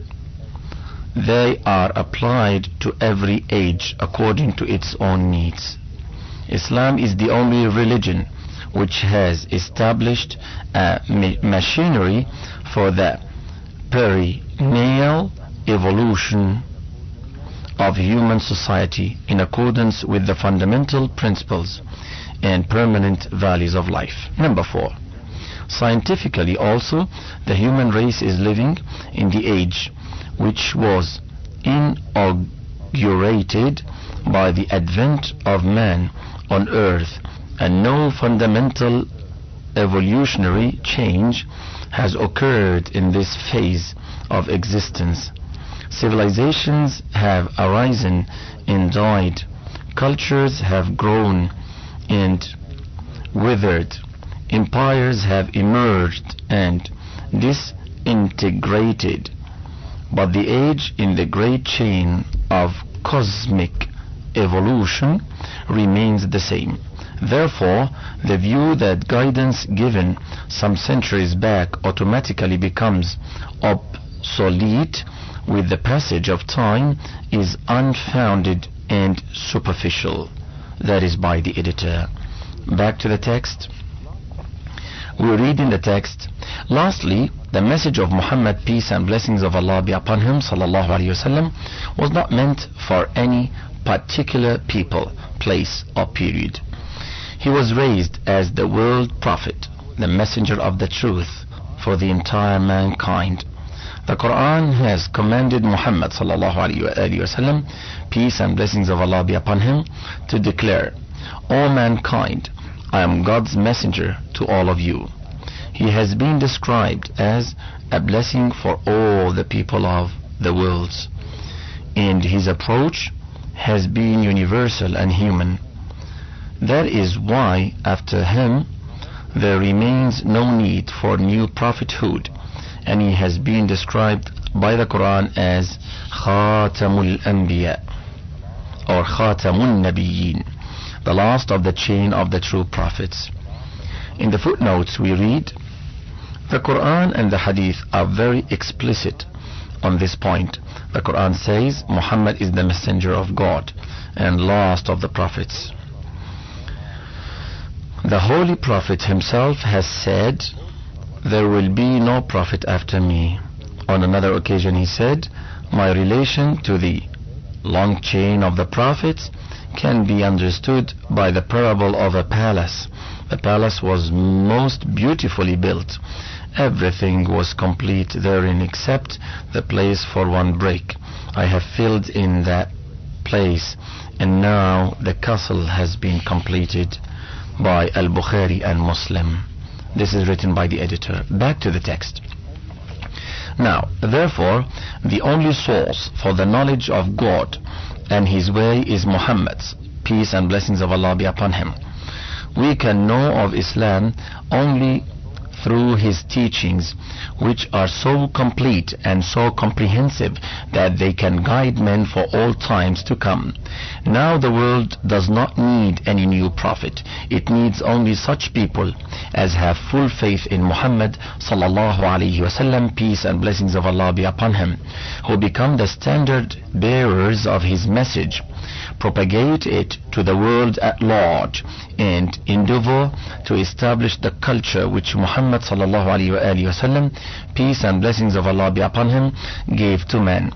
they are applied to every age according to its own needs. Islam is the only religion which has established a machinery for the perennial evolution of human society in accordance with the fundamental principles and permanent values of life. Number 4. Scientifically also, the human race is living in the age which was inaugurated by the advent of man on earth, and no fundamental evolutionary change has occurred in this phase of existence. Civilizations have arisen and died. Cultures have grown and withered. Empires have emerged and disintegrated. But the age in the great chain of cosmic evolution remains the same, Therefore, the view that guidance given some centuries back automatically becomes obsolete with the passage of time is unfounded and superficial. That is by the editor. Back to the text. We read in the text, lastly, the message of Muhammad, peace and blessings of Allah be upon him, sallallahu alaihi wasallam, was not meant for any particular people, place or period. He was raised as the world prophet, the messenger of the truth for the entire mankind. The Quran has commanded Muhammad sallallahu alaihi wasallam, peace and blessings of Allah be upon him, to declare, O mankind, I am God's messenger to all of you. He has been described as a blessing for all the people of the worlds, and his approach has been universal and human. That is why after him there remains no need for new prophethood, and he has been described by the Quran as Khatamul Anbiya or Khatamun Nabiyyin, the last of the chain of the true prophets. In the footnotes we read, the Quran and the Hadith are very explicit on this point. The Quran says Muhammad is the messenger of God and last of the prophets. The Holy Prophet himself has said, there will be no prophet after me. On another occasion he said, my relation to the long chain of the prophets can be understood by the parable of a palace. The palace was most beautifully built. Everything was complete therein except the place for one brick. I have filled in that place, and now the castle has been completed. By Al-Bukhari and Muslim. This is written by the editor. Back to the text. Now, therefore, the only source for the knowledge of God and his way is Muhammad's, peace and blessings of Allah be upon him. We can know of Islam only through his teachings, which are so complete and so comprehensive that they can guide men for all times to come. Now the world does not need any new prophet. It needs only such people as have full faith in Muhammad sallallahu alaihi wasallam, peace and blessings of Allah be upon him, who become the standard bearers of his message, propagate it to the world at large, and endeavor to establish the culture which Muhammad sallallahu alaihi wasallam, peace and blessings of Allah be upon him, gave to men.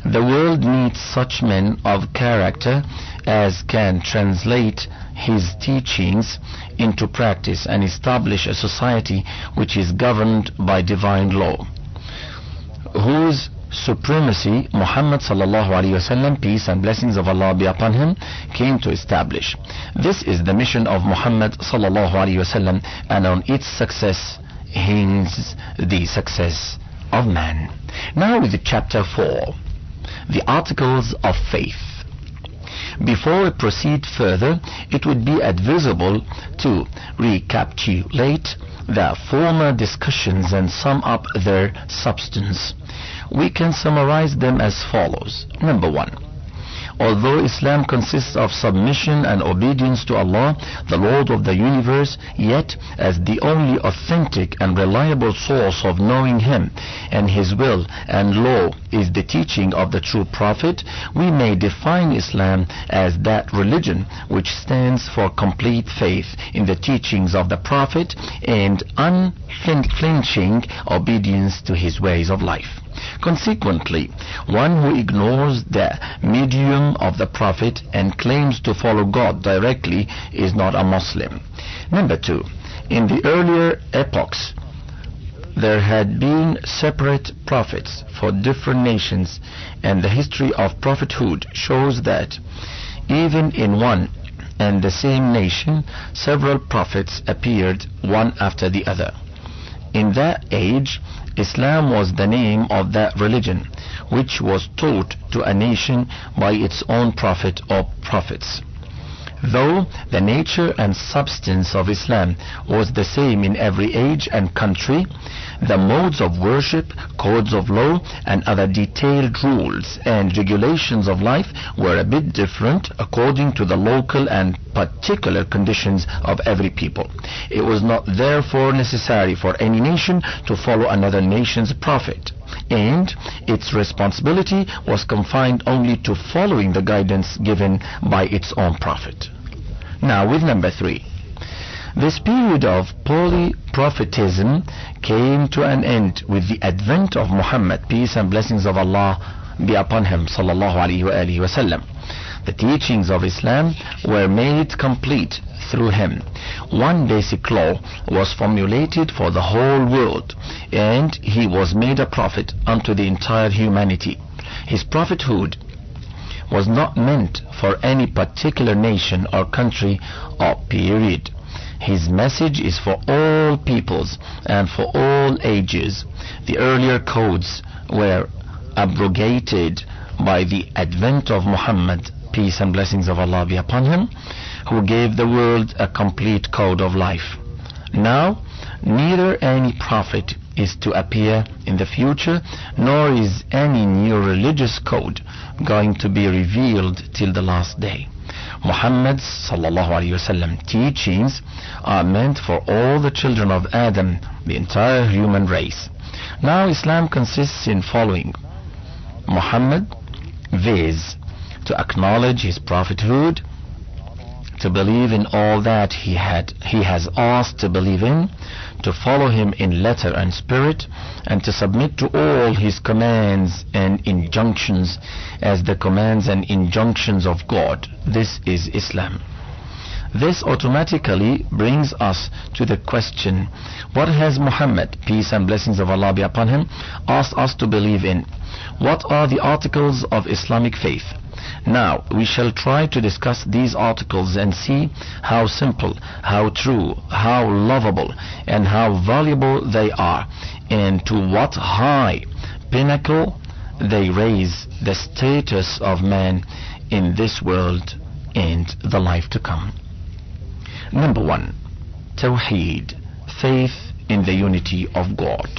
The world needs such men of character as can translate his teachings into practice and establish a society which is governed by divine law, whose supremacy Muhammad sallallahu alaihi wasallam, peace and blessings of Allah be upon him, came to establish. This is the mission of Muhammad sallallahu alaihi wasallam, and on its success hangs the success of man. Now with chapter 4, the articles of faith. Before we proceed further, it would be advisable to recapitulate the former discussions and sum up their substance. We can summarize them as follows. Number 1. Although Islam consists of submission and obedience to Allah, the Lord of the universe, yet as the only authentic and reliable source of knowing Him and His will and law is the teaching of the true Prophet, we may define Islam as that religion which stands for complete faith in the teachings of the Prophet and unflinching obedience to his ways of life. Consequently, one who ignores the medium of the Prophet and claims to follow God directly is not a Muslim. Number 2. In the earlier epochs, there had been separate prophets for different nations, and the history of prophethood shows that even in one and the same nation, several prophets appeared one after the other. In that age, Islam was the name of that religion, which was taught to a nation by its own prophet or prophets. Though the nature and substance of Islam was the same in every age and country, the modes of worship, codes of law, and other detailed rules and regulations of life were a bit different according to the local and particular conditions of every people. It was not therefore necessary for any nation to follow another nation's prophet, and its responsibility was confined only to following the guidance given by its own prophet. Now with number 3. This period of polyprophetism came to an end with the advent of Muhammad, peace and blessings of Allah be upon him, sallallahu alaihi wasallam. The teachings of Islam were made complete through him. One basic law was formulated for the whole world, and he was made a prophet unto the entire humanity. His prophethood was not meant for any particular nation or country or period. His message is for all peoples and for all ages. The earlier codes were abrogated by the advent of Muhammad, peace and blessings of Allah be upon him, who gave the world a complete code of life. Now, neither any prophet is to appear in the future, nor is any new religious code going to be revealed till the last day. Muhammad's sallallahu alaihi wasallam teachings are meant for all the children of Adam, the entire human race. Now Islam consists in following Muhammad, viz., to acknowledge his prophethood, to believe in all that he has asked to believe in, to follow him in letter and spirit, and to submit to all his commands and injunctions as the commands and injunctions of God. This is Islam. This automatically brings us to the question, what has Muhammad, peace and blessings of Allah be upon him, asked us to believe in? What are the articles of Islamic faith? Now we shall try to discuss these articles and see how simple, how true, how lovable, and how valuable they are, and to what high pinnacle they raise the status of man in this world and the life to come. Number 1. Tawheed, faith in the unity of God.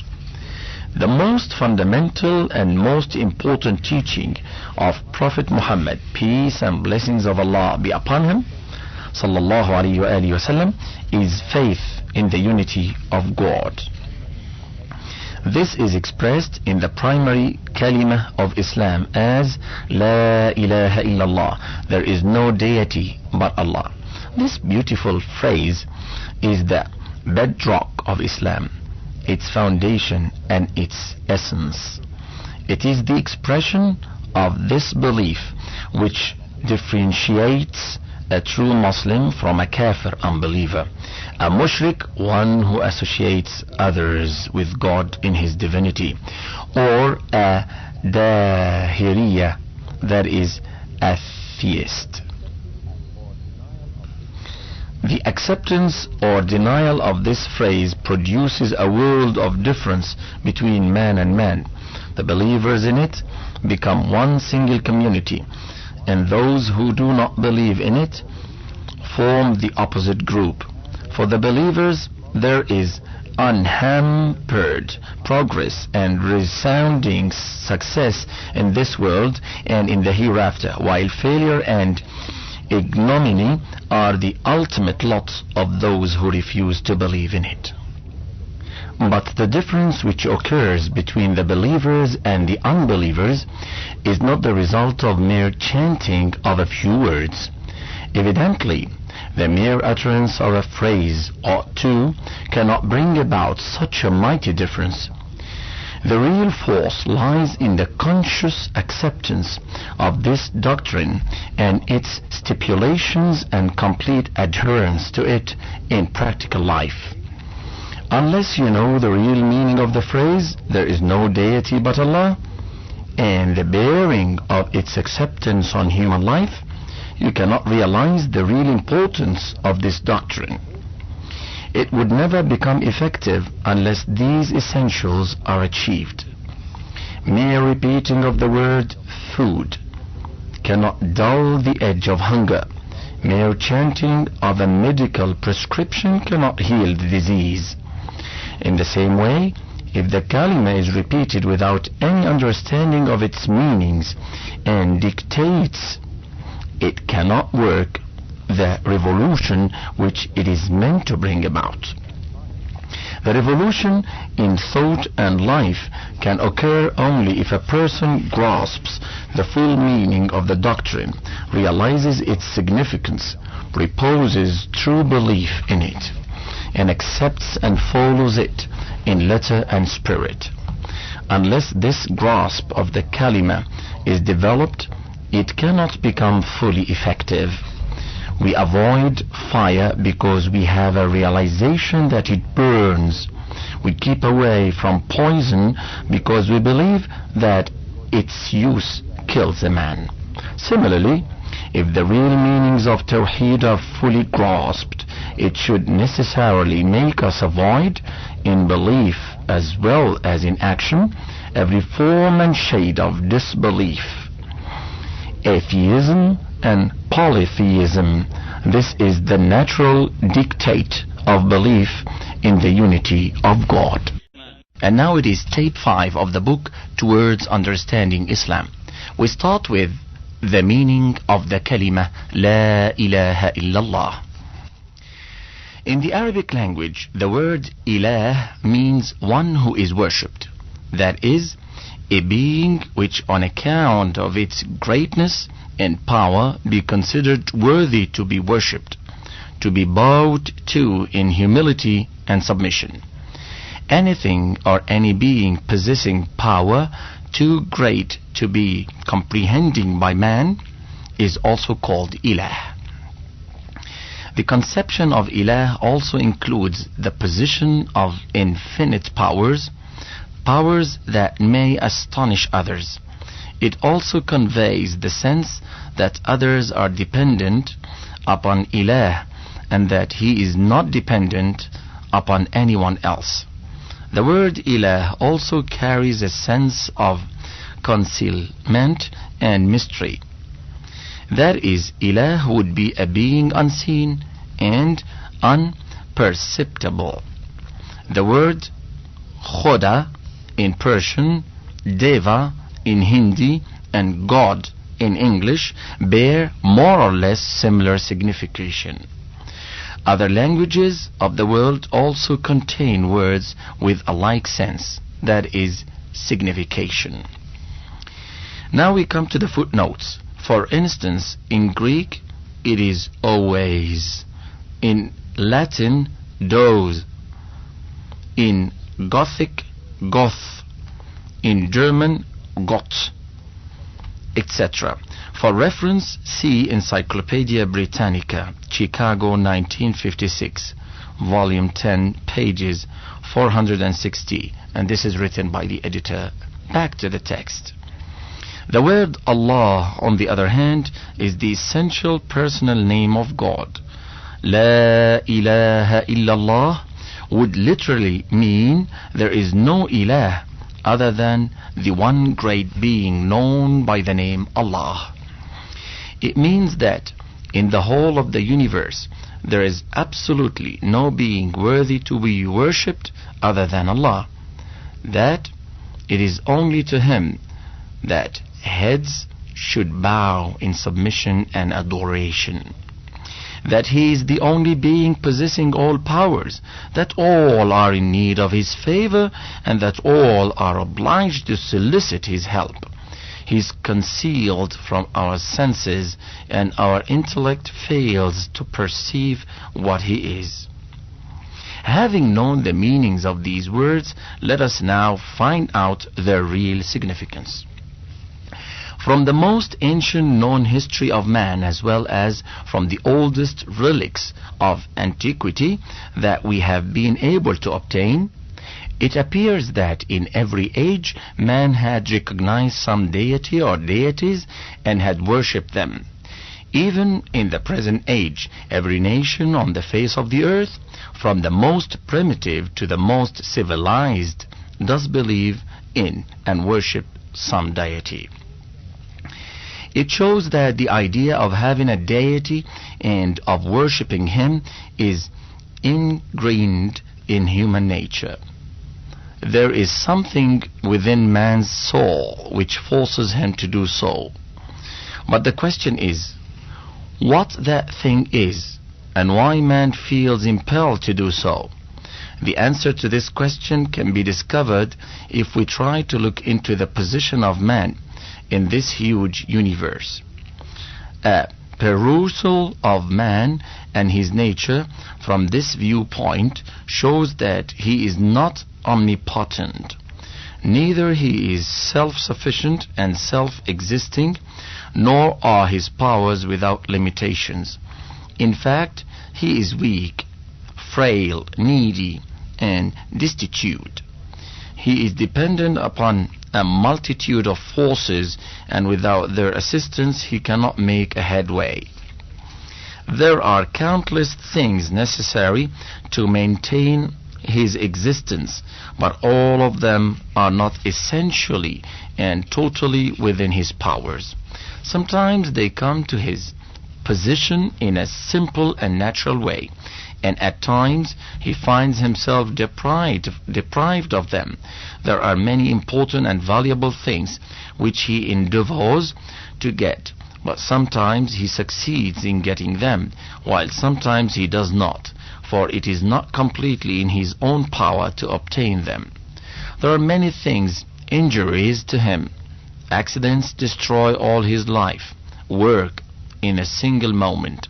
The most fundamental and most important teaching of Prophet Muhammad, peace and blessings of Allah be upon him, sallallahu alaihi wasallam, is faith in the unity of God. This is expressed in the primary kalima of Islam as La ilaha illallah. There is no deity but Allah. This beautiful phrase is the bedrock of Islam, its foundation and its essence. It is the expression of this belief which differentiates a true Muslim from a kafir unbeliever, a mushrik, one who associates others with God in his divinity, or a dahiriya, that is, a theist. The acceptance or denial of this phrase produces a world of difference between man and man. The believers in it become one single community, and those who do not believe in it form the opposite group. For the believers there is unhampered progress and resounding success in this world and in the hereafter, while failure and ignominy are the ultimate lot of those who refuse to believe in it. But the difference which occurs between the believers and the unbelievers is not the result of mere chanting of a few words. Evidently, the mere utterance of a phrase or two cannot bring about such a mighty difference. The real force lies in the conscious acceptance of this doctrine and its stipulations and complete adherence to it in practical life. Unless you know the real meaning of the phrase, there is no deity but Allah, and the bearing of its acceptance on human life, you cannot realize the real importance of this doctrine. It would never become effective unless these essentials are achieved. Mere repeating of the word food cannot dull the edge of hunger. Mere chanting of a medical prescription cannot heal the disease. In the same way, if the kalima is repeated without any understanding of its meanings and dictates, it cannot work the revolution which it is meant to bring about. The revolution in thought and life can occur only if a person grasps the full meaning of the doctrine, realizes its significance, reposes true belief in it, and accepts and follows it in letter and spirit. Unless this grasp of the kalima is developed, it cannot become fully effective. We avoid fire because we have a realization that it burns. We keep away from poison because we believe that its use kills a man. Similarly, if the real meanings of Tawheed are fully grasped, it should necessarily make us avoid, in belief as well as in action, every form and shade of disbelief. Atheism and polytheism, this is the natural dictate of belief in the unity of God. And now it is tape 5 of the book Towards Understanding Islam. We start with the meaning of the kalima La ilaha illallah. In the Arabic language, the word ilah means one who is worshipped. That is, a being which on account of its greatness and power be considered worthy to be worshipped, to be bowed to in humility and submission. Anything or any being possessing power too great to be comprehending by man is also called ilah. The conception of ilah also includes the position of infinite powers, powers that may astonish others. It also conveys the sense that others are dependent upon ilah and that he is not dependent upon anyone else. The word ilah also carries a sense of concealment and mystery. That is, ilah would be a being unseen and unperceptible. The word khoda in Persian, deva in Hindi, and God in English bear more or less similar signification. Other languages of the world also contain words with a like sense, that is, signification. Now we come to the footnotes. For instance, in Greek it is always, in Latin dos, in Gothic goth, in German Gott, etc. For reference, see Encyclopedia Britannica, Chicago 1956, volume 10, pages 460, and this is written by the editor. Back to the text. The word Allah, on the other hand, is the essential personal name of God. La ilaha illallah would literally mean there is no ilah other than the one great being known by the name Allah. It means that in the whole of the universe there is absolutely no being worthy to be worshipped other than Allah. That it is only to Him that heads should bow in submission and adoration. That He is the only being possessing all powers, that all are in need of His favor, and that all are obliged to solicit His help. He is concealed from our senses, and our intellect fails to perceive what He is. Having known the meanings of these words, let us now find out their real significance. From the most ancient known history of man, as well as from the oldest relics of antiquity that we have been able to obtain, it appears that in every age man had recognized some deity or deities and had worshipped them. Even in the present age, every nation on the face of the earth, from the most primitive to the most civilized, does believe in and worship some deity. It shows that the idea of having a deity and of worshipping him is ingrained in human nature. There is something within man's soul which forces him to do so. But the question is, what that thing is and why man feels impelled to do so. The answer to this question can be discovered if we try to look into the position of man in this huge universe. A perusal of man and his nature from this viewpoint shows that he is not omnipotent. Neither he is self-sufficient and self-existing, nor are his powers without limitations. In fact, he is weak, frail, needy, and destitute. He is dependent upon a multitude of forces, and without their assistance he cannot make a headway. There are countless things necessary to maintain his existence, but all of them are not essentially and totally within his powers. Sometimes they come to his position in a simple and natural way, and at times he finds himself deprived of them. There are many important and valuable things which he endeavors to get, but sometimes he succeeds in getting them, while sometimes he does not, for it is not completely in his own power to obtain them. There are many things injuries to him. Accidents destroy all his life, work in a single moment.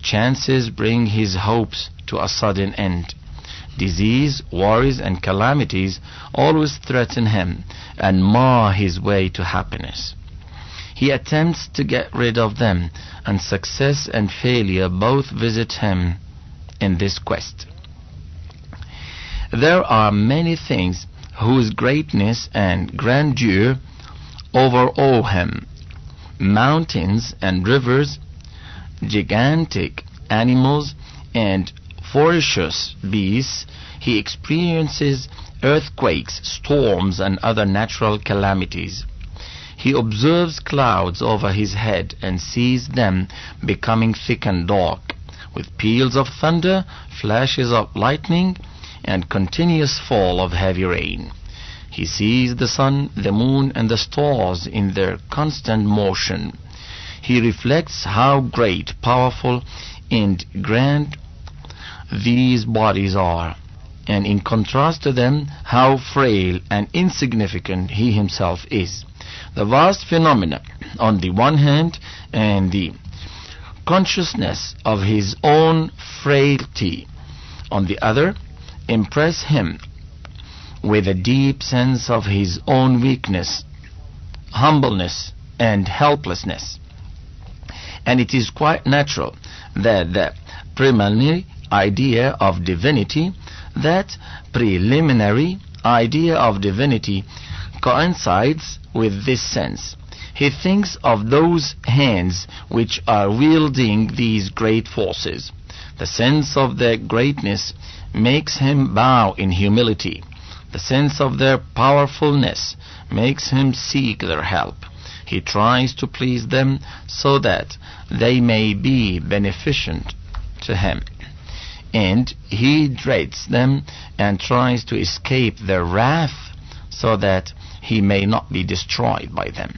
Chances bring his hopes to a sudden end. Disease, worries, and calamities always threaten him and mar his way to happiness. He attempts to get rid of them, and success and failure both visit him in this quest. There are many things whose greatness and grandeur overawe him. Mountains and rivers, gigantic animals, and ferocious beasts. He experiences earthquakes, storms, and other natural calamities. He observes clouds over his head and sees them becoming thick and dark, with peals of thunder, flashes of lightning, and continuous fall of heavy rain. He sees the sun, the moon, and the stars in their constant motion. He reflects how great, powerful, and grand these bodies are, and in contrast to them, how frail and insignificant he himself is. The vast phenomena on the one hand, and the consciousness of his own frailty on the other, impress him with a deep sense of his own weakness, humbleness, and helplessness. And it is quite natural that the preliminary idea of divinity coincides with this sense. He thinks of those hands which are wielding these great forces. The sense of their greatness makes him bow in humility. The sense of their powerfulness makes him seek their help. He tries to please them so that they may be beneficent to him, and he dreads them and tries to escape their wrath so that he may not be destroyed by them.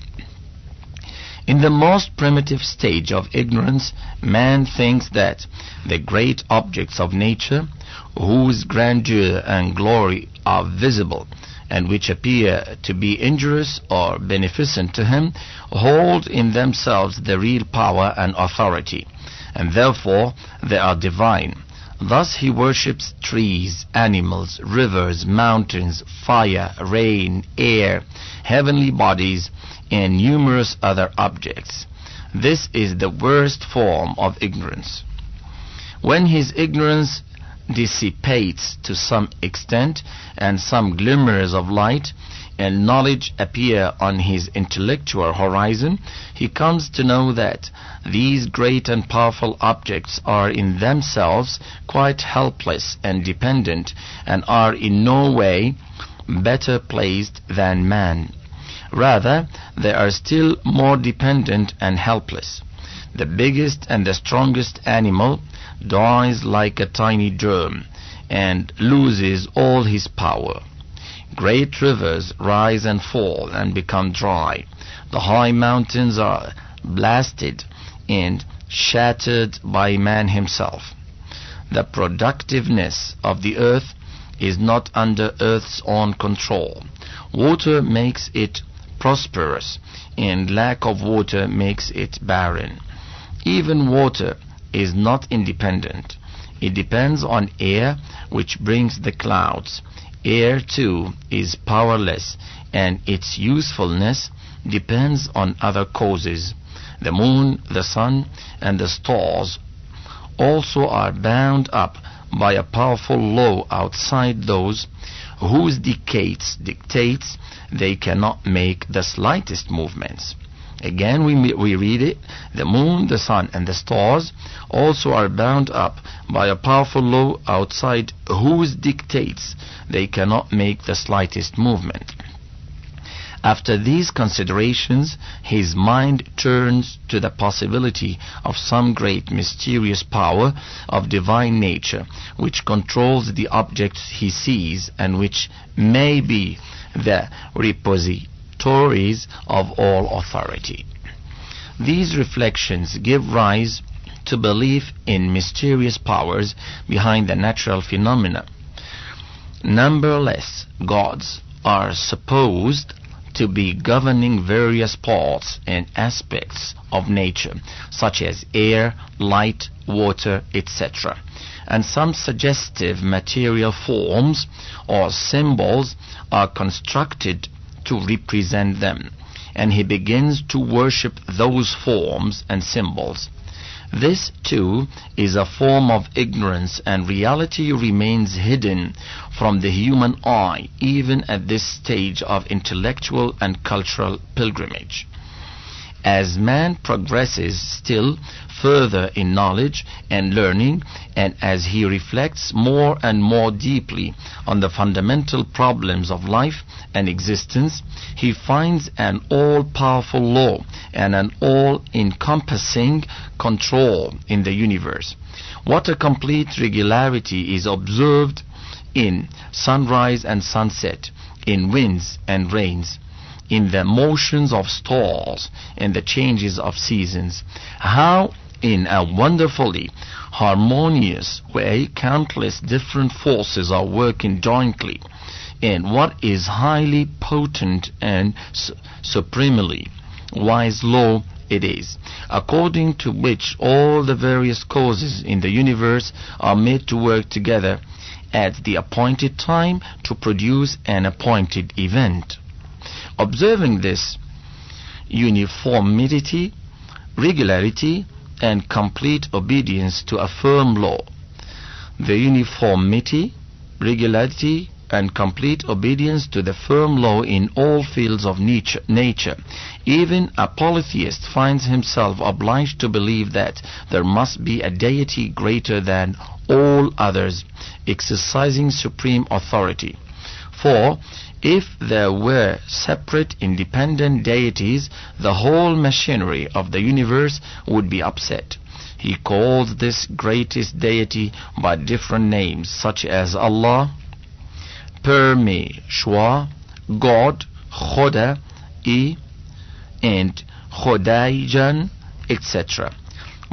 In the most primitive stage of ignorance, man thinks that the great objects of nature, whose grandeur and glory are visible, and which appear to be injurious or beneficent to him, hold in themselves the real power and authority, and therefore they are divine. Thus he worships trees, animals, rivers, mountains, fire, rain, air, heavenly bodies, and numerous other objects. This is the worst form of ignorance. When his ignorance dissipates to some extent, and some glimmers of light and knowledge appear on his intellectual horizon, he comes to know that these great and powerful objects are in themselves quite helpless and dependent, and are in no way better placed than man. Rather, they are still more dependent and helpless. The biggest and the strongest animal dies like a tiny germ and loses all his power. Great rivers rise and fall and become dry. The high mountains are blasted and shattered by man himself. The productiveness of the earth is not under earth's own control. Water makes it prosperous, and lack of water makes it barren. Even water is not independent. It depends on air, which brings the clouds. Air too is powerless, and its usefulness depends on other causes. The moon, the sun, and the stars also are bound up by a powerful law outside those whose dictates they cannot make the slightest movements. Again we read it. The moon, the sun, and the stars also are bound up by a powerful law outside whose dictates they cannot make the slightest movement. After these considerations, his mind turns to the possibility of some great mysterious power of divine nature which controls the objects he sees and which may be the repositories of all authority. These reflections give rise to belief in mysterious powers behind the natural phenomena. Numberless gods are supposed to be governing various parts and aspects of nature, such as air, light, water, etc. And some suggestive material forms or symbols are constructed to represent them, and he begins to worship those forms and symbols. This too is a form of ignorance, and reality remains hidden from the human eye even at this stage of intellectual and cultural pilgrimage. As man progresses still further in knowledge and learning, and as he reflects more and more deeply on the fundamental problems of life and existence, he finds an all-powerful law and an all-encompassing control in the universe. What a complete regularity is observed in sunrise and sunset, in winds and rains, in the motions of stars and the changes of seasons. How in a wonderfully harmonious way countless different forces are working jointly, and what is highly potent and supremely wise law it is, according to which all the various causes in the universe are made to work together at the appointed time to produce an appointed event. Observing this uniformity, regularity, and complete obedience to a firm law, the uniformity, regularity, and complete obedience to the firm law in all fields of nature, even a polytheist finds himself obliged to believe that there must be a deity greater than all others, exercising supreme authority. For if there were separate independent deities, the whole machinery of the universe would be upset. He calls this greatest deity by different names, such as Allah, Permeshwar, God, Khoda, and Khodaijan, etc.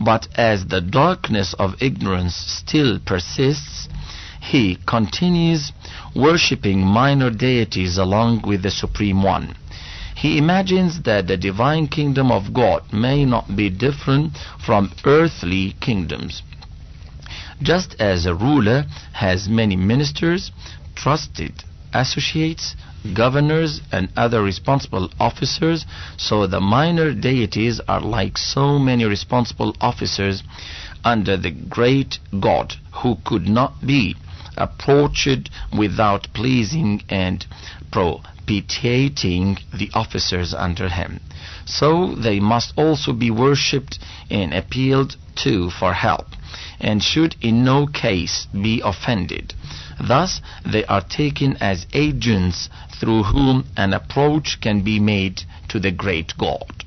But as the darkness of ignorance still persists, he continues worshipping minor deities along with the Supreme One. He imagines that the divine kingdom of God may not be different from earthly kingdoms. Just as a ruler has many ministers, trusted associates, governors, and other responsible officers, so the minor deities are like so many responsible officers under the great God, who could not be approached without pleasing and propitiating the officers under him. So they must also be worshipped and appealed to for help, and should in no case be offended. Thus they are taken as agents through whom an approach can be made to the great God.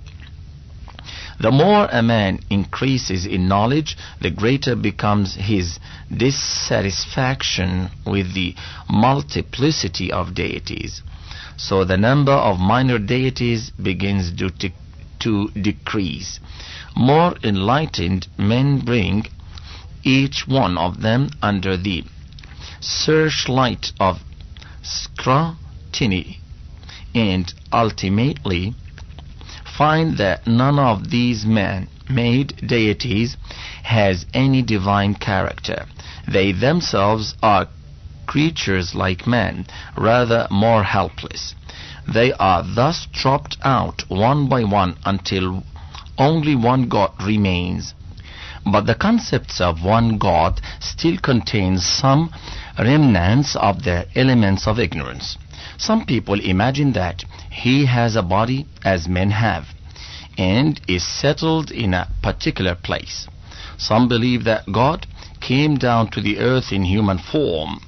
The more a man increases in knowledge, the greater becomes his dissatisfaction with the multiplicity of deities. So the number of minor deities begins to decrease. More enlightened men bring each one of them under the searchlight of scrutiny, and ultimately find that none of these man-made deities has any divine character. They themselves are creatures like man, rather more helpless. They are thus chopped out one by one until only one God remains. But the concepts of one God still contains some remnants of the elements of ignorance. Some people imagine that he has a body as men have, and is settled in a particular place. Some believe that God came down to the earth in human form.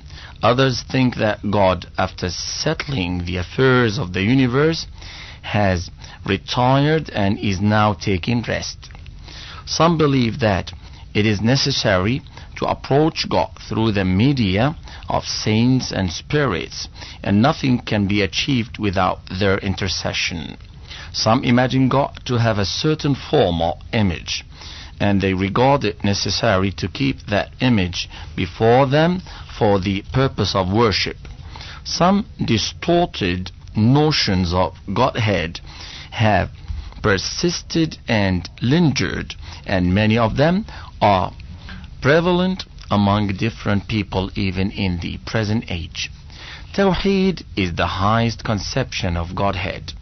Others think that God, after settling the affairs of the universe, has retired and is now taking rest. Some believe that it is necessary to approach God through the media of saints and spirits, and nothing can be achieved without their intercession. Some imagine God to have a certain form or image, and they regard it necessary to keep that image before them for the purpose of worship. Some distorted notions of Godhead have persisted and lingered, and many of them are prevalent among different people even in the present age. Tawheed is the highest conception of Godhead,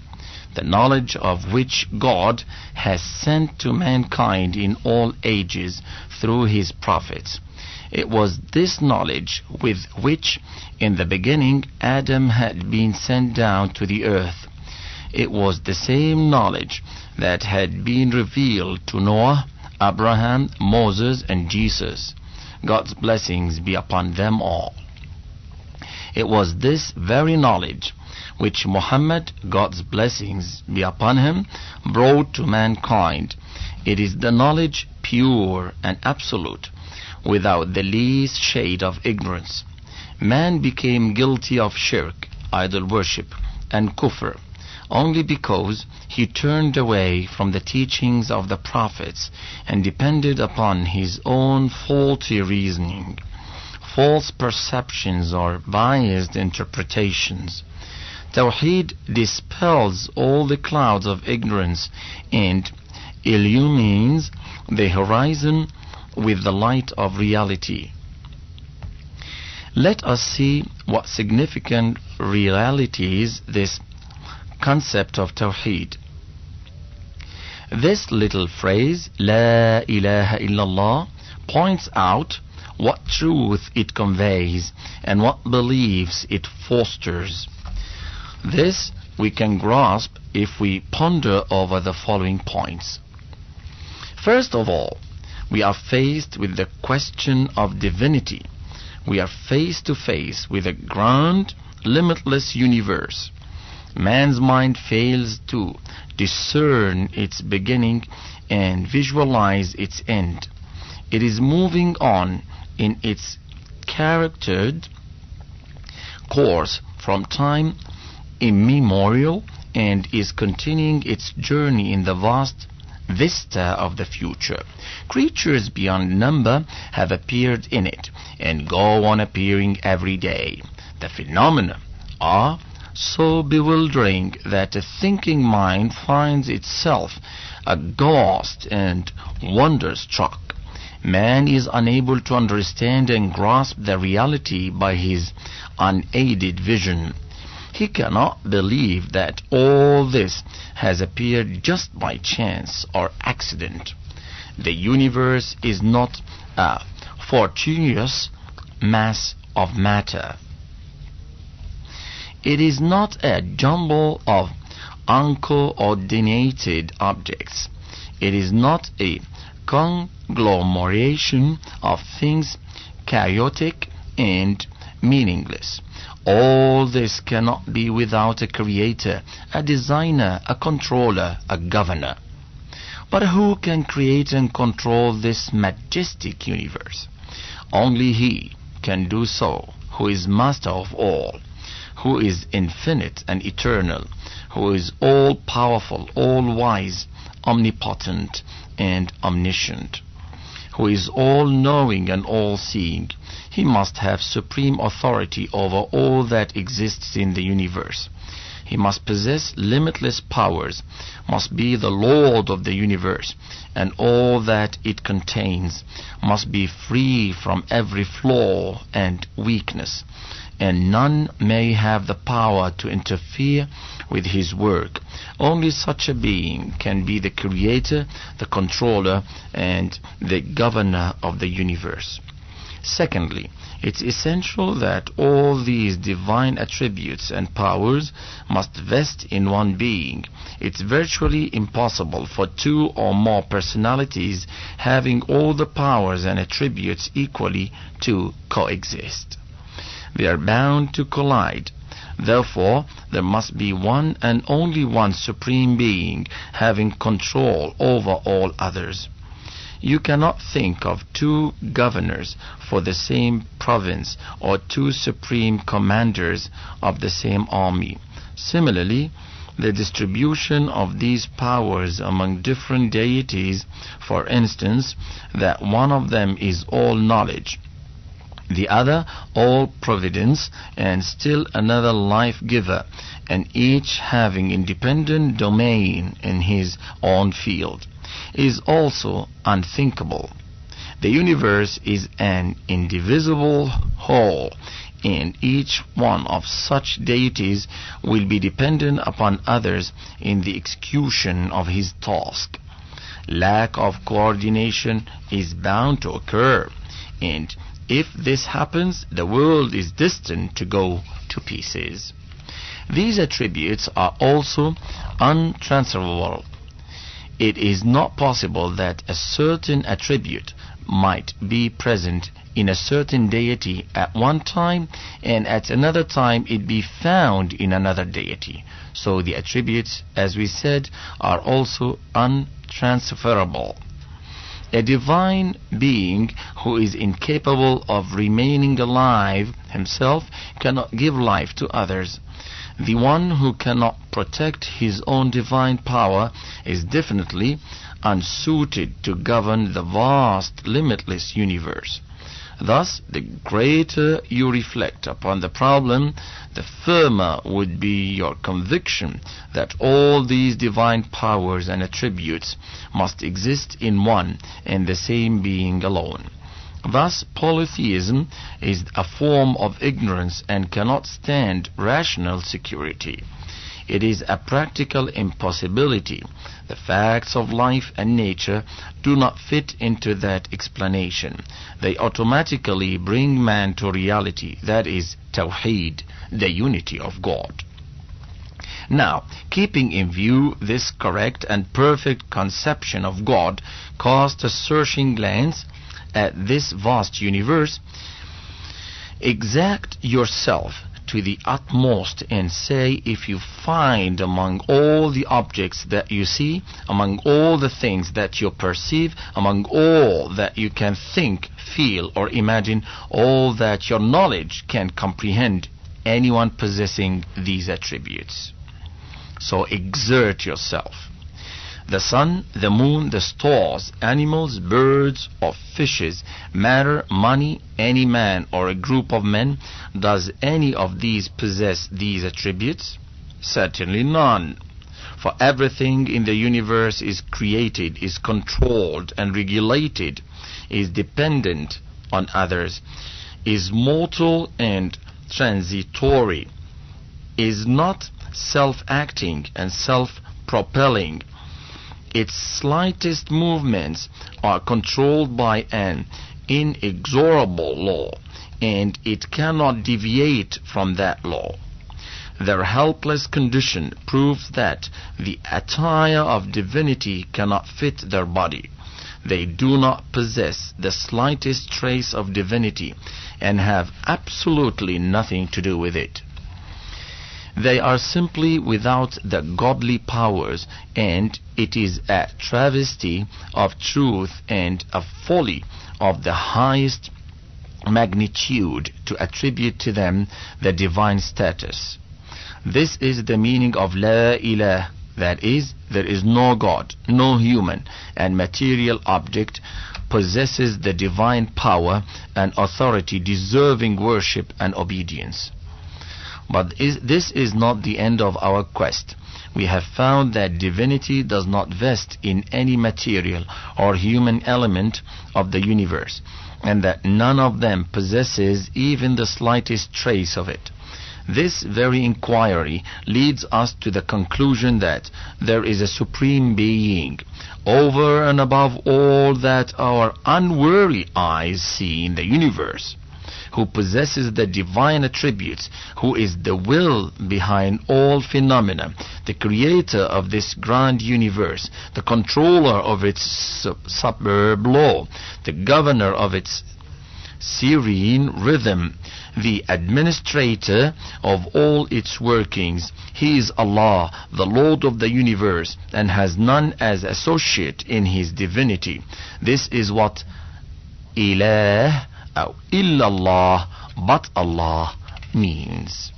the knowledge of which God has sent to mankind in all ages through his prophets. It was this knowledge with which in the beginning Adam had been sent down to the earth. It was the same knowledge that had been revealed to Noah, Abraham, Moses, and Jesus. God's blessings be upon them all. It was this very knowledge which Muhammad, God's blessings be upon him, brought to mankind. It is the knowledge pure and absolute, without the least shade of ignorance. Man became guilty of shirk, idol worship, and kufr, only because he turned away from the teachings of the prophets and depended upon his own faulty reasoning, false perceptions, or biased interpretations. Tawheed dispels all the clouds of ignorance and illumines the horizon with the light of reality. Let us see what significant realities this concept of Tawheed. This little phrase, La ilaha illallah, points out what truth it conveys and what beliefs it fosters. This we can grasp if we ponder over the following points. First of all, we are faced with the question of divinity. We are face to face with a grand, limitless universe. Man's mind fails to discern its beginning and visualize its end. It is moving on in its charactered course from time immemorial and is continuing its journey in the vast vista of the future. Creatures beyond number have appeared in it and go on appearing every day. The phenomena are so bewildering that a thinking mind finds itself aghast and wonder-struck. Man is unable to understand and grasp the reality by his unaided vision. He cannot believe that all this has appeared just by chance or accident. The universe is not a fortuitous mass of matter. It is not a jumble of uncoordinated objects. It is not a conglomeration of things chaotic and meaningless. All this cannot be without a creator, a designer, a controller, a governor. But who can create and control this majestic universe? Only He can do so, who is master of all. who is infinite and eternal, who is all-powerful, all-wise, omnipotent, and omniscient, who is all-knowing and all-seeing. He must have supreme authority over all that exists in the universe. He must possess limitless powers, must be the Lord of the universe, and all that it contains must be free from every flaw and weakness, and none may have the power to interfere with his work. Only such a being can be the creator, the controller, and the governor of the universe. Secondly, it's essential that all these divine attributes and powers must vest in one being. It's virtually impossible for two or more personalities having all the powers and attributes equally to coexist. They are bound to collide. Therefore, there must be one and only one supreme being having control over all others. You cannot think of two governors for the same province or two supreme commanders of the same army. Similarly, the distribution of these powers among different deities, for instance, that one of them is all knowledge, the other all providence, and still another life giver, and each having independent domain in his own field, is also unthinkable. The universe is an indivisible whole, and each one of such deities will be dependent upon others in the execution of his task. Lack of coordination is bound to occur, and if this happens, the world is destined to go to pieces. These attributes are also untransferable. It is not possible that a certain attribute might be present in a certain deity at one time and at another time it be found in another deity. So the attributes, as we said, are also untransferable. A divine being who is incapable of remaining alive himself cannot give life to others. The one who cannot protect his own divine power is definitely unsuited to govern the vast, limitless universe. Thus, the greater you reflect upon the problem, the firmer would be your conviction that all these divine powers and attributes must exist in one and the same being alone. Thus, polytheism is a form of ignorance and cannot stand rational security. It is a practical impossibility. The facts of life and nature do not fit into that explanation. They automatically bring man to reality, that is, Tawheed, the unity of God. Now, keeping in view this correct and perfect conception of God, cast a searching glance at this vast universe. Exact yourself to the utmost and say, if you find among all the objects that you see, among all the things that you perceive, among all that you can think, feel, or imagine, all that your knowledge can comprehend, anyone possessing these attributes. So exert yourself. The sun, the moon, the stars, animals, birds, or fishes, matter, money, any man or a group of men, does any of these possess these attributes? Certainly none. For everything in the universe is created, is controlled and regulated, is dependent on others, is mortal and transitory, is not self-acting and self-propelling. Its slightest movements are controlled by an inexorable law, and it cannot deviate from that law. Their helpless condition proves that the attire of divinity cannot fit their body. They do not possess the slightest trace of divinity and have absolutely nothing to do with it. They are simply without the godly powers, and it is a travesty of truth and a folly of the highest magnitude to attribute to them the divine status. This is the meaning of La ilah, that is, there is no God, no human and material object possesses the divine power and authority deserving worship and obedience. But this is not the end of our quest. We have found that divinity does not vest in any material or human element of the universe, and that none of them possesses even the slightest trace of it. This very inquiry leads us to the conclusion that there is a supreme being, over and above all that our unwary eyes see in the universe, who possesses the divine attributes, who is the will behind all phenomena, the creator of this grand universe, the controller of its superb law, the governor of its serene rhythm, the administrator of all its workings. He is Allah, the Lord of the universe, and has none as associate in his divinity. This is what ilah or illallah, but Allah, means.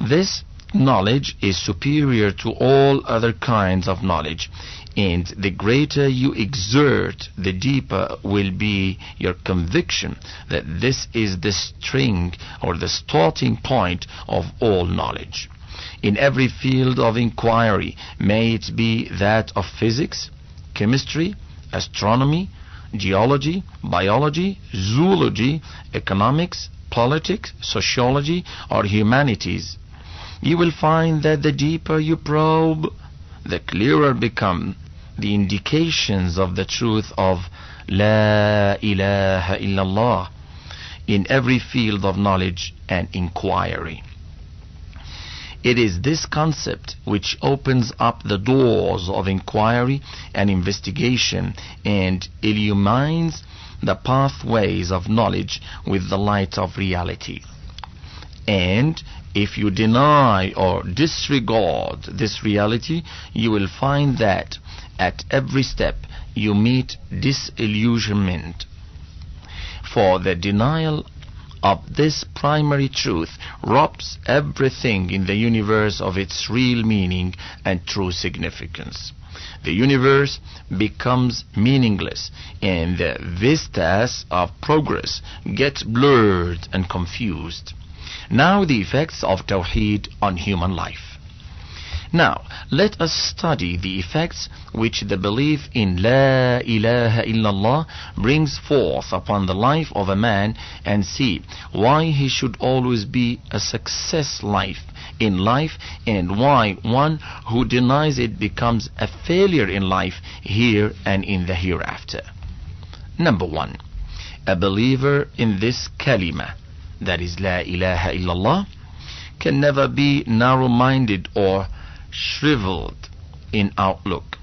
This knowledge is superior to all other kinds of knowledge, and the greater you exert, the deeper will be your conviction that this is the string or the starting point of all knowledge. In every field of inquiry, may it be that of physics, chemistry, astronomy, geology, biology, zoology, economics, politics, sociology, or humanities, you will find that the deeper you probe, the clearer become the indications of the truth of La ilaha illallah in every field of knowledge and inquiry. It is this concept which opens up the doors of inquiry and investigation and illumines the pathways of knowledge with the light of reality. And if you deny or disregard this reality, you will find that at every step you meet disillusionment. For the denial of this primary truth robs everything in the universe of its real meaning and true significance. The universe becomes meaningless, and the vistas of progress get blurred and confused. Now the effects of Tawheed on human life. Now let us study the effects which the belief in La ilaha illallah brings forth upon the life of a man, and see why he should always be a success in life, and why one who denies it becomes a failure in life here and in the hereafter. Number 1. A believer in this kalima, that is La ilaha illallah, can never be narrow-minded or shriveled in outlook.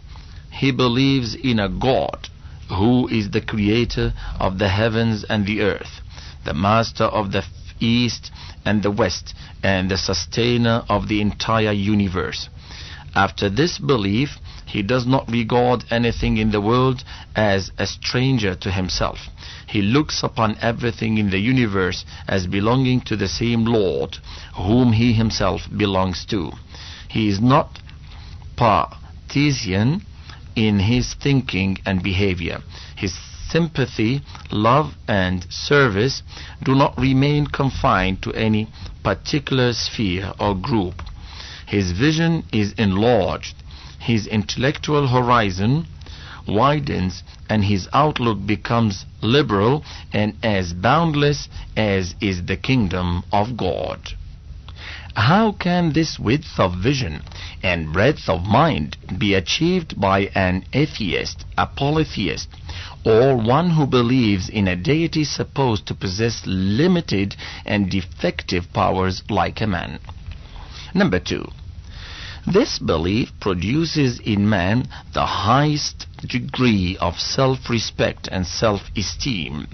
He believes in a God who is the creator of the heavens and the earth, the master of the east and the west, and the sustainer of the entire universe. After this belief, he does not regard anything in the world as a stranger to himself. He looks upon everything in the universe as belonging to the same Lord, whom he himself belongs to. He is not partisan in his thinking and behavior. His sympathy, love, and service do not remain confined to any particular sphere or group. His vision is enlarged, his intellectual horizon widens, and his outlook becomes liberal and as boundless as is the kingdom of God. How can this width of vision and breadth of mind be achieved by an atheist, a polytheist, or one who believes in a deity supposed to possess limited and defective powers like a man? Number 2. This belief produces in man the highest degree of self-respect and self-esteem.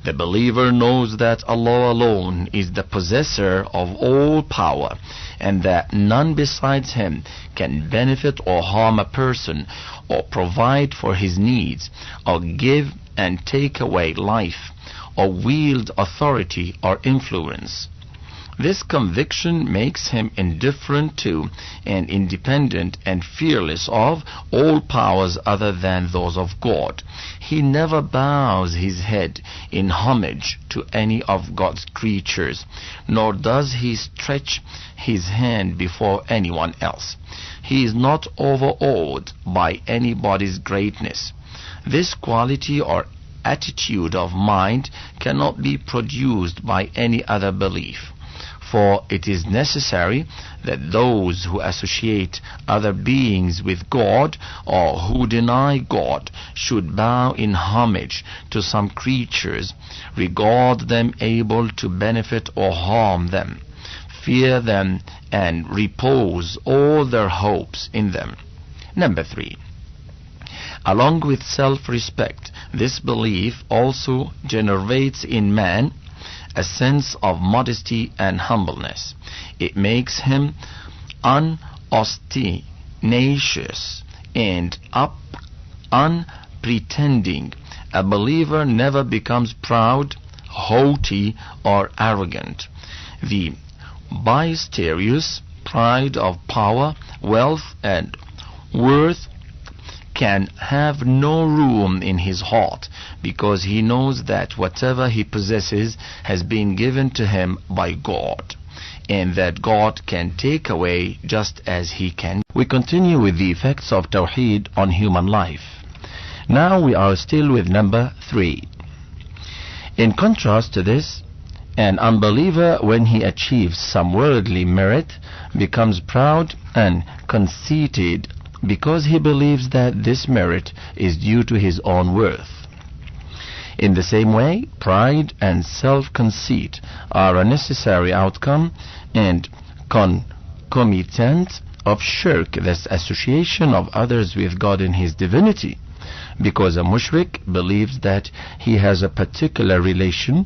The believer knows that Allah alone is the possessor of all power, and that none besides him can benefit or harm a person, or provide for his needs, or give and take away life, or wield authority or influence. This conviction makes him indifferent to and independent and fearless of all powers other than those of God. He never bows his head in homage to any of God's creatures, nor does he stretch his hand before anyone else. He is not overawed by anybody's greatness. This quality or attitude of mind cannot be produced by any other belief. For it is necessary that those who associate other beings with God or who deny God should bow in homage to some creatures, regard them able to benefit or harm them, fear them, and repose all their hopes in them. Number 3. Along with self-respect, this belief also generates in man a sense of modesty and humbleness. It makes him unostentatious and unpretending. A believer never becomes proud, haughty, or arrogant. The boisterous pride of power, wealth, and worth can have no room in his heart, because he knows that whatever he possesses has been given to him by God, and that God can take away just as he can. We continue with the effects of Tawheed on human life. Now we are still with number 3. In contrast to this, an unbeliever, when he achieves some worldly merit, becomes proud and conceited, because he believes that this merit is due to his own worth. In the same way, pride and self-conceit are a necessary outcome and concomitant of shirk, this association of others with God in his divinity, because a mushrik believes that he has a particular relation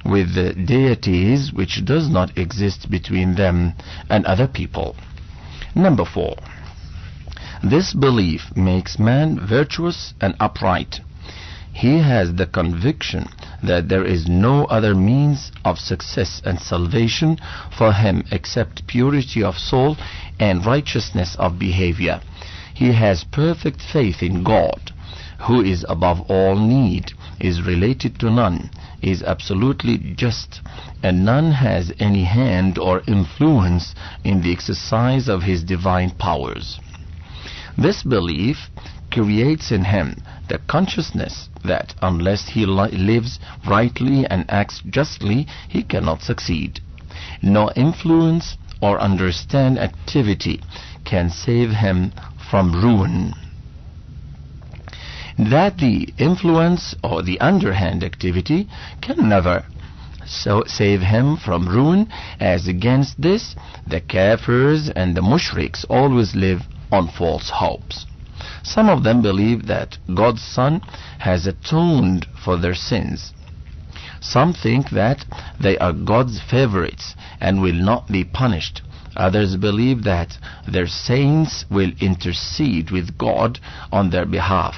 with the deities which does not exist between them and other people. Number 4. This belief makes man virtuous and upright. He has the conviction that there is no other means of success and salvation for him except purity of soul and righteousness of behavior. He has perfect faith in God, who is above all need, is related to none, is absolutely just, and none has any hand or influence in the exercise of his divine powers. This belief creates in him the consciousness that unless he lives rightly and acts justly, he cannot succeed. No influence or understand activity can save him from ruin. That the influence or the underhand activity can never save him from ruin. As against this, the kafirs and the mushriks always live on false hopes. Some of them believe that God's Son has atoned for their sins. Some think that they are God's favorites and will not be punished. Others believe that their saints will intercede with God on their behalf,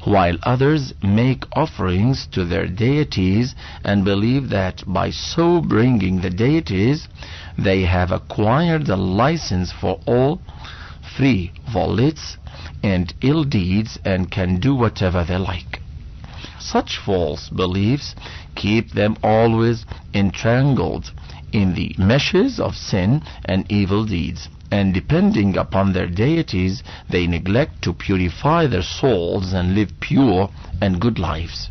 while others make offerings to their deities and believe that by so bringing the deities, they have acquired the license for all frivolities and ill deeds and can do whatever they like. Such false beliefs keep them always entangled in the meshes of sin and evil deeds, and depending upon their deities, they neglect to purify their souls and live pure and good lives.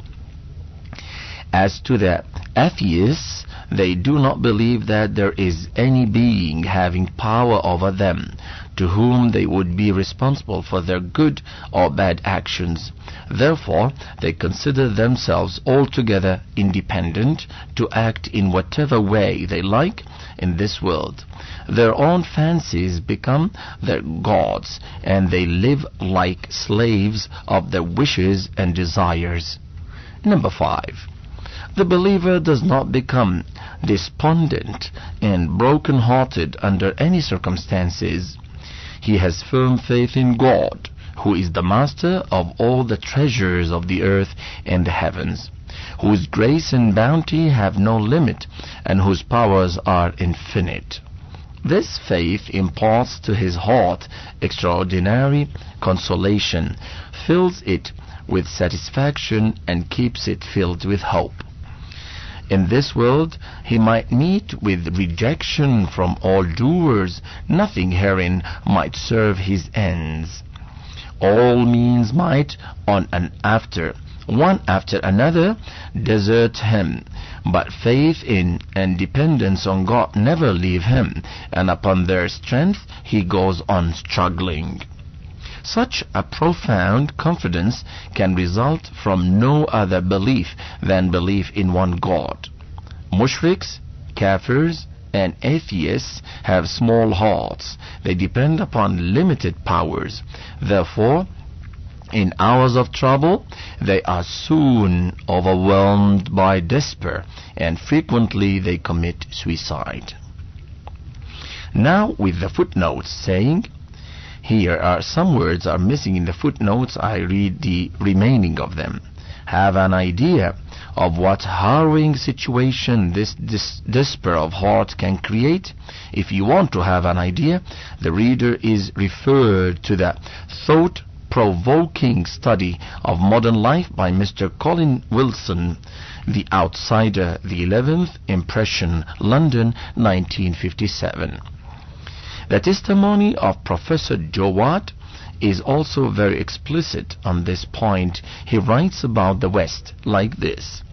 As to the atheists, they do not believe that there is any being having power over them, to whom they would be responsible for their good or bad actions. Therefore, they consider themselves altogether independent to act in whatever way they like in this world. Their own fancies become their gods, and they live like slaves of their wishes and desires. Number 5. The believer does not become despondent and broken-hearted under any circumstances. He has firm faith in God, who is the master of all the treasures of the earth and the heavens. whose grace and bounty have no limit, and whose powers are infinite. This faith imparts to his heart extraordinary consolation, fills it with satisfaction, and keeps it filled with hope. In this world he might meet with rejection from all doers. Nothing herein might serve his ends. All means might one after another desert him, but faith in and dependence on God never leave him, and upon their strength he goes on struggling. Such a profound confidence can result from no other belief than belief in one God. Mushriks, kafirs, and atheists have small hearts. They depend upon limited powers. Therefore, in hours of trouble, they are soon overwhelmed by despair, and frequently they commit suicide. Now with the footnotes saying, here are some words are missing in the footnotes. I read the remaining of them. Have an idea of what harrowing situation this despair of heart can create? If you want to have an idea, the reader is referred to the thought-provoking study of modern life by Mr. Colin Wilson, The Outsider, the 11th Impression, London, 1957. The testimony of Professor Jawad is also very explicit on this point. He writes about the West like this.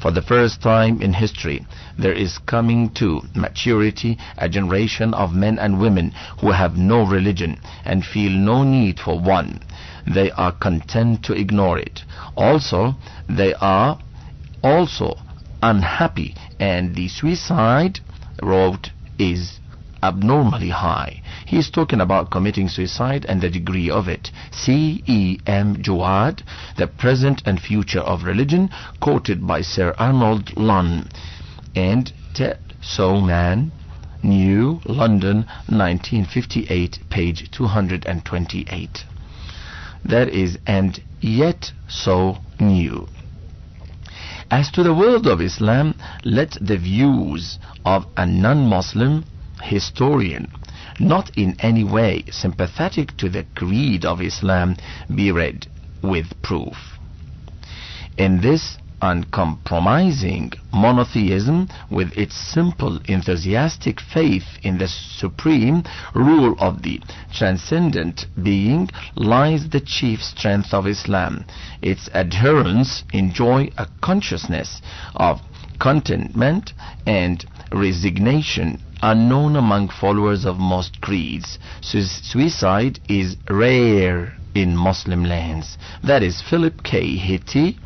For the first time in history, there is coming to maturity a generation of men and women who have no religion and feel no need for one. They are content to ignore it. Also, they are also unhappy, and the suicide rate is abnormally high. He is talking about committing suicide and the degree of it. C.E.M. Jawad, The Present and Future of Religion, quoted by Sir Arnold Lunn, and Tensau, New, London, 1958, page 228. That is, and yet so new. As to the world of Islam, let the views of a non-Muslim historian, not in any way sympathetic to the creed of Islam, be read with proof. In this uncompromising monotheism, with its simple enthusiastic faith in the supreme rule of the transcendent being, lies the chief strength of Islam. Its adherents enjoy a consciousness of contentment and resignation unknown among followers of most creeds. Suicide is rare in Muslim lands. That is Philip K. Hitti,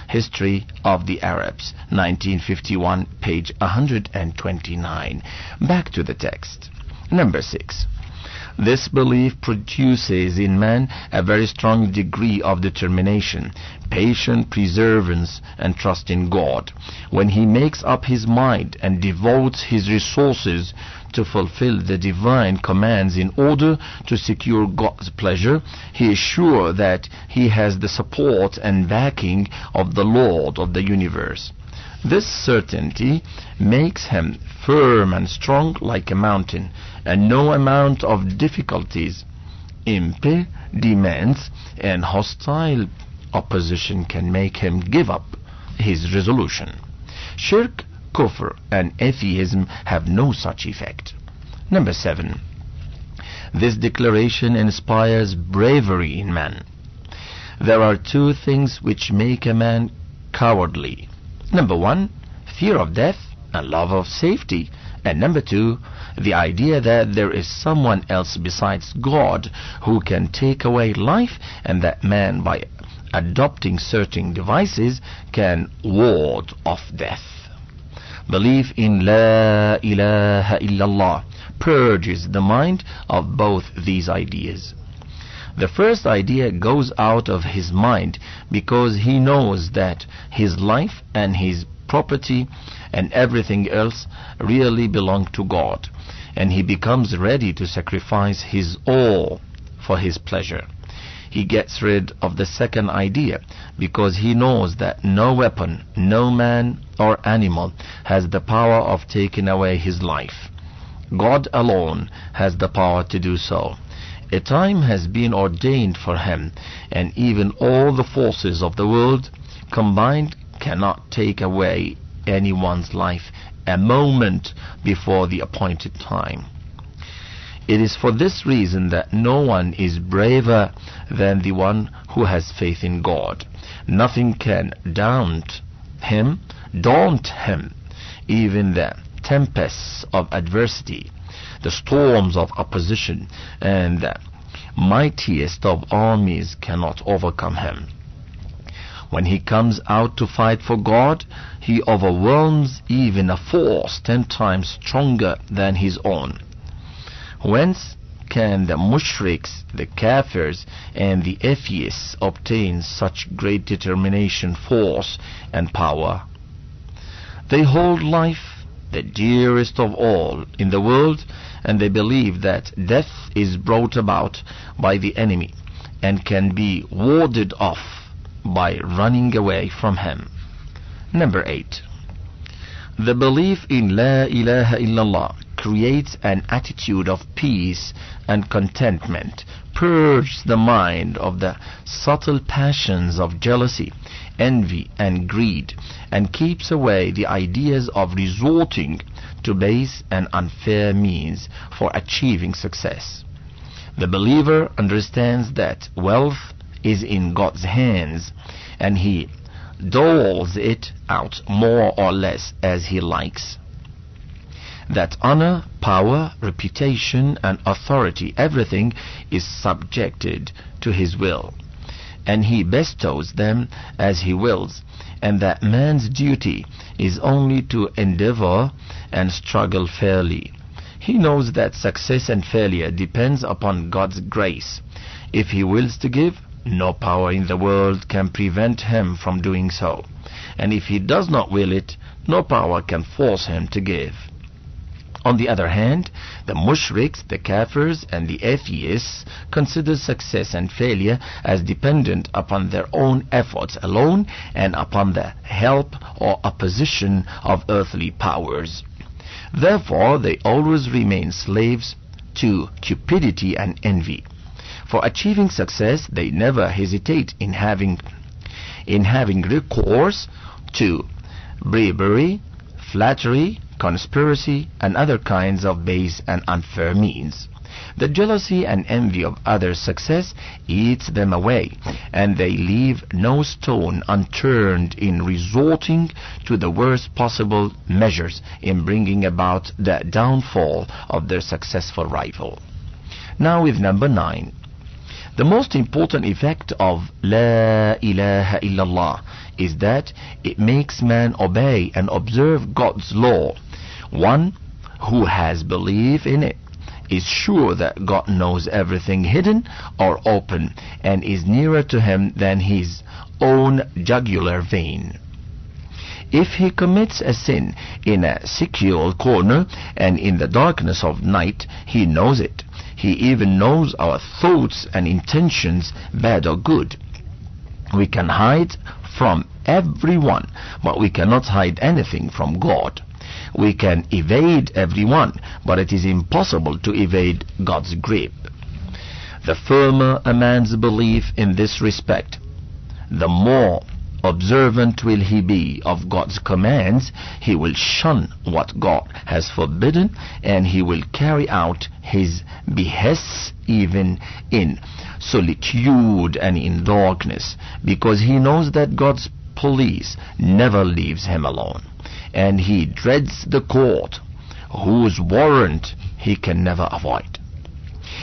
History of the Arabs, 1951, page 129. Back to the text. Number 6. This belief produces in man a very strong degree of determination, patient perseverance, and trust in God. When he makes up his mind and devotes his resources to fulfill the divine commands in order to secure God's pleasure, he is sure that he has the support and backing of the Lord of the universe. This certainty makes him firm and strong like a mountain, and no amount of difficulties, impediments, and hostile opposition can make him give up his resolution. Shirk, kufr, and atheism have no such effect. Number 7. This declaration inspires bravery in man. There are two things which make a man cowardly. Number 1, fear of death and love of safety. And number 2, the idea that there is someone else besides God who can take away life, and that man, by adopting certain devices, can ward off death. Belief in La ilaha illallah purges the mind of both these ideas. The first idea goes out of his mind because he knows that his life and his property and everything else really belong to God, and he becomes ready to sacrifice his all for his pleasure. he gets rid of the second idea, because he knows that no weapon, no man or animal has the power of taking away his life. God alone has the power to do so. A time has been ordained for him, and even all the forces of the world combined cannot take away anyone's life a moment before the appointed time. It is for this reason that no one is braver than the one who has faith in God. Nothing can daunt him, even the tempests of adversity, the storms of opposition, and the mightiest of armies cannot overcome him. When he comes out to fight for God, he overwhelms even a force 10 times stronger than his own. Whence can the mushriks, the kafirs, and the atheists obtain such great determination, force, and power? They hold life the dearest of all in the world, and they believe that death is brought about by the enemy and can be warded off by running away from him. Number 8. The belief in La ilaha illallah creates an attitude of peace and contentment, purges the mind of the subtle passions of jealousy, envy, and greed, and keeps away the ideas of resorting to base and unfair means for achieving success. The believer understands that wealth is in God's hands, and he doles it out more or less as he likes. That honor, power, reputation, and authority, everything is subjected to his will, and he bestows them as he wills, and that man's duty is only to endeavor and struggle fairly. He knows that success and failure depends upon God's grace. If he wills to give, no power in the world can prevent him from doing so, and if he does not will it, no power can force him to give. On the other hand, the mushriks, the kafirs, and the atheists consider success and failure as dependent upon their own efforts alone and upon the help or opposition of earthly powers. Therefore, they always remain slaves to cupidity and envy. For achieving success, they never hesitate in having recourse to bribery, flattery, conspiracy, and other kinds of base and unfair means. The jealousy and envy of others' success eats them away, and they leave no stone unturned in resorting to the worst possible measures in bringing about the downfall of their successful rival. Now with number 9. The most important effect of La ilaha illallah is that it makes man obey and observe God's law. One who has belief in it is sure that God knows everything hidden or open, and is nearer to him than his own jugular vein. If he commits a sin in a secure corner and in the darkness of night, he knows it. He even knows our thoughts and intentions, bad or good. We can hide from everyone, but we cannot hide anything from God. We can evade everyone, but it is impossible to evade God's grip. The firmer a man's belief in this respect, the more observant will he be of God's commands. He will shun what God has forbidden, and he will carry out his behests even in solitude and in darkness, because he knows that God's police never leaves him alone, and he dreads the court whose warrant he can never avoid.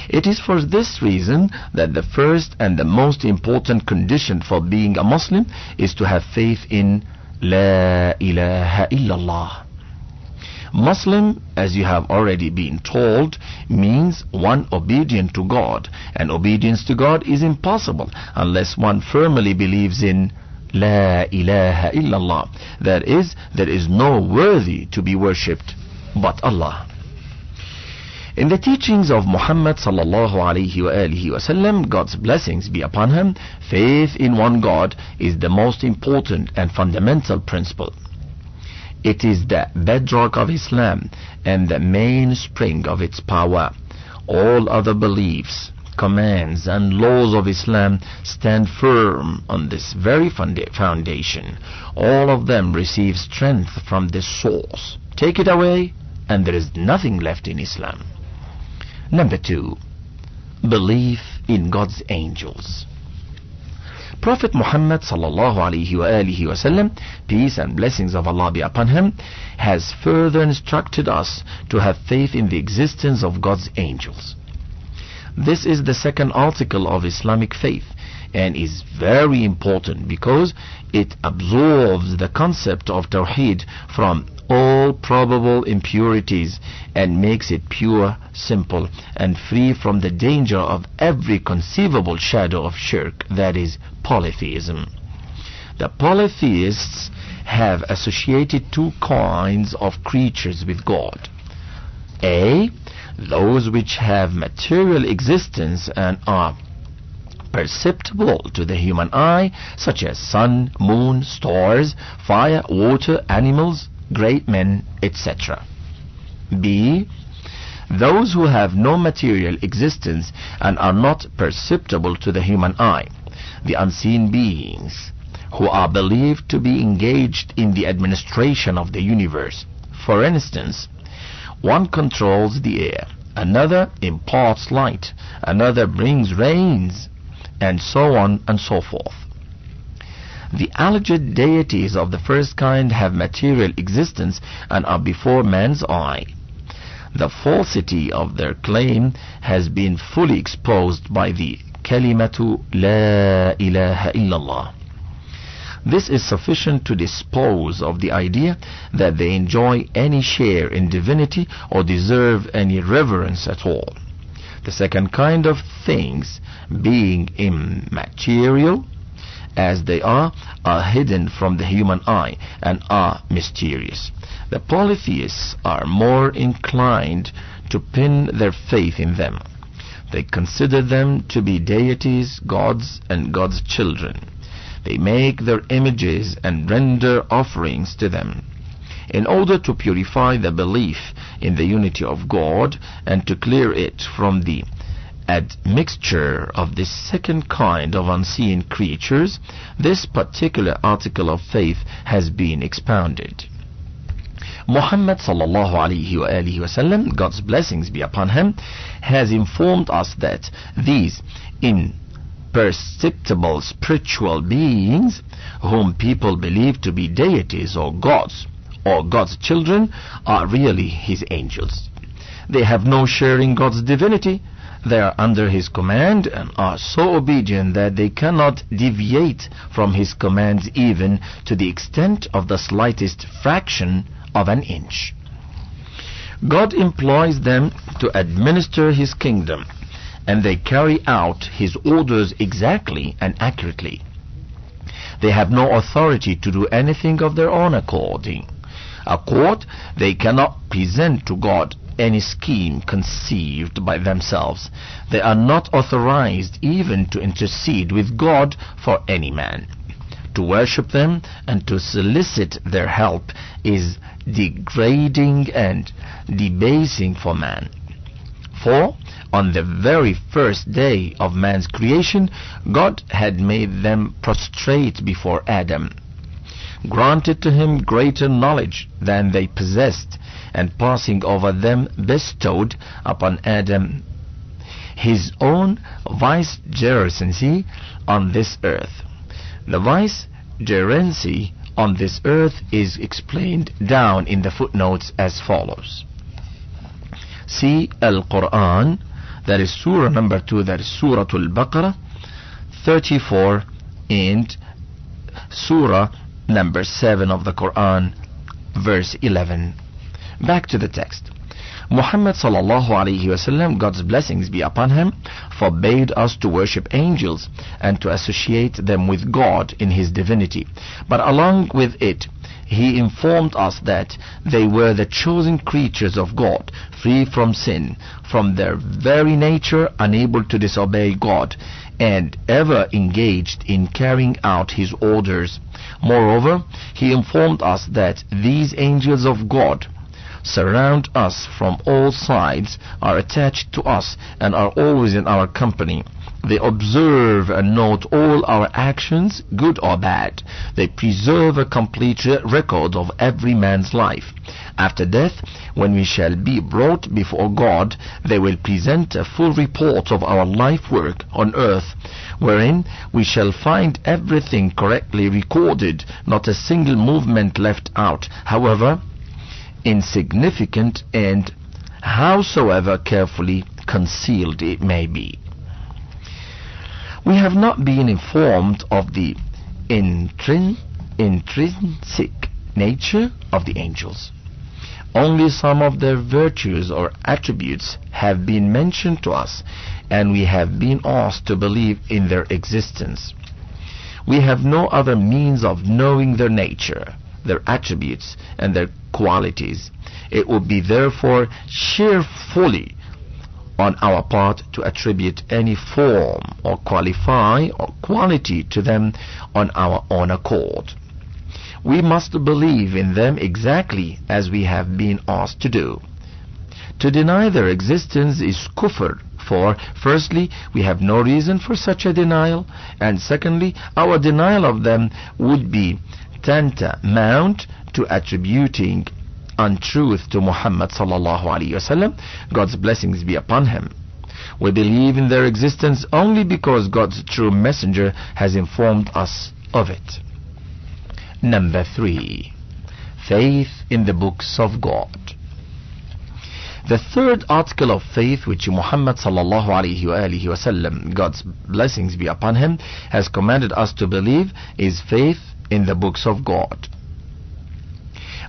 It is for this reason that the first and the most important condition for being a Muslim is to have faith in La ilaha illallah. Muslim, as you have already been told, means one obedient to God, and obedience to God is impossible unless one firmly believes in La ilaha illallah. That is, there is no worthy to be worshipped but Allah. In the teachings of Muhammad sallallahu alayhi wa alihi wasallam, God's blessings be upon him, faith in one God is the most important and fundamental principle. It is the bedrock of Islam and the mainspring of its power. All other beliefs, commands and laws of Islam stand firm on this very foundation. All of them receive strength from this source. Take it away and there is nothing left in Islam. Number 2, belief in God's angels. Prophet Muhammad sallallahu alayhi wa alihi wasallam, peace and blessings of Allah be upon him, has further instructed us to have faith in the existence of God's angels. This is the second article of Islamic faith and is very important because it absorbs the concept of Tawheed from all probable impurities and makes it pure, simple and free from the danger of every conceivable shadow of shirk, that is polytheism. The polytheists have associated two kinds of creatures with God. A, those which have material existence and are perceptible to the human eye, such as sun, moon, stars, fire, water, animals, great men, etc. B, those who have no material existence and are not perceptible to the human eye, the unseen beings who are believed to be engaged in the administration of the universe. For instance, one controls the air, another imparts light, another brings rains, and so on and so forth. The alleged deities of the first kind have material existence and are before man's eye. The falsity of their claim has been fully exposed by the kalimatu la ilaha illallah. This is sufficient to dispose of the idea that they enjoy any share in divinity or deserve any reverence at all. The second kind of things, being immaterial as they are hidden from the human eye and are mysterious. The polytheists are more inclined to pin their faith in them. They consider them to be deities, gods, and God's children. They make their images and render offerings to them. In order to purify the belief in the unity of God and to clear it from the admixture of this second kind of unseen creatures, this particular article of faith has been expounded. Muhammad sallallahu alayhi wa alihi wasallam, God's blessings be upon him, has informed us that these imperceptible spiritual beings, whom people believe to be deities or gods or God's children, are really his angels. They have no share in God's divinity. They are under his command and are so obedient that they cannot deviate from his commands even to the extent of the slightest fraction of an inch. God employs them to administer his kingdom, and they carry out his orders exactly and accurately. They have no authority to do anything of their own accord. They cannot present to God any scheme conceived by themselves. They are not authorized even to intercede with God for any man. To worship them and to solicit their help is degrading and debasing for man. For on the very first day of man's creation, God had made them prostrate before Adam, granted to him greater knowledge than they possessed, and passing over them bestowed upon Adam his own vicegerency on this earth. The vicegerency on this earth is explained down in the footnotes as follows. See Al-Quran, that is Surah number 2, that is Surah Al-Baqarah 34, and Surah number 7 of the Quran, verse 11. Back to the text. Muhammad sallallahu alayhi wasallam, God's blessings be upon him, forbade us to worship angels and to associate them with God in his divinity. But along with it, he informed us that they were the chosen creatures of God, free from sin, from their very nature unable to disobey God, and ever engaged in carrying out his orders. Moreover, he informed us that these angels of God surround us from all sides, are attached to us, and are always in our company. They observe and note all our actions, good or bad. They preserve a complete record of every man's life. After death, when we shall be brought before God, they will present a full report of our life work on earth, wherein we shall find everything correctly recorded, not a single movement left out, however insignificant and howsoever carefully concealed it may be. We have not been informed of the intrinsic nature of the angels. Only some of their virtues or attributes have been mentioned to us, and we have been asked to believe in their existence. We have no other means of knowing their nature, their attributes, and their qualities. It would be therefore sheer folly on our part to attribute any form or qualify or quality to them on our own accord. We must believe in them exactly as we have been asked to do. To deny their existence is kufr, for firstly, we have no reason for such a denial, and secondly, our denial of them would be tantamount to attributing untruth to Muhammad sallallahu alaihi wasallam, God's blessings be upon him. We believe in their existence only because God's true messenger has informed us of it. Number 3. Faith in the books of God. The third article of faith which Muhammad sallallahu alaihi wasallam, God's blessings be upon him, has commanded us to believe is faith in the books of God.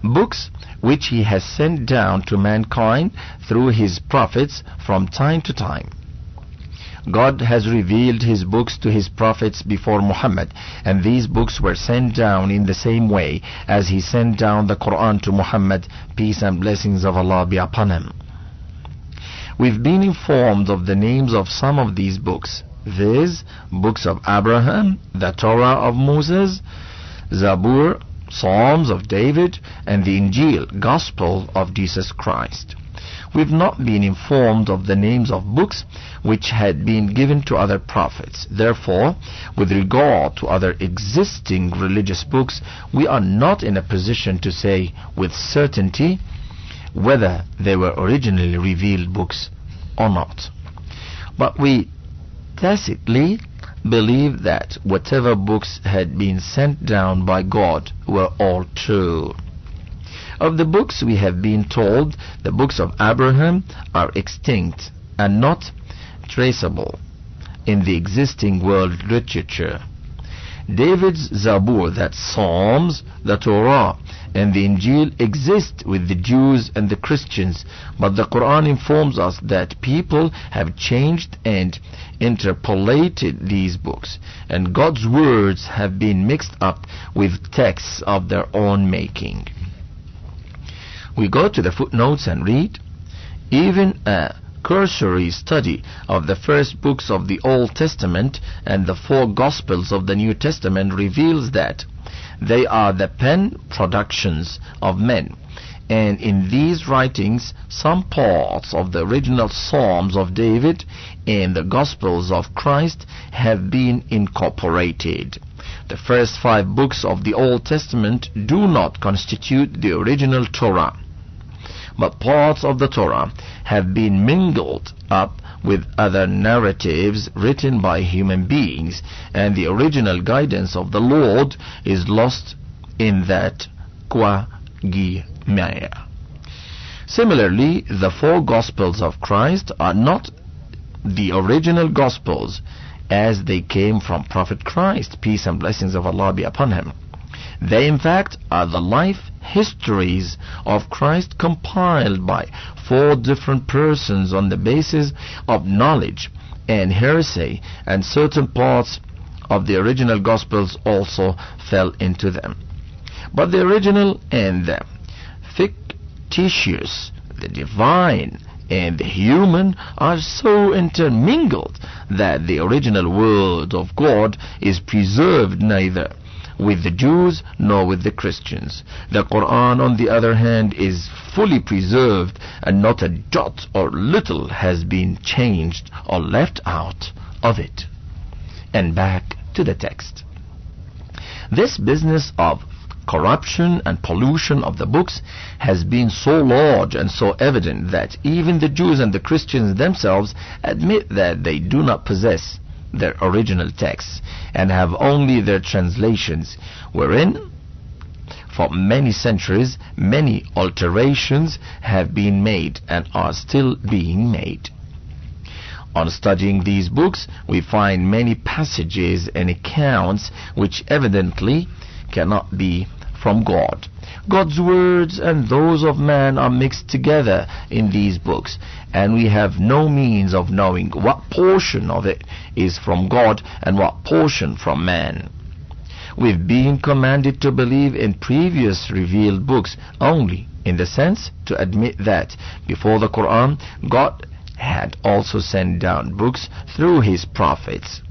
Books which he has sent down to mankind through his prophets from time to time. God has revealed his books to his prophets before Muhammad, and these books were sent down in the same way as he sent down the Quran to Muhammad, peace and blessings of Allah be upon him. We've been informed of the names of some of these books, viz., books of Abraham, the Torah of Moses, Zabur, Psalms of David, and the Injil, Gospel of Jesus Christ. We've not been informed of the names of books which had been given to other prophets. Therefore, with regard to other existing religious books, we are not in a position to say with certainty whether they were originally revealed books or not. But we tacitly believe that whatever books had been sent down by God were all true. Of the books we have been told, the books of Abraham are extinct and not traceable in the existing world literature. David's Zabur, that's Psalms, the Torah, and the Injil exist with the Jews and the Christians, but the Quran informs us that people have changed and interpolated these books, and God's words have been mixed up with texts of their own making. We go to the footnotes and read, even a cursory study of the first books of the Old Testament and the 4 Gospels of the New Testament reveals that they are the pen productions of men, and in these writings some parts of the original Psalms of David and the Gospels of Christ have been incorporated. The first 5 books of the Old Testament do not constitute the original Torah, but parts of the Torah have been mingled up with other narratives written by human beings, and the original guidance of the Lord is lost in that quagmire. Similarly, the 4 Gospels of Christ are not the original Gospels, as they came from Prophet Christ, peace and blessings of Allah be upon him. They in fact are the life histories of Christ compiled by 4 different persons on the basis of knowledge and hearsay, and certain parts of the original Gospels also fell into them. But the original and the fictitious, the divine and the human, are so intermingled that the original word of God is preserved neither with the Jews nor with the Christians. The Quran, on the other hand, is fully preserved, and not a jot or little has been changed or left out of it. And back to the text. This business of corruption and pollution of the books has been so large and so evident that even the Jews and the Christians themselves admit that they do not possess their original texts and have only their translations, wherein for many centuries many alterations have been made and are still being made. On studying these books, we find many passages and accounts which evidently cannot be from God. God's words and those of man are mixed together in these books, and we have no means of knowing what portion of it is from God and what portion from man. We've been commanded to believe in previous revealed books only in the sense to admit that before the Quran, God had also sent down books through his prophets,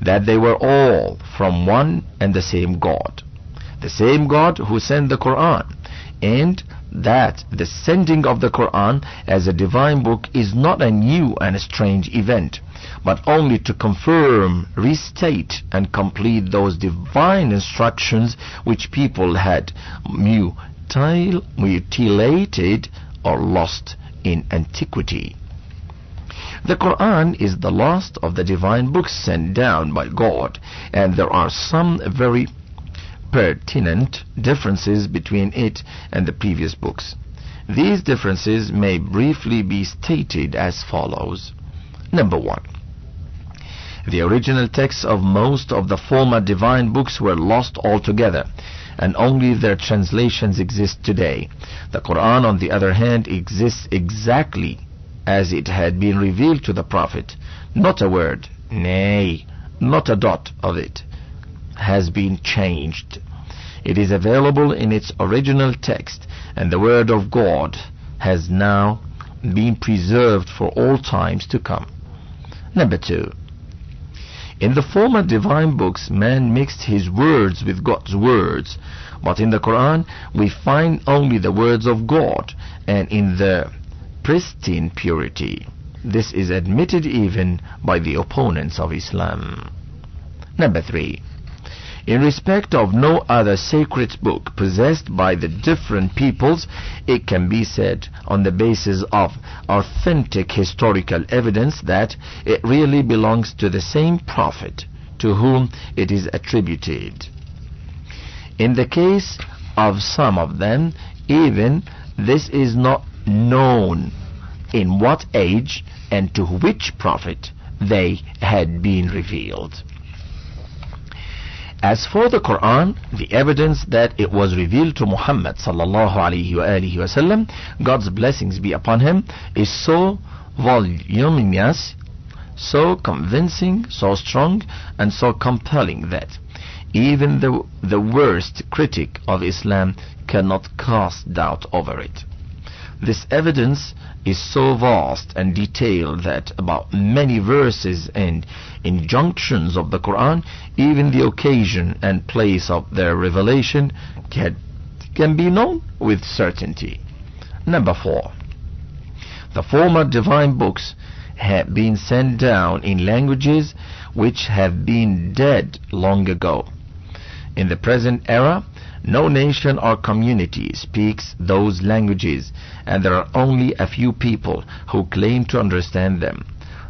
that they were all from one and the same God, the same God who sent the Quran, and that the sending of the Quran as a divine book is not a new and a strange event, but only to confirm, restate, and complete those divine instructions which people had mutilated or lost in antiquity. The Quran is the last of the divine books sent down by God, and there are some very pertinent differences between it and the previous books. These differences may briefly be stated as follows. Number 1. The original texts of most of the former divine books were lost altogether, and only their translations exist today. The Quran, on the other hand, exists exactly as it had been revealed to the Prophet. Not a word, nay, not a dot of it has been changed. It is available in its original text, and the word of God has now been preserved for all times to come. Number 2. In the former divine books, man mixed his words with God's words, but in the Quran we find only the words of God, and in the pristine purity. This is admitted even by the opponents of Islam. Number 3. In respect of no other sacred book possessed by the different peoples, it can be said on the basis of authentic historical evidence that it really belongs to the same prophet to whom it is attributed. In the case of some of them, even this is not known in what age and to which prophet they had been revealed. As for the Quran, the evidence that it was revealed to Muhammad sallallahu alaihi wasallam, God's blessings be upon him, is so voluminous, so convincing, so strong, and so compelling that even the worst critic of Islam cannot cast doubt over it. This evidence is so vast and detailed that about many verses and injunctions of the Quran, even the occasion and place of their revelation can be known with certainty. Number 4. The former divine books have been sent down in languages which have been dead long ago. In the present era, no nation or community speaks those languages, and there are only a few people who claim to understand them.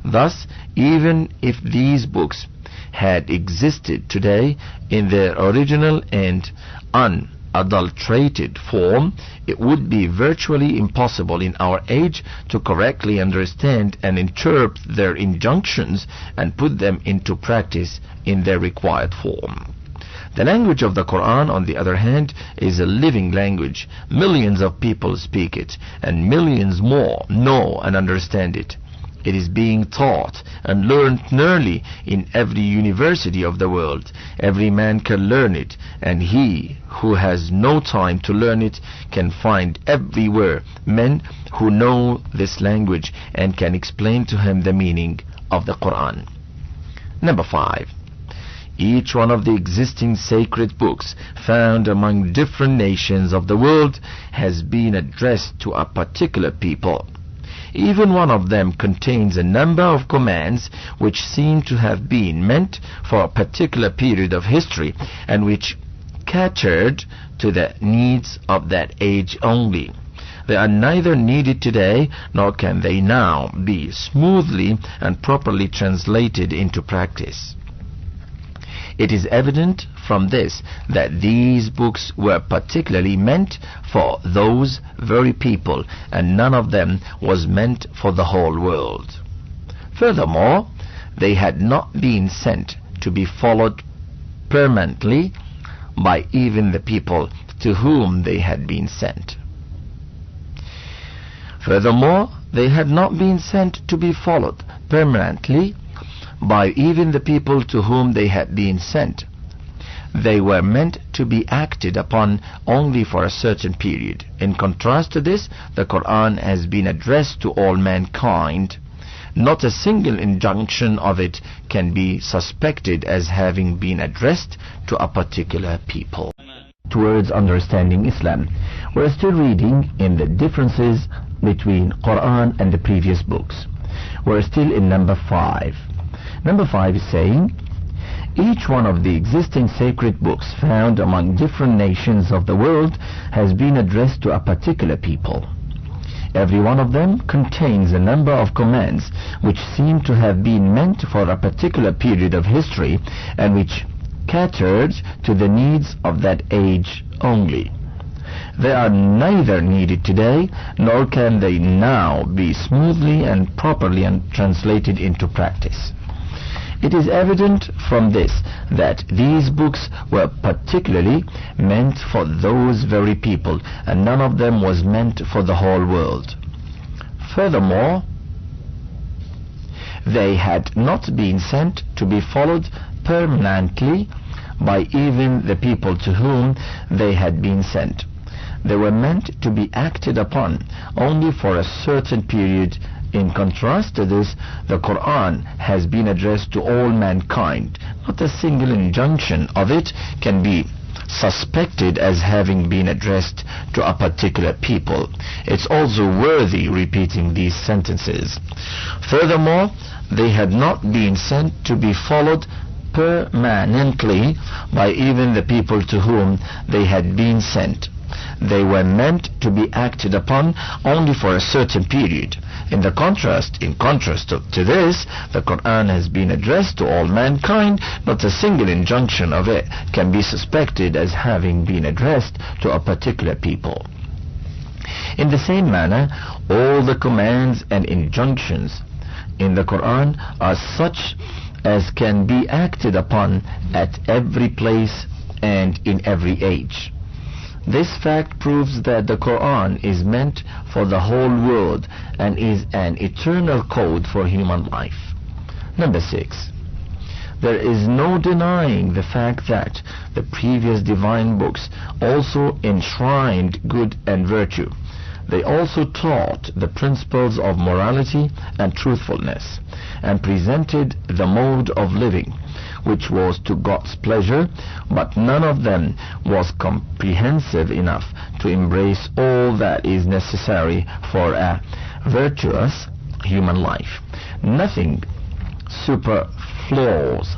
Thus, even if these books had existed today in their original and unadulterated form, it would be virtually impossible in our age to correctly understand and interpret their injunctions and put them into practice in their required form. The language of the Quran, on the other hand, is a living language. Millions of people speak it, and millions more know and understand it. It is being taught and learned nearly in every university of the world. Every man can learn it, and he who has no time to learn it can find everywhere men who know this language and can explain to him the meaning of the Quran. Number 5. Each one of the existing sacred books found among different nations of the world has been addressed to a particular people. Even one of them contains a number of commands which seem to have been meant for a particular period of history and which catered to the needs of that age only. They are neither needed today nor can they now be smoothly and properly translated into practice. It is evident from this that these books were particularly meant for those very people, and none of them was meant for the whole world. Furthermore, they had not been sent to be followed permanently by even the people to whom they had been sent. Furthermore, they had not been sent to be followed permanently by even the people to whom they had been sent. They were meant to be acted upon only for a certain period. In contrast to this, the Quran has been addressed to all mankind. Not a single injunction of it can be suspected as having been addressed to a particular people. Towards understanding Islam, we're still reading in the differences between Quran and the previous books. We're still in number 5. Number 5 is saying, each one of the existing sacred books found among different nations of the world has been addressed to a particular people. Every one of them contains a number of commands which seem to have been meant for a particular period of history and which catered to the needs of that age only. They are neither needed today nor can they now be smoothly and properly translated into practice. It is evident from this that these books were particularly meant for those very people, and none of them was meant for the whole world. Furthermore, they had not been sent to be followed permanently by even the people to whom they had been sent. They were meant to be acted upon only for a certain period. In contrast to this, the Quran has been addressed to all mankind. Not a single injunction of it can be suspected as having been addressed to a particular people. It's also worthy repeating these sentences. Furthermore, they had not been sent to be followed permanently by even the people to whom they had been sent. They were meant to be acted upon only for a certain period. In contrast to this, the Quran has been addressed to all mankind. Not a single injunction of it can be suspected as having been addressed to a particular people. In the same manner, all the commands and injunctions in the Quran are such as can be acted upon at every place and in every age. This fact proves that the Quran is meant for the whole world and is an eternal code for human life. Number 6. There is no denying the fact that the previous divine books also enshrined good and virtue. They also taught the principles of morality and truthfulness and presented the mode of living which was to God's pleasure, but none of them was comprehensive enough to embrace all that is necessary for a virtuous human life. Nothing superfluous,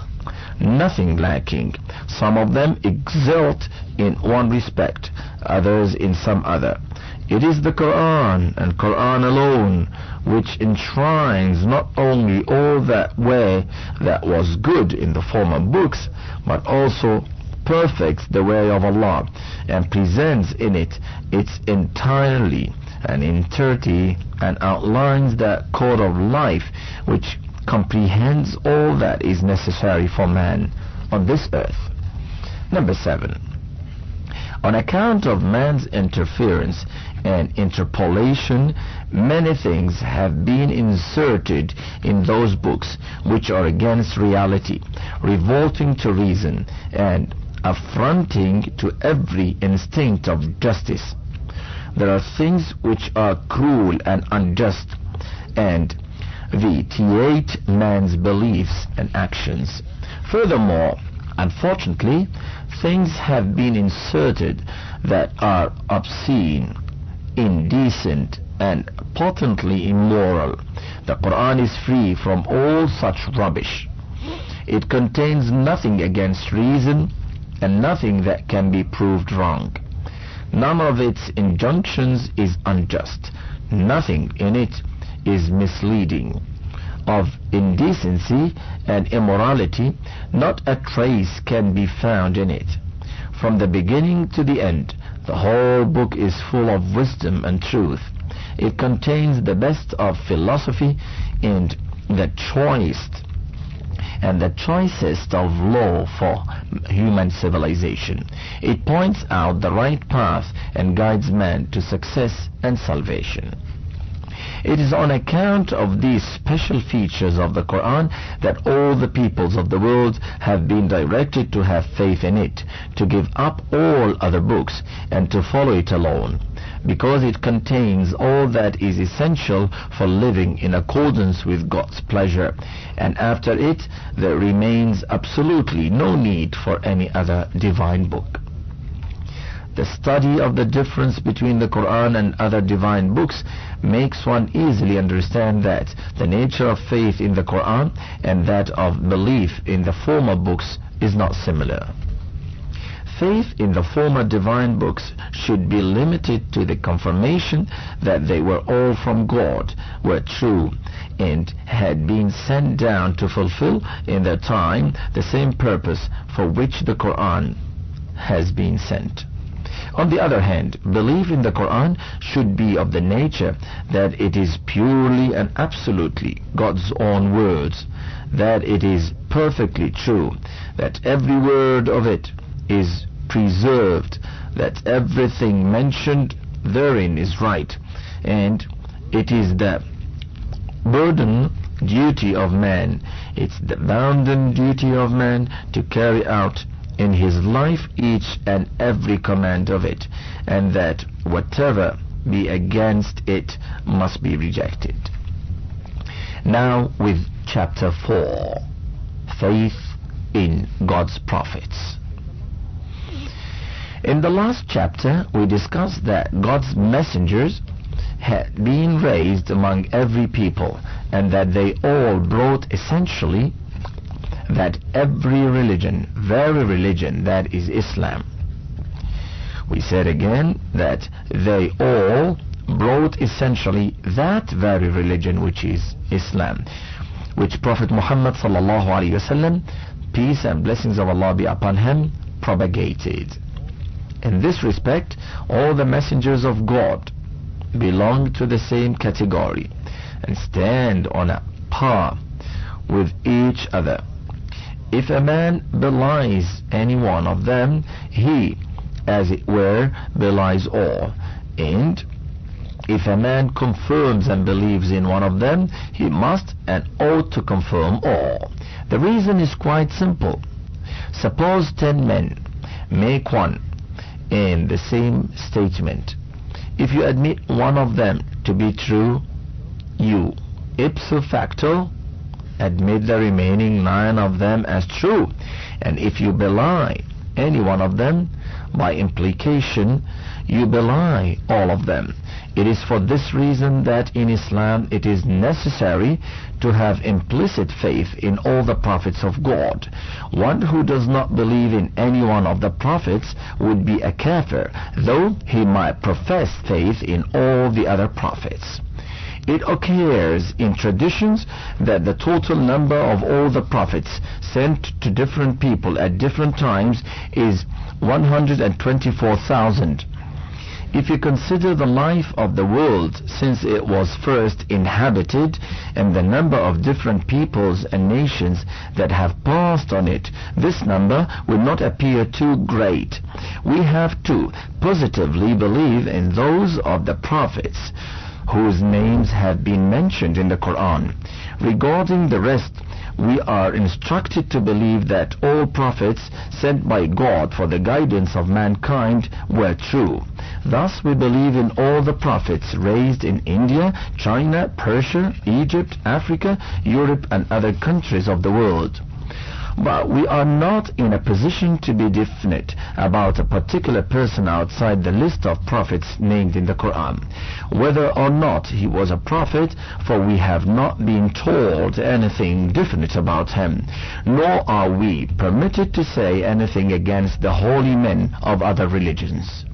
nothing lacking. Some of them excelled in one respect, others in some other. It is the Quran and Quran alone which enshrines not only all that was good in the former books, but also perfects the way of Allah and presents in it its entirety and outlines that code of life which comprehends all that is necessary for man on this earth. Number 7. On account of man's interference and interpolation, many things have been inserted in those books which are against reality, revolting to reason, and affronting to every instinct of justice. There are things which are cruel and unjust, and vitiate man's beliefs and actions. Furthermore, unfortunately, things have been inserted that are obscene, indecent, and potently immoral. The Quran is free from all such rubbish. It contains nothing against reason and nothing that can be proved wrong. None of its injunctions is unjust. Nothing in it is misleading. Of indecency and immorality, not a trace can be found in it. From the beginning to the end, the whole book is full of wisdom and truth. It contains the best of philosophy and the choicest of law for human civilization. It points out the right path and guides man to success and salvation. It is on account of these special features of the Quran that all the peoples of the world have been directed to have faith in it, to give up all other books, and to follow it alone, because it contains all that is essential for living in accordance with God's pleasure, and after it there remains absolutely no need for any other divine book. The study of the difference between the Quran and other divine books makes one easily understand that the nature of faith in the Quran and that of belief in the former books is not similar. Faith in the former divine books should be limited to the confirmation that they were all from God, were true, and had been sent down to fulfill in their time the same purpose for which the Quran has been sent. On the other hand, belief in the Quran should be of the nature that it is purely and absolutely God's own words, that it is perfectly true, that every word of it is preserved, that everything mentioned therein is right, and it is the duty of man, it's the bounden duty of man to carry out in his life each and every command of it, and that whatever be against it must be rejected. Now with chapter 4, faith in God's prophets. In the last chapter we discussed that God's messengers had been raised among every people, and that they all brought essentially that every religion, very religion, that is Islam. We said again that they all brought essentially that very religion which is Islam, which Prophet Muhammad sallallahu alaihi wasallam, peace and blessings of Allah be upon him, propagated. In this respect, all the messengers of God belong to the same category and stand on a par with each other. If a man belies any one of them, he, as it were, belies all. And if a man confirms and believes in one of them, he must and ought to confirm all. The reason is quite simple. Suppose 10 men make one in the same statement. If you admit one of them to be true, you ipso facto admit the remaining 9 of them as true, and if you belie any one of them, by implication you belie all of them. It is for this reason that in Islam it is necessary to have implicit faith in all the prophets of God. One who does not believe in any one of the prophets would be a kafir, though he might profess faith in all the other prophets. It occurs in traditions that the total number of all the prophets sent to different people at different times is 124,000. If you consider the life of the world since it was first inhabited and the number of different peoples and nations that have passed on it, this number will not appear too great. We have to positively believe in those of the prophets whose names have been mentioned in the Quran. Regarding the rest, we are instructed to believe that all prophets sent by God for the guidance of mankind were true. Thus we believe in all the prophets raised in India, China, Persia, Egypt, Africa, Europe and other countries of the world. But we are not in a position to be definite about a particular person outside the list of prophets named in the Quran, whether or not he was a prophet, for we have not been told anything definite about him, nor are we permitted to say anything against the holy men of other religions.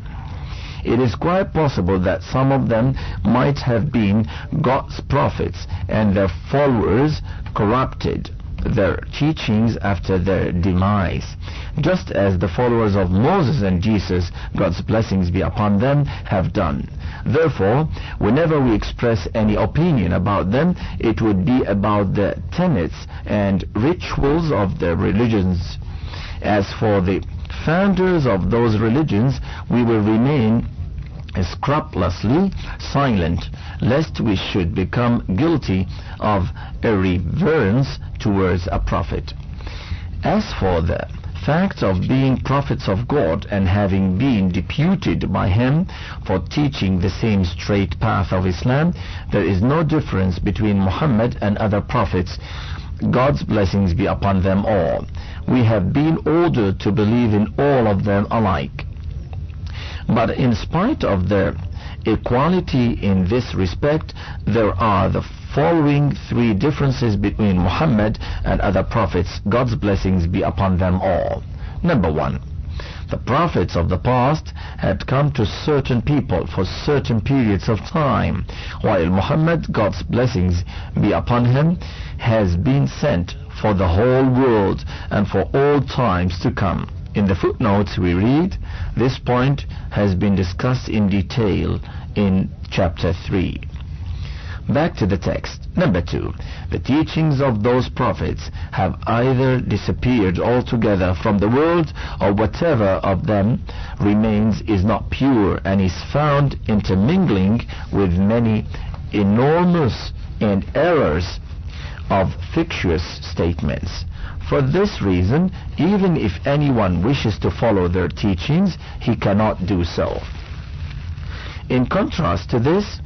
It is quite possible that some of them might have been God's prophets and their followers corrupted their teachings after their demise, just as the followers of Moses and Jesus, God's blessings be upon them, have done. Therefore, whenever we express any opinion about them, it would be about the tenets and rituals of their religions. As for the founders of those religions, we will remain scrupulously silent, lest we should become guilty of irreverence towards a prophet. As for the fact of being prophets of God and having been deputed by him for teaching the same straight path of Islam, there is no difference between Muhammad and other prophets, God's blessings be upon them all. We have been ordered to believe in all of them alike. But in spite of their equality in this respect, there are the following three differences between Muhammad and other prophets, God's blessings be upon them all. Number one, the prophets of the past had come to certain people for certain periods of time, while Muhammad, God's blessings be upon him, has been sent for the whole world and for all times to come. In the footnotes we read, this point has been discussed in detail in chapter 3. Back to the text. Number 2, the teachings of those prophets have either disappeared altogether from the world, or whatever of them remains is not pure and is found intermingling with many enormous and errors of fictitious statements. For this reason, even if anyone wishes to follow their teachings, he cannot do so. In contrast to this,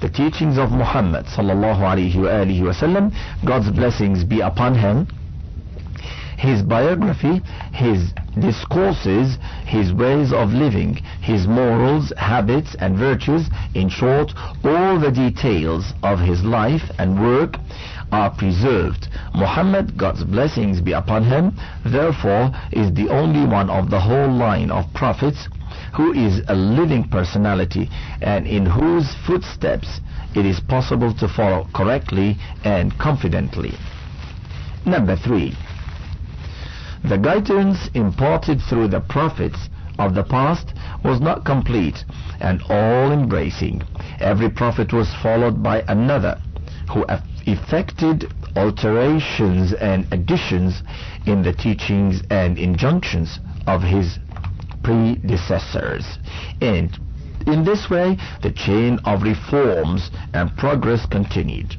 the teachings of Muhammad sallallahu alaihi wasallam, God's blessings be upon him, his biography, his discourses, his ways of living, his morals, habits and virtues, in short, all the details of his life and work are preserved. Muhammad, God's blessings be upon him, therefore is the only one of the whole line of prophets who is a living personality and in whose footsteps it is possible to follow correctly and confidently. Number 3, the guidance imparted through the prophets of the past was not complete and all-embracing. Every prophet was followed by another who effected alterations and additions in the teachings and injunctions of his predecessors, and in this way the chain of reforms and progress continued.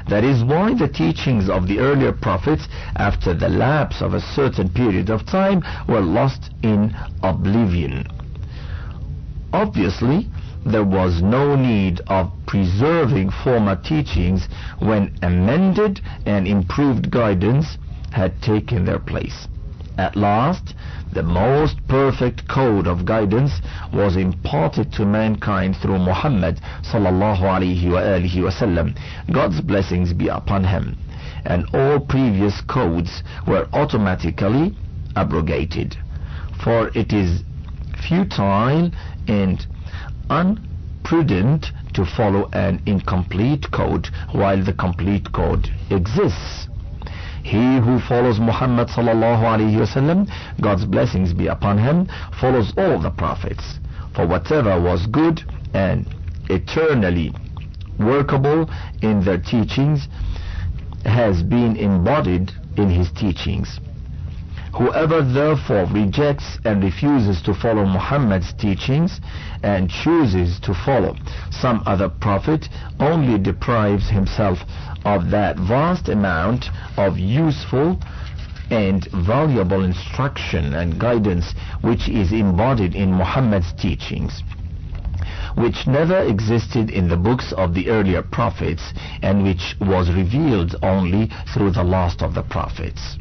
That is why the teachings of the earlier prophets, after the lapse of a certain period of time, were lost in oblivion. Obviously, there was no need of preserving former teachings when amended and improved guidance had taken their place. At last, the most perfect code of guidance was imparted to mankind through Muhammad sallallahu alaihi wasallam, God's blessings be upon him, and all previous codes were automatically abrogated. For it is futile and unprudent to follow an incomplete code while the complete code exists. He who follows Muhammad sallallahu alaihi wasallam, God's blessings be upon him, follows all the prophets. for whatever was good and eternally workable in their teachings has been embodied in his teachings. Whoever therefore rejects and refuses to follow Muhammad's teachings and chooses to follow some other prophet only deprives himself of that vast amount of useful and valuable instruction and guidance which is embodied in Muhammad's teachings, which never existed in the books of the earlier prophets and which was revealed only through the last of the prophets.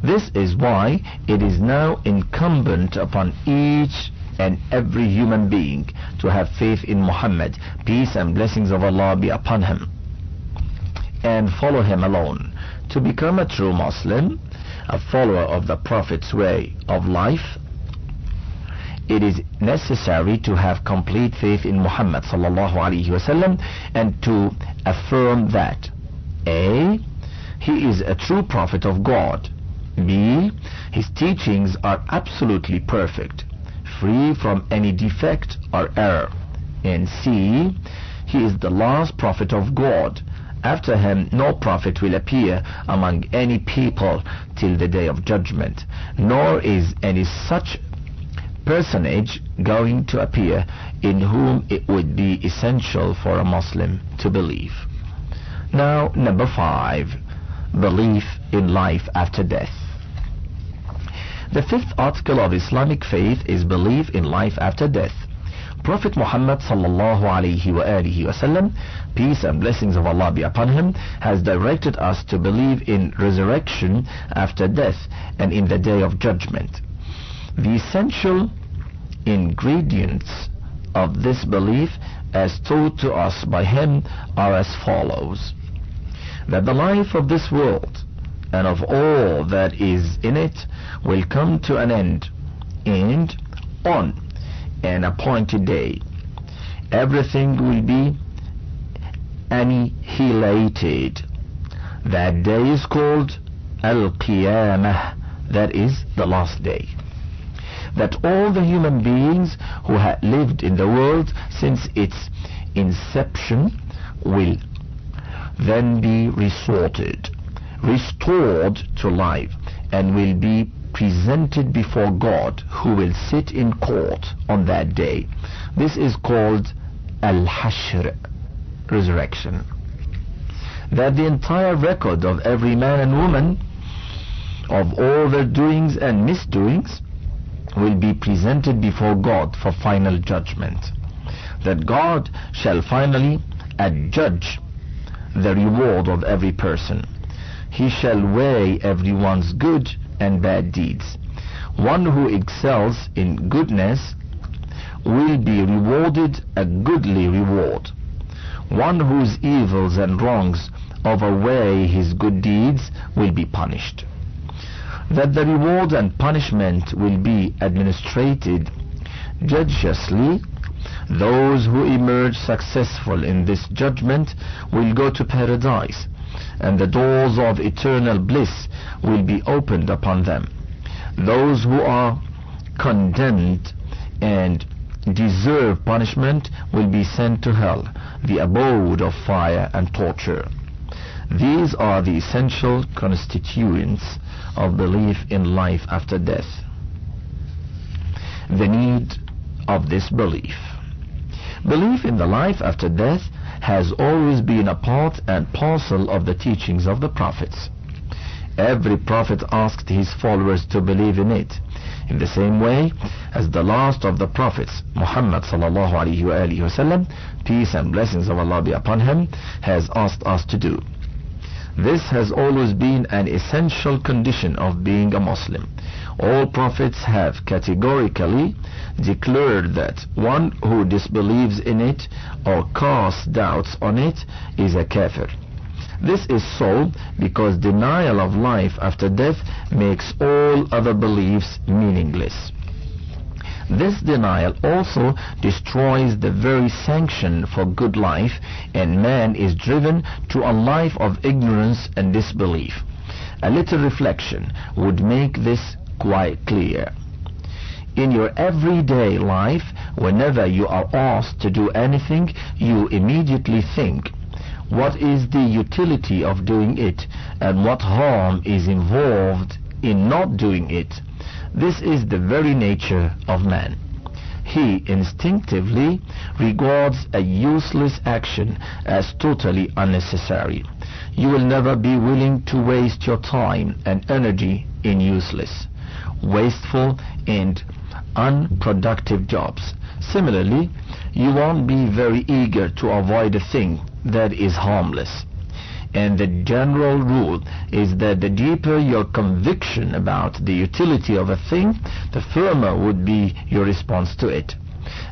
This is why it is now incumbent upon each and every human being to have faith in Muhammad, peace and blessings of Allah be upon him, and follow him alone. To become a true Muslim, a follower of the Prophet's way of life, it is necessary to have complete faith in Muhammad sallallahu alaihi wasallam and to affirm that A. He is a true prophet of God, B. His teachings are absolutely perfect, free from any defect or error, and C. He is the last prophet of God. After him no prophet will appear among any people till the day of judgment, nor is any such personage going to appear in whom it would be essential for a Muslim to believe. Now, number 5, belief in life after death. The 5th article of Islamic faith is belief in life after death. Prophet Muhammad sallallahu alaihi wa alihi wasallam, peace and blessings of Allah be upon him, has directed us to believe in resurrection after death and in the day of judgment. The essential ingredients of this belief as taught to us by him are as follows: that the life of this world and of all that is in it will come to an end, and on an appointed day everything will be annihilated. That day is called Al-Qiyamah, that is the last day. That all the human beings who have lived in the world since its inception will then be restored to life and will be presented before God, who will sit in court on that day. This is called Al-Hashr, resurrection. That the entire record of every man and woman, of all their doings and misdoings, will be presented before God for final judgment. That God shall finally adjudge the reward of every person. He shall weigh everyone's good and bad deeds. One who excels in goodness will be rewarded a goodly reward. One whose evils and wrongs overweigh his good deeds will be punished. That the reward and punishment will be administered judiciously. Those who emerge successful in this judgment will go to paradise, and the doors of eternal bliss will be opened upon them. Those who are condemned and deserve punishment will be sent to hell, the abode of fire and torture. These are the essential constituents of belief in life after death. The need of this belief. Belief in the life after death has always been a part and parcel of the teachings of the prophets. Every prophet asked his followers to believe in it, in the same way as the last of the prophets, Muhammad sallallahu alaihi wasallam, peace and blessings of Allah be upon him, has asked us to do. This has always been an essential condition of being a Muslim. All prophets have categorically declared that one who disbelieves in it or casts doubts on it is a kafir. This is so because denial of life after death makes all other beliefs meaningless. This denial also destroys the very sanction for good life, and man is driven to a life of ignorance and disbelief. A little reflection would make this quite clear. In your everyday life, whenever you are asked to do anything, you immediately think, what is the utility of doing it, and what harm is involved in not doing it? This is the very nature of man. He instinctively regards a useless action as totally unnecessary. You will never be willing to waste your time and energy in useless, wasteful, and unproductive jobs. Similarly, you won't be very eager to avoid a thing that is harmless. And the general rule is that the deeper your conviction about the utility of a thing, the firmer would be your response to it.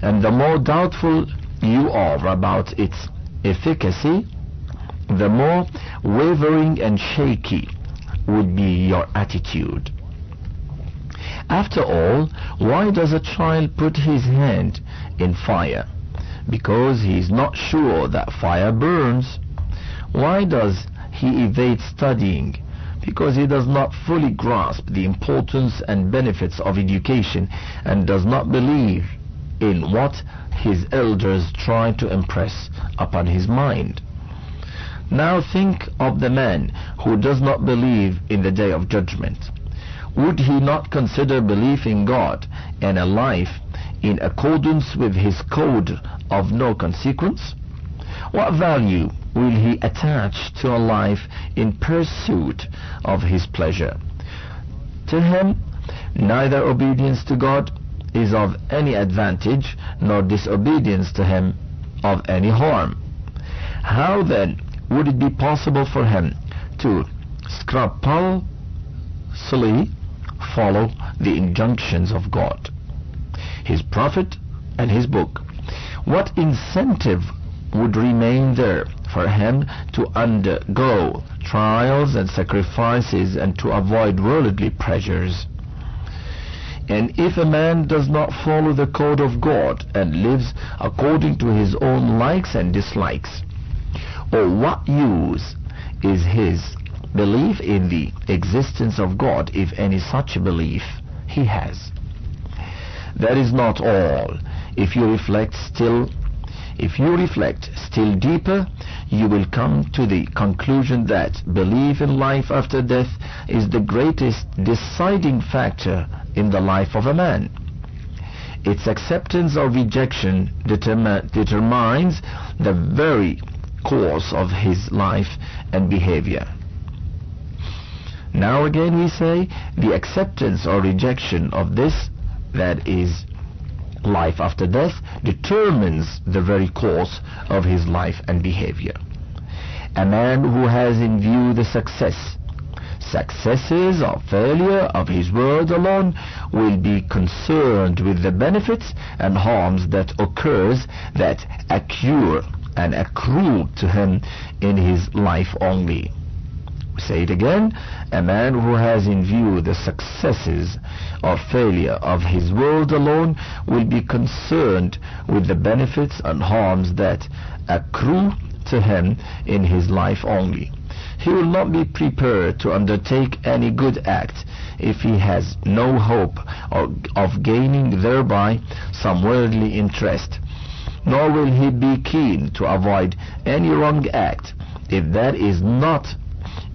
And the more doubtful you are about its efficacy, the more wavering and shaky would be your attitude. After all, why does a child put his hand in fire? Because he is not sure that fire burns. Why does he evade studying? Because he does not fully grasp the importance and benefits of education and does not believe in what his elders try to impress upon his mind. Now think of the man who does not believe in the day of judgment. Would he not consider belief in God and a life in accordance with his code of no consequence? What value will he attach to a life in pursuit of his pleasure? To him, neither obedience to God is of any advantage, nor disobedience to him of any harm. How then would it be possible for him to scrupulously follow the injunctions of God, his prophet, and his book? What incentive would remain there for him to undergo trials and sacrifices and to avoid worldly pleasures? And if a man does not follow the code of God and lives according to his own likes and dislikes, or what use is his belief in the existence of God, if any such belief he has? That is not all. If you reflect still deeper, you will come to the conclusion that belief in life after death is the greatest deciding factor in the life of a man. Its acceptance or rejection determines the very course of his life and behavior. Now again we say the acceptance or rejection of this, that is life after death, determines the very course of his life and behavior. A man who has in view the successes or failure of his word alone will be concerned with the benefits and harms that accrue to him in his life only. Say it again. A man who has in view the successes or failure of his world alone will be concerned with the benefits and harms that accrue to him in his life only. He will not be prepared to undertake any good act if he has no hope of gaining thereby some worldly interest, nor will he be keen to avoid any wrong act if that is not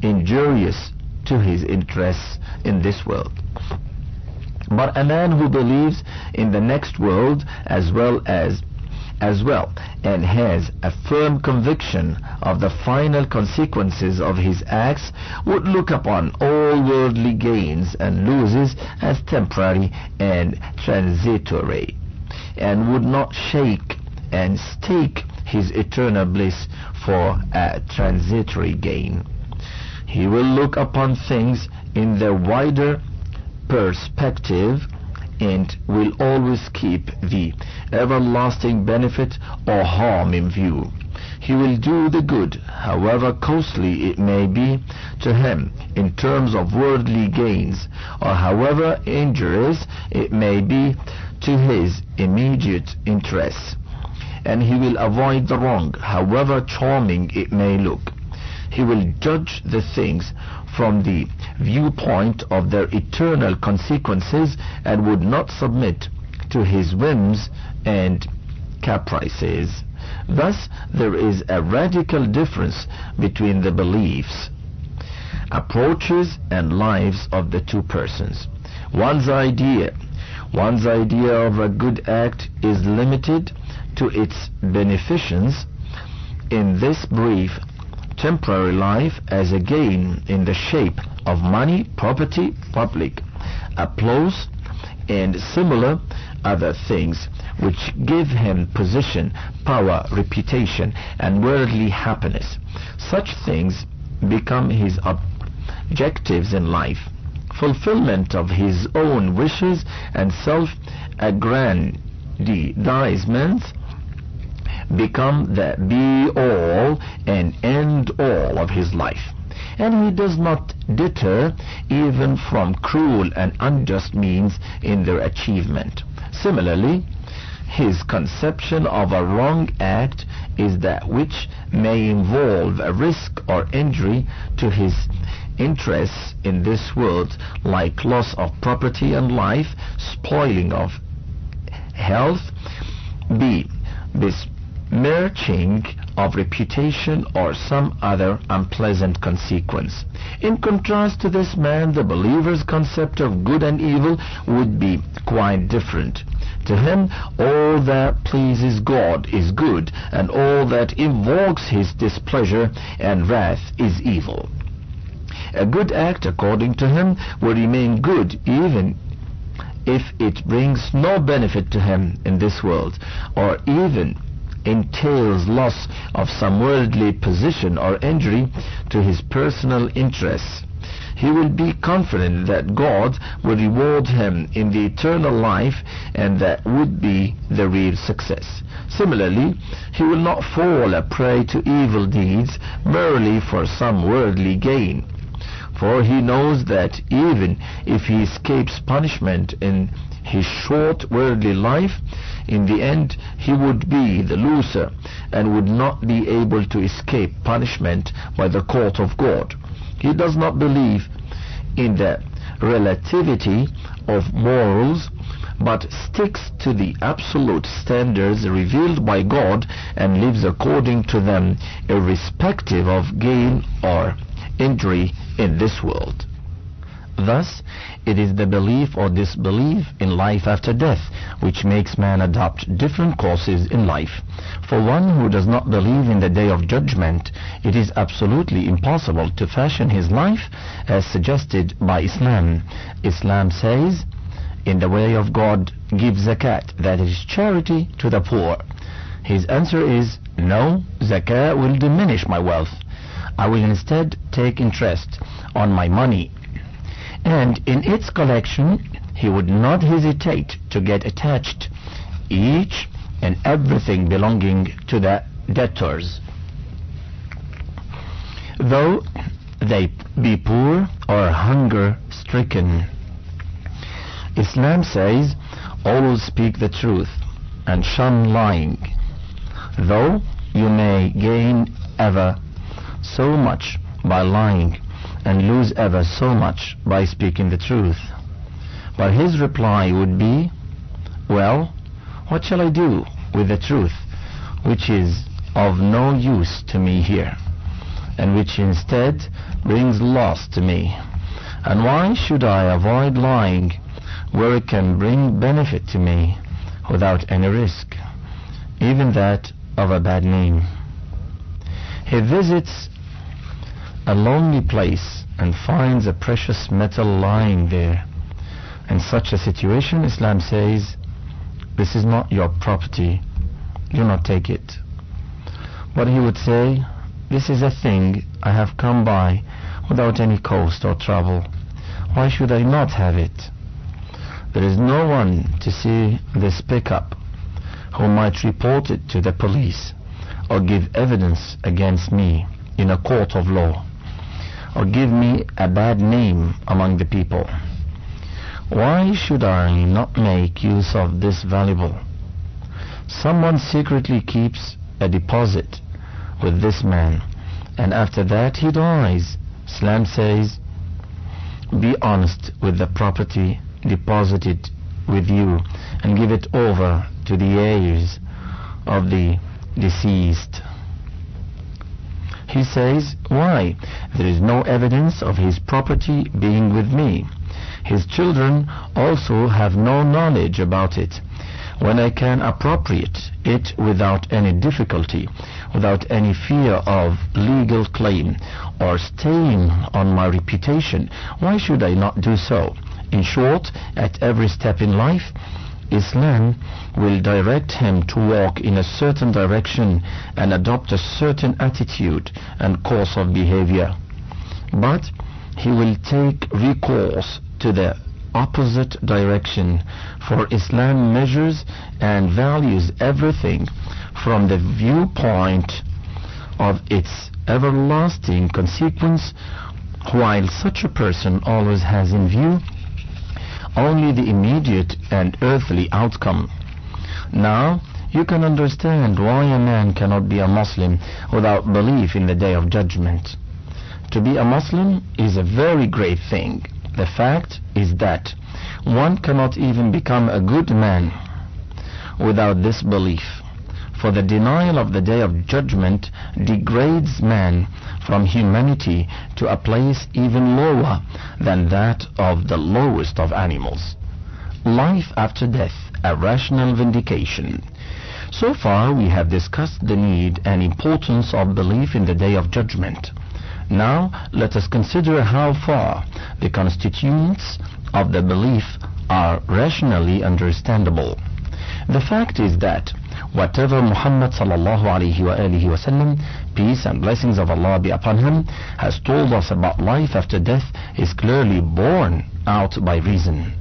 injurious to his interests in this world. But a man who believes in the next world as well and has a firm conviction of the final consequences of his acts would look upon all worldly gains and losses as temporary and transitory, and would not shake and stake his eternal bliss for a transitory gain. He will look upon things in their wider perspective and will always keep the everlasting benefit or harm in view. He will do the good, however costly it may be to him in terms of worldly gains, or however injurious it may be to his immediate interests. And he will avoid the wrong, however charming it may look. He will judge the things from the viewpoint of their eternal consequences and would not submit to his whims and caprices. Thus, there is a radical difference between the beliefs, approaches, and lives of the two persons. One's idea of a good act is limited to its beneficence in this brief, temporary life as a gain in the shape of money, property, public applause, and similar other things which give him position, power, reputation, and worldly happiness. Such things become his objectives in life. Fulfillment of his own wishes and self-aggrandizement become the be-all and end-all of his life. And he does not deter even from cruel and unjust means in their achievement. Similarly, his conception of a wrong act is that which may involve a risk or injury to his interests in this world, like loss of property and life, spoiling of health, besmirching of reputation, or some other unpleasant consequence. In contrast to this man, the believer's concept of good and evil would be quite different. To him, all that pleases God is good, and all that invokes his displeasure and wrath is evil. A good act, according to him, will remain good even if it brings no benefit to him in this world, or even entails loss of some worldly position or injury to his personal interests. He will be confident that God will reward him in the eternal life, and that would be the real success. Similarly, he will not fall a prey to evil deeds merely for some worldly gain, for he knows that even if he escapes punishment in his short worldly life, in the end he would be the loser and would not be able to escape punishment by the court of God. He does not believe in the relativity of morals, but sticks to the absolute standards revealed by God and lives according to them, irrespective of gain or injury in this world. Thus, it is the belief or disbelief in life after death which makes man adopt different courses in life. For one who does not believe in the day of judgment, it is absolutely impossible to fashion his life as suggested by Islam. Islam says, in the way of God, give zakat, that is charity, to the poor. His answer is, no, zakat will diminish my wealth. I will instead take interest on my money, and in its collection he would not hesitate to get attached each and everything belonging to the debtors, though they be poor or hunger-stricken. Islam says, always speak the truth and shun lying, though you may gain ever so much by lying and lose ever so much by speaking the truth. But his reply would be, well, what shall I do with the truth, which is of no use to me here, and which instead brings loss to me? And why should I avoid lying where it can bring benefit to me without any risk, even that of a bad name? He visits a lonely place and finds a precious metal lying there. In such a situation, Islam says, this is not your property, do not take it. But he would say, this is a thing I have come by without any cost or trouble. Why should I not have it? There is no one to see this pickup who might report it to the police or give evidence against me in a court of law, or give me a bad name among the people. Why should I not make use of this valuable? Someone secretly keeps a deposit with this man, and after that he dies. Islam says, be honest with the property deposited with you and give it over to the heirs of the deceased. He says, why? There is no evidence of his property being with me. His children also have no knowledge about it. When I can appropriate it without any difficulty, without any fear of legal claim or stain on my reputation, why should I not do so? In short, at every step in life, Islam will direct him to walk in a certain direction and adopt a certain attitude and course of behavior. But he will take recourse to the opposite direction, for Islam measures and values everything from the viewpoint of its everlasting consequence, while such a person always has in view only the immediate and earthly outcome. Now you can understand why a man cannot be a Muslim without belief in the Day of Judgment. To be a Muslim is a very great thing. The fact is that one cannot even become a good man without this belief, for the denial of the Day of Judgment degrades man from humanity to a place even lower than that of the lowest of animals. Life after death, a rational vindication. So far we have discussed the need and importance of belief in the Day of Judgment. Now let us consider how far the constituents of the belief are rationally understandable. The fact is that whatever Muhammad sallallahu alayhi wa alihi wa sallam, peace and blessings of Allah be upon him, has told us about life after death is clearly borne out by reason.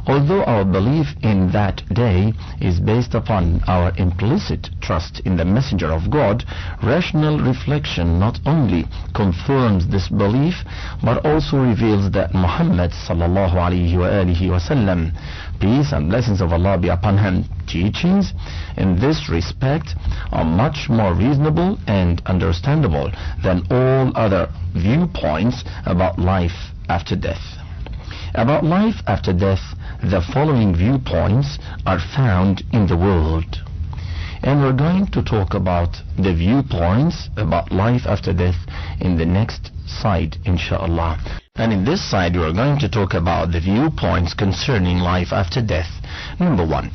Although our belief in that day is based upon our implicit trust in the Messenger of God, rational reflection not only confirms this belief but also reveals that Muhammad sallallahu alayhi wa alihi wa sallam, peace and blessings of Allah be upon him, teachings in this respect are much more reasonable and understandable than all other viewpoints about life after death. About life after death, the following viewpoints are found in the world. And we're going to talk about the viewpoints about life after death in the next side, inshallah. And in this side, we're going to talk about the viewpoints concerning life after death. Number one,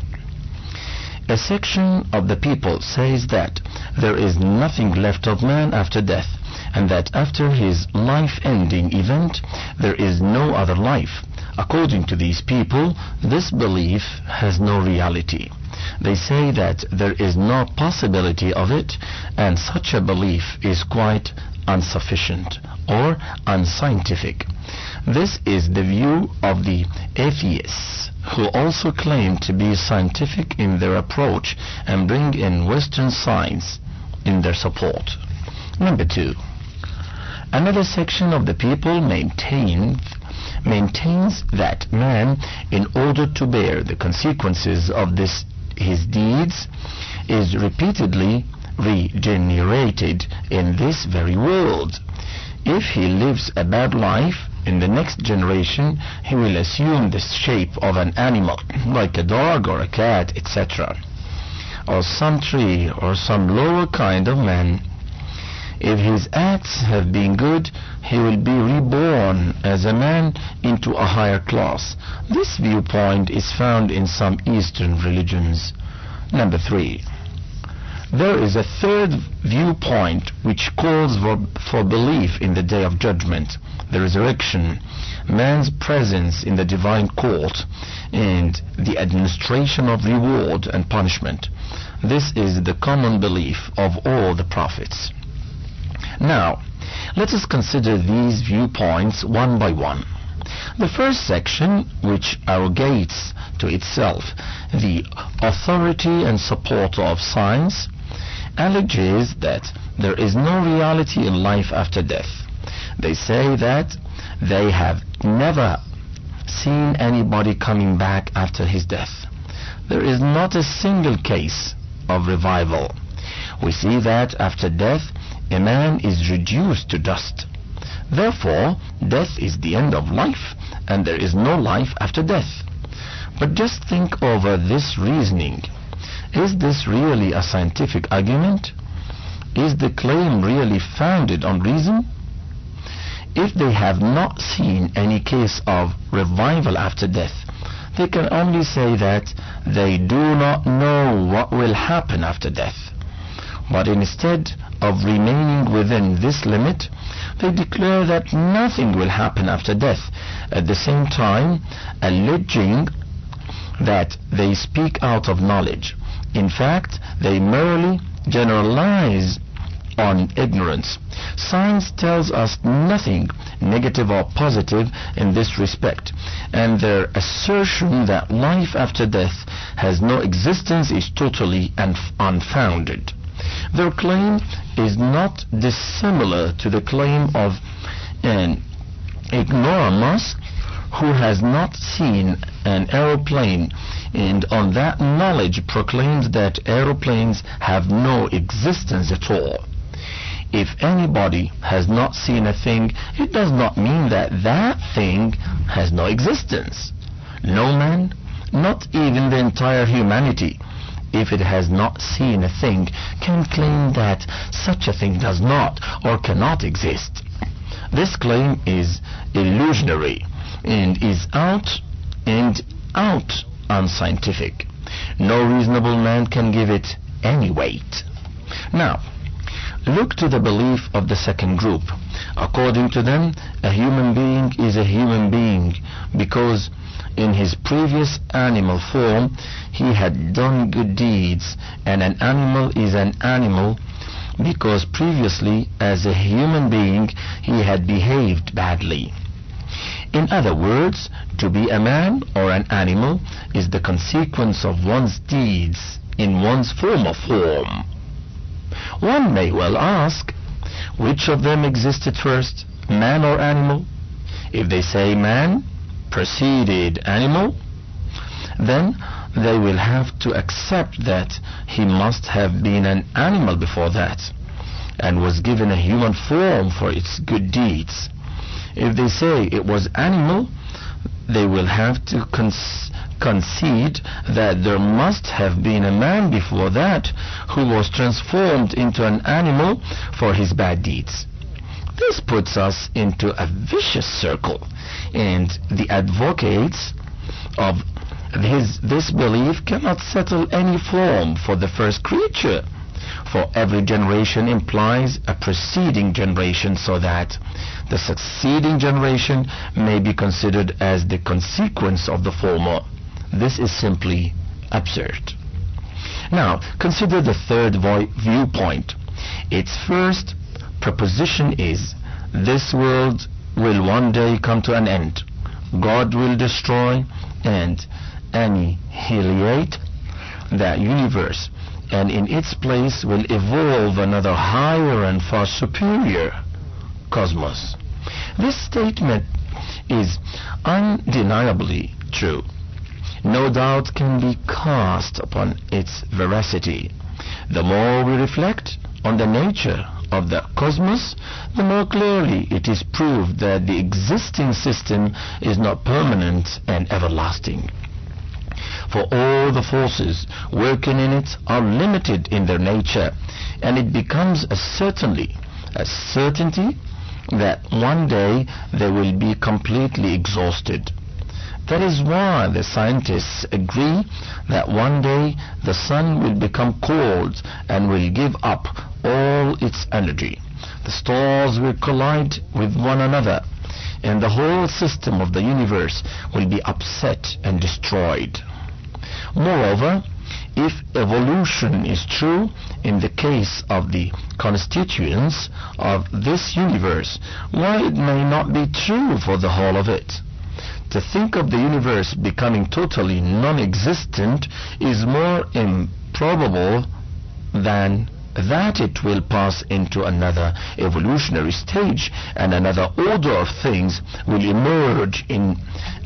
a section of the people says that there is nothing left of man after death, and that after his life-ending event, there is no other life. According to these people, this belief has no reality. They say that there is no possibility of it, and such a belief is quite insufficient or unscientific. This is the view of the atheists, who also claim to be scientific in their approach and bring in Western science in their support. Number two, another section of the people maintains that man, in order to bear the consequences of his deeds, is repeatedly regenerated in this very world. If he lives a bad life, in the next generation he will assume the shape of an animal, like a dog or a cat, etc., or some tree or some lower kind of man. If his acts have been good, he will be reborn as a man into a higher class. This viewpoint is found in some Eastern religions. Number three, there is a third viewpoint which calls for belief in the Day of Judgment, the resurrection, man's presence in the divine court, and the administration of reward and punishment. This is the common belief of all the prophets. Now, let us consider these viewpoints one by one. The first section, which arrogates to itself the authority and support of science, alleges that there is no reality in life after death. They say that they have never seen anybody coming back after his death. There is not a single case of revival. We see that after death, a man is reduced to dust. Therefore, death is the end of life, and there is no life after death. But just think over this reasoning. Is this really a scientific argument? Is the claim really founded on reason? If they have not seen any case of revival after death, they can only say that they do not know what will happen after death. But instead of remaining within this limit, they declare that nothing will happen after death, at the same time alleging that they speak out of knowledge. In fact, they merely generalize on ignorance. Science tells us nothing negative or positive in this respect, and their assertion that life after death has no existence is totally unfounded. Their claim is not dissimilar to the claim of an ignoramus who has not seen an aeroplane, and on that knowledge proclaims that aeroplanes have no existence at all. If anybody has not seen a thing, it does not mean that that thing has no existence. No man, not even the entire humanity, if it has not seen a thing, can claim that such a thing does not or cannot exist. This claim is illusionary and is out unscientific. No reasonable man can give it any weight. Now, look to the belief of the second group. According to them, a human being is a human being because in his previous animal form he had done good deeds, and an animal is an animal because previously as a human being he had behaved badly. In other words, to be a man or an animal is the consequence of one's deeds in one's former form. One may well ask, which of them existed first, man or animal? If they say man preceded animal, then they will have to accept that he must have been an animal before that and was given a human form for its good deeds. If they say it was animal, they will have to concede that there must have been a man before that who was transformed into an animal for his bad deeds. This puts us into a vicious circle, and the advocates of this belief cannot settle any form for the first creature, for every generation implies a preceding generation, so that the succeeding generation may be considered as the consequence of the former. This is simply absurd. Now, consider the third viewpoint. Its first proposition is, this world will one day come to an end. God will destroy and annihilate the universe, and in its place will evolve another higher and far superior cosmos. This statement is undeniably true. No doubt can be cast upon its veracity. The more we reflect on the nature of the cosmos, the more clearly it is proved that the existing system is not permanent and everlasting. For all the forces working in it are limited in their nature, and it becomes a certainty that one day they will be completely exhausted. That is why the scientists agree that one day the sun will become cold and will give up all its energy. The stars will collide with one another, and the whole system of the universe will be upset and destroyed. Moreover, if evolution is true in the case of the constituents of this universe, why it may not be true for the whole of it? To think of the universe becoming totally non-existent is more improbable than that it will pass into another evolutionary stage and another order of things will emerge in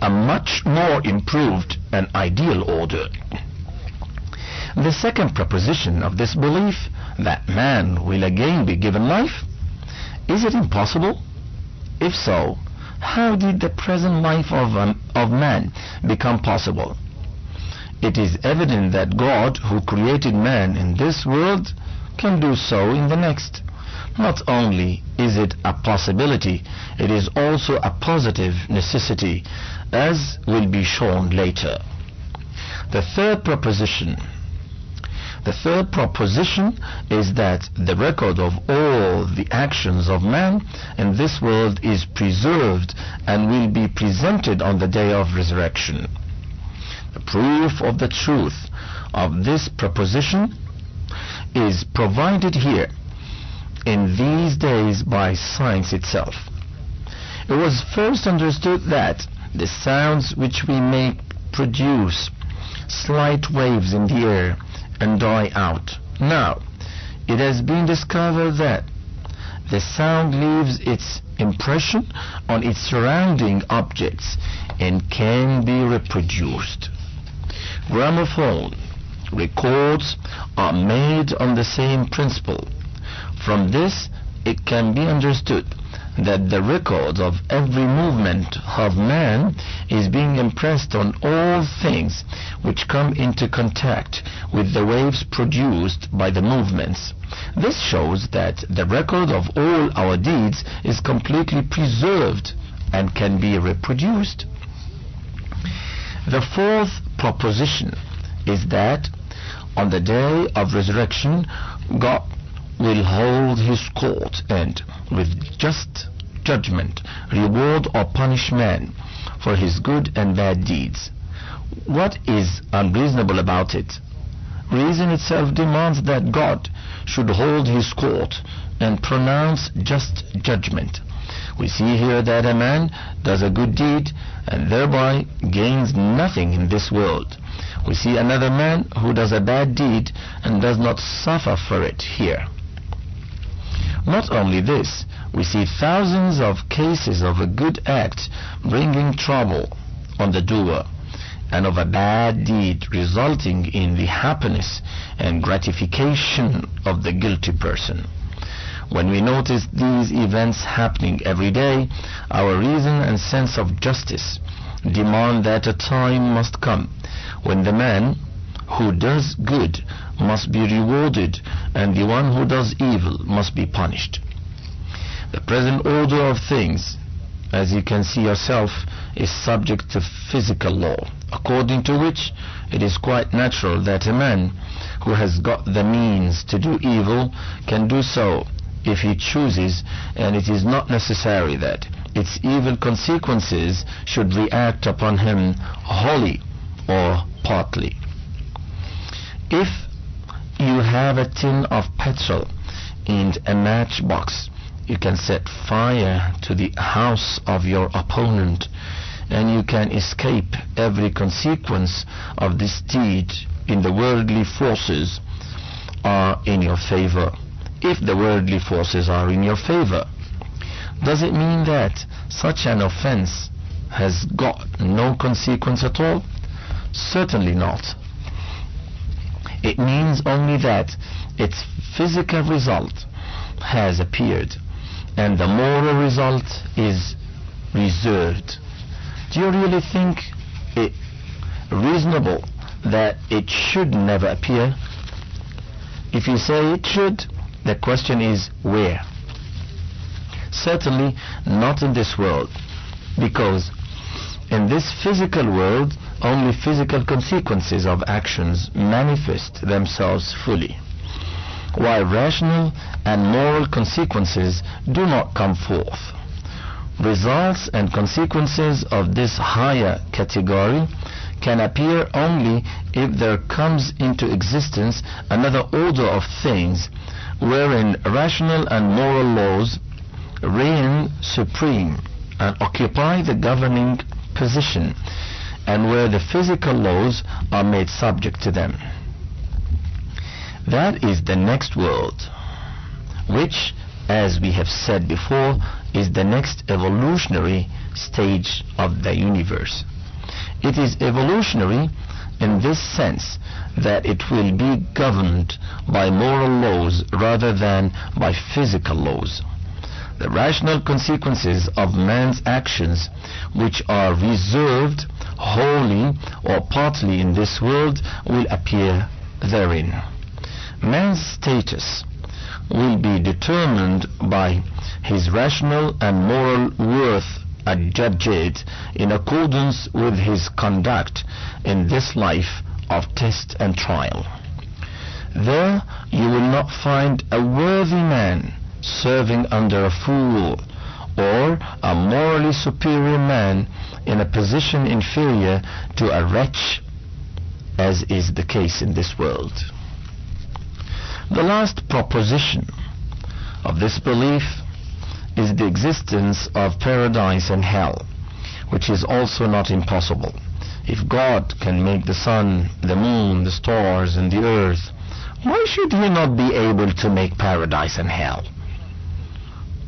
a much more improved and ideal order. The second proposition of this belief, that man will again be given life, is it impossible? If so, how did the present life of man become possible? It is evident that God, who created man in this world, can do so in the next. Not only is it a possibility, it is also a positive necessity, as will be shown later. The third proposition is that the record of all the actions of man in this world is preserved and will be presented on the day of resurrection. The proof of the truth of this proposition is provided here in these days by science itself. It was first understood that the sounds which we make produce slight waves in the air and die out. Now, it has been discovered that the sound leaves its impression on its surrounding objects and can be reproduced. Gramophone records are made on the same principle. From this, it can be understood that the record of every movement of man is being impressed on all things which come into contact with the waves produced by the movements. This shows that the record of all our deeds is completely preserved and can be reproduced. The fourth proposition is that on the day of resurrection, God will hold his court and, with just judgment, reward or punish man for his good and bad deeds. What is unreasonable about it? Reason itself demands that God should hold his court and pronounce just judgment. We see here that a man does a good deed and thereby gains nothing in this world. We see another man who does a bad deed and does not suffer for it here. Not only this, we see thousands of cases of a good act bringing trouble on the doer, and of a bad deed resulting in the happiness and gratification of the guilty person. When we notice these events happening every day, our reason and sense of justice demand that a time must come when the man who does good must be rewarded and the one who does evil must be punished. The present order of things, as you can see yourself, is subject to physical law, according to which it is quite natural that a man who has got the means to do evil can do so if he chooses, and it is not necessary that its evil consequences should react upon him wholly or partly. If you have a tin of petrol and a matchbox, you can set fire to the house of your opponent, and you can escape every consequence of this deed if the worldly forces are in your favor. If the worldly forces are in your favor, does it mean that such an offense has got no consequence at all? Certainly not. It means only that its physical result has appeared and the moral result is reserved. Do you really think it reasonable that it should never appear? If you say it should, the question is where? Certainly not in this world, because in this physical world only physical consequences of actions manifest themselves fully, while rational and moral consequences do not come forth. Results and consequences of this higher category can appear only if there comes into existence another order of things wherein rational and moral laws reign supreme and occupy the governing position, and where the physical laws are made subject to them. That is the next world, which, as we have said before, is the next evolutionary stage of the universe. It is evolutionary in this sense that it will be governed by moral laws rather than by physical laws. the rational consequences of man's actions, which are reserved wholly or partly in this world, will appear therein. Man's status will be determined by his rational and moral worth adjudged in accordance with his conduct in this life of test and trial. There you will not find a worthy man serving under a fool, or a morally superior man in a position inferior to a wretch, as is the case in this world. The last proposition of this belief is the existence of paradise and hell, which is also not impossible. If God can make the sun, the moon, the stars, and the earth, why should he not be able to make paradise and hell?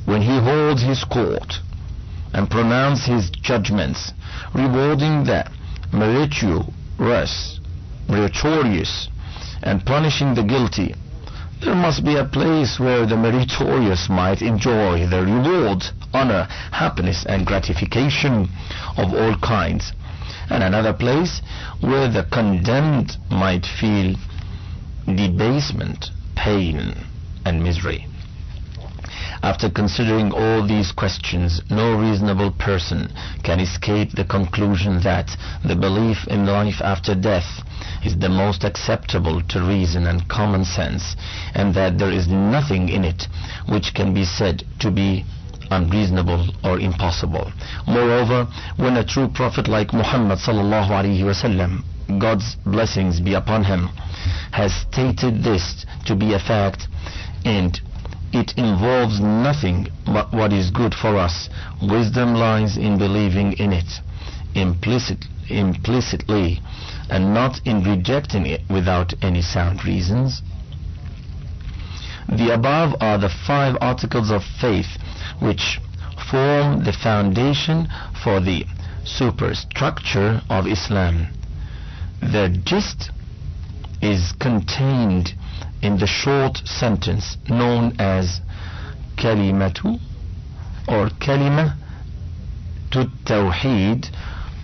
When he holds his court and pronounces his judgments, rewarding the meritorious and punishing the guilty, there must be a place where the meritorious might enjoy the reward, honor, happiness, and gratification of all kinds, and another place where the condemned might feel debasement, pain, and misery. After considering all these questions, no reasonable person can escape the conclusion that the belief in life after death is the most acceptable to reason and common sense, and that there is nothing in it which can be said to be unreasonable or impossible. Moreover, when a true prophet like Muhammad sallallahu alaihi wasallam, God's blessings be upon him, has stated this to be a fact, and it involves nothing but what is good for us, wisdom lies in believing in it implicitly, and not in rejecting it without any sound reasons. The above are the 5 articles of faith which form the foundation for the superstructure of Islam. The gist is contained in the short sentence known as kalimatu or kalimatu tawheed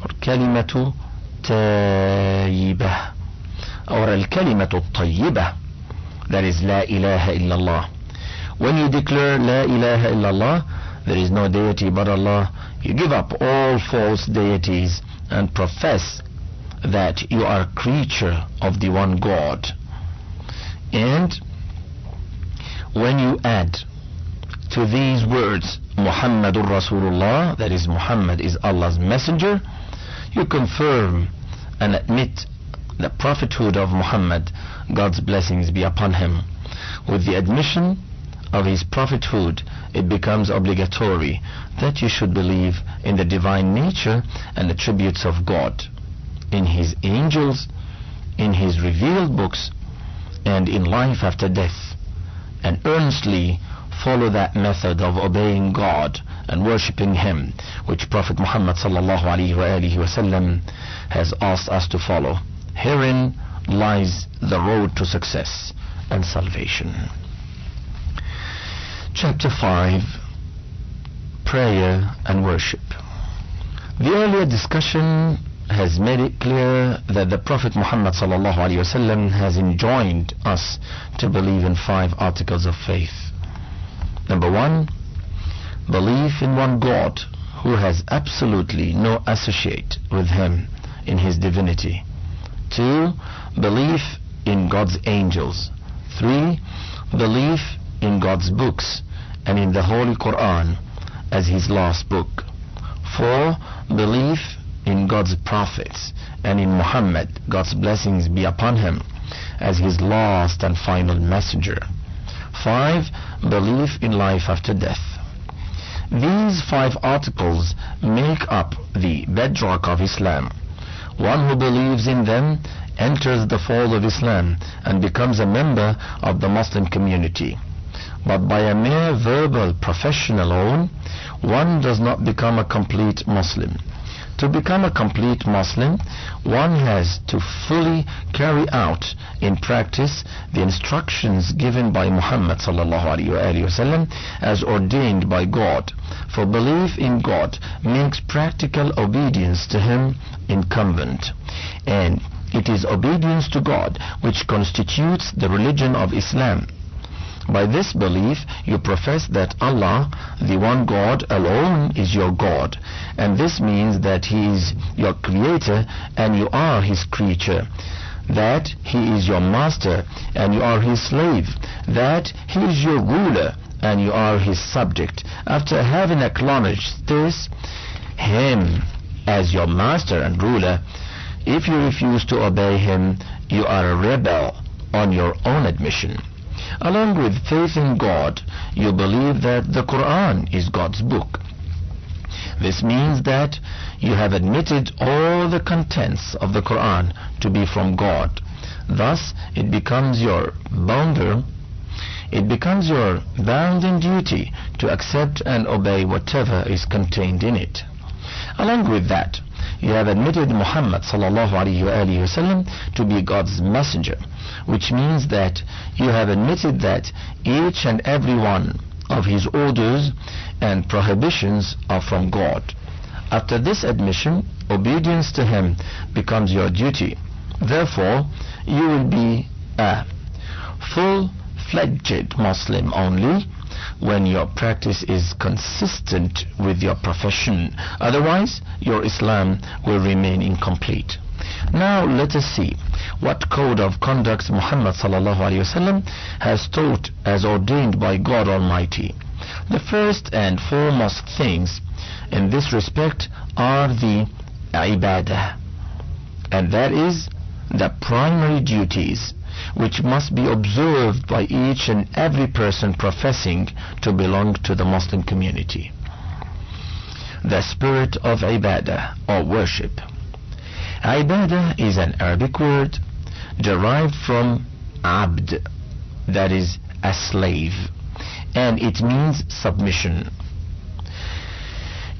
or kalimatu tayyibah or al-kalimatu tayyibah, that is la ilaha illallah. When you declare la ilaha illallah, there is no deity but Allah, you give up all false deities and profess that you are a creature of the one God. And when you add to these words Muhammadur Rasulullah, that is, Muhammad is Allah's messenger, you confirm and admit the prophethood of Muhammad, God's blessings be upon him. With the admission of his prophethood, it becomes obligatory that you should believe in the divine nature and attributes of God, in his angels, in his revealed books, and in life after death, and earnestly follow that method of obeying God and worshipping him which Prophet Muhammad sallallahu alaihi wasallam has asked us to follow. Herein lies the road to success and salvation. Chapter 5, Prayer and Worship. The earlier discussion has made it clear that the Prophet Muhammad sallallahu alaihi wasallam has enjoined us to believe in 5 articles of faith. Number 1, belief in one God who has absolutely no associate with him in his divinity. 2, belief in God's angels. 3, belief in God's books and in the Holy Quran as his last book. 4, belief in God's prophets and in Muhammad, God's blessings be upon him, as his last and final messenger. 5, belief in life after death. These 5 articles make up the bedrock of Islam. One who believes in them enters the fold of Islam and becomes a member of the Muslim community. But by a mere verbal profession alone, one does not become a complete Muslim. To become a complete Muslim, one has to fully carry out in practice the instructions given by Muhammad ﷺ as ordained by God. For belief in God makes practical obedience to Him incumbent, and it is obedience to God which constitutes the religion of Islam. By this belief, you profess that Allah, the one God alone, is your God, and this means that He is your creator and you are His creature, that He is your master and you are His slave, that He is your ruler and you are His subject. After having acknowledged this, Him as your master and ruler, if you refuse to obey Him, you are a rebel on your own admission. Along with faith in God, you believe that the Quran is God's book. This means that you have admitted all the contents of the Quran to be from God. Thus, it becomes your bounden duty to accept and obey whatever is contained in it. Along with that, you have admitted Muhammad ﷺ to be God's messenger, which means that you have admitted that each and every one of His orders and prohibitions are from God. After this admission, obedience to Him becomes your duty. Therefore, you will be a full-fledged Muslim only when your practice is consistent with your profession. Otherwise, your Islam will remain incomplete. Now let us see what code of conduct Muhammad ﷺ has taught as ordained by God Almighty. The first and foremost things in this respect are the ibadah, and that is the primary duties which must be observed by each and every person professing to belong to the Muslim community. The spirit of ibadah or worship. Ibadah is an Arabic word derived from abd, that is a slave, and it means submission.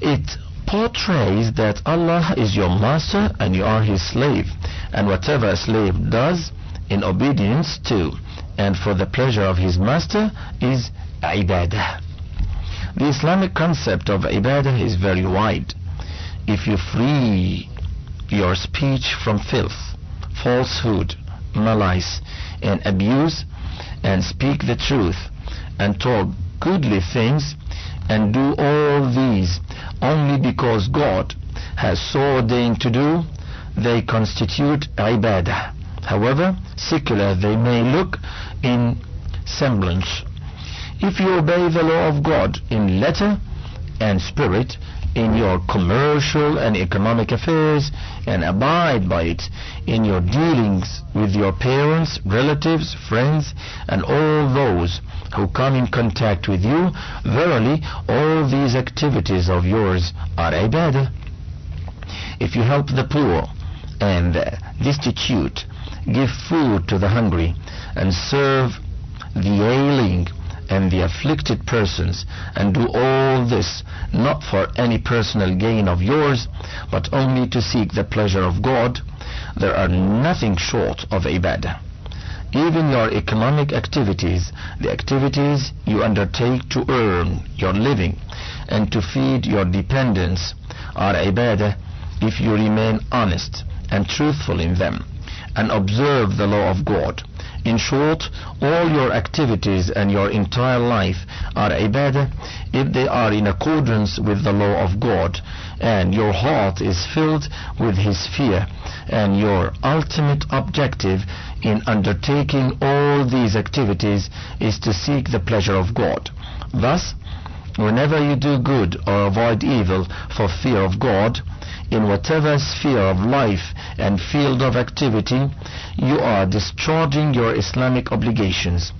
It portrays that Allah is your master and you are His slave, and whatever a slave does in obedience to and for the pleasure of his master is ibadah. The Islamic concept of ibadah is very wide. If you free your speech from filth, falsehood, malice, and abuse, and speak the truth, and talk goodly things, and do all these only because God has so ordained to do, they constitute ibadah, however secular they may look in semblance. If you obey the law of God in letter and spirit in your commercial and economic affairs, and abide by it in your dealings with your parents, relatives, friends, and all those who come in contact with you, verily all these activities of yours are ibadah. If you help the poor and the destitute, give food to the hungry, and serve the ailing and the afflicted persons, and do all this not for any personal gain of yours, but only to seek the pleasure of God, there are nothing short of ibadah. Even your economic activities, the activities you undertake to earn your living and to feed your dependents, are ibadah if you remain honest and truthful in them and observe the law of God. In short, all your activities and your entire life are ibadah if they are in accordance with the law of God, and your heart is filled with His fear, and your ultimate objective in undertaking all these activities is to seek the pleasure of God. Thus, whenever you do good or avoid evil for fear of God, in whatever sphere of life and field of activity, you are discharging your Islamic obligations.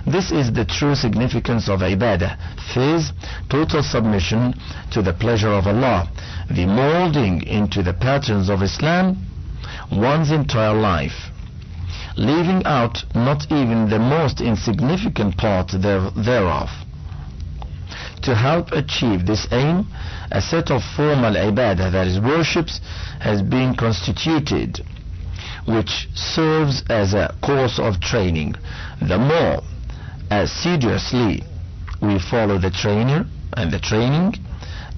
This is the true significance of ibadah, viz., total submission to the pleasure of Allah, the molding into the patterns of Islam one's entire life, leaving out not even the most insignificant part thereof. to help achieve this aim, a set of formal ibadah, that is worships, has been constituted, which serves as a course of training. The more assiduously we follow the trainer and the training,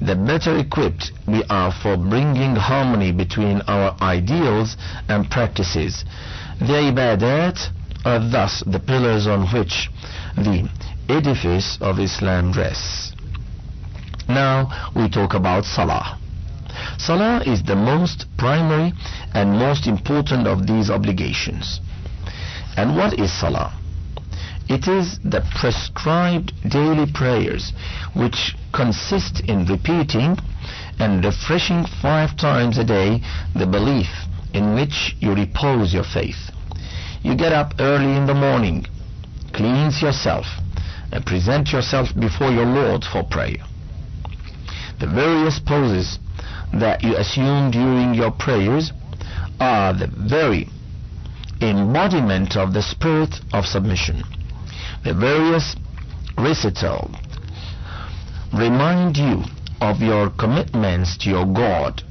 the better equipped we are for bringing harmony between our ideals and practices. The ibadat are thus the pillars on which the edifice of Islam rests. Now we talk about Salah. Salah is the most primary and most important of these obligations. And what is Salah? It is the prescribed daily prayers, which consist in repeating and refreshing 5 times a day the belief in which you repose your faith. You get up early in the morning, cleanse yourself, and present yourself before your Lord for prayer. The various poses that you assume during your prayers are the very embodiment of the spirit of submission. The various recitals remind you of your commitments to your God.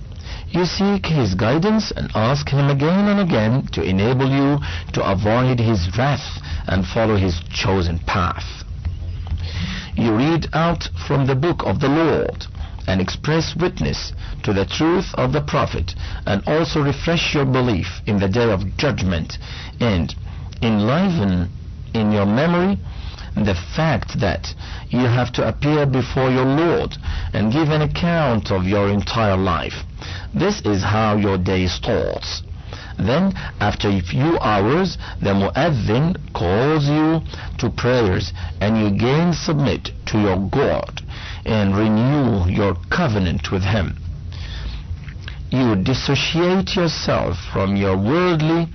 You seek His guidance and ask Him again and again to enable you to avoid His wrath and follow His chosen path. You read out from the book of the Lord and express witness to the truth of the Prophet, and also refresh your belief in the day of judgment, and enliven in your memory the fact that you have to appear before your Lord and give an account of your entire life. This is how your day starts. Then, after a few hours, the muezzin calls you to prayers, and you again submit to your God and renew your covenant with Him. You dissociate yourself from your worldly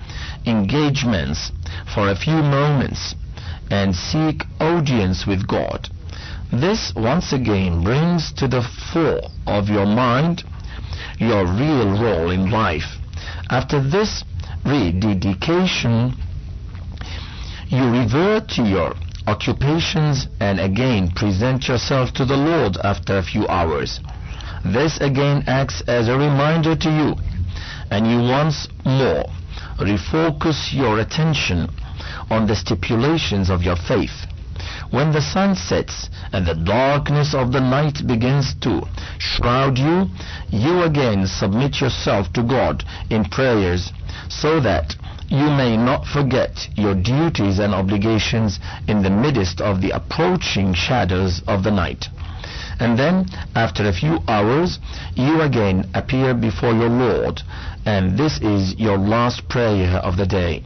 engagements for a few moments and seek audience with God. This once again brings to the fore of your mind your real role in life. After this rededication, you revert to your occupations and again present yourself to the Lord after a few hours. This again acts as a reminder to you, and you once more refocus your attention on the stipulations of your faith. When the sun sets and the darkness of the night begins to shroud you, you again submit yourself to God in prayers, so that you may not forget your duties and obligations in the midst of the approaching shadows of the night. And then, after a few hours, you again appear before your Lord, and this is your last prayer of the day.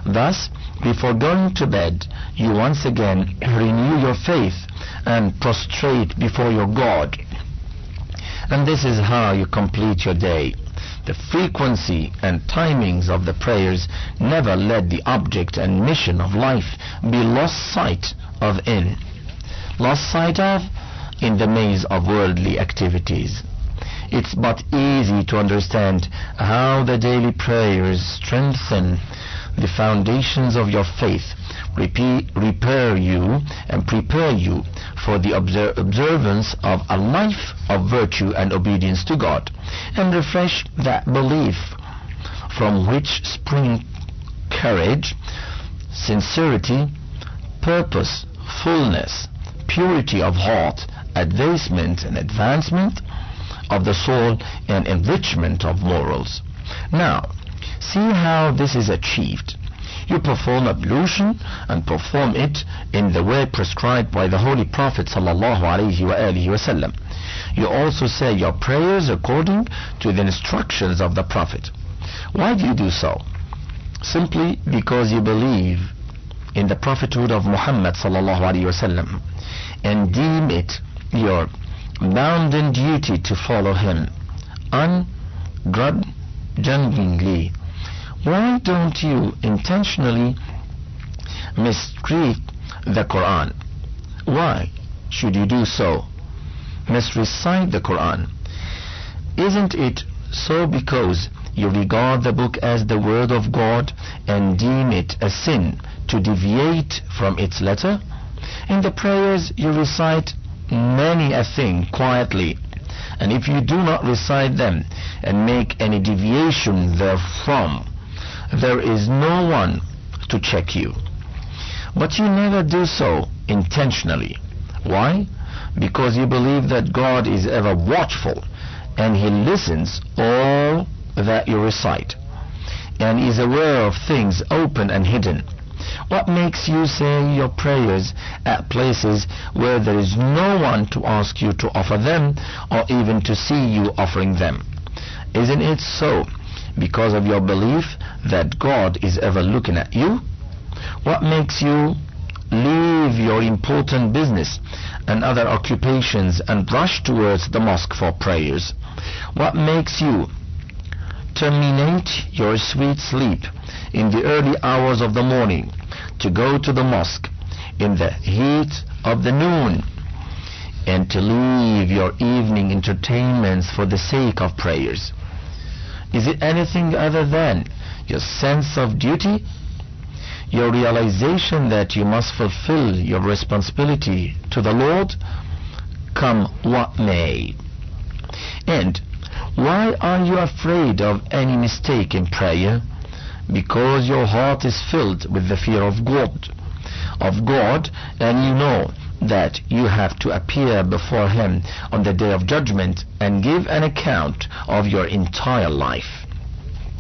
Thus, before going to bed, you once again renew your faith and prostrate before your God. And this is how you complete your day. The frequency and timings of the prayers never let the object and mission of life be lost sight of in the maze of worldly activities. It's but easy to understand how the daily prayers strengthen the foundations of your faith, repair you and prepare you for the observance of a life of virtue and obedience to God, and refresh that belief from which spring courage, sincerity, purpose, fullness, purity of heart, advancement and advancement of the soul, and enrichment of morals. Now, see how this is achieved. You perform ablution and perform it in the way prescribed by the Holy Prophet ﷺ. You also say your prayers according to the instructions of the Prophet. Why do you do so? Simply because you believe in the prophethood of Muhammad ﷺ and deem it your bounden duty to follow him ungrudgingly. Why don't you intentionally mistreat the Quran? Why should you do so? Misrecite the Quran. Isn't it so because you regard the book as the word of God and deem it a sin to deviate from its letter? In the prayers you recite many a thing quietly, and if you do not recite them and make any deviation therefrom, there is no one to check you. But you never do so intentionally. Why? Because you believe that God is ever watchful, and He listens all that you recite, and is aware of things open and hidden. What makes you say your prayers at places where there is no one to ask you to offer them, or even to see you offering them? Isn't it so because of your belief that God is ever looking at you? What makes you leave your important business and other occupations and rush towards the mosque for prayers? What makes you terminate your sweet sleep in the early hours of the morning to go to the mosque in the heat of the noon, and to leave your evening entertainments for the sake of prayers? Is it anything other than your sense of duty, your realization that you must fulfill your responsibility to the Lord, come what may? And why are you afraid of any mistake in prayer? Because your heart is filled with the fear of God, and you know that you have to appear before Him on the day of judgment and give an account of your entire life.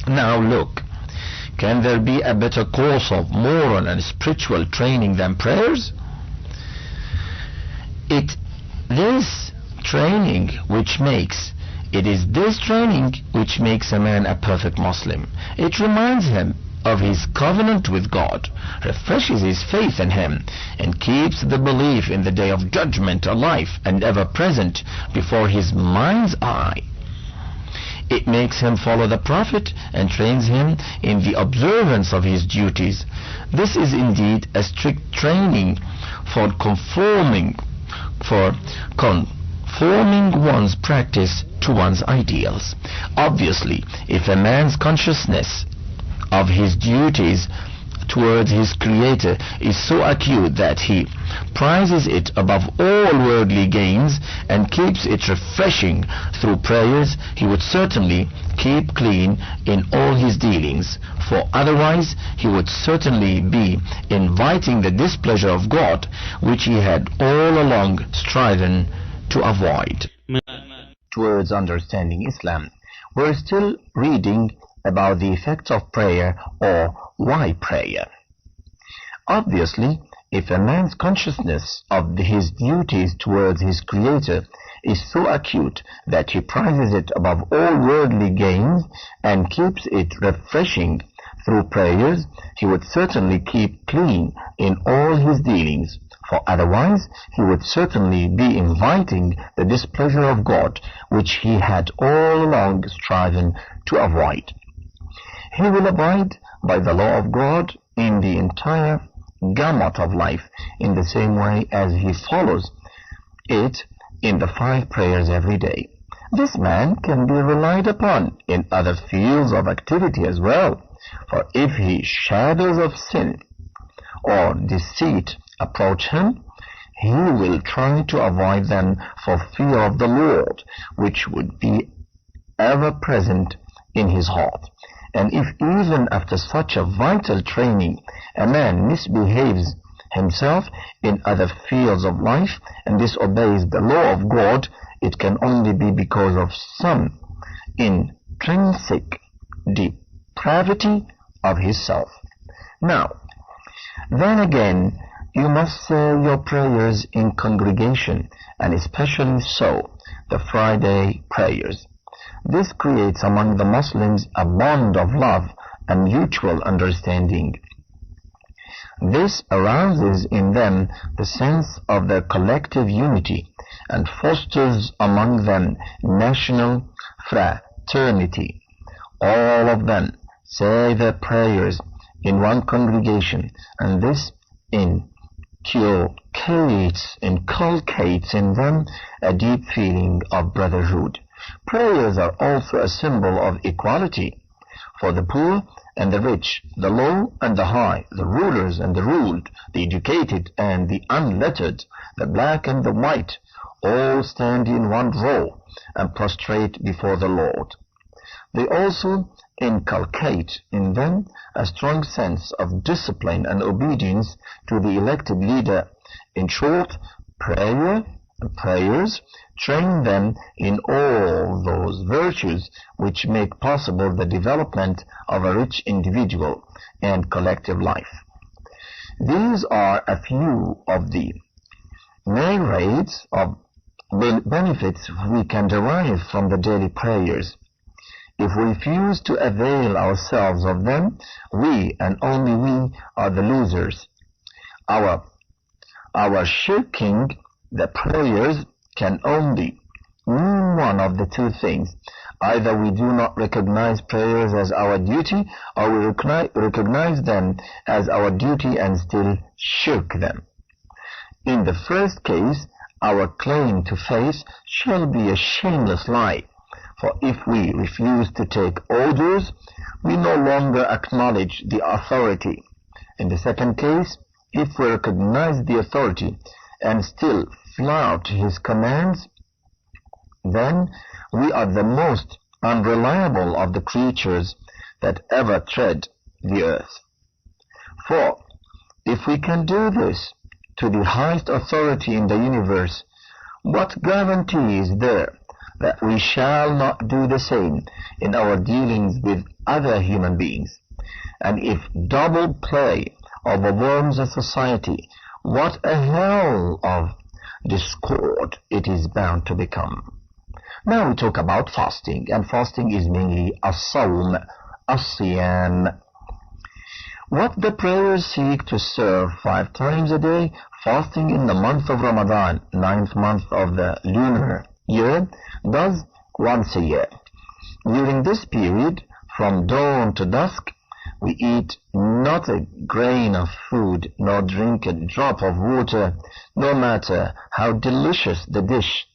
Now look, can there be a better course of moral and spiritual training than prayers? It is this training which makes a man a perfect Muslim. It reminds him of his covenant with God, refreshes his faith in Him, and keeps the belief in the day of judgment alive and ever present before his mind's eye. It makes him follow the Prophet and trains him in the observance of his duties. This is indeed a strict training for conforming one's practice to one's ideals. Obviously, if a man's consciousness of his duties towards his Creator is so acute that he prizes it above all worldly gains and keeps it refreshing through prayers, he would certainly keep clean in all his dealings, for otherwise he would certainly be inviting the displeasure of God, which he had all along striven to avoid. Towards understanding Islam, we're still reading about the effects of prayer, or why prayer. Obviously, if a man's consciousness of his duties towards his Creator is so acute that he prizes it above all worldly gains and keeps it refreshing through prayers, he would certainly keep clean in all his dealings, for otherwise he would certainly be inviting the displeasure of God, which he had all along striven to avoid. He will abide by the law of God in the entire gamut of life, in the same way as he follows it in the 5 prayers every day. This man can be relied upon in other fields of activity as well, for if he shadows of sin or deceit approach him, he will try to avoid them for fear of the Lord, which would be ever present in his heart. And if even after such a vital training a man misbehaves himself in other fields of life and disobeys the law of God, it can only be because of some intrinsic depravity of his self. Now, then again, you must say your prayers in congregation, and especially so the Friday prayers. This creates among the Muslims a bond of love and mutual understanding. This arouses in them the sense of their collective unity and fosters among them national fraternity. All of them say their prayers in one congregation, and this inculcates in them a deep feeling of brotherhood. Prayers are also a symbol of equality, for the poor and the rich, the low and the high, the rulers and the ruled, the educated and the unlettered, the black and the white, all stand in one row and prostrate before the Lord. They also inculcate in them a strong sense of discipline and obedience to the elected leader. In short, prayers train them in all those virtues which make possible the development of a rich individual and collective life. These are a few of the myriads of benefits we can derive from the daily prayers. If we refuse to avail ourselves of them, we and only we are the losers. Our shirking the prayers can only mean one of the two things. Either we do not recognize prayers as our duty, or we recognize them as our duty and still shirk them. In the first case, our claim to faith shall be a shameless lie, for if we refuse to take orders, we no longer acknowledge the authority. In the second case, if we recognize the authority and still flout his commands, then we are the most unreliable of the creatures that ever tread the earth. For if we can do this to the highest authority in the universe, what guarantee is there that we shall not do the same in our dealings with other human beings? And if double play overwhelms a society, what a hell of discord it is bound to become. Now we talk about fasting, and fasting is mainly as-sawm, as-siyam. What the prayers seek to serve 5 times a day, fasting in the month of Ramadan, 9th month of the lunar year, does once a year. During this period, from dawn to dusk, we eat not a grain of food, nor drink a drop of water, no matter how delicious the dish,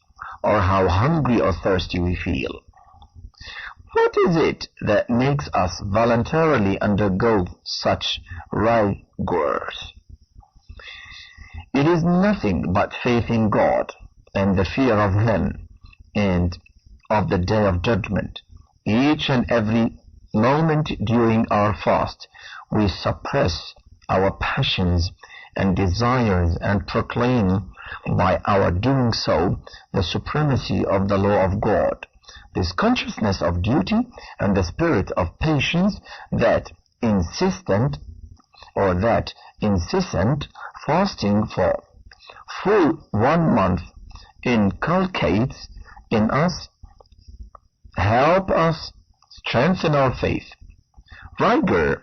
or how hungry or thirsty we feel. What is it that makes us voluntarily undergo such rigors? It is nothing but faith in God and the fear of Him and of the day of judgment. Each and every moment during our fast, we suppress our passions and desires and proclaim by our doing so the supremacy of the law of God. This consciousness of duty and the spirit of patience that incessant fasting for full 1 month inculcates in us help us strengthen our faith. Rigor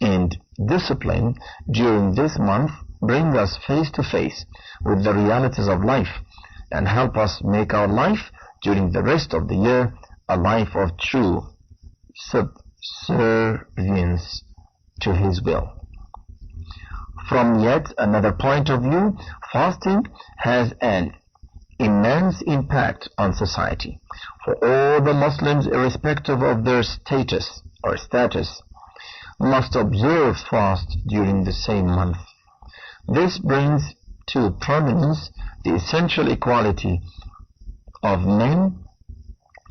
and discipline during this month bring us face to face with the realities of life and help us make our life during the rest of the year a life of true subservience to His will. From yet another point of view, fasting has an immense impact on society. For all the Muslims, irrespective of their status, must observe fast during the same month. This brings to prominence the essential equality of men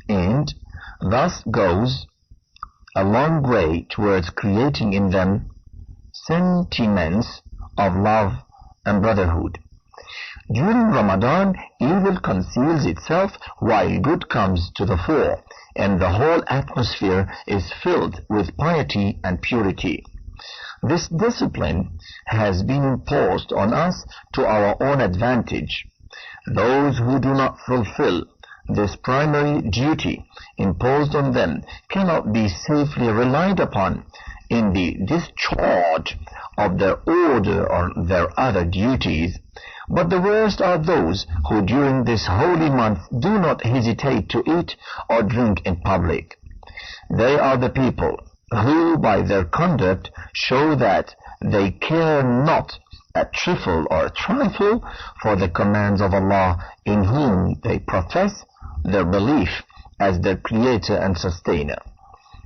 and thus goes a long way towards creating in them sentiments of love and brotherhood. During Ramadan, evil conceals itself while good comes to the fore, and the whole atmosphere is filled with piety and purity. This discipline has been imposed on us to our own advantage. Those who do not fulfill this primary duty imposed on them cannot be safely relied upon in the discharge of their order or their other duties. But the worst are those who during this holy month do not hesitate to eat or drink in public. They are the people who by their conduct show that they care not a trifle or a trifle for the commands of Allah, in whom they profess their belief as their creator and sustainer.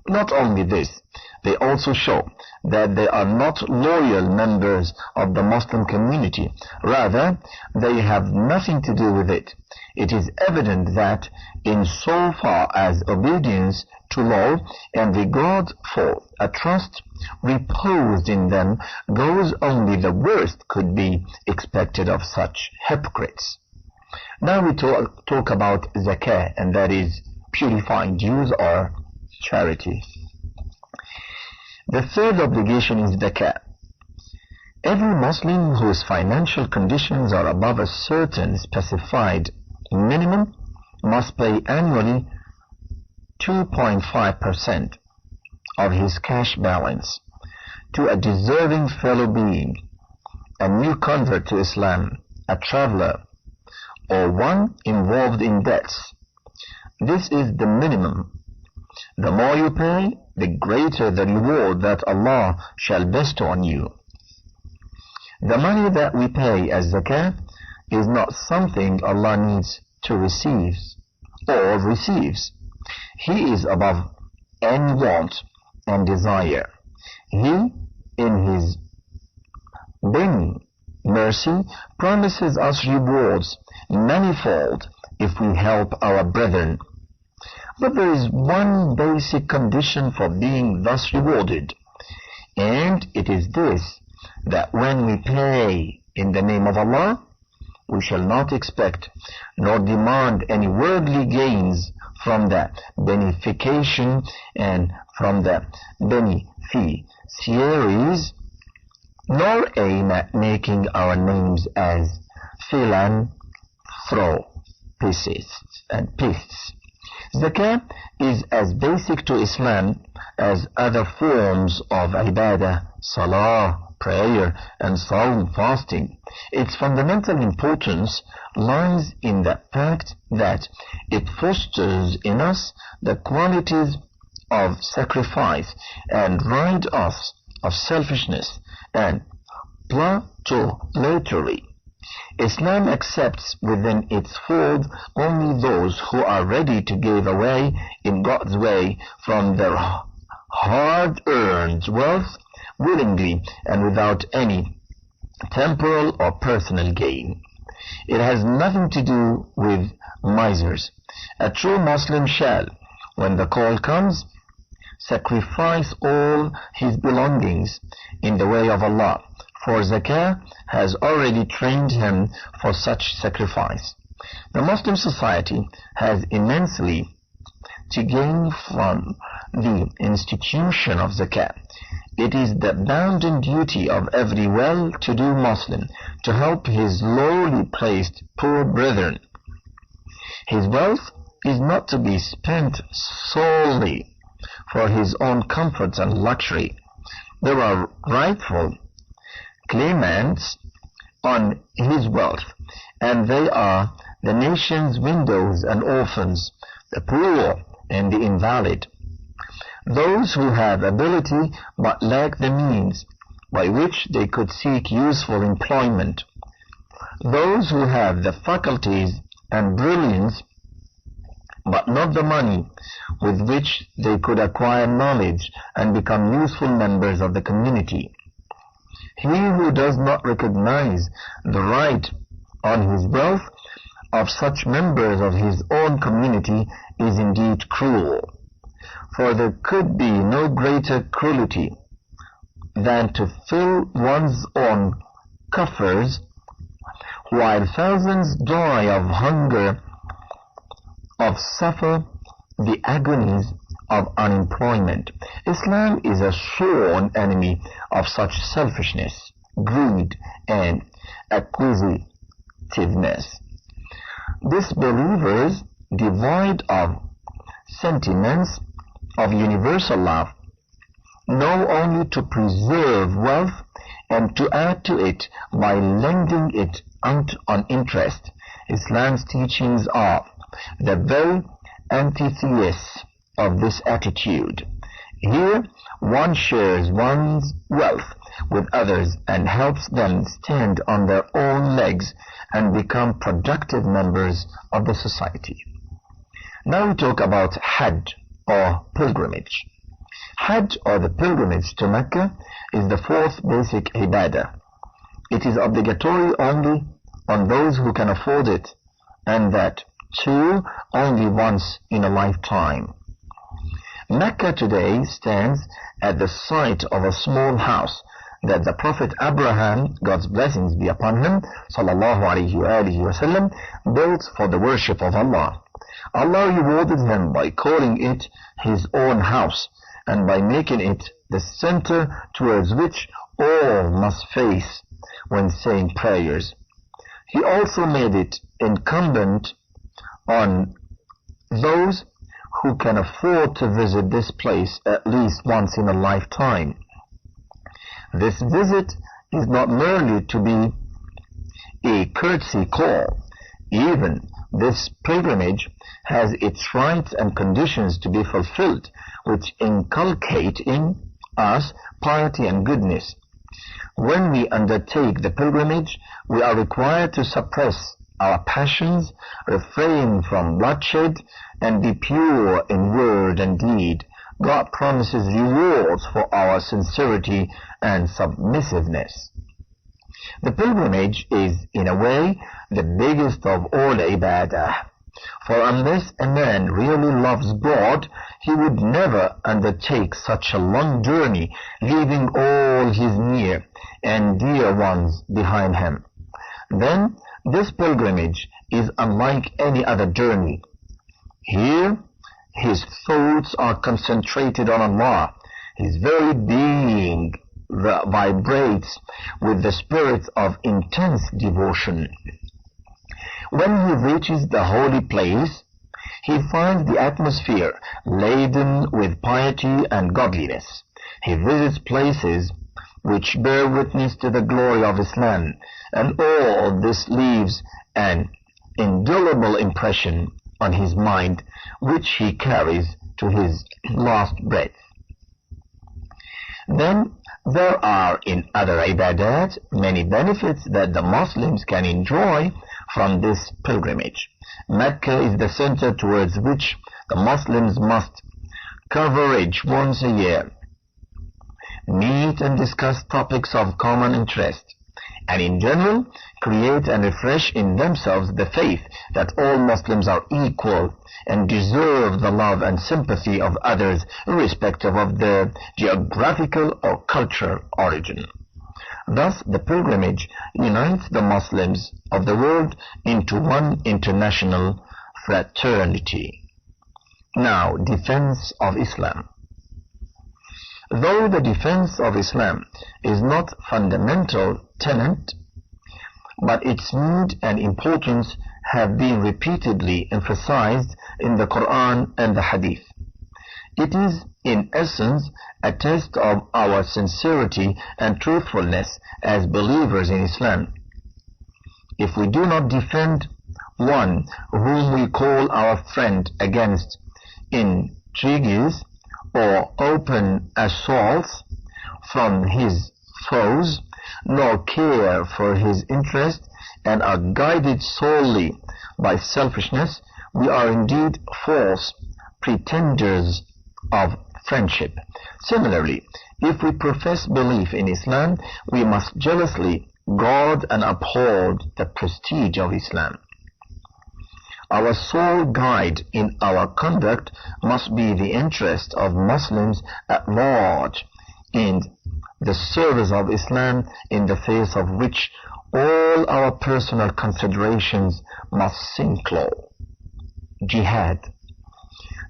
Not only this, they also show that they are not loyal members of the Muslim community. Rather, they have nothing to do with it. It is evident that in so far as obedience to law and regard for a trust reposed in them goes, only the worst could be expected of such hypocrites. Now we talk about zakah, and that is purifying dues or charity. The third obligation is zakah. Every Muslim whose financial conditions are above a certain specified minimum must pay annually 2.5% of his cash balance to a deserving fellow being, a new convert to Islam, a traveler, or one involved in debts. This is the minimum. The more you pay, the greater the reward that Allah shall bestow on you. The money that we pay as zakah is not something Allah needs to receive or receives. He is above any want and desire. He, in His being mercy, promises us rewards manifold if we help our brethren. But there is one basic condition for being thus rewarded, and it is this, that when we pay in the name of Allah, we shall not expect nor demand any worldly gains from the benefication and from the beneficiaries, nor aim at making our names as philanthropists and pists. Zakah is as basic to Islam as other forms of ibadah, salah, prayer, and sawm, fasting. Its fundamental importance lies in the fact that it fosters in us the qualities of sacrifice and rids us of selfishness and plautolatry. Islam accepts within its fold only those who are ready to give away in God's way from their hard-earned wealth willingly and without any temporal or personal gain. It has nothing to do with misers. A true Muslim shall, when the call comes, sacrifice all his belongings in the way of Allah, for zakah has already trained him for such sacrifice. The Muslim society has immensely to gain from the institution of zakah. It is the bounden duty of every well-to-do Muslim to help his lowly placed poor brethren. His wealth is not to be spent solely for his own comforts and luxury. There are rightful claimants on his wealth, and they are the nation's widows and orphans, the poor and the invalid, those who have ability but lack the means by which they could seek useful employment, those who have the faculties and brilliance but not the money with which they could acquire knowledge and become useful members of the community. He who does not recognize the right on his wealth of such members of his own community is indeed cruel. For there could be no greater cruelty than to fill one's own coffers while thousands die of hunger, or suffer the agonies of unemployment. Islam is a sworn enemy of such selfishness, greed, and acquisitiveness. Disbelievers, devoid of sentiments of universal love, know only to preserve wealth and to add to it by lending it on interest. Islam's teachings are the very antithesis of this attitude. Here, one shares one's wealth with others and helps them stand on their own legs and become productive members of the society. Now we talk about Hajj, or pilgrimage. Hajj, or the pilgrimage to Mecca, is the fourth basic ibadah. It is obligatory only on those who can afford it, and that, too, only once in a lifetime. Mecca today stands at the site of a small house that the Prophet Abraham, God's blessings be upon him, sallallahu alayhi wasallam, built for the worship of Allah. Allah rewarded him by calling it his own house, and by making it the center towards which all must face when saying prayers. He also made it incumbent on those who can afford to visit this place at least once in a lifetime. This visit is not merely to be a courtesy call. Even this pilgrimage has its rights and conditions to be fulfilled, which inculcate in us piety and goodness. When we undertake the pilgrimage, we are required to suppress our passions, refrain from bloodshed, and be pure in word and deed. God promises rewards for our sincerity and submissiveness. The pilgrimage is, in a way, the biggest of all ibadah. For unless a man really loves God, he would never undertake such a long journey, leaving all his near and dear ones behind him. Then this pilgrimage is unlike any other journey. Here, his thoughts are concentrated on Allah. His very being vibrates with the spirit of intense devotion. When he reaches the holy place, he finds the atmosphere laden with piety and godliness. He visits places which bear witness to the glory of Islam, and all this leaves an indelible impression on his mind, which he carries to his last breath. Then there are in other ibadat many benefits that the Muslims can enjoy from this pilgrimage. Mecca is the center towards which the Muslims must converge once a year, meet and discuss topics of common interest, and in general create and refresh in themselves the faith that all Muslims are equal and deserve the love and sympathy of others irrespective of their geographical or cultural origin. Thus the pilgrimage unites the Muslims of the world into one international fraternity. Now, defense of Islam. Though the defense of Islam is not fundamental tenet, but its need and importance have been repeatedly emphasized in the Quran and the Hadith. It is, in essence, a test of our sincerity and truthfulness as believers in Islam. If we do not defend one whom we call our friend against intrigues or open assaults from his foes, nor care for his interest, and are guided solely by selfishness, we are indeed false pretenders of friendship. Similarly, if we profess belief in Islam, we must jealously guard and uphold the prestige of Islam. Our sole guide in our conduct must be the interest of Muslims at large and the service of Islam, in the face of which all our personal considerations must sink low. Jihad.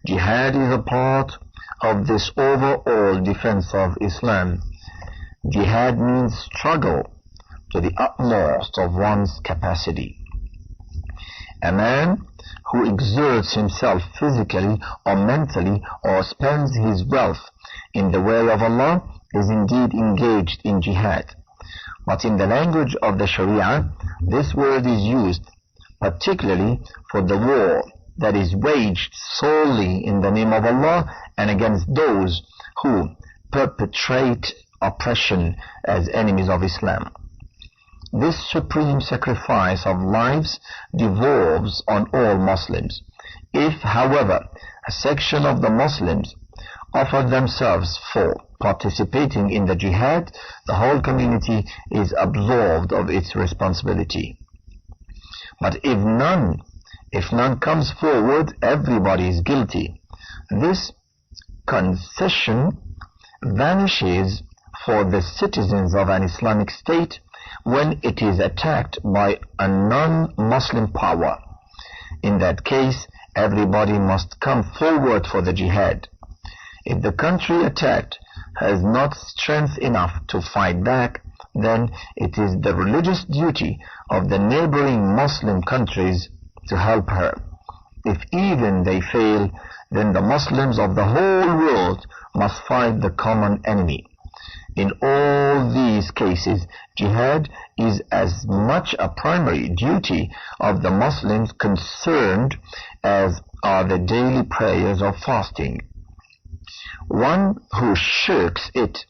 Jihad is a part of this overall defense of Islam. Jihad means struggle to the utmost of one's capacity. A man who exerts himself physically or mentally or spends his wealth in the way of Allah is indeed engaged in jihad. But in the language of the Sharia, this word is used particularly for the war that is waged solely in the name of Allah and against those who perpetrate oppression as enemies of Islam. This supreme sacrifice of lives devolves on all Muslims. If, however, a section of the Muslims offer themselves for participating in the jihad, the whole community is absolved of its responsibility. But if none comes forward, everybody is guilty. This concession vanishes for the citizens of an Islamic state when it is attacked by a non-Muslim power. In that case, everybody must come forward for the jihad. If the country attacked has not strength enough to fight back, then it is the religious duty of the neighboring Muslim countries to help her. If even they fail, then the Muslims of the whole world must fight the common enemy. In all these cases, jihad is as much a primary duty of the Muslims concerned as are the daily prayers or fasting. One who shirks it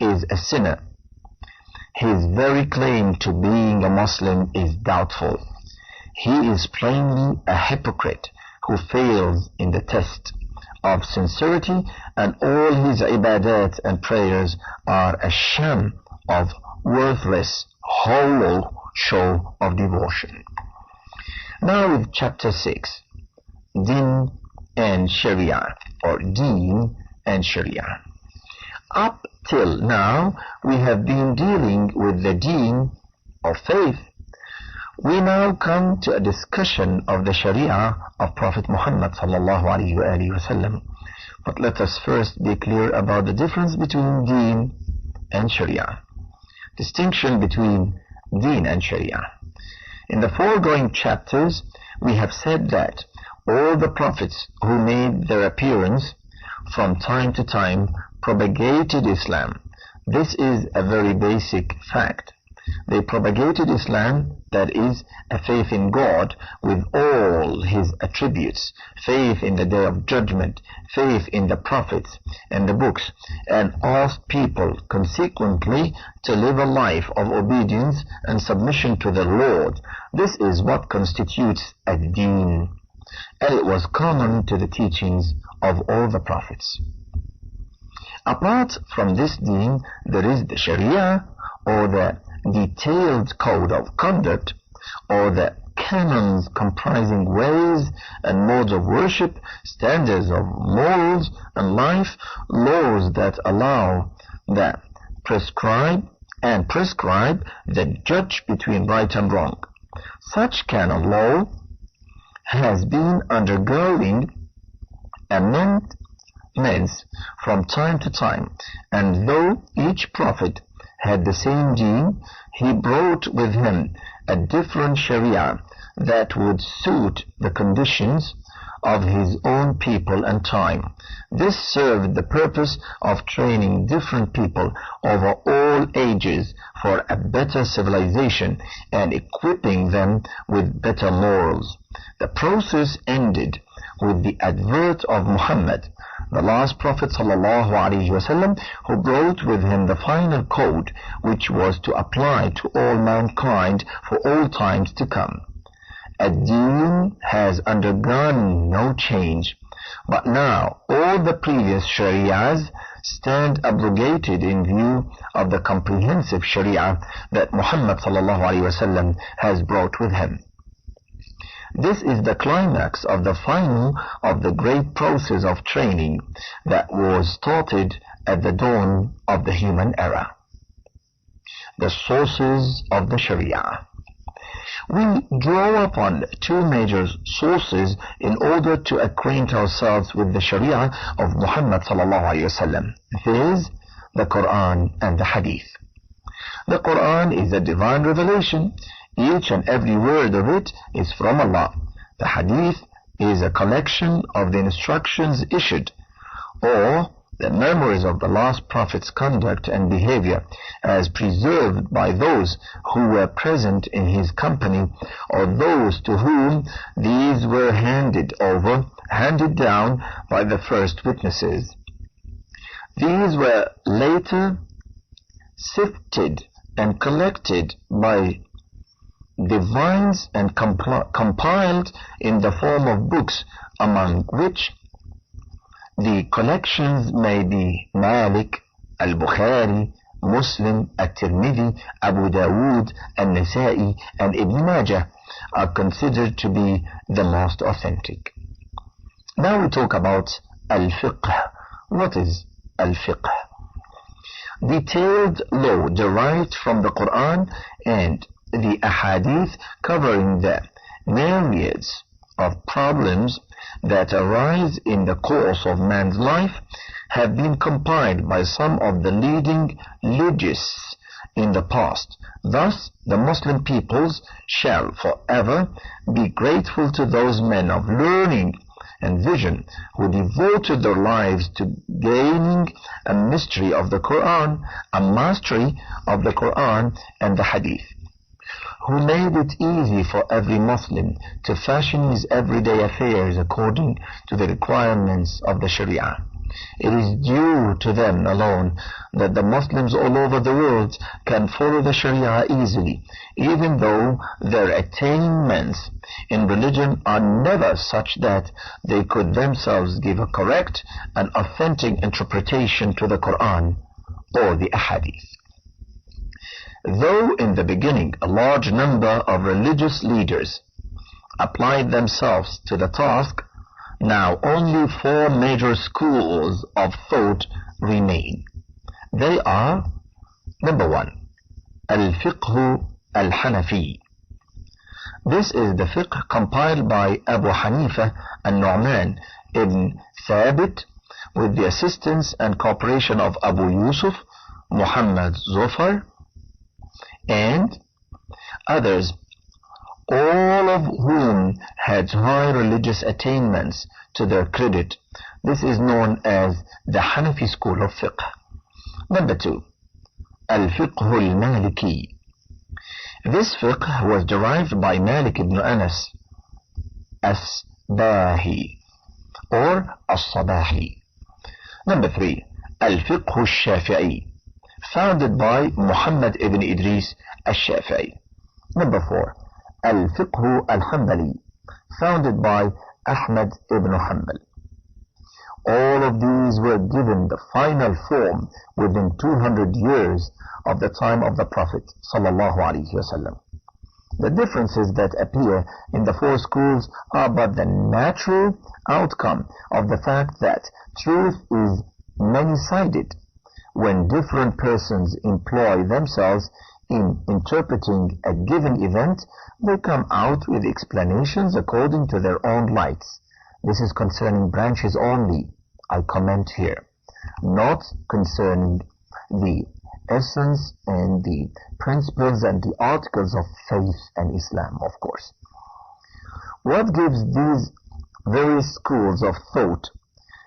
is a sinner. His very claim to being a Muslim is doubtful. He is plainly a hypocrite who fails in the test of sincerity, and all his ibadat and prayers are a sham of worthless, hollow show of devotion. Now with chapter 6, Din and Sharia, or Deen and Sharia. Up till now, we have been dealing with the Deen, or faith. We now come to a discussion of the Sharia of Prophet Muhammad sallallahu alaihi wasallam. But let us first be clear about the difference between Deen and Sharia. Distinction between Deen and Sharia. In the foregoing chapters, we have said that all the prophets who made their appearance from time to time propagated Islam. This is a very basic fact. They propagated Islam, that is, a faith in God with all His attributes, faith in the Day of Judgment, faith in the prophets and the books, and asked people consequently to live a life of obedience and submission to the Lord. This is what constitutes a deen, and it was common to the teachings of all the prophets. Apart from this deen, there is the Sharia, or the detailed code of conduct, or the canons comprising ways and modes of worship, standards of morals and life, laws that allow the prescribe the judge between right and wrong. Such canon law has been undergoing amendments from time to time, and though each prophet had the same deen, he brought with him a different Sharia that would suit the conditions of his own people and time. This served the purpose of training different people over all ages for a better civilization and equipping them with better morals. The process ended with the advent of Muhammad, the last Prophet ﷺ, who brought with him the final code, which was to apply to all mankind for all times to come. Ad-Deen has undergone no change, but now all the previous Sharias stand abrogated in view of the comprehensive Sharia that Muhammad ﷺ has brought with him. This is the climax of the final of the great process of training that was started at the dawn of the human era. The sources of the Sharia. We draw upon two major sources in order to acquaint ourselves with the Sharia of Muhammad ﷺ. Viz, the Quran and the Hadith. The Quran is a divine revelation. Each and every word of it is from Allah. The Hadith is a collection of the instructions issued, or the memories of the last Prophet's conduct and behavior, as preserved by those who were present in his company, or those to whom these were handed down by the first witnesses. These were later sifted and collected by divines and compiled in the form of books, among which The collections may be Malik, Al-Bukhari, Muslim, At-Tirmidhi, Abu Dawood, An-Nasa'i, and Ibn Majah are considered to be the most authentic. Now we talk about Al-Fiqh. What is Al-Fiqh? Detailed law derived from the Quran and the Ahadith covering the myriads of problems that arise in the course of man's life have been compiled by some of the leading legists in the past. Thus, the Muslim peoples shall forever be grateful to those men of learning and vision who devoted their lives to gaining a mystery of the Quran, a mastery of the Quran and the Hadith, who made it easy for every Muslim to fashion his everyday affairs according to the requirements of the Sharia. It is due to them alone that the Muslims all over the world can follow the Sharia easily, even though their attainments in religion are never such that they could themselves give a correct and authentic interpretation to the Quran or the Ahadith. Though in the beginning a large number of religious leaders applied themselves to the task, now only 4 major schools of thought remain. They are: number 1, Al-Fiqh Al-Hanafi. This is the fiqh compiled by Abu Hanifa al-Nu'man ibn Thabit with the assistance and cooperation of Abu Yusuf, Muhammad Zufar, and others, all of whom had high religious attainments to their credit. This is known as the Hanafi school of fiqh. Number 2, Al-Fiqh Al-Maliki. This fiqh was derived by Malik ibn Anas As-Bahi or As-Sabahi. Number 3, Al-Fiqh Al-Shafi'i, founded by Muhammad ibn Idris Al-Shafi'i. Number 4, Al-Fiqh Al-Hanbali, founded by Ahmad ibn Hanbal. All of these were given the final form within 200 years of the time of the Prophet sallallahu alaihi wasallam. The differences that appear in the 4 schools are but the natural outcome of the fact that truth is many-sided. When different persons employ themselves in interpreting a given event, they come out with explanations according to their own lights. This is concerning branches only, I comment here, not concerning the essence and the principles and the articles of faith and Islam, of course. What gives these various schools of thought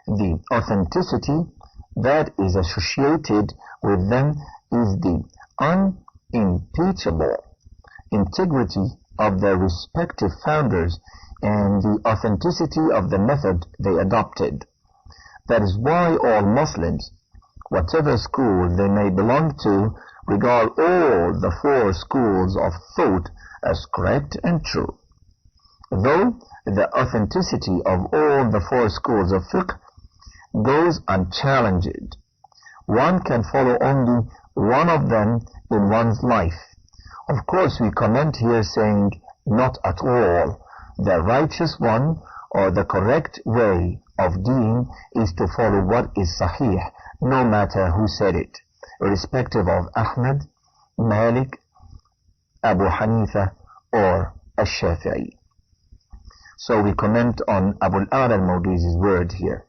the authenticity that is associated with them is the unimpeachable integrity of their respective founders and the authenticity of the method they adopted. That is why all Muslims, whatever school they may belong to, regard all the 4 schools of thought as correct and true. Though the authenticity of all the 4 schools of fiqh goes unchallenged, one can follow only one of them in one's life. Of course, we comment here saying not at all. The righteous one or the correct way of doing is to follow what is sahih, no matter who said it, irrespective of Ahmad, Malik, Abu Hanifa, or Al-Shafi'i. So we comment on Abu al-A'la al-Mawduzi's word here.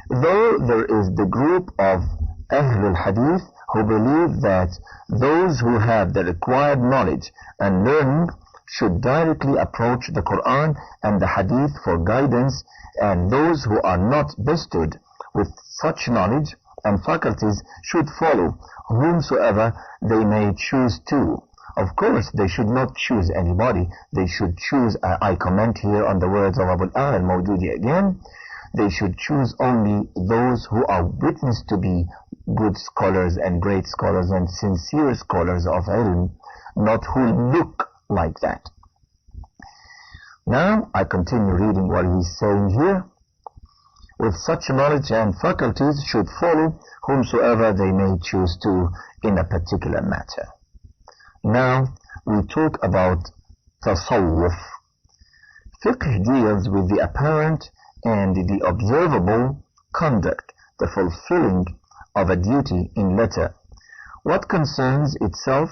Though there is the group of Ahl al-Hadith who believe that those who have the required knowledge and learning should directly approach the Quran and the Hadith for guidance, and those who are not bestowed with such knowledge and faculties should follow whomsoever they may choose to. Of course, they should not choose anybody. They should choose, I comment here on the words of Abu al-A'la al-Mawdudi again, they should choose only those who are witnessed to be good scholars and great scholars and sincere scholars of ilm, not who look like that. Now I continue reading what he's saying here. with such knowledge and faculties should follow whomsoever they may choose to in a particular matter. Now we talk about tasawwuf. Fiqh deals with the apparent and the observable conduct, the fulfilling of a duty in letter. What concerns itself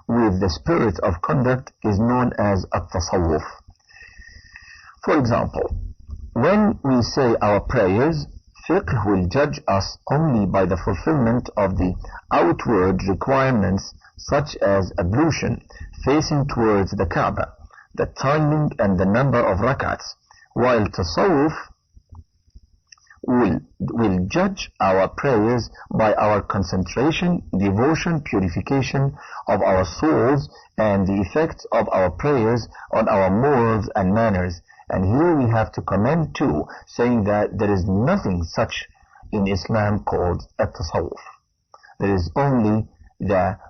with the spirit of conduct is known as at-tasawwuf. For example, when we say our prayers, fiqh will judge us only by the fulfillment of the outward requirements such as ablution, facing towards the Kaaba, the timing and the number of rak'ats, while tasawwuf will judge our prayers by our concentration, devotion, purification of our souls, and the effect of our prayers on our morals and manners. And here we have to comment too, saying that there is nothing such in Islam called at-tasawwuf. There is only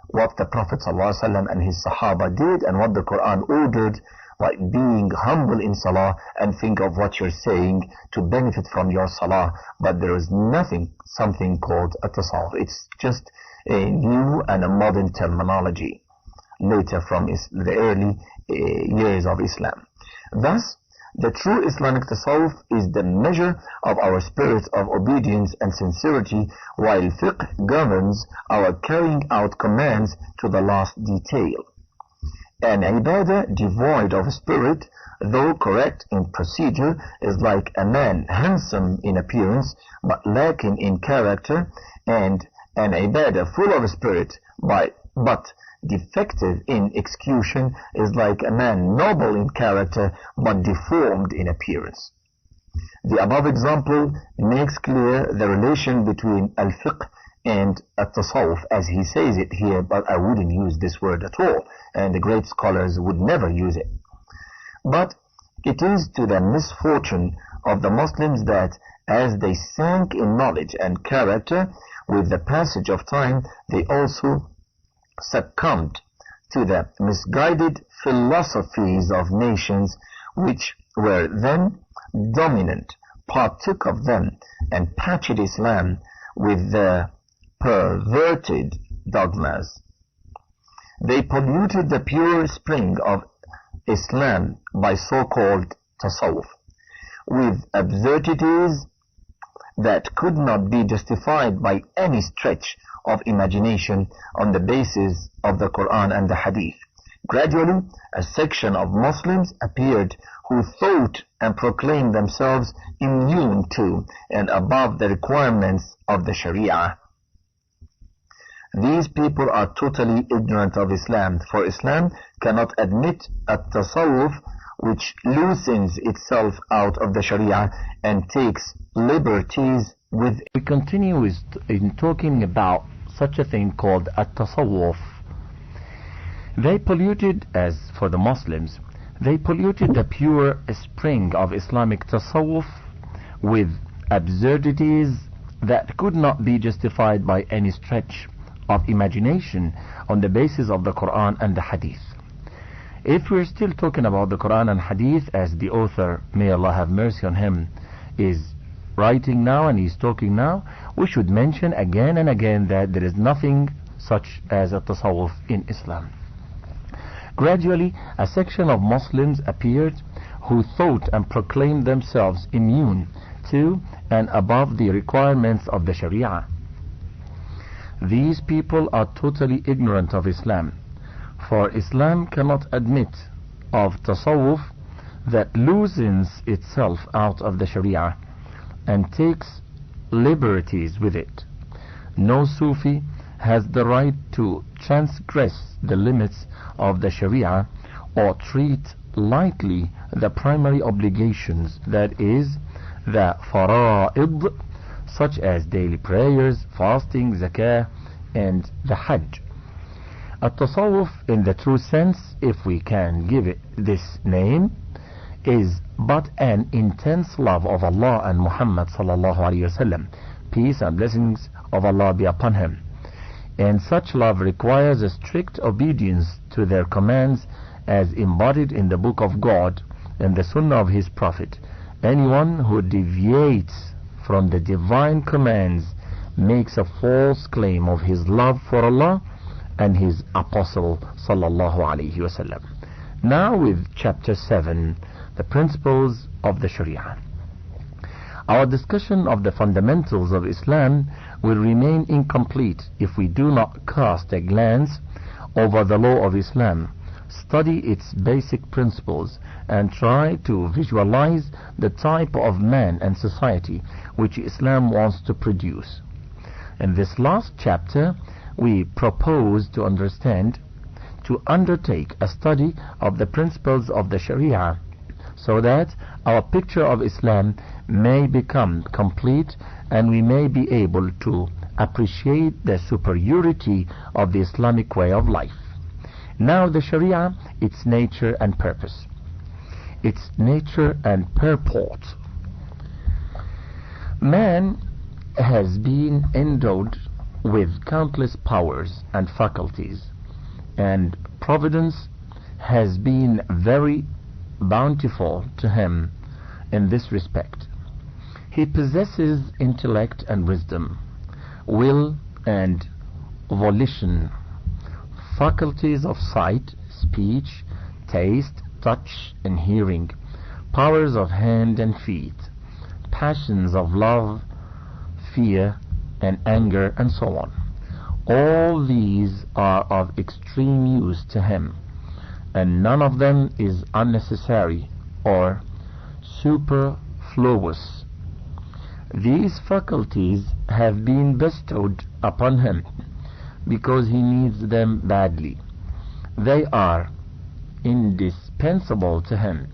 what the Prophet ﷺ and his Sahaba did, and what the Quran ordered, like being humble in salah and think of what you're saying to benefit from your salah. But there is something called at-tasawwuf. It's just a new and a modern terminology later from the early years of Islam. Thus, the true Islamic tasawwuf is the measure of our spirit of obedience and sincerity, while fiqh governs our carrying out commands to the last detail. An ibadah devoid of spirit, though correct in procedure, is like a man handsome in appearance but lacking in character, and an ibadah full of spirit but defective in execution is like a man noble in character but deformed in appearance. The above example makes clear the relation between al-fiqh and at-tasawwuf, as he says it here, but I wouldn't use this word at all, and the great scholars would never use it. But it is to the misfortune of the Muslims that as they sank in knowledge and character, with the passage of time they also succumbed to the misguided philosophies of nations which were then dominant, partook of them, and patched Islam with their perverted dogmas. They polluted the pure spring of Islam by so-called tasawwuf with absurdities that could not be justified by any stretch of imagination on the basis of the Quran and the Hadith. Gradually, a section of Muslims appeared who thought and proclaimed themselves immune to and above the requirements of the Sharia. These people are totally ignorant of Islam, for Islam cannot admit a tasawwuf which loosens itself out of the Sharia and takes liberties with it. We continue in talking about such a thing called at-tasawwuf. They polluted, as for the Muslims, they polluted the pure spring of Islamic tasawwuf with absurdities that could not be justified by any stretch of imagination on the basis of the Quran and the Hadith. If we're still talking about the Quran and Hadith, as the author, may Allah have mercy on him, is writing now and he's talking now, we should mention again and again that there is nothing such as a tasawwuf in Islam. Gradually, a section of Muslims appeared who thought and proclaimed themselves immune to and above the requirements of the Sharia. These people are totally ignorant of Islam, for Islam cannot admit of tasawwuf that loosens itself out of the Sharia and takes liberties with it. No Sufi has the right to transgress the limits of the Sharia or treat lightly the primary obligations, that is, the fara'id, such as daily prayers, fasting, zakah, and the hajj. At-tasawwuf, in the true sense, if we can give it this name, is but an intense love of Allah and Muhammad sallallahu alaihi wasallam, peace and blessings of Allah be upon him. And such love requires a strict obedience to their commands as embodied in the Book of God and the Sunnah of His Prophet, Anyone who deviates from the divine commands makes a false claim of his love for Allah and his Apostle sallallahu alaihi wasallam. Now with chapter 7, the principles of the Sharia. Our discussion of the fundamentals of Islam will remain incomplete if we do not cast a glance over the law of Islam, study its basic principles, and try to visualize the type of man and society which Islam wants to produce. In this last chapter, we propose to undertake a study of the principles of the Sharia, so that our picture of Islam may become complete and we may be able to appreciate the superiority of the Islamic way of life. Now the Sharia, its nature and purpose. Its nature and purport. Man has been endowed with countless powers and faculties, and Providence has been very bountiful to him in this respect. He possesses intellect and wisdom, will and volition, faculties of sight, speech, taste, touch and hearing, powers of hand and feet, passions of love, fear and anger, and so on. All these are of extreme use to him, and none of them is unnecessary or superfluous. These faculties have been bestowed upon him because he needs them badly. They are indispensable to him.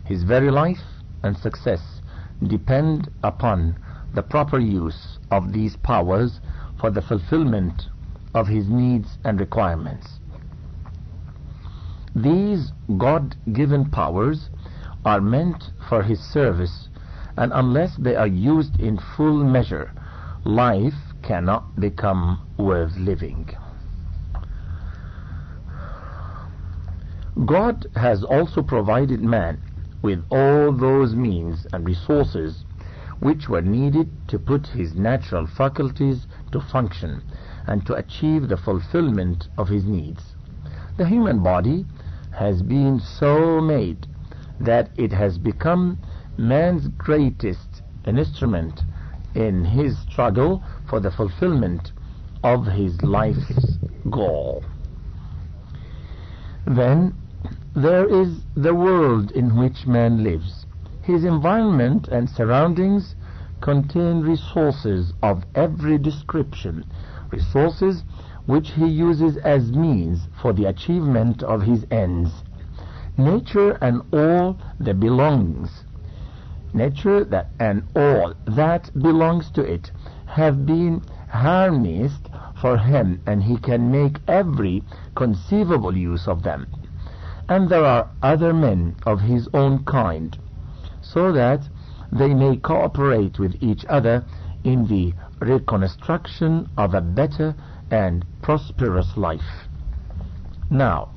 His very life and success depend upon the proper use of these powers for the fulfillment of his needs and requirements. These God-given powers are meant for his service, and unless they are used in full measure, life cannot become worth living. God has also provided man with all those means and resources which were needed to put his natural faculties to function and to achieve the fulfillment of his needs. The human body has been so made that it has become man's greatest instrument in his struggle for the fulfillment of his life's goal. Then there is the world in which man lives. His environment and surroundings contain resources of every description, resources which he uses as means for the achievement of his ends. Nature and all that belongs to it have been harnessed for him, and he can make every conceivable use of them. And there are other men of his own kind, so that they may cooperate with each other in the reconstruction of a better and prosperous life. Now,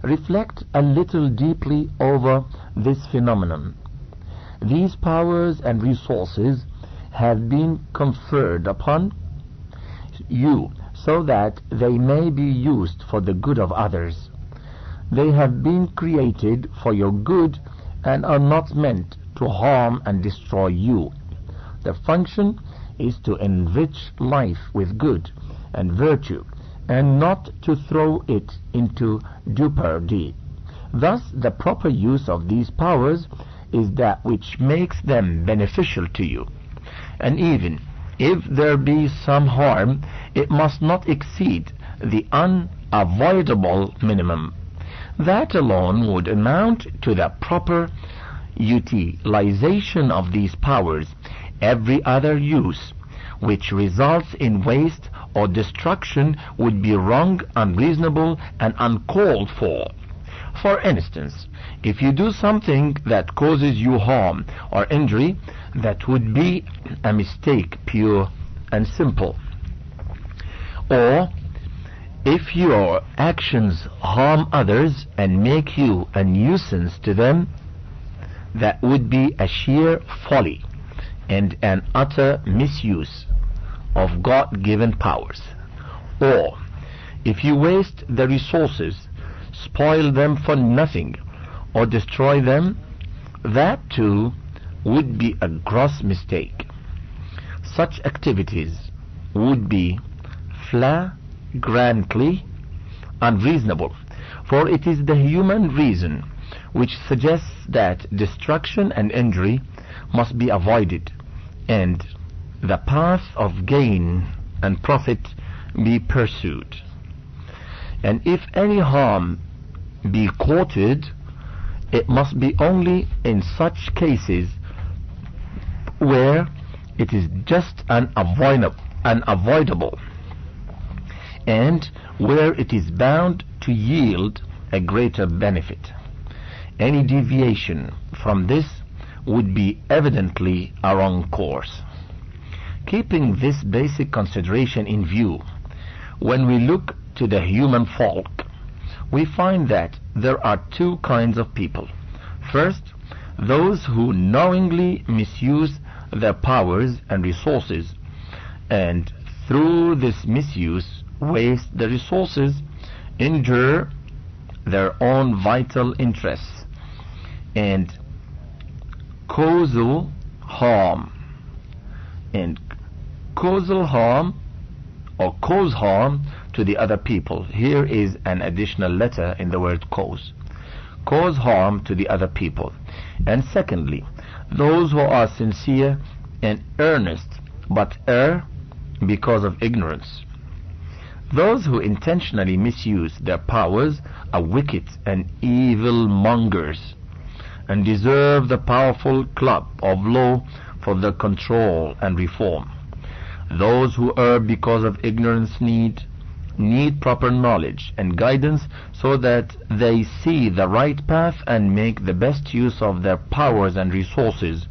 reflect a little deeply over this phenomenon. These powers and resources have been conferred upon you so that they may be used for the good of others. They have been created for your good and are not meant to harm and destroy you. The function is to enrich life with good and virtue, and not to throw it into jeopardy. Thus, the proper use of these powers is that which makes them beneficial to you. And even if there be some harm, it must not exceed the unavoidable minimum. That alone would amount to the proper utilization of these powers. Every other use which results in waste or destruction would be wrong, unreasonable, and uncalled for. For instance, if you do something that causes you harm or injury, that would be a mistake, pure and simple. Or if your actions harm others and make you a nuisance to them, that would be a sheer folly and an utter misuse of God-given powers. Or, if you waste the resources, spoil them for nothing, or destroy them, that too would be a gross mistake. Such activities would be flagrantly unreasonable, for it is the human reason which suggests that destruction and injury must be avoided, and the path of gain and profit be pursued. And if any harm be courted, it must be only in such cases where it is just unavoidable, and where it is bound to yield a greater benefit. Any deviation from this would be evidently a wrong course. Keeping this basic consideration in view, when we look to the human folk, we find that there are two kinds of people. First, those who knowingly misuse their powers and resources, and through this misuse waste the resources, injure their own vital interests, and causal harm or cause harm to the other people. Here is an additional letter in the word cause harm to the other people. And secondly, those who are sincere and earnest but err because of ignorance. Those who intentionally misuse their powers are wicked and evil mongers, and deserve the powerful club of law for their control and reform. Those who err because of ignorance need proper knowledge and guidance, so that they see the right path and make the best use of their powers and resources.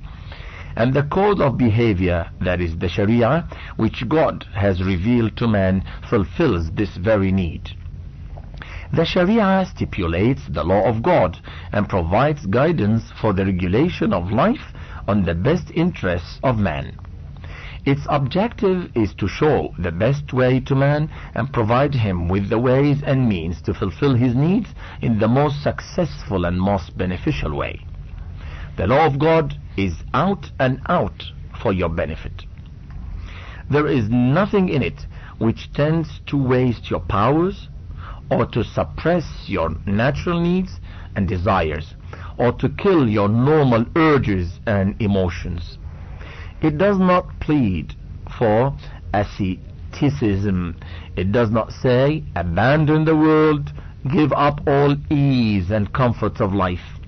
And the code of behavior, that is the Sharia, which God has revealed to man, fulfills this very need. The Sharia stipulates the law of God and provides guidance for the regulation of life on the best interests of man. Its objective is to show the best way to man and provide him with the ways and means to fulfill his needs in the most successful and most beneficial way. The law of God is out and out for your benefit. There is nothing in it which tends to waste your powers, or to suppress your natural needs and desires, or to kill your normal urges and emotions. It does not plead for asceticism. It does not say, abandon the world, give up all ease and comforts of life,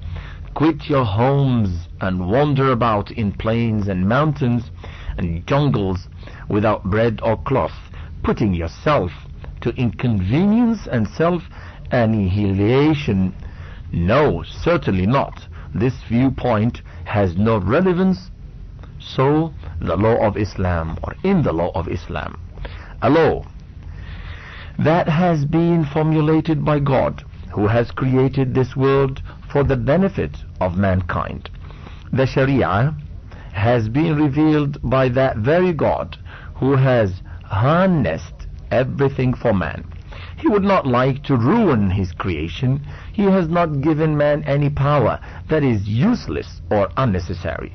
quit your homes and wander about in plains and mountains and jungles without bread or cloth, putting yourself to inconvenience and self-annihilation. No, certainly not. This viewpoint has no relevance. So the law of Islam, or in the law of Islam, a law that has been formulated by God, who has created this world for the benefit of mankind. The Sharia has been revealed by that very God who has harnessed everything for man. He would not like to ruin his creation. He has not given man any power that is useless or unnecessary.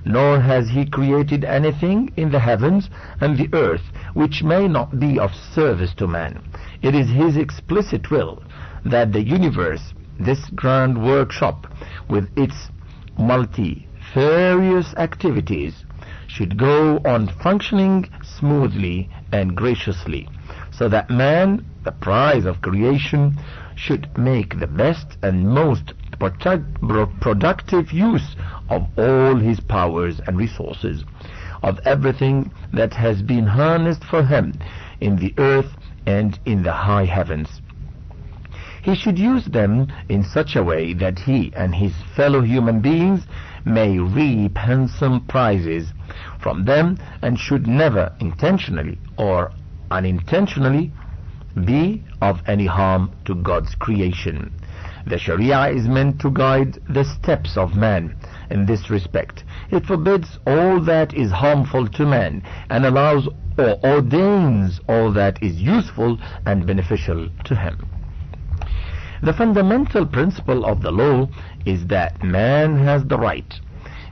Nor has he created anything in the heavens and the earth which may not be of service to man. It is his explicit will that the universe, this grand workshop with its multifarious activities, should go on functioning smoothly and graciously, so that man, the prize of creation, should make the best and most productive use of all his powers and resources, of everything that has been harnessed for him in the earth and in the high heavens. He should use them in such a way that he and his fellow human beings may reap handsome prizes from them, and should never intentionally or unintentionally be of any harm to God's creation. The Sharia is meant to guide the steps of man in this respect. It forbids all that is harmful to man and allows or ordains all that is useful and beneficial to him. The fundamental principle of the law is that man has the right,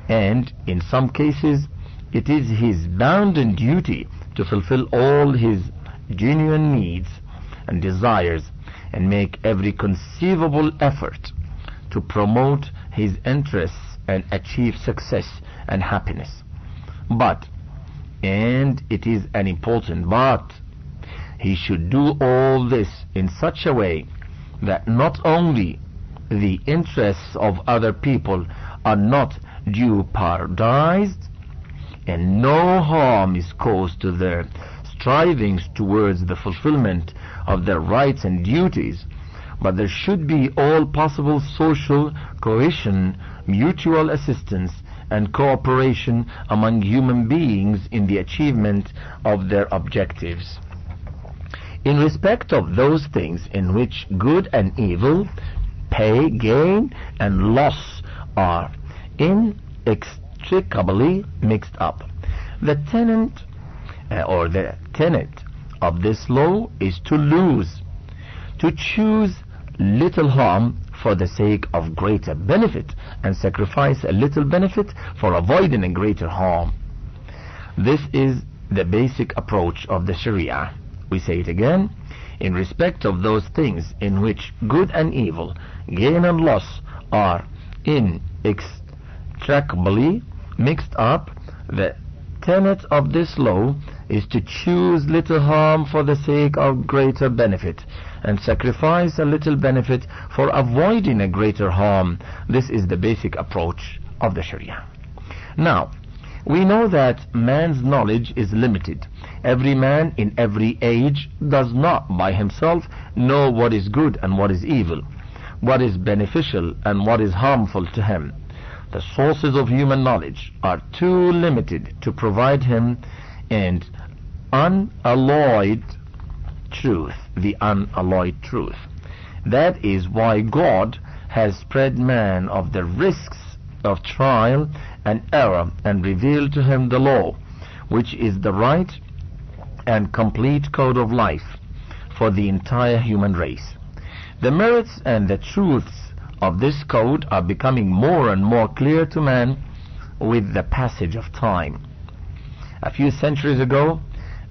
and in some cases it is his bounden duty to fulfill all his genuine needs and desires and make every conceivable effort to promote his interests and achieve success and happiness. But, and it is an important but, he should do all this in such a way that not only the interests of other people are not jeopardized and no harm is caused to their strivings towards the fulfillment of their rights and duties, but there should be all possible social cohesion, mutual assistance and cooperation among human beings in the achievement of their objectives. In respect of those things in which good and evil, pay, gain and loss are inextricably mixed up, the tenet of this law is to choose little harm for the sake of greater benefit and sacrifice a little benefit for avoiding a greater harm. This is the basic approach of the Sharia. We say it again. In respect of those things in which good and evil, gain and loss are inextricably mixed up, the tenet of this law is to choose little harm for the sake of greater benefit and sacrifice a little benefit for avoiding a greater harm. This is the basic approach of the Sharia. Now, we know that man's knowledge is limited. Every man in every age does not by himself know what is good and what is evil, what is beneficial and what is harmful to him. The sources of human knowledge are too limited to provide him an unalloyed truth, the unalloyed truth. That is why God has spread man of the risks of trial and error and revealed to him the law, which is the right and complete code of life for the entire human race. The merits and the truths of this code are becoming more and more clear to man with the passage of time. A few centuries ago,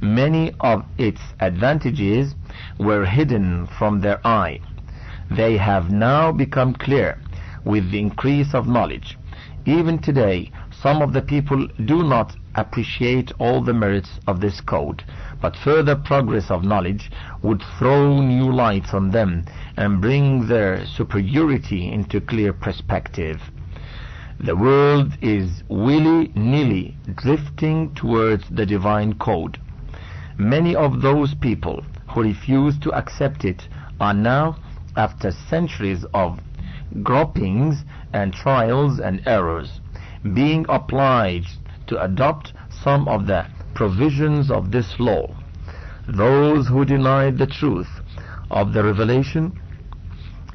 many of its advantages were hidden from their eye. They have now become clear with the increase of knowledge. Even today, some of the people do not appreciate all the merits of this code, but further progress of knowledge would throw new lights on them and bring their superiority into clear perspective. The world is willy-nilly drifting towards the divine code. Many of those people who refuse to accept it are now, after centuries of gropings and trials and errors, being obliged to adopt some of the provisions of this law. Those who denied the truth of the revelation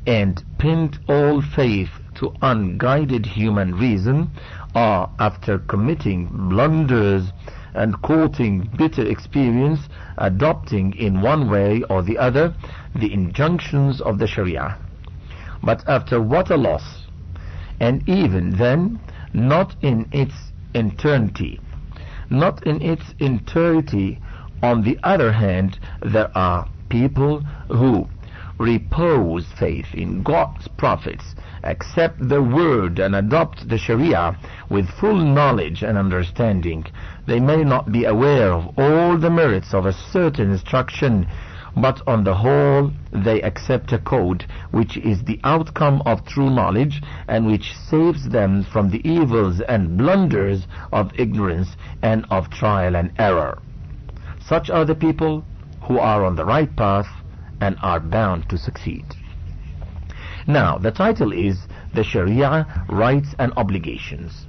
and pinned all faith to unguided human reason are, after committing blunders and quoting bitter experience, adopting in one way or the other the injunctions of the Sharia. But after what a loss, and even then not in its entirety. On the other hand, there are people who repose faith in God's prophets, accept their word and adopt the Sharia with full knowledge and understanding. They may not be aware of all the merits of a certain instruction, but on the whole they accept a code which is the outcome of true knowledge and which saves them from the evils and blunders of ignorance and of trial and error. Such are the people who are on the right path and are bound to succeed. Now, the title is The Sharia, Rights and Obligations.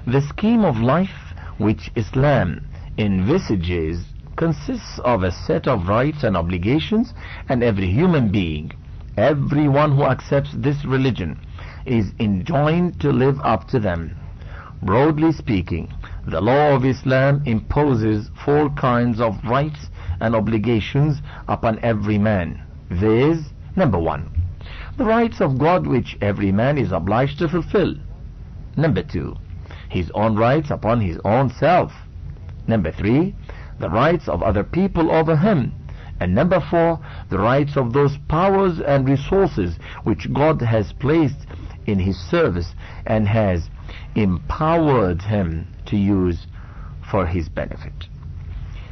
The scheme of life which Islam envisages consists of a set of rights and obligations, and every human being, everyone who accepts this religion is enjoined to live up to them. Broadly speaking, the law of Islam imposes 4 kinds of rights and obligations upon every man. Viz. Number 1, the rights of God which every man is obliged to fulfill. Number 2, his own rights upon his own self. Number 3, the rights of other people over him. And number 4, the rights of those powers and resources which God has placed in his service and has empowered him to use for his benefit.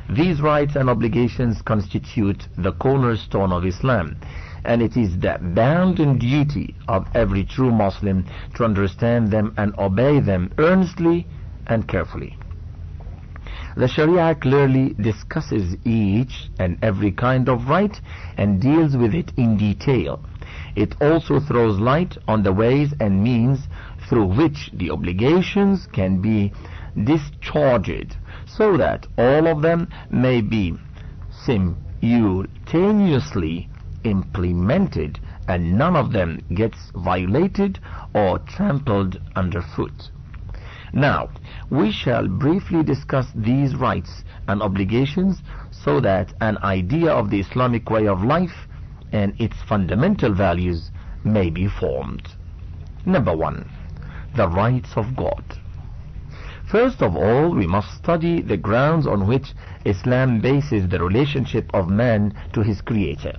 These rights and obligations constitute the cornerstone of Islam, and it is the bounden duty of every true Muslim to understand them and obey them earnestly and carefully. The Sharia clearly discusses each and every kind of right and deals with it in detail. It also throws light on the ways and means through which the obligations can be discharged, so that all of them may be simultaneously implemented and none of them gets violated or trampled underfoot. Now, we shall briefly discuss these rights and obligations so that an idea of the Islamic way of life and its fundamental values may be formed. Number 1, the rights of God. First of all, we must study the grounds on which Islam bases the relationship of man to his Creator.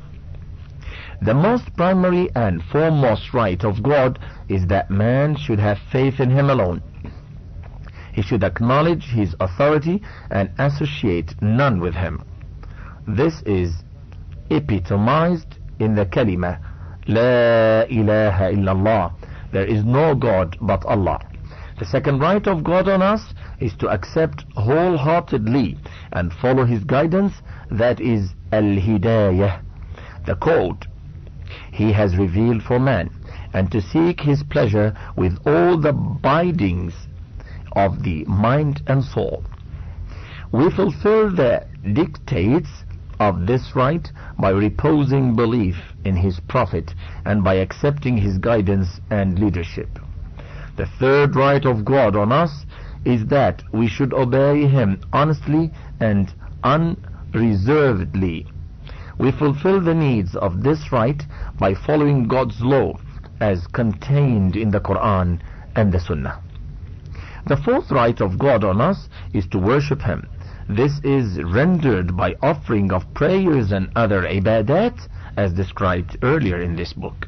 The most primary and foremost right of God is that man should have faith in him alone. He should acknowledge his authority and associate none with him. This is epitomized in the kalima, La ilaha illallah. There is no God but Allah. The second right of God on us is to accept wholeheartedly and follow his guidance, that is al-hidayah, the code he has revealed for man, and to seek his pleasure with all the bindings of the mind and soul. We fulfill the dictates of this right by reposing belief in his prophet and by accepting his guidance and leadership. The third right of God on us is that we should obey him honestly and unreservedly. We fulfill the needs of this right by following God's law as contained in the Quran and the Sunnah. The fourth right of God on us is to worship him. This is rendered by offering of prayers and other ibadat as described earlier in this book.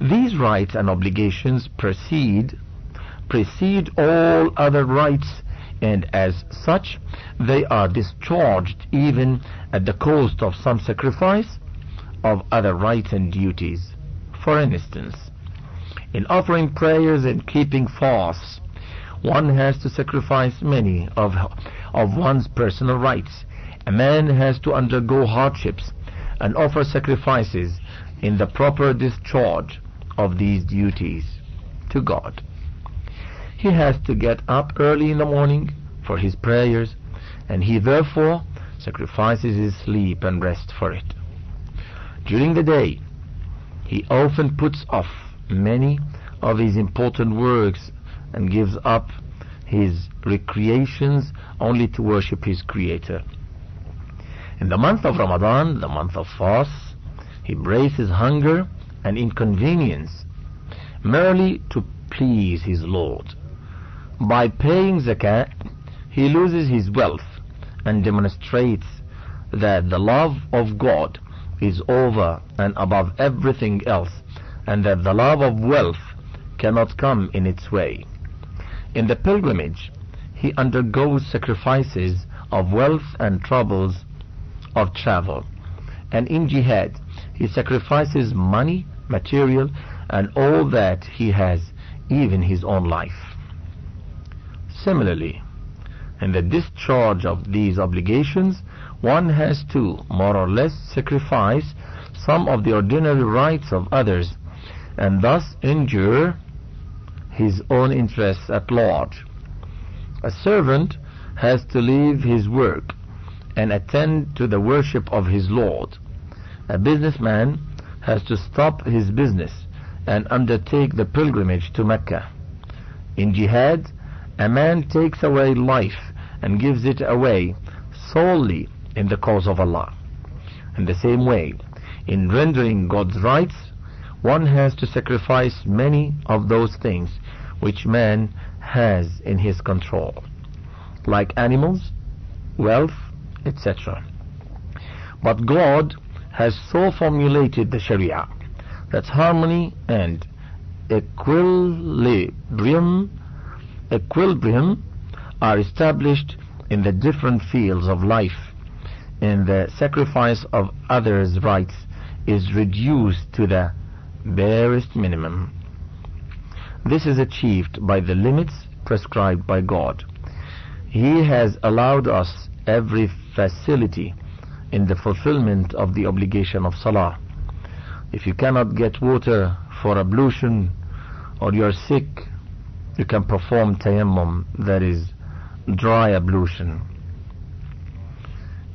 These rights and obligations precede all other rights, and as such they are discharged even at the cost of some sacrifice of other rights and duties. For instance, in offering prayers and keeping fasts, one has to sacrifice many of one's personal rights. A man has to undergo hardships and offer sacrifices in the proper discharge of these duties to God. He has to get up early in the morning for his prayers, and he therefore sacrifices his sleep and rest for it. During the day, he often puts off many of his important works and gives up his recreations only to worship his Creator. In the month of Ramadan, the month of fasts, he braces hunger and inconvenience merely to please his Lord. By paying zakat, he loses his wealth and demonstrates that the love of God is over and above everything else, and that the love of wealth cannot come in its way. In the pilgrimage, he undergoes sacrifices of wealth and troubles of travel, and in jihad he sacrifices money, material, and all that he has, even his own life. Similarly, in the discharge of these obligations, one has to more or less sacrifice some of the ordinary rights of others, and thus injure his own interests at large. A servant has to leave his work and attend to the worship of his Lord. A businessman has to stop his business and undertake the pilgrimage to Mecca. In jihad, a man takes away life and gives it away solely in the cause of Allah. In the same way, in rendering God's rights, one has to sacrifice many of those things which man has in his control, like animals, wealth, etc. But God has so formulated the Sharia that harmony and equilibrium are established in the different fields of life, and the sacrifice of others' rights is reduced to the barest minimum. This is achieved by the limits prescribed by God. He has allowed us every facility in the fulfillment of the obligation of Salah. If you cannot get water for ablution, or you are sick, you can perform tayammum, that is, dry ablution.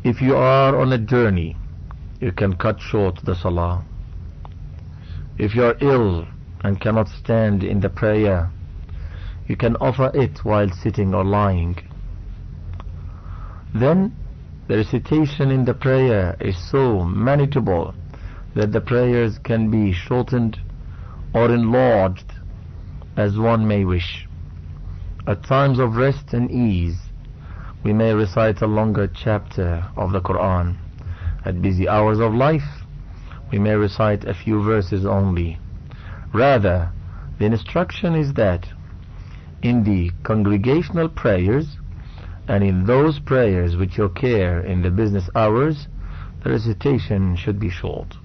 If you are on a journey, you can cut short the Salah. If you are ill and cannot stand in the prayer, you can offer it while sitting or lying. Then the recitation in the prayer is so manageable that the prayers can be shortened or enlarged as one may wish. At times of rest and ease, we may recite a longer chapter of the Quran. At busy hours of life, we may recite a few verses only. Rather, the instruction is that in the congregational prayers and in those prayers which occur in the business hours, the recitation should be short.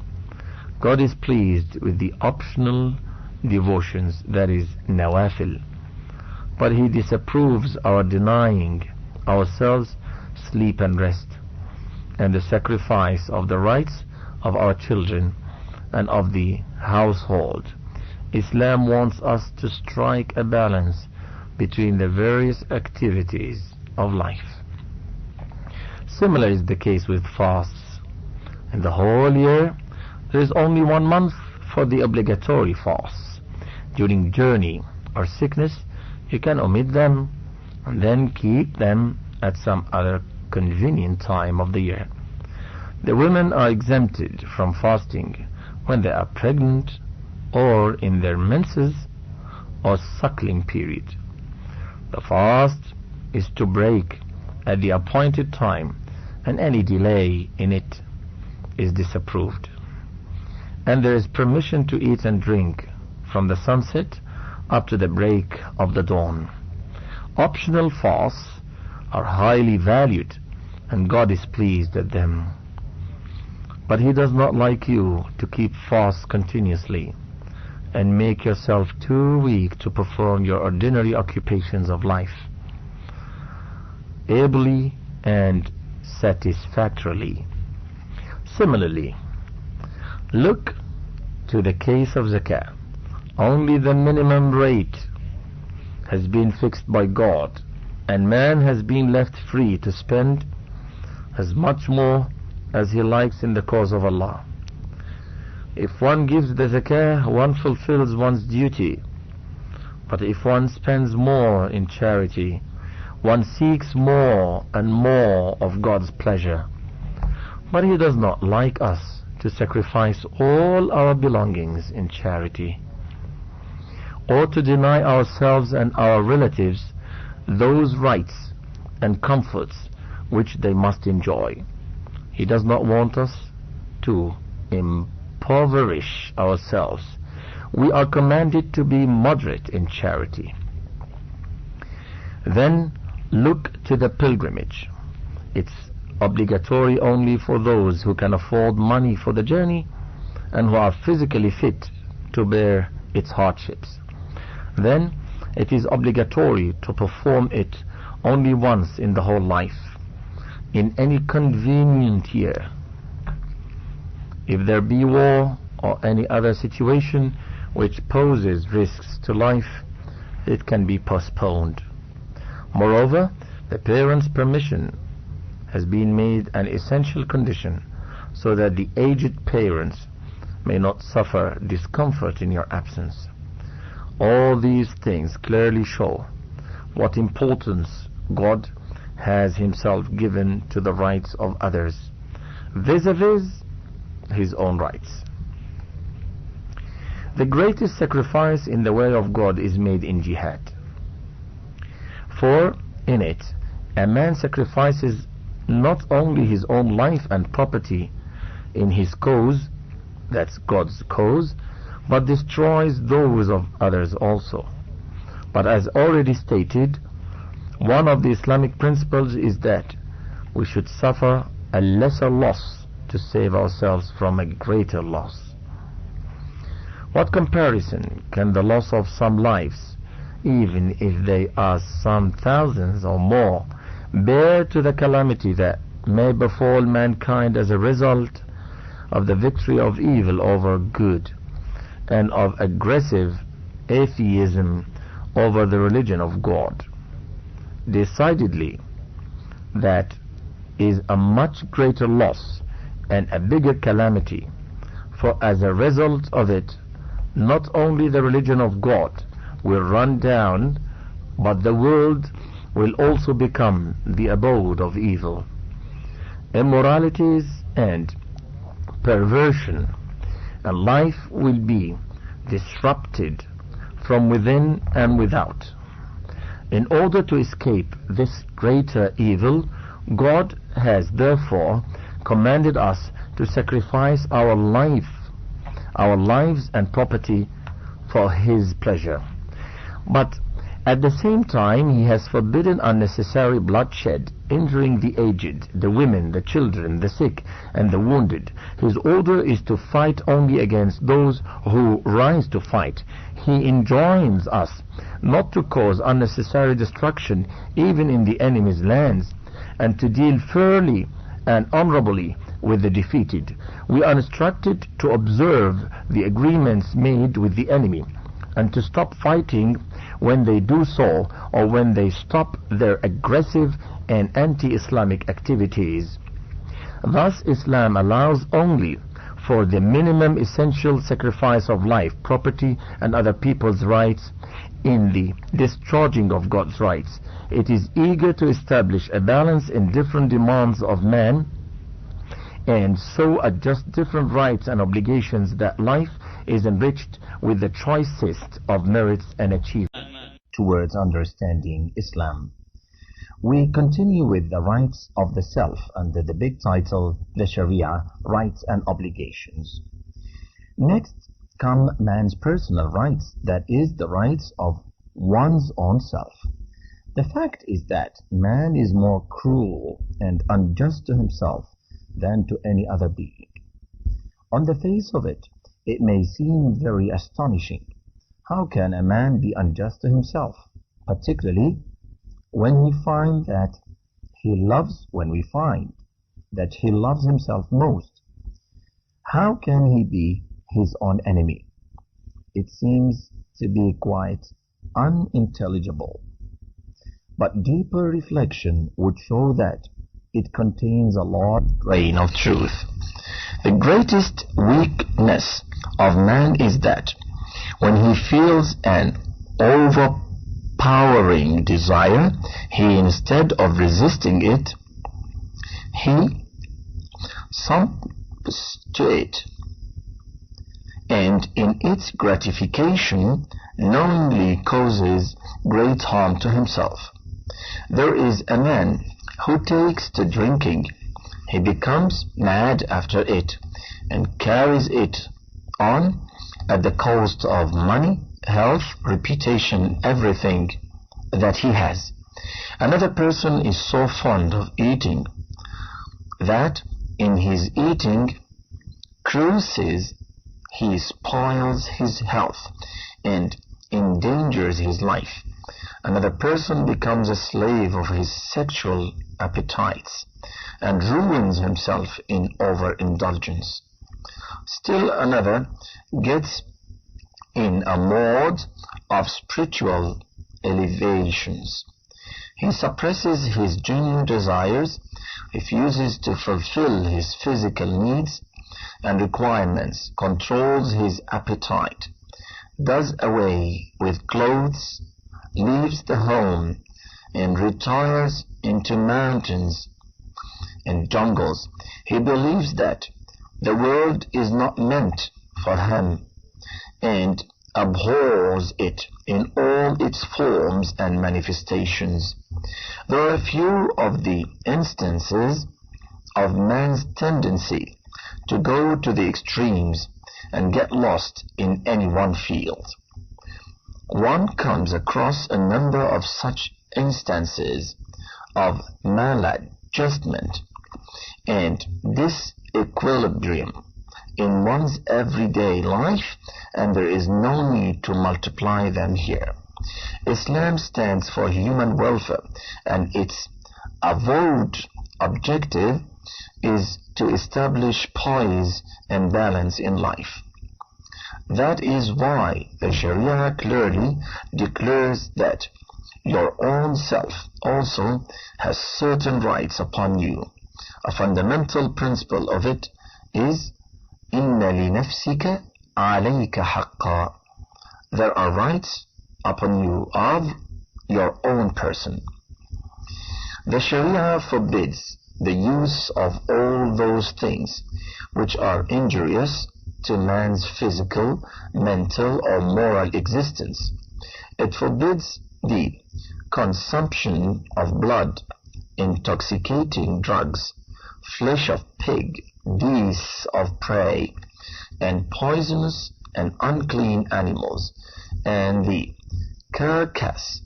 God is pleased with the optional devotions, that is, nawafil, but He disapproves our denying ourselves sleep and rest, and the sacrifice of the rights of our children and of the household. Islam wants us to strike a balance between the various activities of life. Similar is the case with fasts. In the whole year, there is only 1 month for the obligatory fasts. During journey or sickness, you can omit them and then keep them at some other convenient time of the year. The women are exempted from fasting when they are pregnant or in their menses or suckling period. The fast is to break at the appointed time, and any delay in it is disapproved. And there is permission to eat and drink from the sunset up to the break of the dawn. Optional fasts are highly valued, and God is pleased at them. But He does not like you to keep fasts continuously and make yourself too weak to perform your ordinary occupations of life ably and satisfactorily. Similarly, look to the case of zakah. Only the minimum rate has been fixed by God, and man has been left free to spend as much more as he likes in the cause of Allah. If one gives the zakah, one fulfills one's duty. But if one spends more in charity, one seeks more and more of God's pleasure. But He does not like us to sacrifice all our belongings in charity, or to deny ourselves and our relatives those rights and comforts which they must enjoy. He does not want us to impoverish ourselves. We are commanded to be moderate in charity. Then look to the pilgrimage. It's obligatory only for those who can afford money for the journey and who are physically fit to bear its hardships. Then it is obligatory to perform it only once in the whole life, in any convenient year. If there be war or any other situation which poses risks to life, it can be postponed. Moreover, the parents' permission has been made an essential condition, so that the aged parents may not suffer discomfort in your absence. All these things clearly show what importance God has himself given to the rights of others vis-a-vis his own rights. The greatest sacrifice in the way of God is made in jihad. For in it, a man sacrifices not only his own life and property in his cause, that's God's cause, but destroys those of others also. But as already stated, one of the Islamic principles is that we should suffer a lesser loss to save ourselves from a greater loss. What comparison can the loss of some lives, even if they are some thousands or more, bear to the calamity that may befall mankind as a result of the victory of evil over good and of aggressive atheism over the religion of God? Decidedly, that is a much greater loss and a bigger calamity, for as a result of it, not only the religion of God will run down, but the world will also become the abode of evil. Immoralities and perversion, and life will be disrupted from within and without. In order to escape this greater evil, God has therefore commanded us to sacrifice our lives and property for his pleasure. But at the same time, he has forbidden unnecessary bloodshed, injuring the aged, the women, the children, the sick, and the wounded. His order is to fight only against those who rise to fight. He enjoins us not to cause unnecessary destruction even in the enemy's lands, and to deal fairly and honorably with the defeated. We are instructed to observe the agreements made with the enemy, and to stop fighting when they do so, or when they stop their aggressive and anti-Islamic activities. Thus, Islam allows only for the minimum essential sacrifice of life, property, and other people's rights in the discharging of God's rights. It is eager to establish a balance in different demands of man, and so adjust different rights and obligations that life is enriched with the choicest of merits and achievements. Towards understanding Islam, we continue with the rights of the self under the big title, the Sharia, Rights and Obligations. Next come man's personal rights, that is, the rights of one's own self. The fact is that man is more cruel and unjust to himself than to any other being. On the face of it, it may seem very astonishing. How can a man be unjust to himself, particularly when we find that he loves himself most? How can he be his own enemy? It seems to be quite unintelligible. But deeper reflection would show that it contains a large grain of truth. The greatest weakness of man is that when he feels an overpowering desire, he, instead of resisting it, he succumbs to it, and in its gratification knowingly causes great harm to himself. There is a man who takes to drinking. He becomes mad after it and carries it on at the cost of money, health, reputation, everything that he has. Another person is so fond of eating that in his eating cruises he spoils his health and endangers his life. Another person becomes a slave of his sexual appetites and ruins himself in overindulgence. Still another gets in a mode of spiritual elevations. He suppresses his genuine desires, refuses to fulfill his physical needs, and requirements, controls his appetite, does away with clothes, leaves the home, and retires into mountains and jungles. He believes that the world is not meant for him and abhors it in all its forms and manifestations. There are a few of the instances of man's tendency to go to the extremes and get lost in any one field. One comes across a number of such instances of maladjustment and disequilibrium in one's everyday life, and there is no need to multiply them here. Islam stands for human welfare, and its avowed objective is to establish poise and balance in life. That is why the Sharia clearly declares that your own self also has certain rights upon you. A fundamental principle of it is إِنَّ لِنَفْسِكَ عَلَيْكَ حَقًّا. There are rights upon you of your own person. The Sharia forbids the use of all those things which are injurious to man's physical, mental, or moral existence. It forbids the consumption of blood, intoxicating drugs, flesh of pig, beasts of prey, and poisonous and unclean animals, and the carcass,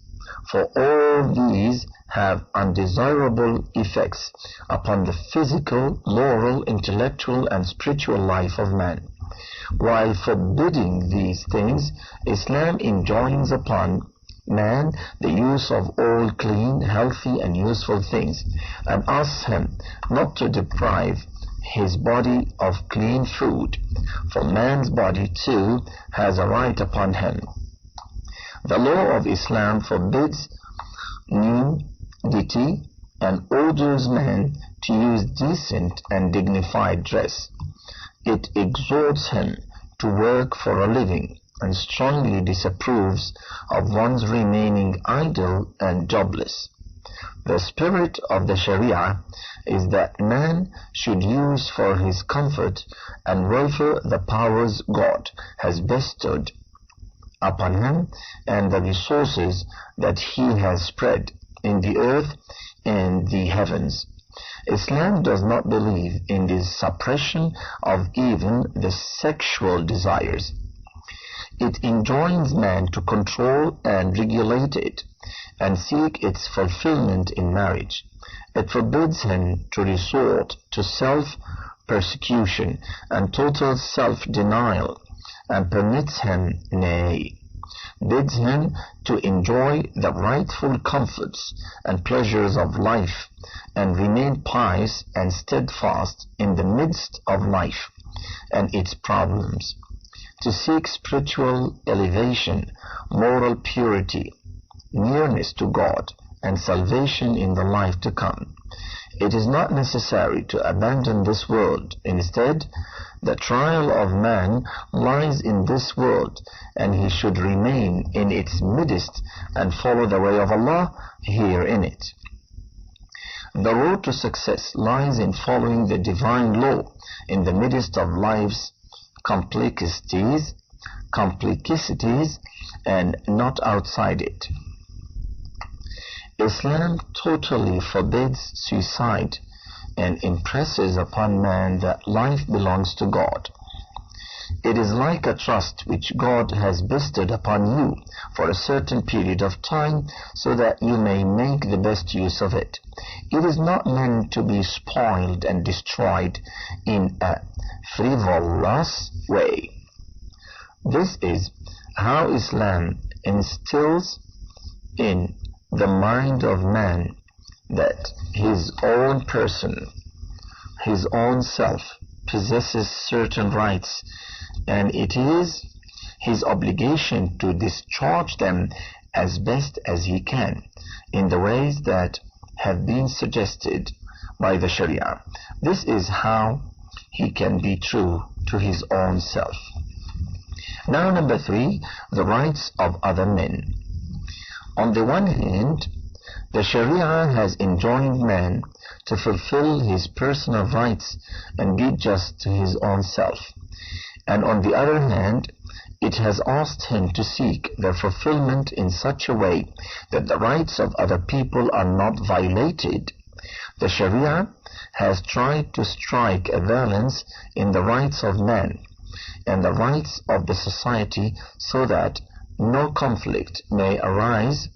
for all these have undesirable effects upon the physical, moral, intellectual, and spiritual life of man. While forbidding these things, Islam enjoins upon man the use of all clean, healthy, and useful things, and asks him not to deprive his body of clean food, for man's body too has a right upon him. The law of Islam forbids nudity and orders man to use decent and dignified dress. It exhorts him to work for a living and strongly disapproves of one's remaining idle and jobless. The spirit of the Sharia is that man should use for his comfort and welfare the powers God has bestowed upon him and the resources that he has spread in the earth and the heavens. Islam does not believe in the suppression of even the sexual desires. It enjoins man to control and regulate it and seek its fulfillment in marriage. It forbids him to resort to self-persecution and total self-denial, and permits him, nay, bids him to enjoy the rightful comforts and pleasures of life and remain pious and steadfast in the midst of life and its problems, to seek spiritual elevation, moral purity, nearness to God, and salvation in the life to come. It is not necessary to abandon this world. Instead, the trial of man lies in this world, and he should remain in its midst and follow the way of Allah here in it. The road to success lies in following the divine law in the midst of life's complexities, and not outside it. Islam totally forbids suicide and impresses upon man that life belongs to God. It is like a trust which God has bestowed upon you for a certain period of time so that you may make the best use of it. It is not meant to be spoiled and destroyed in a frivolous way. This is how Islam instills in the mind of man that his own person, his own self, possesses certain rights, and it is his obligation to discharge them as best as he can in the ways that have been suggested by the Sharia. This is how he can be true to his own self. Now, number 3, the rights of other men. On the one hand, the Sharia has enjoined man to fulfill his personal rights and be just to his own self. And on the other hand, it has asked him to seek their fulfillment in such a way that the rights of other people are not violated. The Sharia has tried to strike a balance in the rights of man and the rights of the society so that no conflict may arise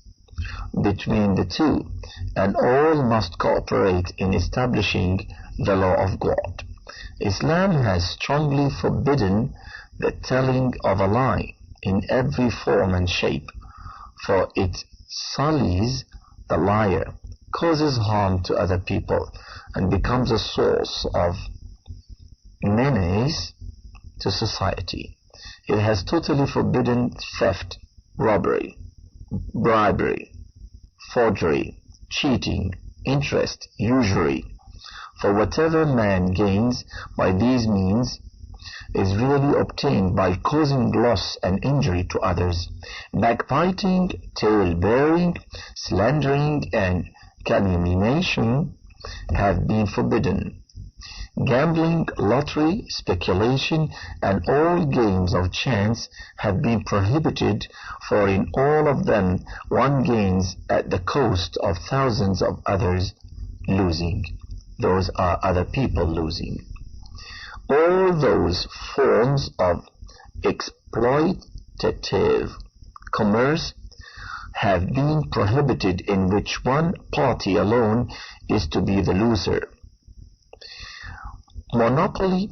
between the two, and all must cooperate in establishing the law of God. Islam has strongly forbidden the telling of a lie in every form and shape, for it sullies the liar, causes harm to other people, and becomes a source of menace to society. It has totally forbidden theft, robbery, bribery, forgery, cheating, interest, usury, for whatever man gains by these means is really obtained by causing loss and injury to others. Backbiting, tale-bearing, slandering, and calumniation have been forbidden. Gambling, lottery, speculation, and all games of chance have been prohibited, for in all of them one gains at the cost of thousands of others losing. Those are other people losing. All those forms of exploitative commerce have been prohibited in which one party alone is to be the loser. Monopoly,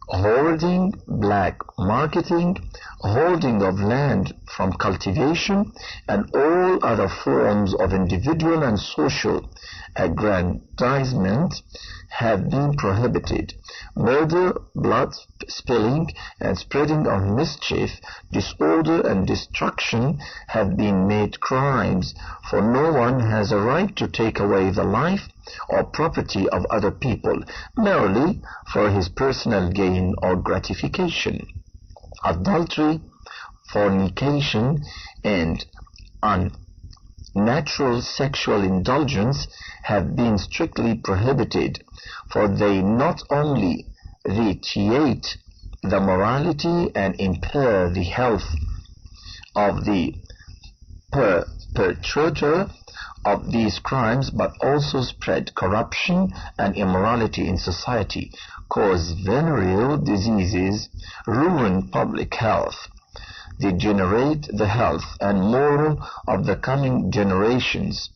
hoarding, black marketing, holding of land from cultivation, and all other forms of individual and social aggrandizement have been prohibited. Murder, blood spilling, and spreading of mischief, disorder, and destruction have been made crimes, for no one has a right to take away the life or property of other people merely for his personal gain or gratification. Adultery, fornication, and unnatural sexual indulgence have been strictly prohibited, for they not only vitiate the morality and impair the health of the perpetrator of these crimes, but also spread corruption and immorality in society, cause venereal diseases, ruin public health, degenerate the health and moral of the coming generations,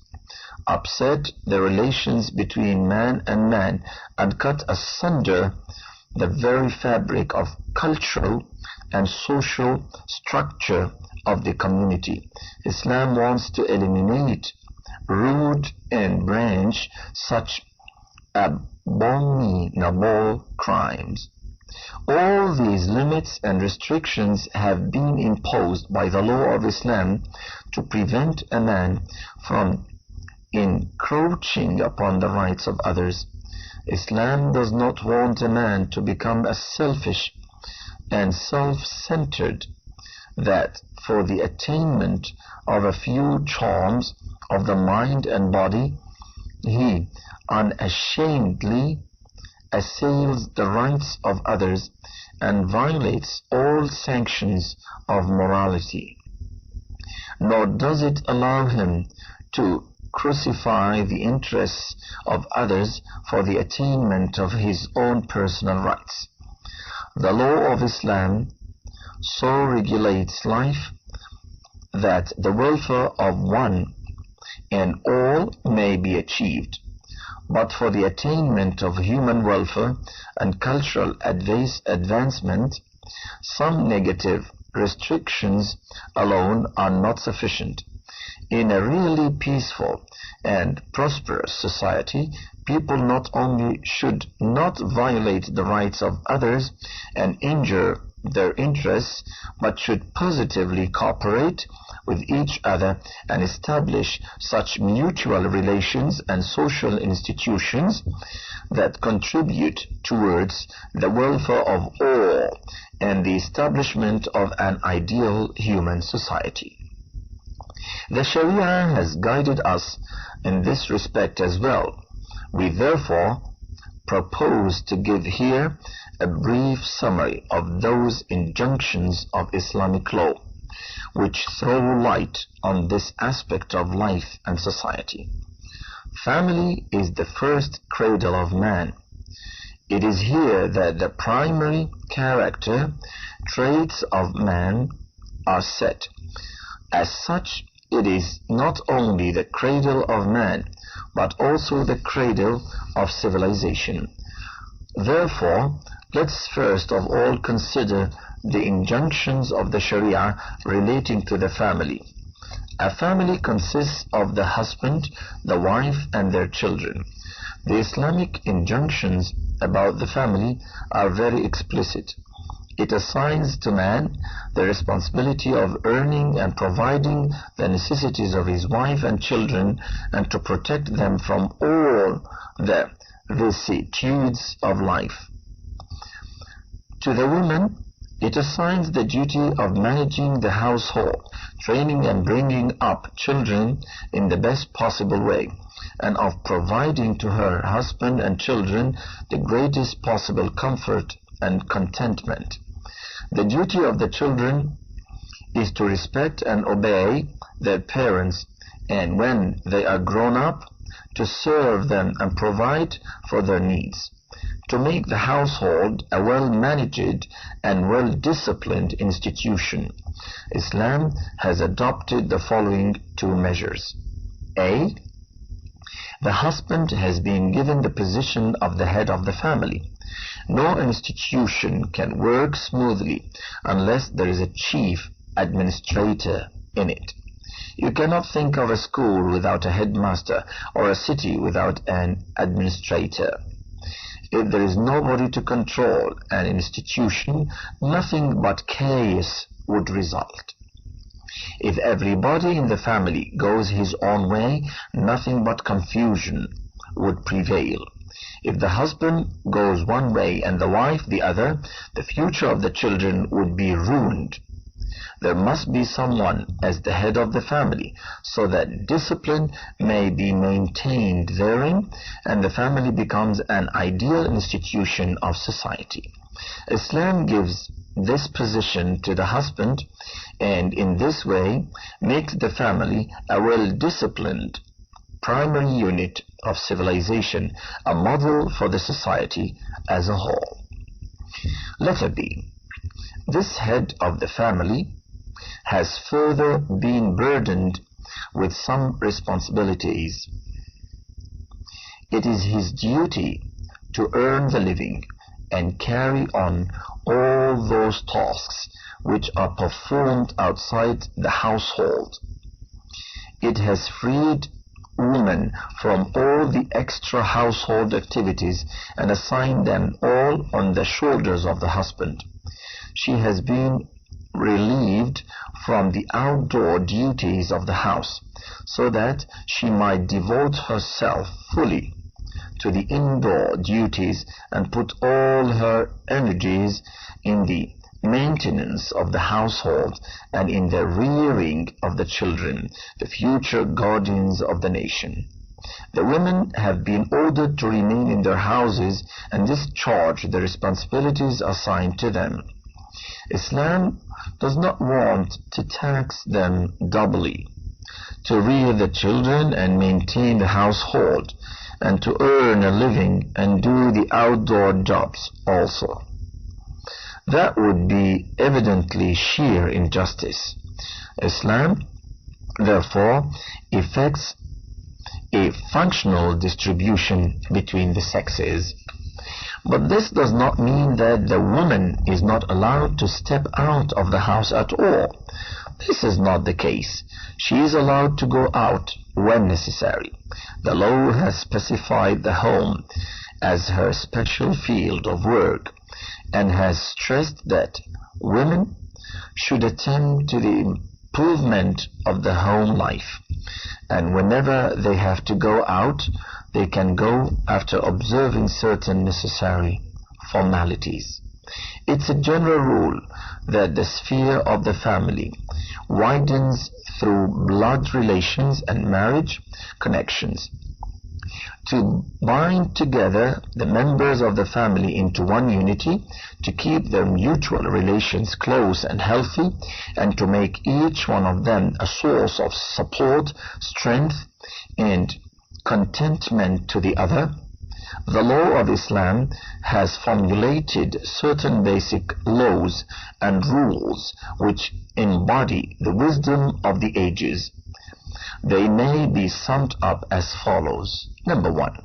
upset the relations between man and man, and cut asunder the very fabric of cultural and social structure of the community. Islam wants to eliminate, root and branch such abominable crimes. All these limits and restrictions have been imposed by the law of Islam to prevent a man from encroaching upon the rights of others. Islam does not want a man to become as selfish and self-centered that for the attainment of a few charms of the mind and body he unashamedly assails the rights of others and violates all sanctions of morality. Nor does it allow him to crucify the interests of others for the attainment of his own personal rights. The law of Islam so regulates life that the welfare of one and all may be achieved, but for the attainment of human welfare and cultural advancement, some negative restrictions alone are not sufficient. In a really peaceful and prosperous society, people not only should not violate the rights of others and injure their interests, but should positively cooperate with each other and establish such mutual relations and social institutions that contribute towards the welfare of all and the establishment of an ideal human society. The Sharia has guided us in this respect as well. We therefore propose to give here a brief summary of those injunctions of Islamic law which throw light on this aspect of life and society. Family is the first cradle of man. It is here that the primary character traits of man are set. As such, it is not only the cradle of man, but also the cradle of civilization. Therefore, let's first of all consider the injunctions of the Sharia relating to the family. A family consists of the husband, the wife, and their children. The Islamic injunctions about the family are very explicit. It assigns to man the responsibility of earning and providing the necessities of his wife and children, and to protect them from all the vicissitudes of life. To the woman, it assigns the duty of managing the household, training and bringing up children in the best possible way, and of providing to her husband and children the greatest possible comfort and contentment. The duty of the children is to respect and obey their parents, and when they are grown up, to serve them and provide for their needs. To make the household a well-managed and well-disciplined institution, Islam has adopted the following two measures. A. The husband has been given the position of the head of the family. No institution can work smoothly unless there is a chief administrator in it. You cannot think of a school without a headmaster, or a city without an administrator. If there is nobody to control an institution, nothing but chaos would result. If everybody in the family goes his own way, nothing but confusion would prevail. If the husband goes one way and the wife the other, the future of the children would be ruined. There must be someone as the head of the family, so that discipline may be maintained therein, and the family becomes an ideal institution of society. Islam gives this position to the husband, and in this way makes the family a well-disciplined primary unit of civilization, a model for the society as a whole. Letter B. This head of the family has further been burdened with some responsibilities. It is his duty to earn the living and carry on all those tasks which are performed outside the household. It has freed women from all the extra household activities and assigned them all on the shoulders of the husband. She has been relieved from the outdoor duties of the house, so that she might devote herself fully to the indoor duties and put all her energies in the maintenance of the household and in the rearing of the children, the future guardians of the nation. The women have been ordered to remain in their houses and discharge the responsibilities assigned to them. Islam does not want to tax them doubly, to rear the children and maintain the household, and to earn a living and do the outdoor jobs also. That would be evidently sheer injustice. Islam, therefore, effects a functional distribution between the sexes. But this does not mean that the woman is not allowed to step out of the house at all. This is not the case. She is allowed to go out when necessary. The law has specified the home as her special field of work. and has stressed that women should attend to the improvement of the home life, and whenever they have to go out, they can go after observing certain necessary formalities. It's a general rule that the sphere of the family widens through blood relations and marriage connections. To bind together the members of the family into one unity, to keep their mutual relations close and healthy, and to make each one of them a source of support, strength, and contentment to the other, the law of Islam has formulated certain basic laws and rules which embody the wisdom of the ages. They may be summed up as follows. Number 1.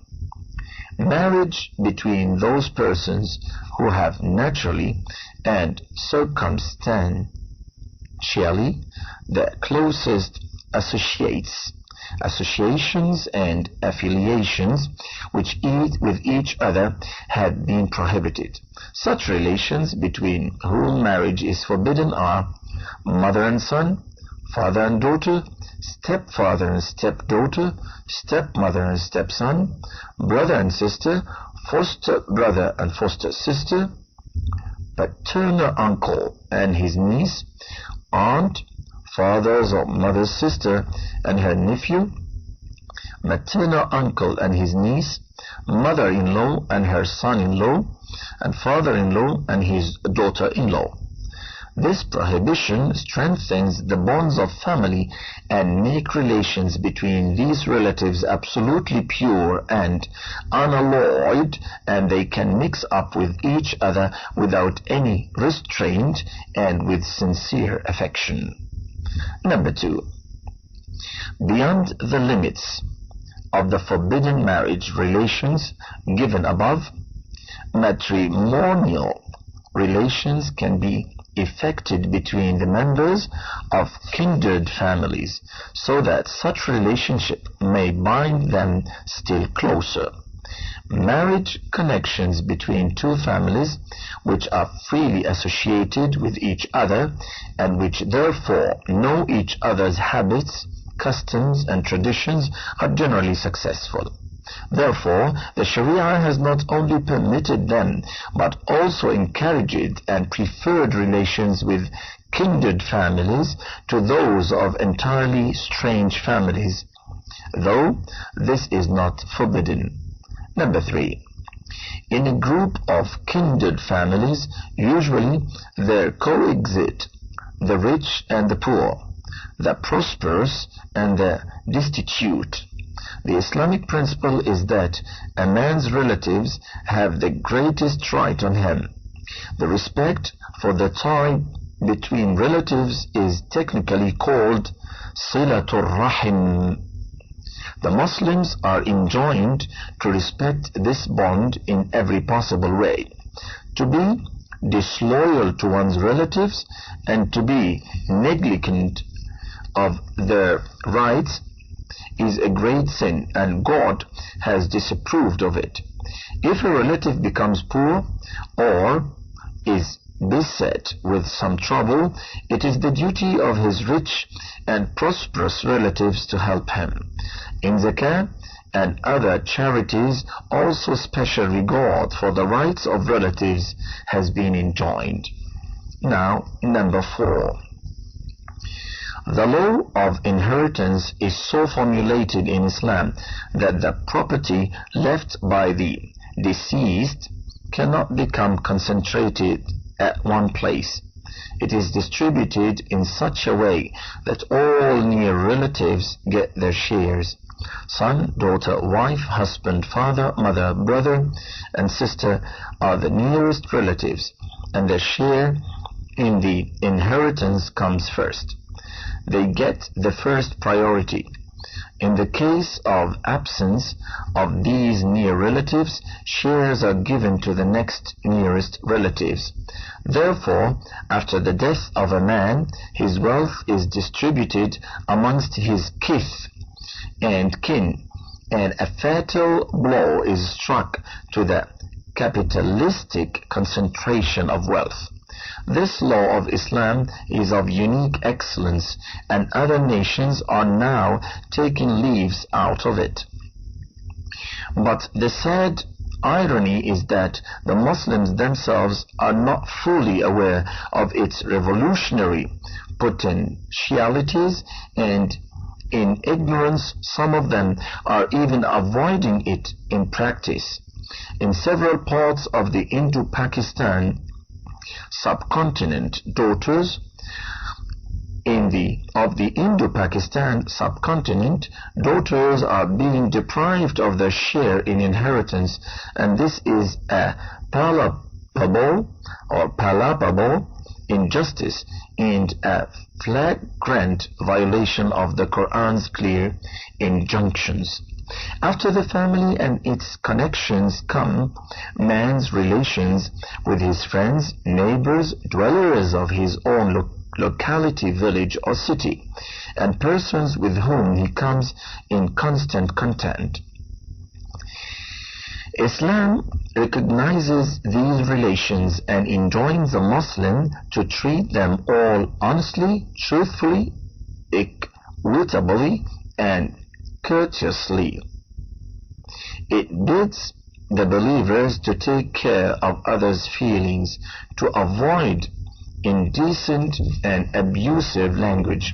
Marriage between those persons who have naturally and circumstantially the closest associations and affiliations which with each other had been prohibited. Such relations between whom marriage is forbidden are mother and son, father and daughter, stepfather and stepdaughter, stepmother and stepson, brother and sister, foster brother and foster sister, paternal uncle and his niece, aunt, father's or mother's sister and her nephew, maternal uncle and his niece, mother-in-law and her son-in-law, and father-in-law and his daughter-in-law. This prohibition strengthens the bonds of family and make relations between these relatives absolutely pure and unalloyed, and they can mix up with each other without any restraint and with sincere affection. Number 2. Beyond the limits of the forbidden marriage relations given above, matrimonial relations can be effected between the members of kindred families, so that such relationship may bind them still closer. Marriage connections between two families which are freely associated with each other and which therefore know each other's habits, customs and traditions are generally successful. Therefore, the Sharia has not only permitted them, but also encouraged and preferred relations with kindred families to those of entirely strange families, though this is not forbidden. Number 3. In a group of kindred families, usually there coexist the rich and the poor, the prosperous and the destitute. The Islamic principle is that a man's relatives have the greatest right on him. The respect for the tie between relatives is technically called Silatul Rahim. The Muslims are enjoined to respect this bond in every possible way. To be disloyal to one's relatives and to be negligent of their rights is a great sin, and God has disapproved of it. If a relative becomes poor or is beset with some trouble, it is the duty of his rich and prosperous relatives to help him. In zakah and other charities, also special regard for the rights of relatives has been enjoined. Now, number 4. The law of inheritance is so formulated in Islam that the property left by the deceased cannot become concentrated at one place. It is distributed in such a way that all near relatives get their shares. Son, daughter, wife, husband, father, mother, brother, and sister are the nearest relatives, and their share in the inheritance comes first. They get the first priority. In the case of absence of these near relatives, shares are given to the next nearest relatives. Therefore, after the death of a man, his wealth is distributed amongst his kith and kin, and a fatal blow is struck to the capitalistic concentration of wealth. This law of Islam is of unique excellence, and other nations are now taking leaves out of it. But the sad irony is that the Muslims themselves are not fully aware of its revolutionary potentialities, and in ignorance some of them are even avoiding it in practice. In several parts of the Indo-Pakistan subcontinent, daughters of the Indo-Pakistan subcontinent, daughters are being deprived of their share in inheritance, and this is a palpable injustice and a flagrant violation of the Quran's clear injunctions. After the family and its connections come man's relations with his friends, neighbors, dwellers of his own locality, village or city, and persons with whom he comes in constant contact. Islam recognizes these relations and enjoins the Muslim to treat them all honestly, truthfully, equitably, and courteously. It bids the believers to take care of others' feelings, to avoid indecent and abusive language,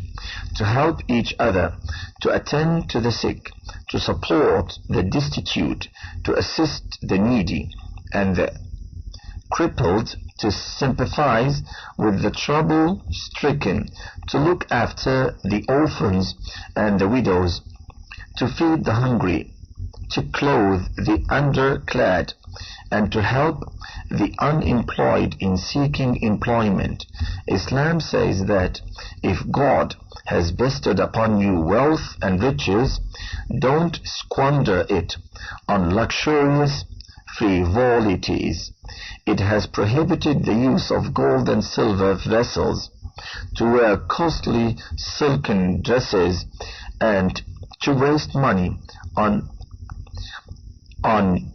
to help each other, to attend to the sick, to support the destitute, to assist the needy and the crippled, to sympathize with the trouble-stricken, to look after the orphans and the widows, to feed the hungry, to clothe the underclad, and to help the unemployed in seeking employment. Islam says that if God has bestowed upon you wealth and riches, don't squander it on luxurious frivolities. It has prohibited the use of gold and silver vessels, to wear costly silken dresses, and to waste money on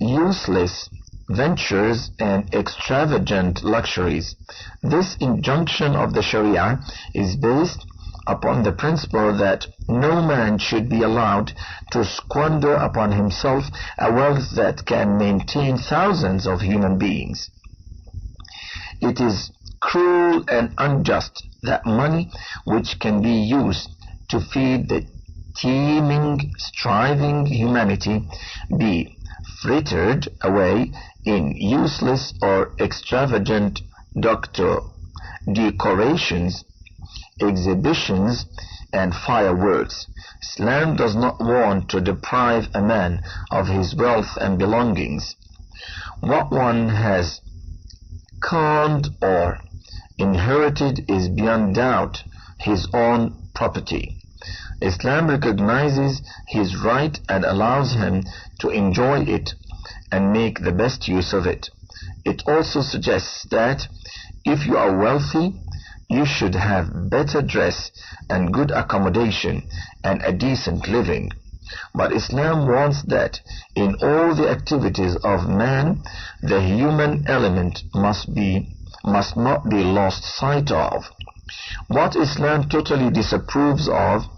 useless ventures and extravagant luxuries. This injunction of the Sharia is based upon the principle that no man should be allowed to squander upon himself a wealth that can maintain thousands of human beings. It is cruel and unjust that money which can be used to feed the teeming, striving humanity be frittered away in useless or extravagant decorations, exhibitions, and fireworks. Islam does not want to deprive a man of his wealth and belongings. What one has conned or inherited is beyond doubt his own property. Islam recognizes his right and allows him to enjoy it and make the best use of it. It also suggests that if you are wealthy, you should have better dress and good accommodation and a decent living. But Islam wants that in all the activities of man, the human element must not be lost sight of. What Islam totally disapproves of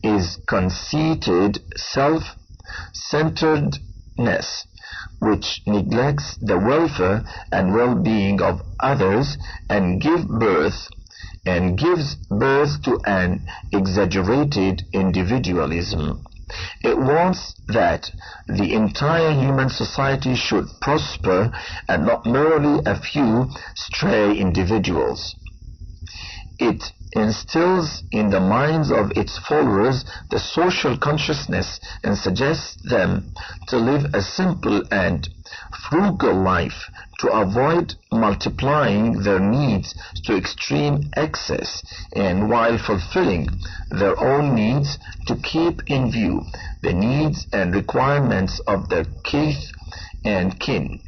is conceited self-centeredness, which neglects the welfare and well-being of others and gives birth to an exaggerated individualism. It wants that the entire human society should prosper and not merely a few stray individuals. It instills in the minds of its followers the social consciousness and suggests them to live a simple and frugal life, to avoid multiplying their needs to extreme excess, and while fulfilling their own needs, to keep in view the needs and requirements of their kith and kin,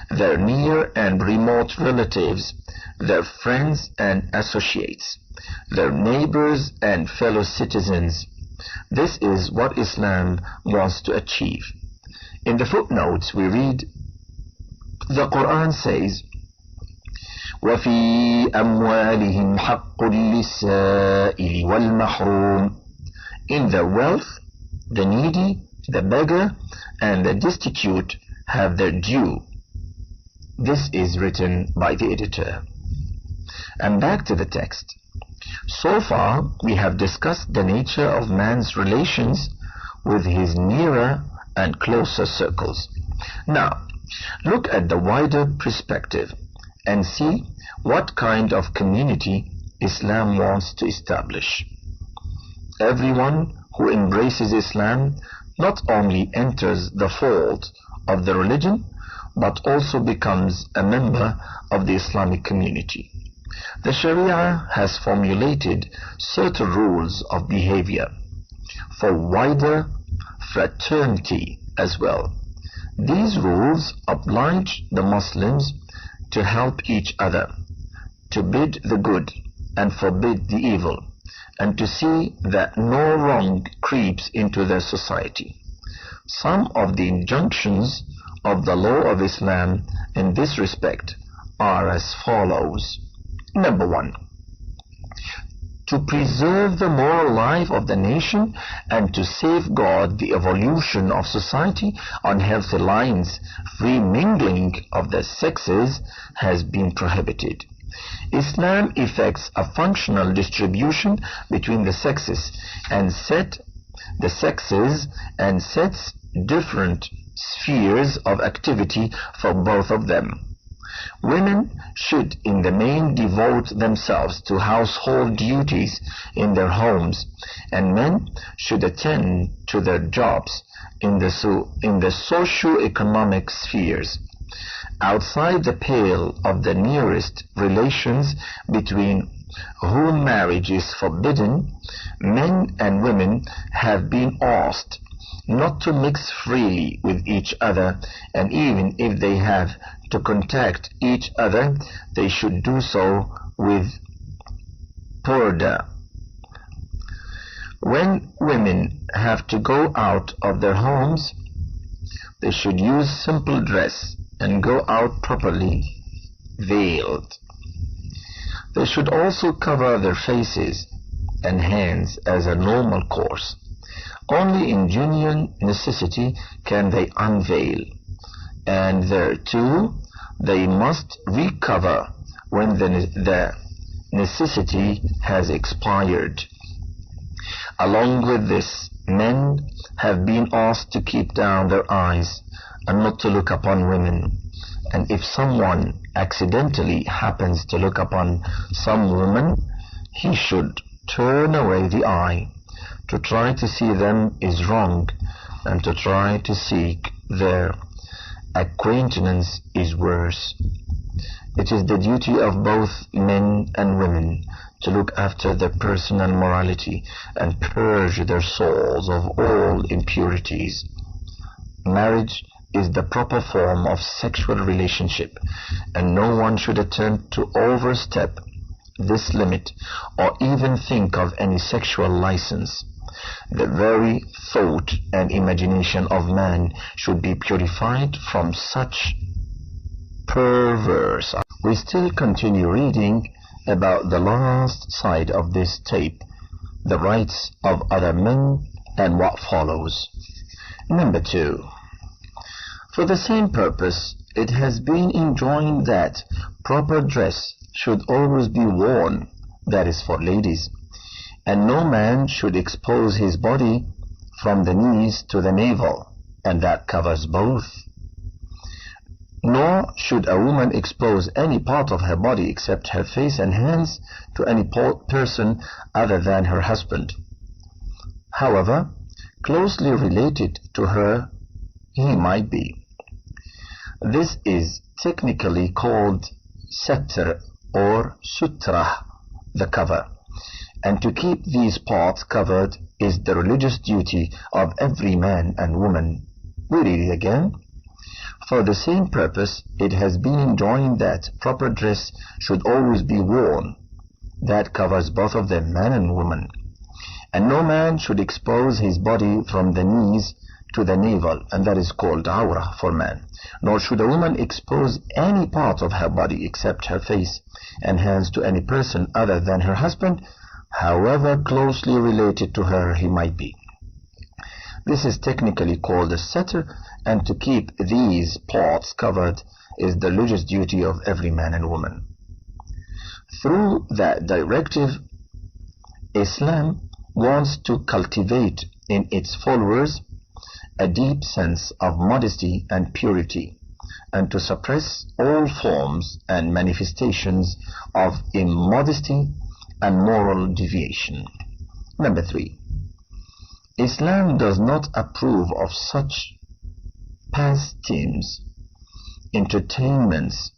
their near and remote relatives, their friends and associates, their neighbors and fellow citizens. This is what Islam wants to achieve. In the footnotes we read, The Quran says, وَفِي أَمْوَالِهِمْ حَقٌّ لِلسَّائِلِ وَالْمَحْرُومِ. In their wealth, the needy, the beggar, and the destitute have their due. This is written by the editor. And back to the text. So far, we have discussed the nature of man's relations with his nearer and closer circles. Now, look at the wider perspective and see what kind of community Islam wants to establish. Everyone who embraces Islam not only enters the fold of the religion, but also becomes a member of the Islamic community. The Sharia has formulated certain rules of behavior for wider fraternity as well. These rules oblige the Muslims to help each other, to bid the good and forbid the evil, and to see that no wrong creeps into their society. Some of the injunctions of the law of Islam in this respect are as follows. Number 1, to preserve the moral life of the nation and to safeguard the evolution of society on healthy lines, free mingling of the sexes has been prohibited. Islam effects a functional distribution between the sexes and sets different spheres of activity for both of them. Women should in the main devote themselves to household duties in their homes, and men should attend to their jobs in the socio-economic spheres. Outside the pale of the nearest relations between whom marriage is forbidden, men and women have been asked not to mix freely with each other, and even if they have to contact each other, they should do so with purdah. When women have to go out of their homes, they should use simple dress and go out properly veiled. They should also cover their faces and hands as a normal course. Only in genuine necessity can they unveil, and there too they must recover when the necessity has expired. Along with this, men have been asked to keep down their eyes and not to look upon women, and if someone accidentally happens to look upon some woman, he should turn away the eye. To try to see them is wrong, and to try to seek their acquaintance is worse. It is the duty of both men and women to look after their personal morality and purge their souls of all impurities. Marriage is the proper form of sexual relationship, and no one should attempt to overstep this limit or even think of any sexual license. The very thought and imagination of man should be purified from such perverse. We still continue reading about the last side of this tape, the rights of other men, and what follows. Number 2. For the same purpose, it has been enjoined that proper dress should always be worn, that is for ladies, and no man should expose his body from the knees to the navel, and that covers both. Nor should a woman expose any part of her body except her face and hands to any person other than her husband, however closely related to her he might be. This is technically called satr or sutra, the cover, and to keep these parts covered is the religious duty of every man and woman. We read it again. For the same purpose, it has been enjoined that proper dress should always be worn, that covers both of them, man and woman, and no man should expose his body from the knees to the navel, and that is called awrah for man. Nor should a woman expose any part of her body except her face and hands to any person other than her husband, however closely related to her he might be. This is technically called a satar, and to keep these parts covered is the religious duty of every man and woman. Through that directive, Islam wants to cultivate in its followers a deep sense of modesty and purity, and to suppress all forms and manifestations of immodesty and moral deviation. Number 3. Islam does not approve of such pastimes, entertainments,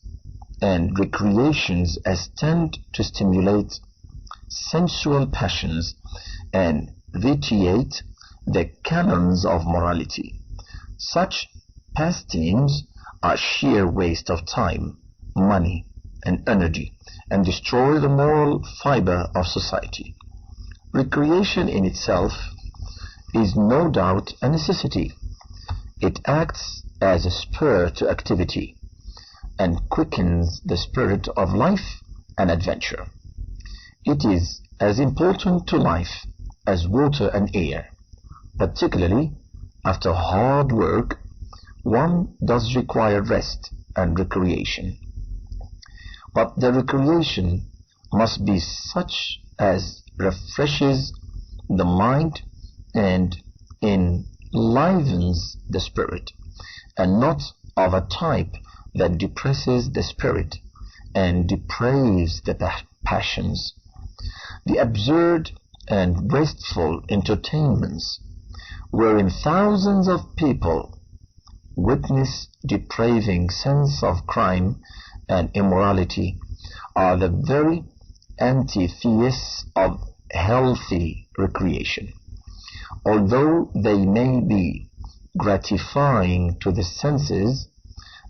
and recreations as tend to stimulate sensual passions and vitiate the canons of morality. Such pastimes are sheer waste of time, money, and energy, and destroy the moral fiber of society. Recreation in itself is no doubt a necessity. It acts as a spur to activity and quickens the spirit of life and adventure. It is as important to life as water and air. Particularly after hard work, one does require rest and recreation. But the recreation must be such as refreshes the mind and enlivens the spirit, and not of a type that depresses the spirit and depraves the passions. The absurd and wasteful entertainments wherein thousands of people witness depraving sense of crime and immorality are the very antithesis of healthy recreation. Although they may be gratifying to the senses,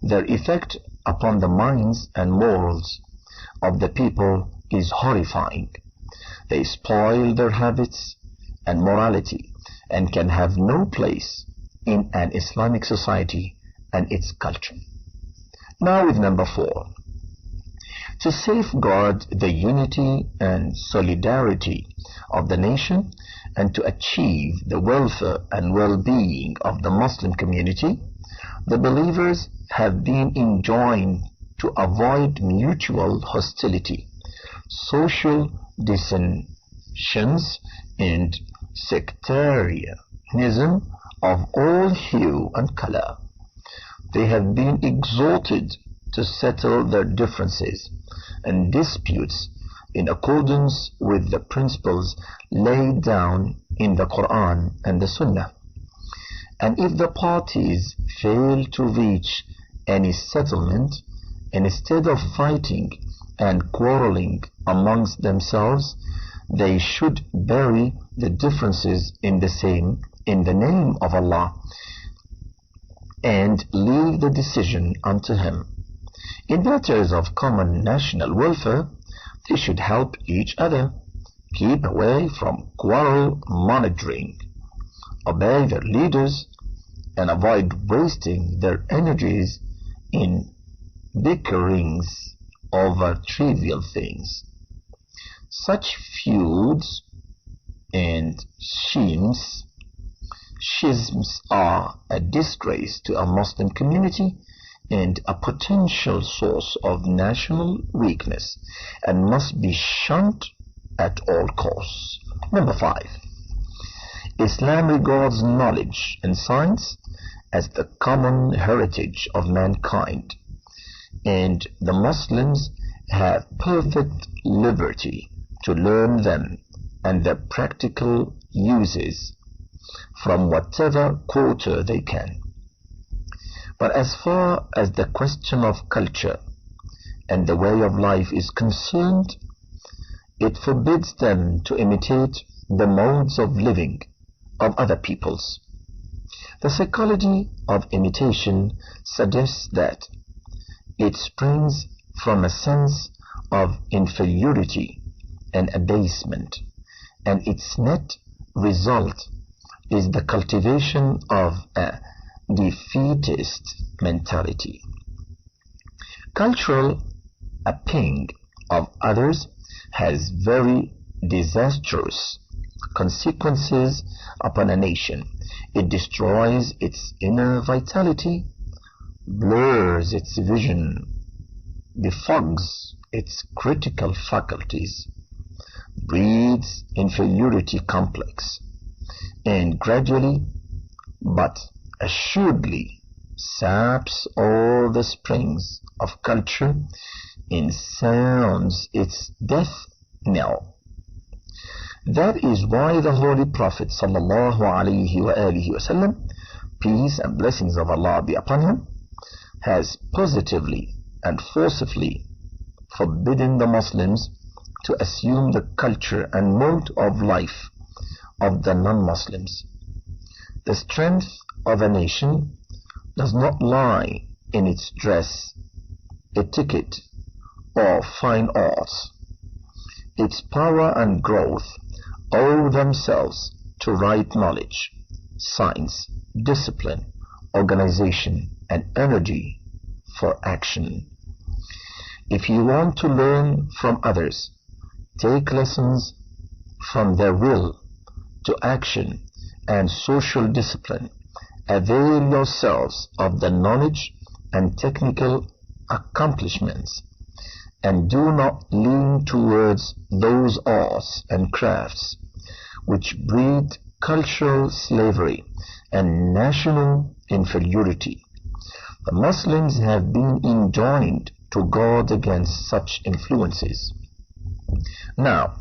their effect upon the minds and morals of the people is horrifying. They spoil their habits and morality and can have no place in an Islamic society and its culture. Now with number 4. To safeguard the unity and solidarity of the nation and to achieve the welfare and well-being of the Muslim community, the believers have been enjoined to avoid mutual hostility, social dissensions, and sectarianism of all hue and color. They have been exhorted to settle their differences and disputes in accordance with the principles laid down in the Quran and the Sunnah. And if the parties fail to reach any settlement, instead of fighting and quarreling amongst themselves, they should bury the differences in the name of Allah and leave the decision unto Him. In matters of common national welfare, they should help each other, keep away from quarrel mongering, obey their leaders, and avoid wasting their energies in bickerings over trivial things. Such feuds and schisms are a disgrace to a Muslim community and a potential source of national weakness, and must be shunned at all costs. Number 5. Islam regards knowledge and science as the common heritage of mankind, and the Muslims have perfect liberty to learn them and their practical uses from whatever quarter they can. But as far as the question of culture and the way of life is concerned, it forbids them to imitate the modes of living of other peoples. The psychology of imitation suggests that it springs from a sense of inferiority and abasement, and its net result is the cultivation of a defeatist mentality. Cultural upping of others has very disastrous consequences upon a nation. It destroys its inner vitality, blurs its vision, befogs its critical faculties, breeds inferiority complex, and gradually but assuredly saps all the springs of culture and sounds its death knell. That is why the Holy Prophet sallallahu alaihi wasallam, peace and blessings of Allah be upon him, has positively and forcibly forbidden the Muslims to assume the culture and mode of life of the non-Muslims. The strength of a nation does not lie in its dress, etiquette, or fine arts. Its power and growth owe themselves to right knowledge, science, discipline, organization, and energy for action. If you want to learn from others, take lessons from their will to action and social discipline. Avail yourselves of the knowledge and technical accomplishments, and do not lean towards those arts and crafts which breed cultural slavery and national inferiority. The Muslims have been enjoined to guard against such influences. Now,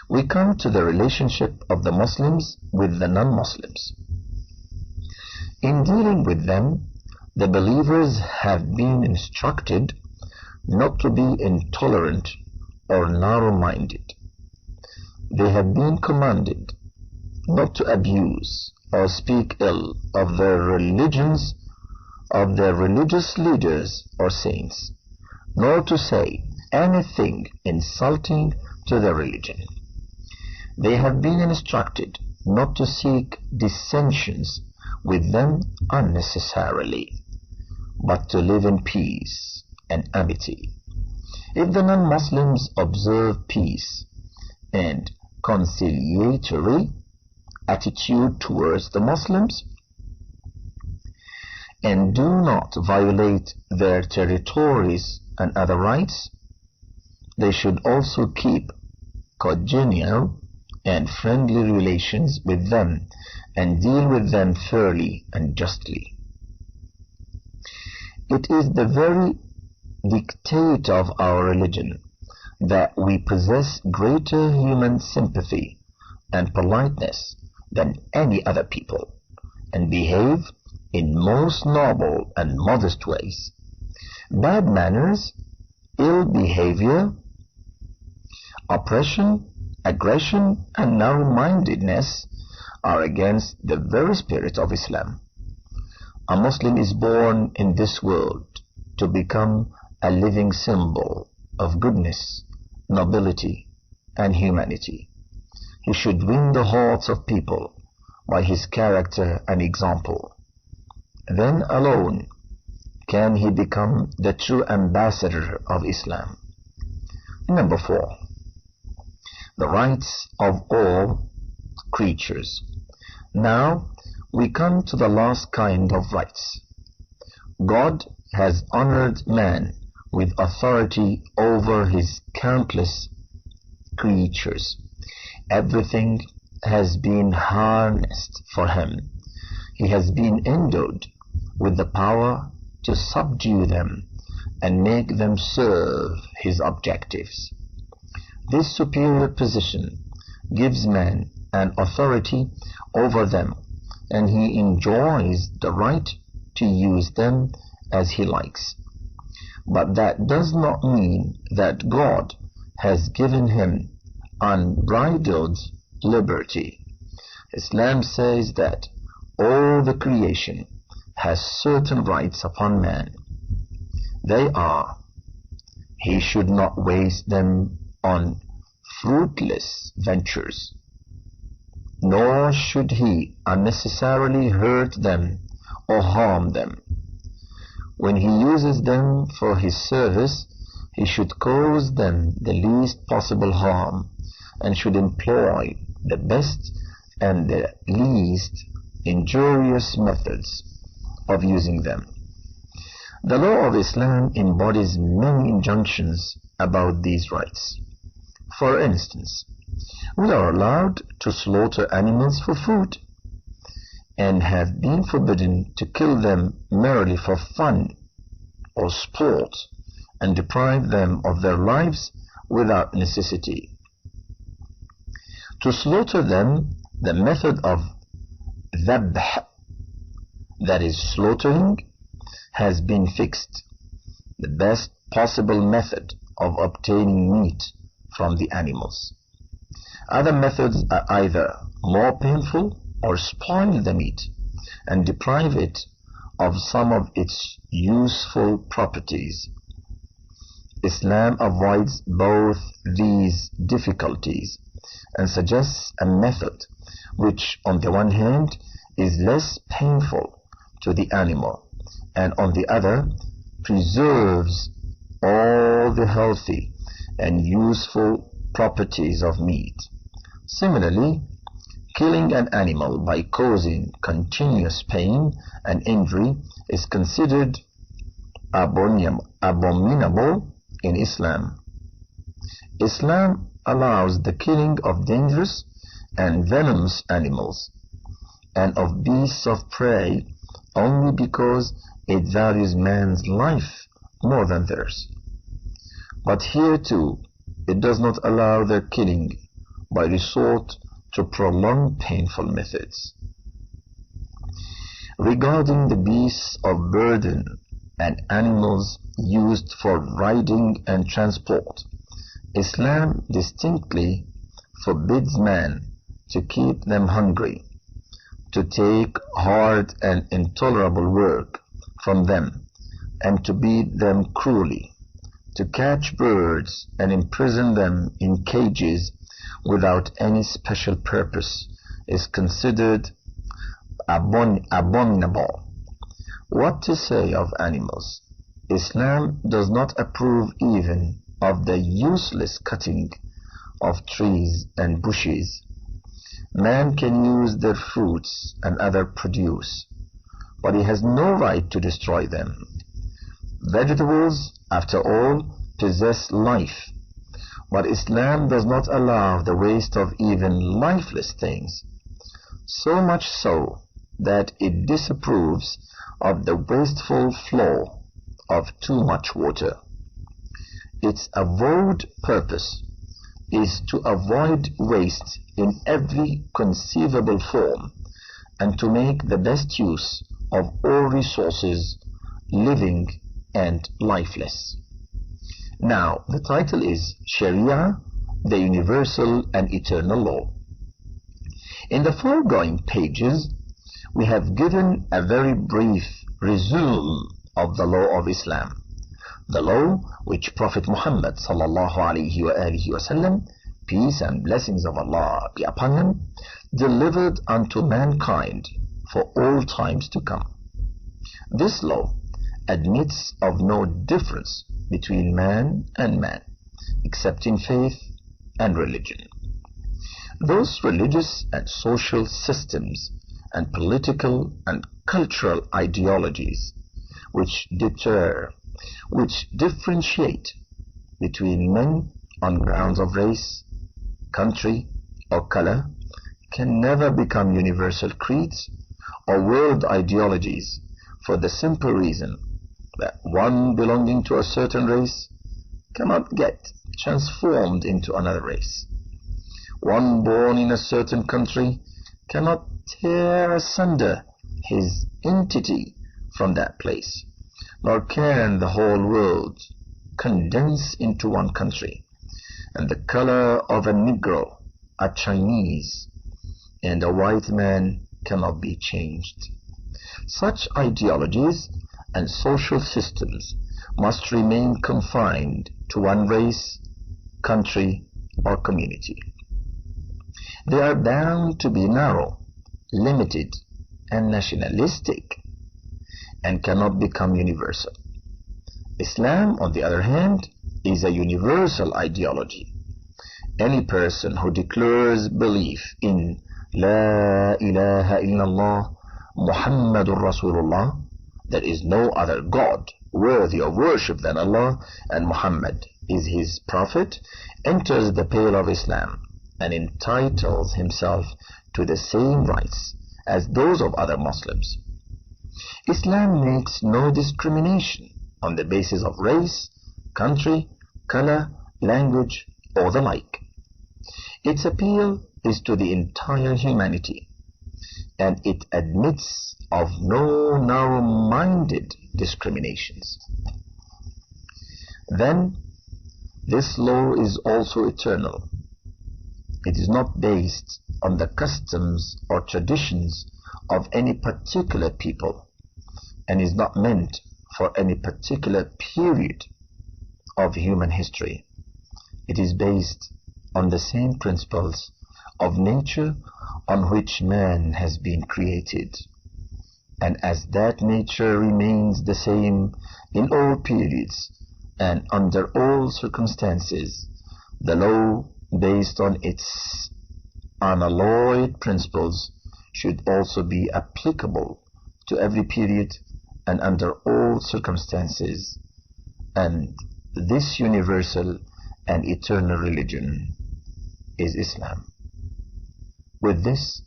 we come to the relationship of the Muslims with the non-Muslims. In dealing with them, the believers have been instructed not to be intolerant or narrow-minded. They have been commanded not to abuse or speak ill of their religions, of their religious leaders or saints, nor to say anything insulting to their religion. They have been instructed not to seek dissensions with them unnecessarily, but to live in peace and amity. If the non-Muslims observe peace and conciliatory attitude towards the Muslims and do not violate their territories and other rights, they should also keep congenial and friendly relations with them and deal with them fairly and justly. It is the very dictate of our religion that we possess greater human sympathy and politeness than any other people, and behave in most noble and modest ways. Bad manners, ill behavior, oppression, aggression, and narrow-mindedness are against the very spirit of Islam. A Muslim is born in this world to become a living symbol of goodness, nobility, and humanity. He should win the hearts of people by his character and example. Then alone can he become the true ambassador of Islam. Number 4. The rights of all creatures. Now we come to the last kind of rights. God has honored man with authority over his countless creatures. Everything has been harnessed for him. He has been endowed with the power to subdue them and make them serve his objectives. This superior position gives man an authority over them, and he enjoys the right to use them as he likes. But that does not mean that God has given him unbridled liberty. Islam says that all the creation has certain rights upon man. They are: he should not waste them on fruitless ventures, nor nor should he unnecessarily hurt them or harm them. When he uses them for his service, he should cause them the least possible harm, and should employ the best and the least injurious methods of using them. The law of Islam embodies many injunctions about these rights. For instance, we are allowed to slaughter animals for food, and have been forbidden to kill them merely for fun or sport, and deprive them of their lives without necessity. To slaughter them, the method of dhabh, that is slaughtering, has been fixed, the best possible method of obtaining meat from the animals. Other methods are either more painful or spoil the meat and deprive it of some of its useful properties. Islam avoids both these difficulties and suggests a method which, on the one hand, is less painful to the animal, and on the other, preserves all the healthy and useful properties of meat. Similarly, killing an animal by causing continuous pain and injury is considered abominable in Islam. Islam allows the killing of dangerous and venomous animals and of beasts of prey only because it values man's life more than theirs. But here too, it does not allow their killing by resort to prolonged painful methods. Regarding the beasts of burden and animals used for riding and transport, Islam distinctly forbids man to keep them hungry, to take hard and intolerable work from them, and to beat them cruelly. To catch birds and imprison them in cages without any special purpose is considered abominable. What to say of animals? Islam does not approve even of the useless cutting of trees and bushes. Man can use their fruits and other produce, but he has no right to destroy them. Vegetables, after all, possess life, but Islam does not allow the waste of even lifeless things, so much so that it disapproves of the wasteful flow of too much water. Its avowed purpose is to avoid waste in every conceivable form and to make the best use of all resources, living and lifeless. Now, the title is Sharia, the Universal and Eternal Law. In the foregoing pages, we have given a very brief resume of the law of Islam, the law which Prophet Muhammad sallallahu alaihi wasallam, peace and blessings of Allah be upon him, delivered unto mankind for all times to come. This law admits of no difference between man and man, except in faith and religion. Those religious and social systems and political and cultural ideologies which differentiate between men on grounds of race, country, or color can never become universal creeds or world ideologies, for the simple reason that one belonging to a certain race cannot get transformed into another race. One born in a certain country cannot tear asunder his entity from that place, nor can the whole world condense into one country, and the color of a Negro, a Chinese, and a white man cannot be changed. Such ideologies and social systems must remain confined to one race, country, or community. they are bound to be narrow, limited, and nationalistic, and cannot become universal. Islam, on the other hand, is a universal ideology. Any person who declares belief in La ilaha illallah Muhammadur Rasulullah, there is no other God worthy of worship than Allah, and Muhammad is his prophet, enters the pale of Islam and entitles himself to the same rights as those of other Muslims. Islam makes no discrimination on the basis of race, country, color, language, or the like. Its appeal is to the entire humanity, and it admits of no narrow-minded discriminations. Then, this law is also eternal. It is not based on the customs or traditions of any particular people, and is not meant for any particular period of human history. It is based on the same principles of nature on which man has been created. And as that nature remains the same in all periods and under all circumstances, the law based on its unalloyed principles should also be applicable to every period and under all circumstances. And this universal and eternal religion is Islam. With this,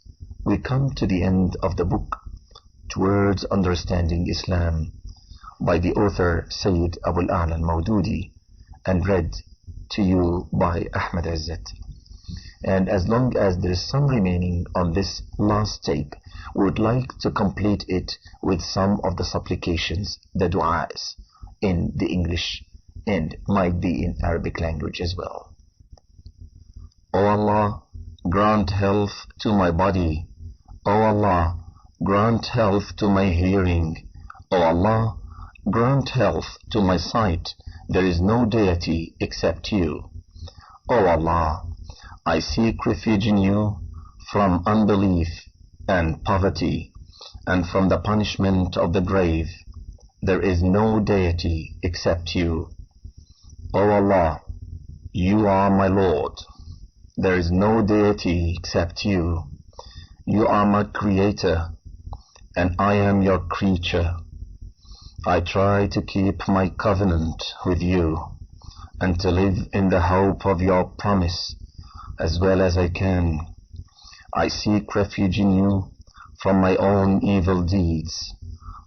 we come to the end of the book Towards Understanding Islam by the author Sayyid Abu al-A'la al-Mawdudi, and read to you by Ahmad Izzat. And as long as there is some remaining on this last tape, we would like to complete it with some of the supplications, the du'as, in the English and might be in Arabic language as well. O Allah, grant health to my body. O Allah, grant health to my hearing. O Allah, grant health to my sight. There is no deity except you. O Allah, I seek refuge in you from unbelief and poverty, and from the punishment of the grave. There is no deity except you. O Allah, you are my Lord. There is no deity except you. You are my creator, and I am your creature. I try to keep my covenant with you, and to live in the hope of your promise as well as I can. I seek refuge in you from my own evil deeds.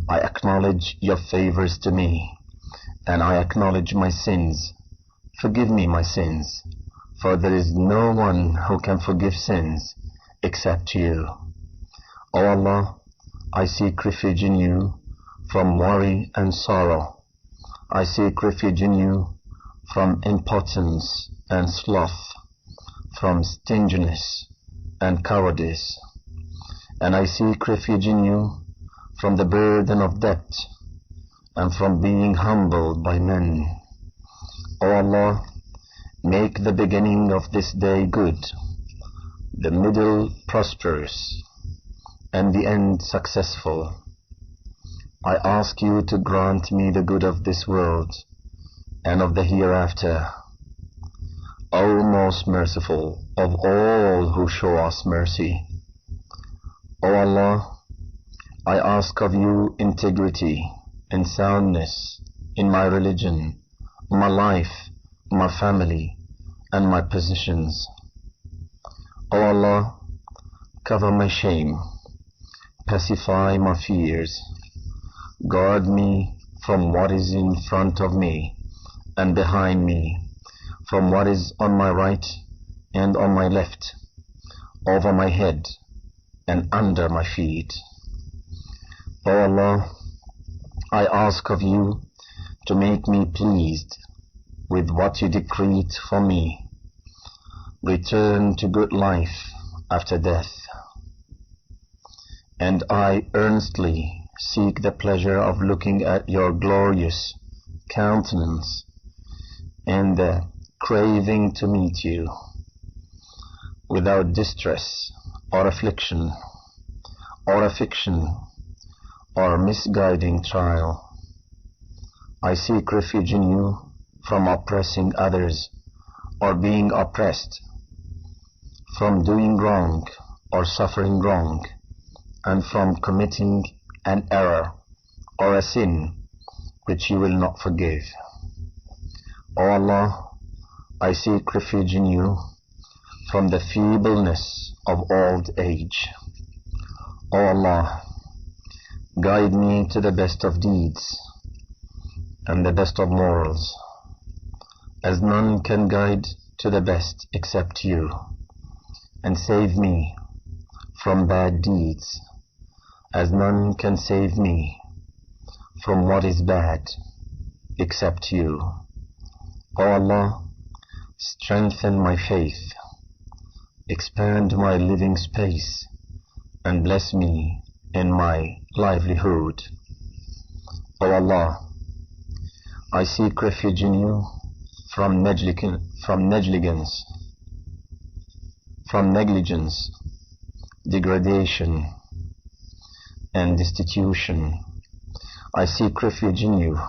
I acknowledge your favors to me, and I acknowledge my sins. Forgive me my sins, for there is no one who can forgive sins except you. O Allah, I seek refuge in you from worry and sorrow. I seek refuge in you from impotence and sloth, from stinginess and cowardice. And I seek refuge in you from the burden of debt and from being humbled by men. O Allah, make the beginning of this day good, the middle prosperous, and the end successful. I ask you to grant me the good of this world and of the hereafter. O most merciful of all who show us mercy. O Allah, I ask of you integrity and soundness in my religion, my life, my family, and my positions. O Allah, cover my shame, pacify my fears, guard me from what is in front of me and behind me, from what is on my right and on my left, over my head and under my feet. O Allah, I ask of you to make me pleased with what you decreed for me. Return to good life after death. And I earnestly seek the pleasure of looking at your glorious countenance and the craving to meet you. without distress or affliction or a fiction or misguiding trial. I seek refuge in you from oppressing others or being oppressed, from doing wrong or suffering wrong, and from committing an error or a sin which you will not forgive. O Allah, I seek refuge in you from the feebleness of old age. O Allah, guide me to the best of deeds and the best of morals, as none can guide to the best except you, and save me from bad deeds, as none can save me from what is bad except you. O Allah, strengthen my faith, expand my living space, and bless me in my livelihood. O Allah, I seek refuge in you from negligence, degradation, and destitution. I seek refuge in you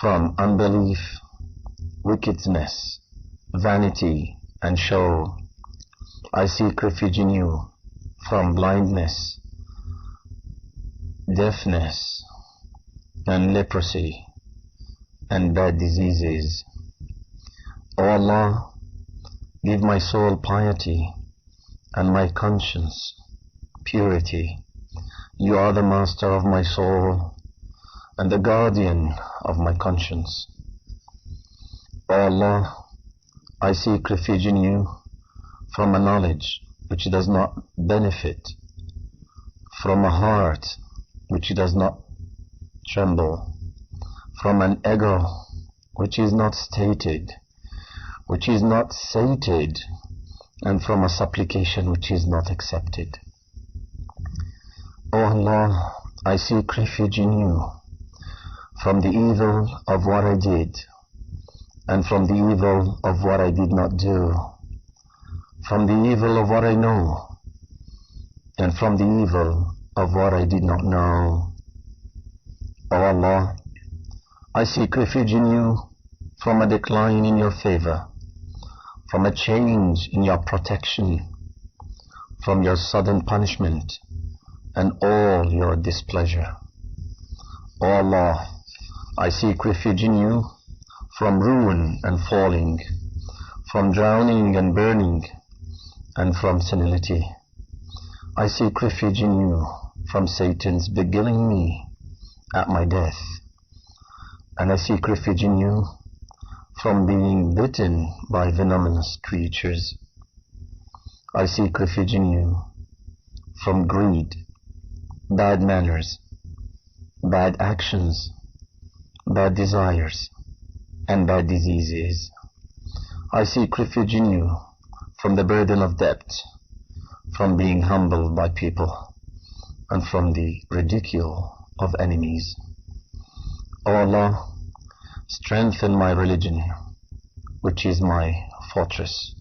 from unbelief, wickedness, vanity, and show. I seek refuge in you from blindness, deafness, and leprosy, and bad diseases. O Allah, give my soul piety and my conscience purity. You are the master of my soul and the guardian of my conscience. O Allah, I seek refuge in you from a knowledge which does not benefit, from a heart which does not tremble, from an ego which is not sated, and from a supplication which is not accepted. O Allah, I seek refuge in you from the evil of what I did, and from the evil of what I did not do, from the evil of what I know, and from the evil of what I did not know. O Allah, I seek refuge in you from a decline in your favor, from a change in your protection, from your sudden punishment and all your displeasure. O Allah, I seek refuge in you from ruin and falling, from drowning and burning, and from senility. I seek refuge in you from Satan's beguiling me at my death, and I seek refuge in you from being bitten by venomous creatures. I seek refuge in you from greed, bad manners, bad actions, bad desires, and bad diseases. I seek refuge in you from the burden of debt, from being humbled by people, and from the ridicule of enemies. O Allah, strengthen my religion, which is my fortress.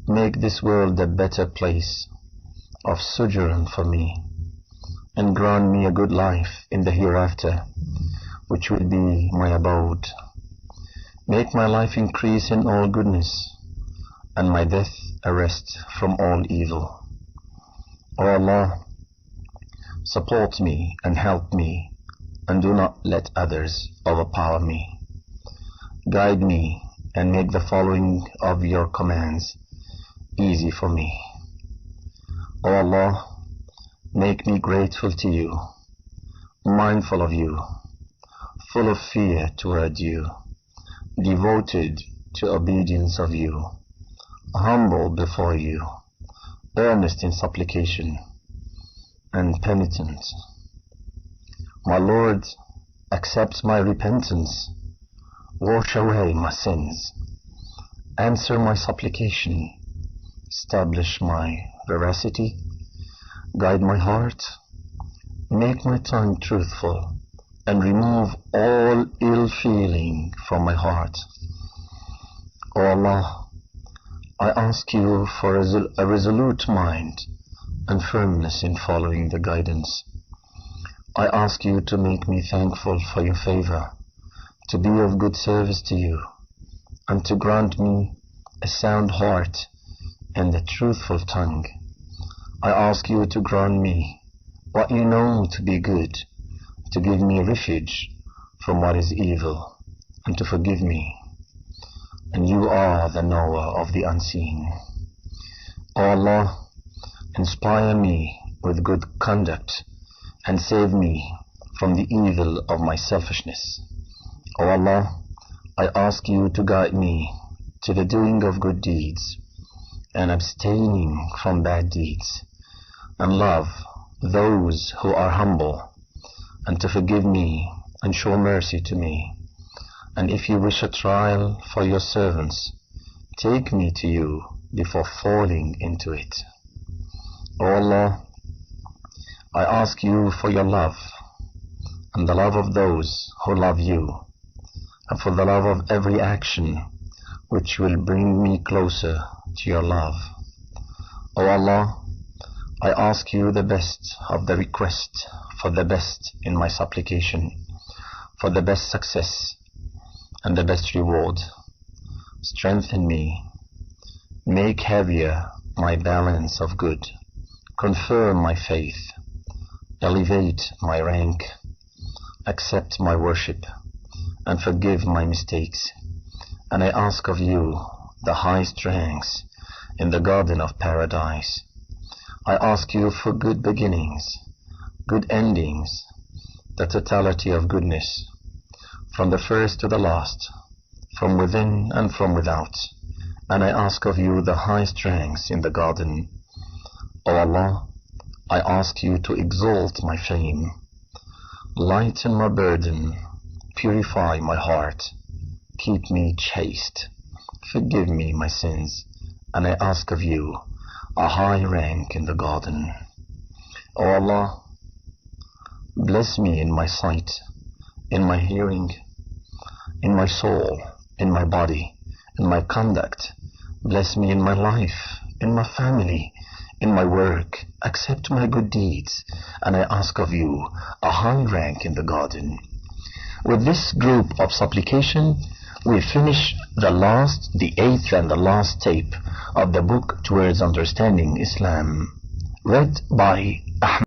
Make this world a better place of sojourn for me, and grant me a good life in the hereafter, which will be my abode. Make my life increase in all goodness, and my death a rest from all evil. O Allah, support me and help me, and do not let others overpower me. Guide me and make the following of your commands easy for me. O Allah, make me grateful to you, mindful of you, full of fear toward you, devoted to obedience of you, humble before you, earnest in supplication, and penitent. My Lord, accept my repentance, wash away my sins, answer my supplication, establish my veracity, guide my heart, make my tongue truthful, and remove all ill feeling from my heart. O Allah, I ask you for a resolute mind and firmness in following the guidance. I ask you to make me thankful for your favor, to be of good service to you, and to grant me a sound heart and a truthful tongue. I ask you to grant me what you know to be good, to give me refuge from what is evil, and to forgive me. And you are the knower of the unseen. O Allah, inspire me with good conduct and save me from the evil of my selfishness. O Allah, I ask you to guide me to the doing of good deeds and abstaining from bad deeds, and love those who are humble, and to forgive me and show mercy to me. And if you wish a trial for your servants, take me to you before falling into it. O Allah, I ask you for your love, and the love of those who love you, and for the love of every action which will bring me closer to your love. O Allah, I ask you the best of the request, for the best in my supplication, for the best success and the best reward. Strengthen me, make heavier my balance of good, confirm my faith, elevate my rank, accept my worship, and forgive my mistakes. And I ask of you the highest ranks in the garden of paradise. I ask you for good beginnings, good endings, the totality of goodness, from the first to the last, from within and from without. And I ask of you the highest ranks in the garden. O Allah, I ask you to exalt my fame, lighten my burden, purify my heart, keep me chaste, forgive me my sins, and I ask of you a high rank in the garden. O Allah, bless me in my sight, in my hearing, in my soul, in my body, in my conduct. Bless me in my life, in my family, in my work. Accept my good deeds, and I ask of you a high rank in the garden. With this group of supplication, we finish the eighth and the last tape of the book Towards Understanding Islam, read by Ahmad.